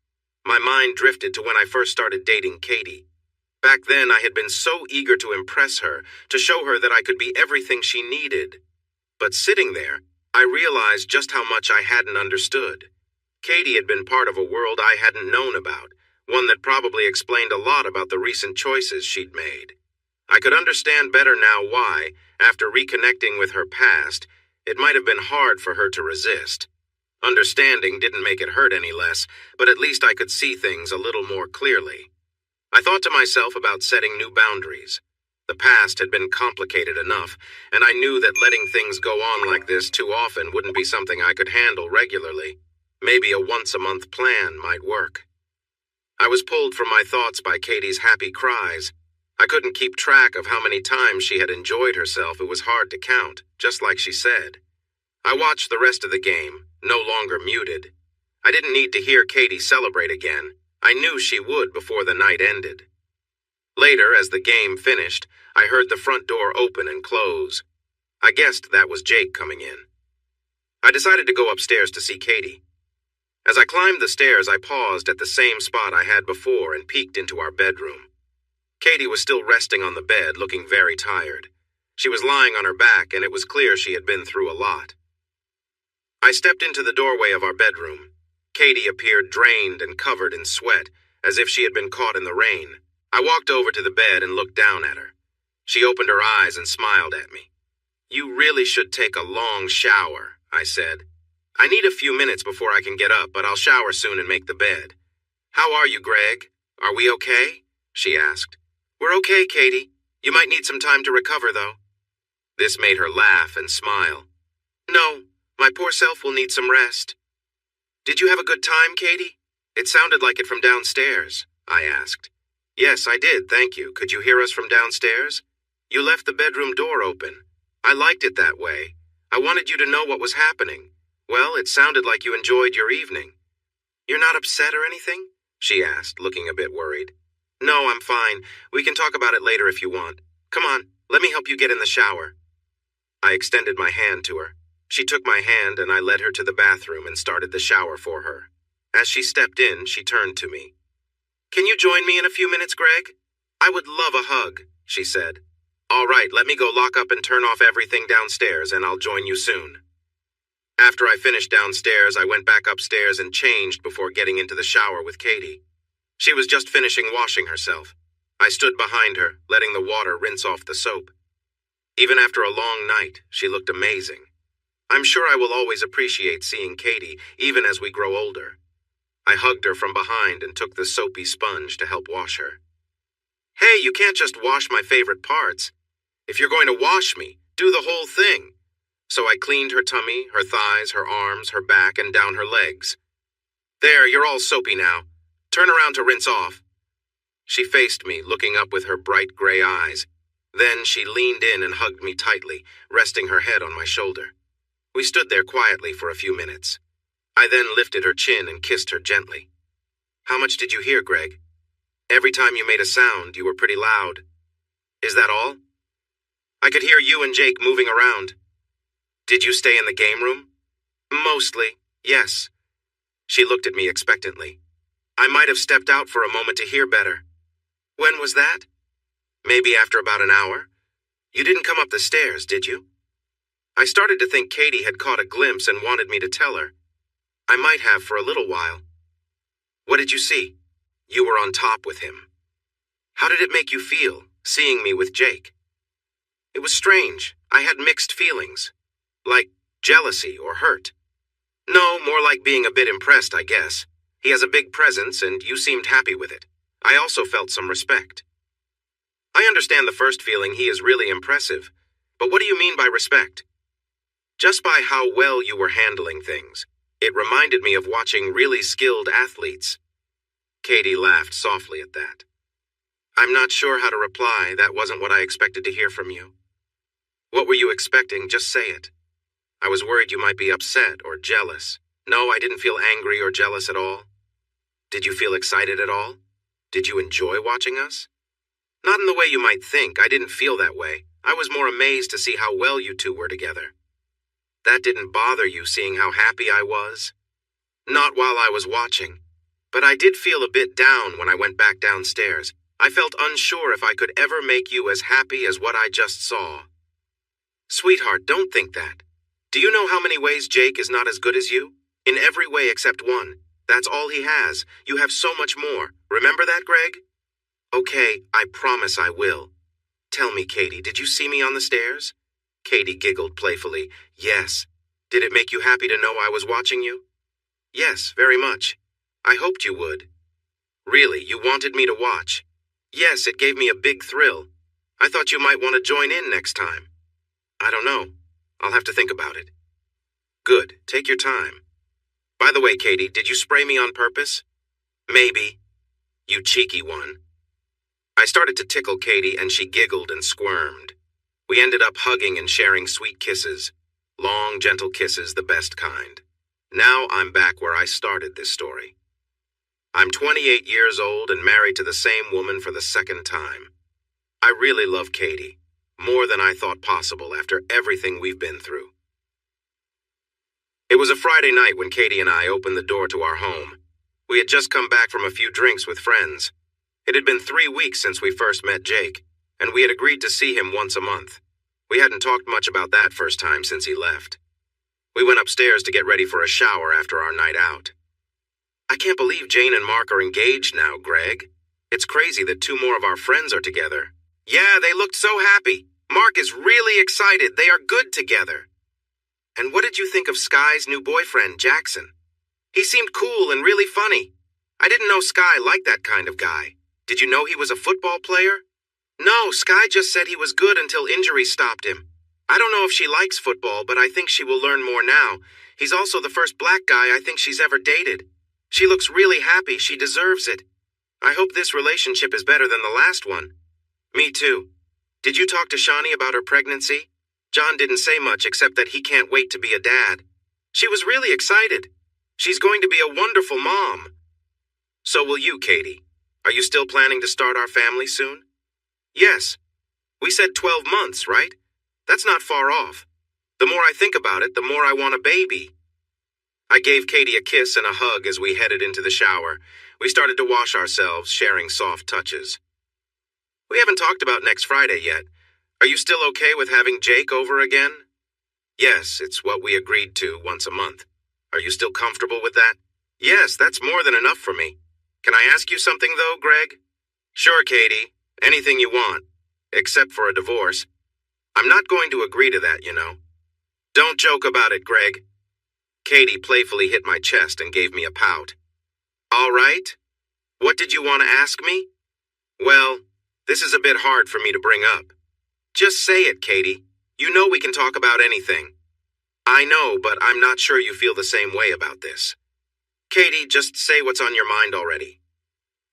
My mind drifted to when I first started dating Katie. Back then, I had been so eager to impress her, to show her that I could be everything she needed. But sitting there, I realized just how much I hadn't understood. Katie had been part of a world I hadn't known about, one that probably explained a lot about the recent choices she'd made. I could understand better now why, after reconnecting with her past, it might have been hard for her to resist. Understanding didn't make it hurt any less, but at least I could see things a little more clearly. I thought to myself about setting new boundaries. The past had been complicated enough, and I knew that letting things go on like this too often wouldn't be something I could handle regularly. Maybe a once-a-month plan might work. I was pulled from my thoughts by Katie's happy cries. I couldn't keep track of how many times she had enjoyed herself. It was hard to count, just like she said. I watched the rest of the game, no longer muted. I didn't need to hear Katie celebrate again. I knew she would before the night ended. Later, as the game finished, I heard the front door open and close. I guessed that was Jake coming in. I decided to go upstairs to see Katie. As I climbed the stairs, I paused at the same spot I had before and peeked into our bedroom. Katie was still resting on the bed, looking very tired. She was lying on her back, and it was clear she had been through a lot. I stepped into the doorway of our bedroom. Katie appeared drained and covered in sweat, as if she had been caught in the rain. I walked over to the bed and looked down at her. She opened her eyes and smiled at me. "You really should take a long shower," I said. "I need a few minutes before I can get up, but I'll shower soon and make the bed." "How are you, Greg? Are we okay?" she asked. "We're okay, Katie. You might need some time to recover, though." This made her laugh and smile. "No, my poor self will need some rest." "Did you have a good time, Katie? It sounded like it from downstairs," I asked. "Yes, I did, thank you. Could you hear us from downstairs? You left the bedroom door open. I liked it that way. I wanted you to know what was happening. Well, it sounded like you enjoyed your evening." "You're not upset or anything?" she asked, looking a bit worried. "No, I'm fine. We can talk about it later if you want. Come on, let me help you get in the shower." I extended my hand to her. She took my hand and I led her to the bathroom and started the shower for her. As she stepped in, she turned to me. "Can you join me in a few minutes, Greg? I would love a hug," she said. "All right, let me go lock up and turn off everything downstairs, and I'll join you soon." After I finished downstairs, I went back upstairs and changed before getting into the shower with Katie. She was just finishing washing herself. I stood behind her, letting the water rinse off the soap. Even after a long night, she looked amazing. I'm sure I will always appreciate seeing Katie, even as we grow older. I hugged her from behind and took the soapy sponge to help wash her. "Hey, you can't just wash my favorite parts. If you're going to wash me, do the whole thing." So I cleaned her tummy, her thighs, her arms, her back, and down her legs. "There, you're all soapy now. Turn around to rinse off." She faced me, looking up with her bright gray eyes. Then she leaned in and hugged me tightly, resting her head on my shoulder. We stood there quietly for a few minutes. I then lifted her chin and kissed her gently. "How much did you hear, Greg? Every time you made a sound, you were pretty loud. Is that all? I could hear you and Jake moving around. Did you stay in the game room?" "Mostly, yes." She looked at me expectantly. "I might have stepped out for a moment to hear better." "When was that?" "Maybe after about an hour. You didn't come up the stairs, did you?" I started to think Katie had caught a glimpse and wanted me to tell her. I might have for a little while. "What did you see?" "You were on top with him." "How did it make you feel, seeing me with Jake?" "It was strange. I had mixed feelings. Like jealousy or hurt." "No, more like being a bit impressed, I guess. He has a big presence and you seemed happy with it. I also felt some respect." "I understand the first feeling. He is really impressive. But what do you mean by respect?" "Just by how well you were handling things. It reminded me of watching really skilled athletes." Katie laughed softly at that. "I'm not sure how to reply. That wasn't what I expected to hear from you." "What were you expecting? Just say it." I was worried you might be upset or jealous. No, I didn't feel angry or jealous at all. Did you feel excited at all? Did you enjoy watching us? Not in the way you might think. I didn't feel that way. I was more amazed to see how well you two were together. That didn't bother you, seeing how happy I was? Not while I was watching. But I did feel a bit down when I went back downstairs. I felt unsure if I could ever make you as happy as what I just saw. Sweetheart, don't think that. Do you know how many ways Jake is not as good as you? In every way except one. That's all he has. You have so much more. Remember that, Greg? Okay, I promise I will. Tell me, Katie, did you see me on the stairs? Katie giggled playfully. Yes. Did it make you happy to know I was watching you? Yes, very much. I hoped you would. Really, you wanted me to watch? Yes, it gave me a big thrill. I thought you might want to join in next time. I don't know. I'll have to think about it. Good. Take your time. By the way, Katie, did you spray me on purpose? Maybe. You cheeky one. I started to tickle Katie, and she giggled and squirmed. We ended up hugging and sharing sweet kisses. Long, gentle kisses, the best kind. Now I'm back where I started this story. I'm 28 years old and married to the same woman for the second time. I really love Katie, more than I thought possible after everything we've been through. It was a Friday night when Katie and I opened the door to our home. We had just come back from a few drinks with friends. It had been 3 weeks since we first met Jake, and we had agreed to see him once a month. We hadn't talked much about that first time since he left. We went upstairs to get ready for a shower after our night out. I can't believe Jane and Mark are engaged now, Greg. It's crazy that 2 more of our friends are together. Yeah, they looked so happy. Mark is really excited. They are good together. And what did you think of Sky's new boyfriend, Jackson? He seemed cool and really funny. I didn't know Sky liked that kind of guy. Did you know he was a football player? No, Sky just said he was good until injuries stopped him. I don't know if she likes football, but I think she will learn more now. He's also the first black guy I think she's ever dated. She looks really happy. She deserves it. I hope this relationship is better than the last one. Me too. Did you talk to Shani about her pregnancy? John didn't say much except that he can't wait to be a dad. She was really excited. She's going to be a wonderful mom. So will you, Katie. Are you still planning to start our family soon? Yes. We said 12 months, right? That's not far off. The more I think about it, the more I want a baby. I gave Katie a kiss and a hug as we headed into the shower. We started to wash ourselves, sharing soft touches. We haven't talked about next Friday yet. Are you still okay with having Jake over again? Yes, it's what we agreed to once a month. Are you still comfortable with that? Yes, that's more than enough for me. Can I ask you something, though, Greg? Sure, Katie. Anything you want. Except for a divorce. I'm not going to agree to that, you know. Don't joke about it, Greg. Katie playfully hit my chest and gave me a pout. All right. What did you want to ask me? Well, this is a bit hard for me to bring up. Just say it, Katie. You know we can talk about anything. I know, but I'm not sure you feel the same way about this. Katie, just say what's on your mind already.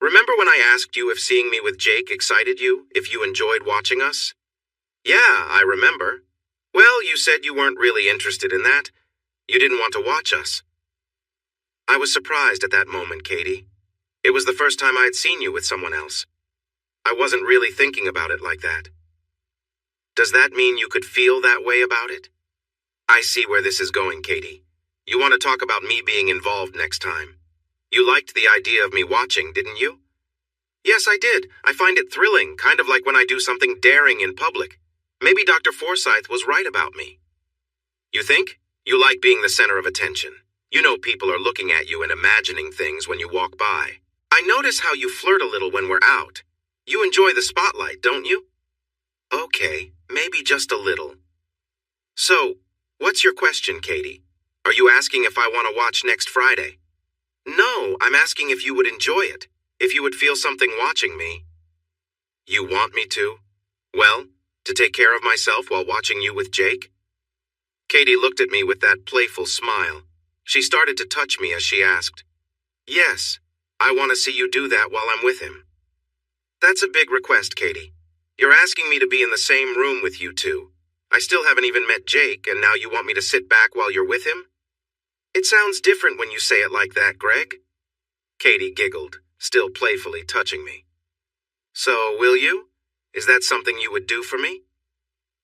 Remember when I asked you if seeing me with Jake excited you, if you enjoyed watching us? Yeah, I remember. Well, you said you weren't really interested in that. You didn't want to watch us. I was surprised at that moment, Katie. It was the first time I had seen you with someone else. I wasn't really thinking about it like that. Does that mean you could feel that way about it? I see where this is going, Katie. You want to talk about me being involved next time. You liked the idea of me watching, didn't you? Yes, I did. I find it thrilling, kind of like when I do something daring in public. Maybe Dr. Forsyth was right about me. You think? You like being the center of attention. You know people are looking at you and imagining things when you walk by. I notice how you flirt a little when we're out. You enjoy the spotlight, don't you? Okay, maybe just a little. So, what's your question, Katie? Are you asking if I want to watch next Friday? No, I'm asking if you would enjoy it, if you would feel something watching me. You want me to? Well, to take care of myself while watching you with Jake? Katie looked at me with that playful smile. She started to touch me as she asked, Yes, I want to see you do that while I'm with him. That's a big request, Katie. You're asking me to be in the same room with you two. I still haven't even met Jake, and now you want me to sit back while you're with him? It sounds different when you say it like that, Greg. Katie giggled, still playfully touching me. So, will you? Is that something you would do for me?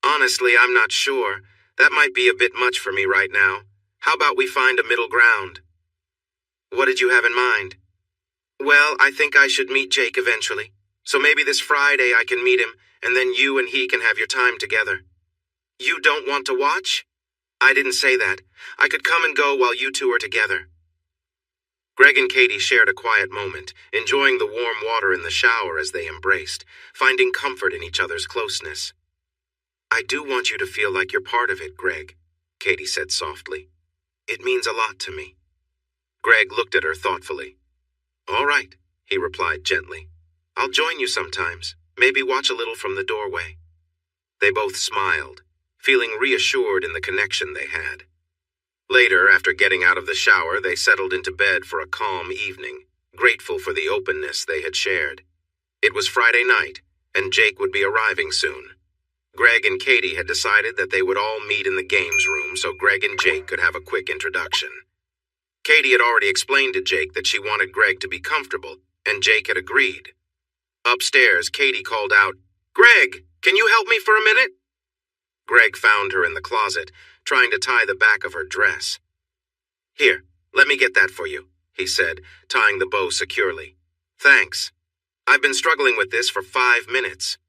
Honestly, I'm not sure. That might be a bit much for me right now. How about we find a middle ground? What did you have in mind? Well, I think I should meet Jake eventually. So maybe this Friday I can meet him, and then you and he can have your time together. You don't want to watch? I didn't say that. I could come and go while you two are together. Greg and Katie shared a quiet moment, enjoying the warm water in the shower as they embraced, finding comfort in each other's closeness. I do want you to feel like you're part of it, Greg, Katie said softly. It means a lot to me. Greg looked at her thoughtfully. All right, he replied gently. I'll join you sometimes, maybe watch a little from the doorway. They both smiled, feeling reassured in the connection they had. Later, after getting out of the shower, they settled into bed for a calm evening, grateful for the openness they had shared. It was Friday night, and Jake would be arriving soon. Greg and Katie had decided that they would all meet in the games room so Greg and Jake could have a quick introduction. Katie had already explained to Jake that she wanted Greg to be comfortable, and Jake had agreed. Upstairs, Katie called out, "Greg, can you help me for a minute?" Greg found her in the closet, trying to tie the back of her dress. Here, let me get that for you, he said, tying the bow securely. Thanks. I've been struggling with this for 5 minutes.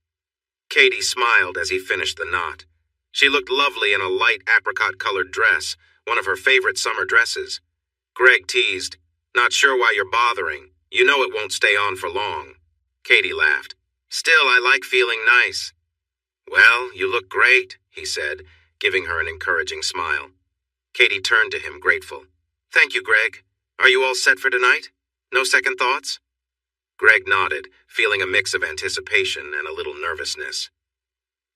Katie smiled as he finished the knot. She looked lovely in a light apricot-colored dress, one of her favorite summer dresses. Greg teased, "Not sure why you're bothering. You know it won't stay on for long." Katie laughed. "Still, I like feeling nice." "Well, you look great," he said, giving her an encouraging smile. Katie turned to him, grateful. "Thank you, Greg. Are you all set for tonight? No second thoughts?" Greg nodded, feeling a mix of anticipation and a little nervousness.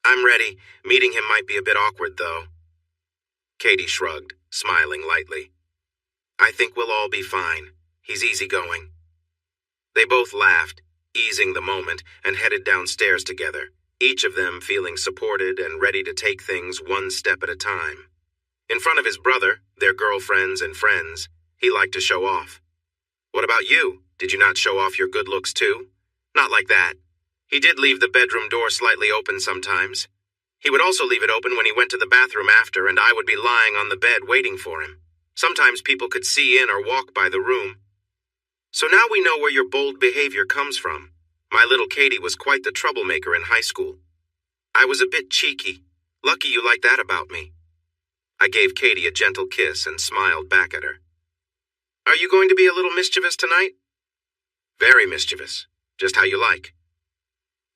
"I'm ready. Meeting him might be a bit awkward, though." Katie shrugged, smiling lightly. "I think we'll all be fine. He's easygoing." They both laughed, easing the moment, and headed downstairs together, each of them feeling supported and ready to take things one step at a time. In front of his brother, their girlfriends and friends, he liked to show off. "What about you? Did you not show off your good looks too?" "Not like that. He did leave the bedroom door slightly open sometimes. He would also leave it open when he went to the bathroom after, and I would be lying on the bed waiting for him. Sometimes people could see in or walk by the room. So now we know where your bold behavior comes from. My little Katie was quite the troublemaker in high school. I was a bit cheeky. Lucky you like that about me." I gave Katie a gentle kiss and smiled back at her. "Are you going to be a little mischievous tonight?" "Very mischievous. Just how you like."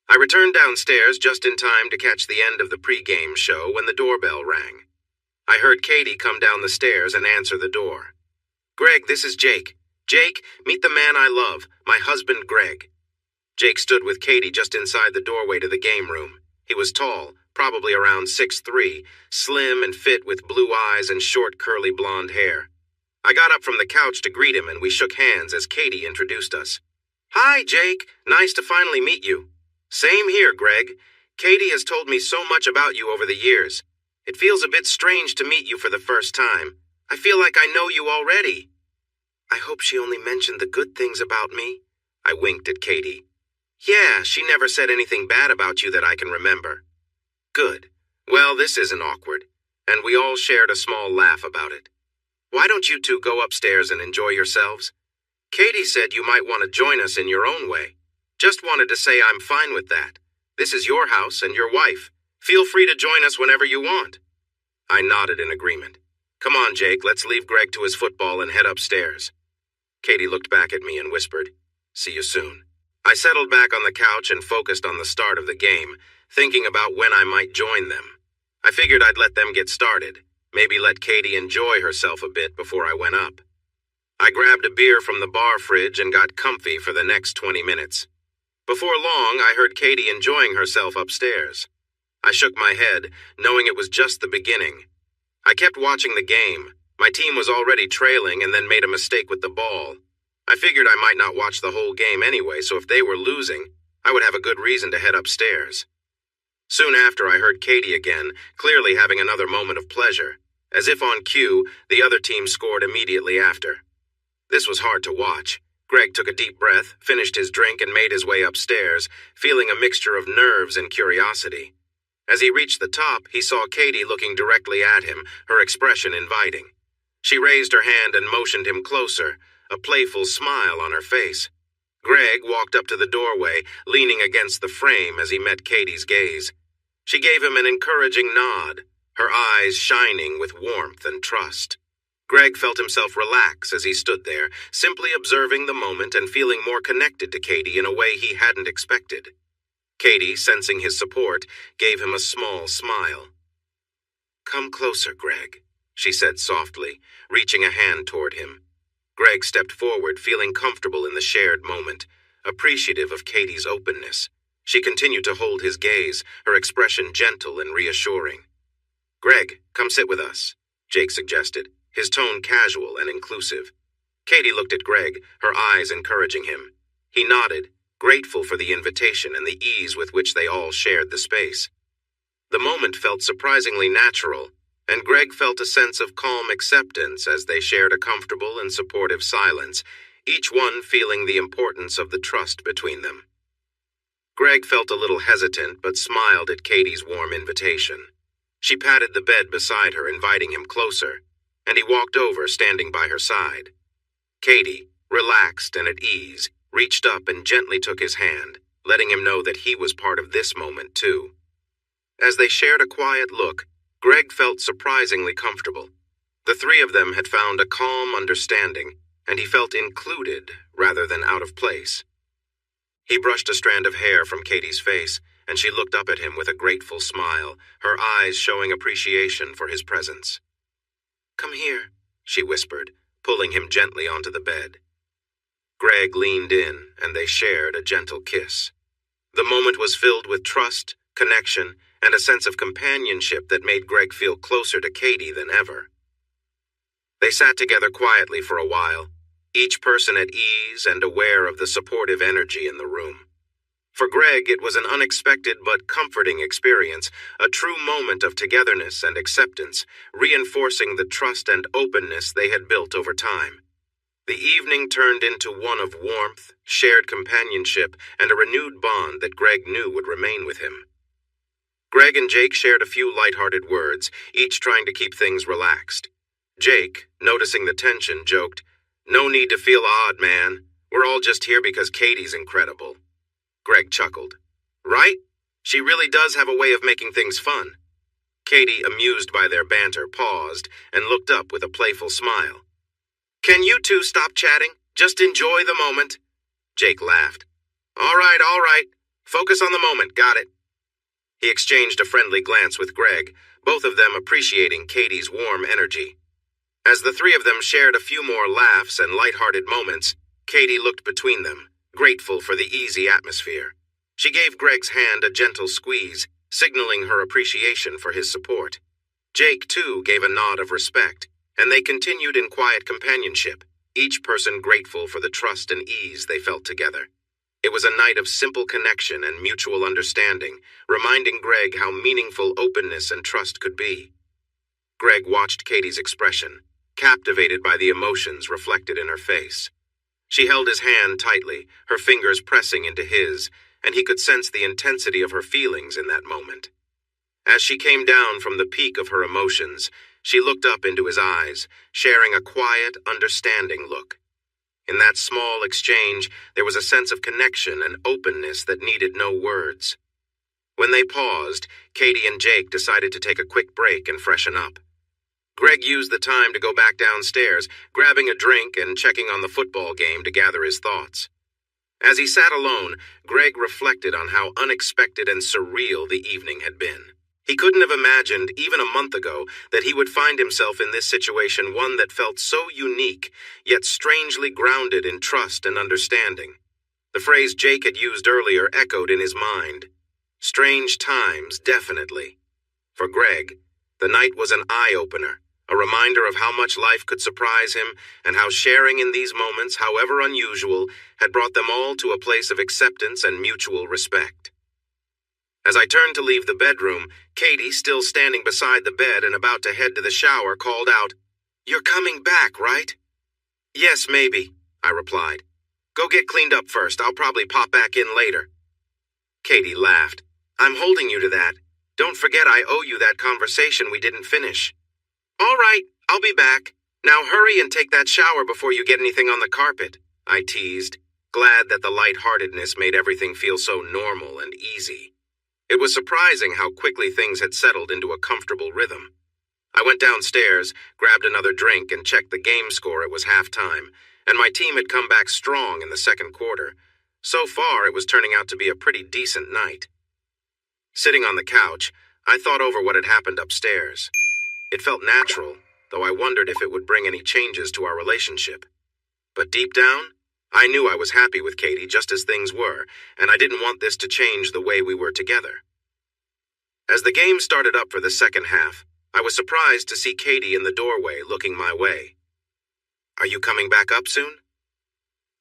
I returned downstairs just in time to catch the end of the pre-game show when the doorbell rang. I heard Katie come down the stairs and answer the door. "Greg, this is Jake. Jake, meet the man I love, my husband Greg." Jake stood with Katie just inside the doorway to the game room. He was tall, probably around 6'3", slim and fit with blue eyes and short curly blonde hair. I got up from the couch to greet him and we shook hands as Katie introduced us. "Hi, Jake. Nice to finally meet you." "Same here, Greg. Katie has told me so much about you over the years. It feels a bit strange to meet you for the first time. I feel like I know you already." "I hope she only mentioned the good things about me." I winked at Katie. "Yeah, she never said anything bad about you that I can remember." "Good. Well, this isn't awkward." And we all shared a small laugh about it. "Why don't you two go upstairs and enjoy yourselves? Katie said you might want to join us in your own way. Just wanted to say I'm fine with that. This is your house and your wife. Feel free to join us whenever you want." I nodded in agreement. "Come on, Jake, let's leave Greg to his football and head upstairs." Katie looked back at me and whispered, "See you soon." I settled back on the couch and focused on the start of the game, thinking about when I might join them. I figured I'd let them get started, maybe let Katie enjoy herself a bit before I went up. I grabbed a beer from the bar fridge and got comfy for the next 20 minutes. Before long, I heard Katie enjoying herself upstairs. I shook my head, knowing it was just the beginning. I kept watching the game. My team was already trailing and then made a mistake with the ball. I figured I might not watch the whole game anyway, so if they were losing, I would have a good reason to head upstairs. Soon after, I heard Katie again, clearly having another moment of pleasure. As if on cue, the other team scored immediately after. This was hard to watch. Greg took a deep breath, finished his drink, and made his way upstairs, feeling a mixture of nerves and curiosity. As he reached the top, he saw Katie looking directly at him, her expression inviting. She raised her hand and motioned him closer, a playful smile on her face. Greg walked up to the doorway, leaning against the frame as he met Katie's gaze. She gave him an encouraging nod, her eyes shining with warmth and trust. Greg felt himself relax as he stood there, simply observing the moment and feeling more connected to Katie in a way he hadn't expected. Katie, sensing his support, gave him a small smile. "Come closer, Greg," she said softly, reaching a hand toward him. Greg stepped forward, feeling comfortable in the shared moment, appreciative of Katie's openness. She continued to hold his gaze, her expression gentle and reassuring. "Greg, come sit with us," Jake suggested, his tone casual and inclusive. Katie looked at Greg, her eyes encouraging him. He nodded, grateful for the invitation and the ease with which they all shared the space. The moment felt surprisingly natural, and Greg felt a sense of calm acceptance as they shared a comfortable and supportive silence, each one feeling the importance of the trust between them. Greg felt a little hesitant but smiled at Katie's warm invitation. She patted the bed beside her, inviting him closer, and he walked over, standing by her side. Katie, relaxed and at ease, reached up and gently took his hand, letting him know that he was part of this moment too. As they shared a quiet look, Greg felt surprisingly comfortable. The three of them had found a calm understanding, and he felt included rather than out of place. He brushed a strand of hair from Katie's face, and she looked up at him with a grateful smile, her eyes showing appreciation for his presence. "Come here," she whispered, pulling him gently onto the bed. Greg leaned in, and they shared a gentle kiss. The moment was filled with trust, connection, and a sense of companionship that made Greg feel closer to Katie than ever. They sat together quietly for a while, each person at ease and aware of the supportive energy in the room. For Greg, it was an unexpected but comforting experience, a true moment of togetherness and acceptance, reinforcing the trust and openness they had built over time. The evening turned into one of warmth, shared companionship, and a renewed bond that Greg knew would remain with him. Greg and Jake shared a few lighthearted words, each trying to keep things relaxed. Jake, noticing the tension, joked, "No need to feel odd, man. We're all just here because Katie's incredible." Greg chuckled. "Right? She really does have a way of making things fun." Katie, amused by their banter, paused and looked up with a playful smile. "Can you two stop chatting? Just enjoy the moment." Jake laughed. All right. Focus on the moment, got it." He exchanged a friendly glance with Greg, both of them appreciating Katie's warm energy. As the three of them shared a few more laughs and lighthearted moments, Katie looked between them, grateful for the easy atmosphere. She gave Greg's hand a gentle squeeze, signaling her appreciation for his support. Jake, too, gave a nod of respect, and they continued in quiet companionship, each person grateful for the trust and ease they felt together. It was a night of simple connection and mutual understanding, reminding Greg how meaningful openness and trust could be. Greg watched Katie's expression, captivated by the emotions reflected in her face. She held his hand tightly, her fingers pressing into his, and he could sense the intensity of her feelings in that moment. As she came down from the peak of her emotions, she looked up into his eyes, sharing a quiet, understanding look. In that small exchange, there was a sense of connection and openness that needed no words. When they paused, Katie and Jake decided to take a quick break and freshen up. Greg used the time to go back downstairs, grabbing a drink and checking on the football game to gather his thoughts. As he sat alone, Greg reflected on how unexpected and surreal the evening had been. He couldn't have imagined, even a month ago, that he would find himself in this situation, one that felt so unique, yet strangely grounded in trust and understanding. The phrase Jake had used earlier echoed in his mind. Strange times, definitely. For Greg, the night was an eye-opener, a reminder of how much life could surprise him and how sharing in these moments, however unusual, had brought them all to a place of acceptance and mutual respect. As I turned to leave the bedroom, Katie, still standing beside the bed and about to head to the shower, called out, "You're coming back, right?" "Yes, maybe," I replied. "Go get cleaned up first. I'll probably pop back in later." Katie laughed. "I'm holding you to that. Don't forget I owe you that conversation we didn't finish." "All right, I'll be back. Now hurry and take that shower before you get anything on the carpet," I teased, glad that the lightheartedness made everything feel so normal and easy. It was surprising how quickly things had settled into a comfortable rhythm. I went downstairs, grabbed another drink, and checked the game score. It was halftime, and my team had come back strong in the second quarter. So far, it was turning out to be a pretty decent night. Sitting on the couch, I thought over what had happened upstairs. It felt natural, though I wondered if it would bring any changes to our relationship. But deep down, I knew I was happy with Katie just as things were, and I didn't want this to change the way we were together. As the game started up for the second half, I was surprised to see Katie in the doorway looking my way. "Are you coming back up soon?"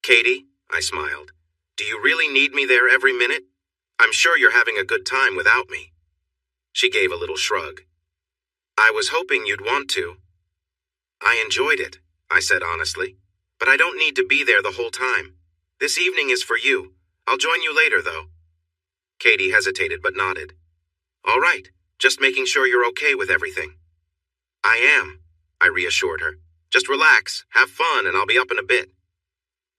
"Katie," I smiled, "do you really need me there every minute? I'm sure you're having a good time without me." She gave a little shrug. "I was hoping you'd want to." "I enjoyed it," I said honestly, "but I don't need to be there the whole time. This evening is for you. I'll join you later, though." Katie hesitated but nodded. "All right, just making sure you're okay with everything." "I am," I reassured her. "Just relax, have fun, and I'll be up in a bit."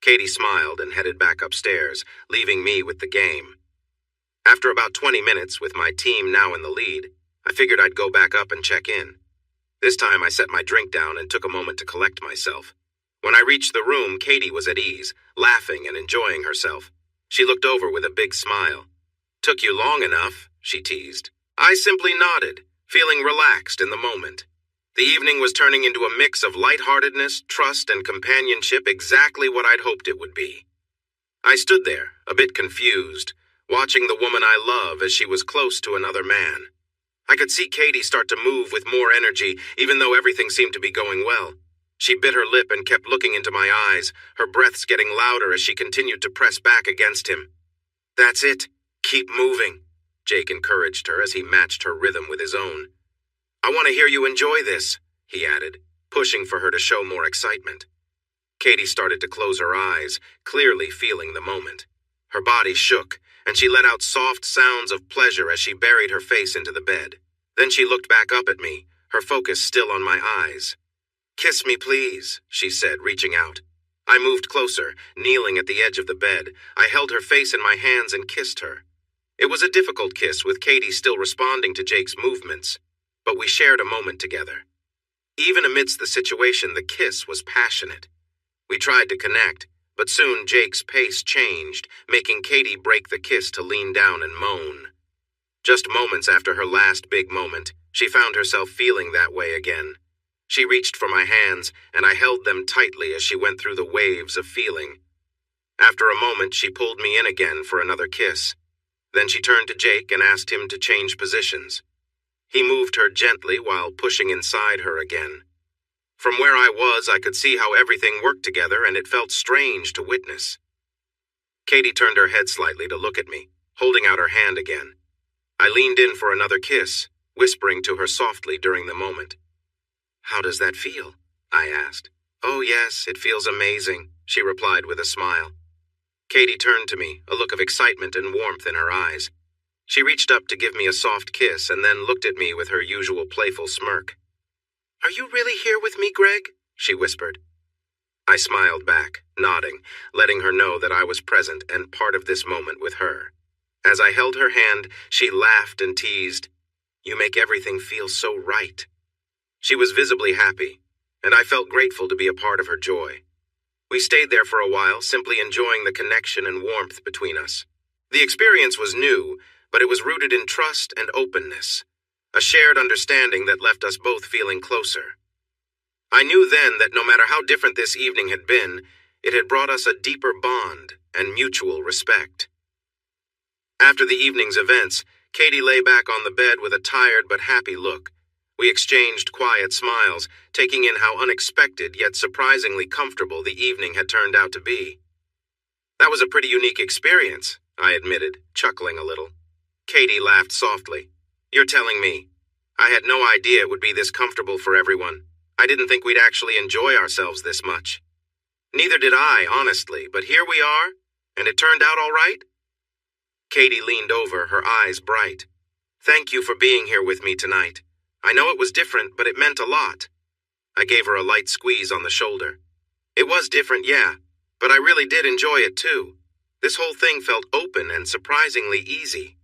Katie smiled and headed back upstairs, leaving me with the game. After about 20 minutes, with my team now in the lead, I figured I'd go back up and check in. This time I set my drink down and took a moment to collect myself. When I reached the room, Katie was at ease, laughing and enjoying herself. She looked over with a big smile. "Took you long enough," she teased. I simply nodded, feeling relaxed in the moment. The evening was turning into a mix of lightheartedness, trust, and companionship, exactly what I'd hoped it would be. I stood there, a bit confused, watching the woman I love as she was close to another man. I could see Katie start to move with more energy, even though everything seemed to be going well. She bit her lip and kept looking into my eyes, her breaths getting louder as she continued to press back against him. "That's it. Keep moving," Jake encouraged her as he matched her rhythm with his own. "I want to hear you enjoy this," he added, pushing for her to show more excitement. Katie started to close her eyes, clearly feeling the moment. Her body shook, and she let out soft sounds of pleasure as she buried her face into the bed. Then she looked back up at me, her focus still on my eyes. "Kiss me, please," she said, reaching out. I moved closer, kneeling at the edge of the bed. I held her face in my hands and kissed her. It was a difficult kiss, with Katie still responding to Jake's movements, but we shared a moment together. Even amidst the situation, the kiss was passionate. We tried to connect, but soon Jake's pace changed, making Katie break the kiss to lean down and moan. Just moments after her last big moment, she found herself feeling that way again. She reached for my hands, and I held them tightly as she went through the waves of feeling. After a moment, she pulled me in again for another kiss. Then she turned to Jake and asked him to change positions. He moved her gently while pushing inside her again. From where I was, I could see how everything worked together, and it felt strange to witness. Katie turned her head slightly to look at me, holding out her hand again. I leaned in for another kiss, whispering to her softly during the moment. "How does that feel?" I asked. "Oh yes, it feels amazing," she replied with a smile. Katie turned to me, a look of excitement and warmth in her eyes. She reached up to give me a soft kiss and then looked at me with her usual playful smirk. "Are you really here with me, Greg?" she whispered. I smiled back, nodding, letting her know that I was present and part of this moment with her. As I held her hand, she laughed and teased, "You make everything feel so right." She was visibly happy, and I felt grateful to be a part of her joy. We stayed there for a while, simply enjoying the connection and warmth between us. The experience was new, but it was rooted in trust and openness, a shared understanding that left us both feeling closer. I knew then that no matter how different this evening had been, it had brought us a deeper bond and mutual respect. After the evening's events, Katie lay back on the bed with a tired but happy look. We exchanged quiet smiles, taking in how unexpected yet surprisingly comfortable the evening had turned out to be. "That was a pretty unique experience," I admitted, chuckling a little. Katie laughed softly. You're telling me. I had no idea it would be this comfortable for everyone. I didn't think we'd actually enjoy ourselves this much. Neither did I, honestly, but here we are, and it turned out all right? Katie leaned over, her eyes bright. Thank you for being here with me tonight. I know it was different, but it meant a lot. I gave her a light squeeze on the shoulder. It was different, yeah, but I really did enjoy it too. This whole thing felt open and surprisingly easy.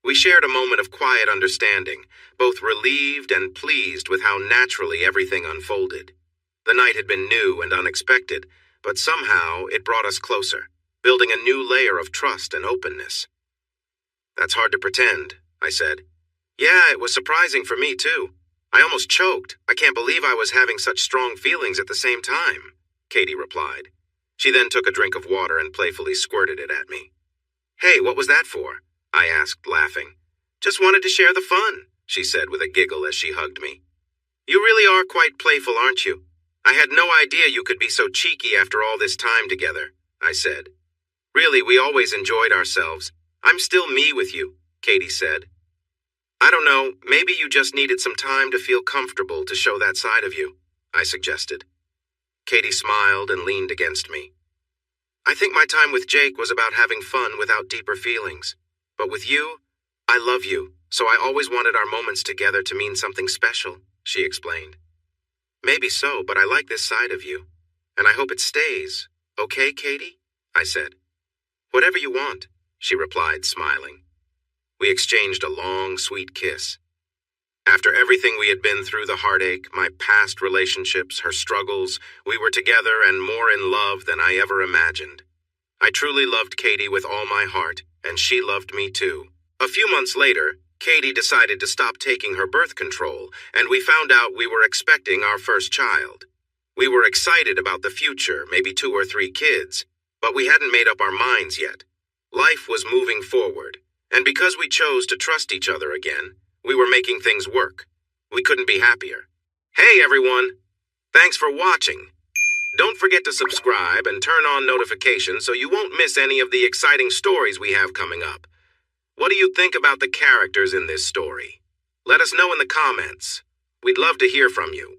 We shared a moment of quiet understanding, both relieved and pleased with how naturally everything unfolded. The night had been new and unexpected, but somehow it brought us closer, building a new layer of trust and openness. That's hard to pretend, I said. Yeah, it was surprising for me too. I almost choked. I can't believe I was having such strong feelings at the same time, Katie replied. She then took a drink of water and playfully squirted it at me. Hey, what was that for? I asked, laughing. Just wanted to share the fun, she said with a giggle as she hugged me. You really are quite playful, aren't you? I had no idea you could be so cheeky after all this time together, I said. Really, we always enjoyed ourselves. I'm still me with you, Katie said. I don't know, maybe you just needed some time to feel comfortable to show that side of you, I suggested. Katie smiled and leaned against me. I think my time with Jake was about having fun without deeper feelings. But with you, I love you, so I always wanted our moments together to mean something special, she explained. Maybe so, but I like this side of you, and I hope it stays. Okay, Katie? I said. Whatever you want, she replied, smiling. We exchanged a long, sweet kiss. After everything we had been through, the heartache, my past relationships, her struggles, we were together and more in love than I ever imagined. I truly loved Katie with all my heart, and she loved me too. A few months later, Katie decided to stop taking her birth control, and we found out we were expecting our first child. We were excited about the future, maybe 2 or 3 kids, but we hadn't made up our minds yet. Life was moving forward, and because we chose to trust each other again, we were making things work. We couldn't be happier. Hey everyone! Thanks for watching. Don't forget to subscribe and turn on notifications so you won't miss any of the exciting stories we have coming up. What do you think about the characters in this story? Let us know in the comments. We'd love to hear from you.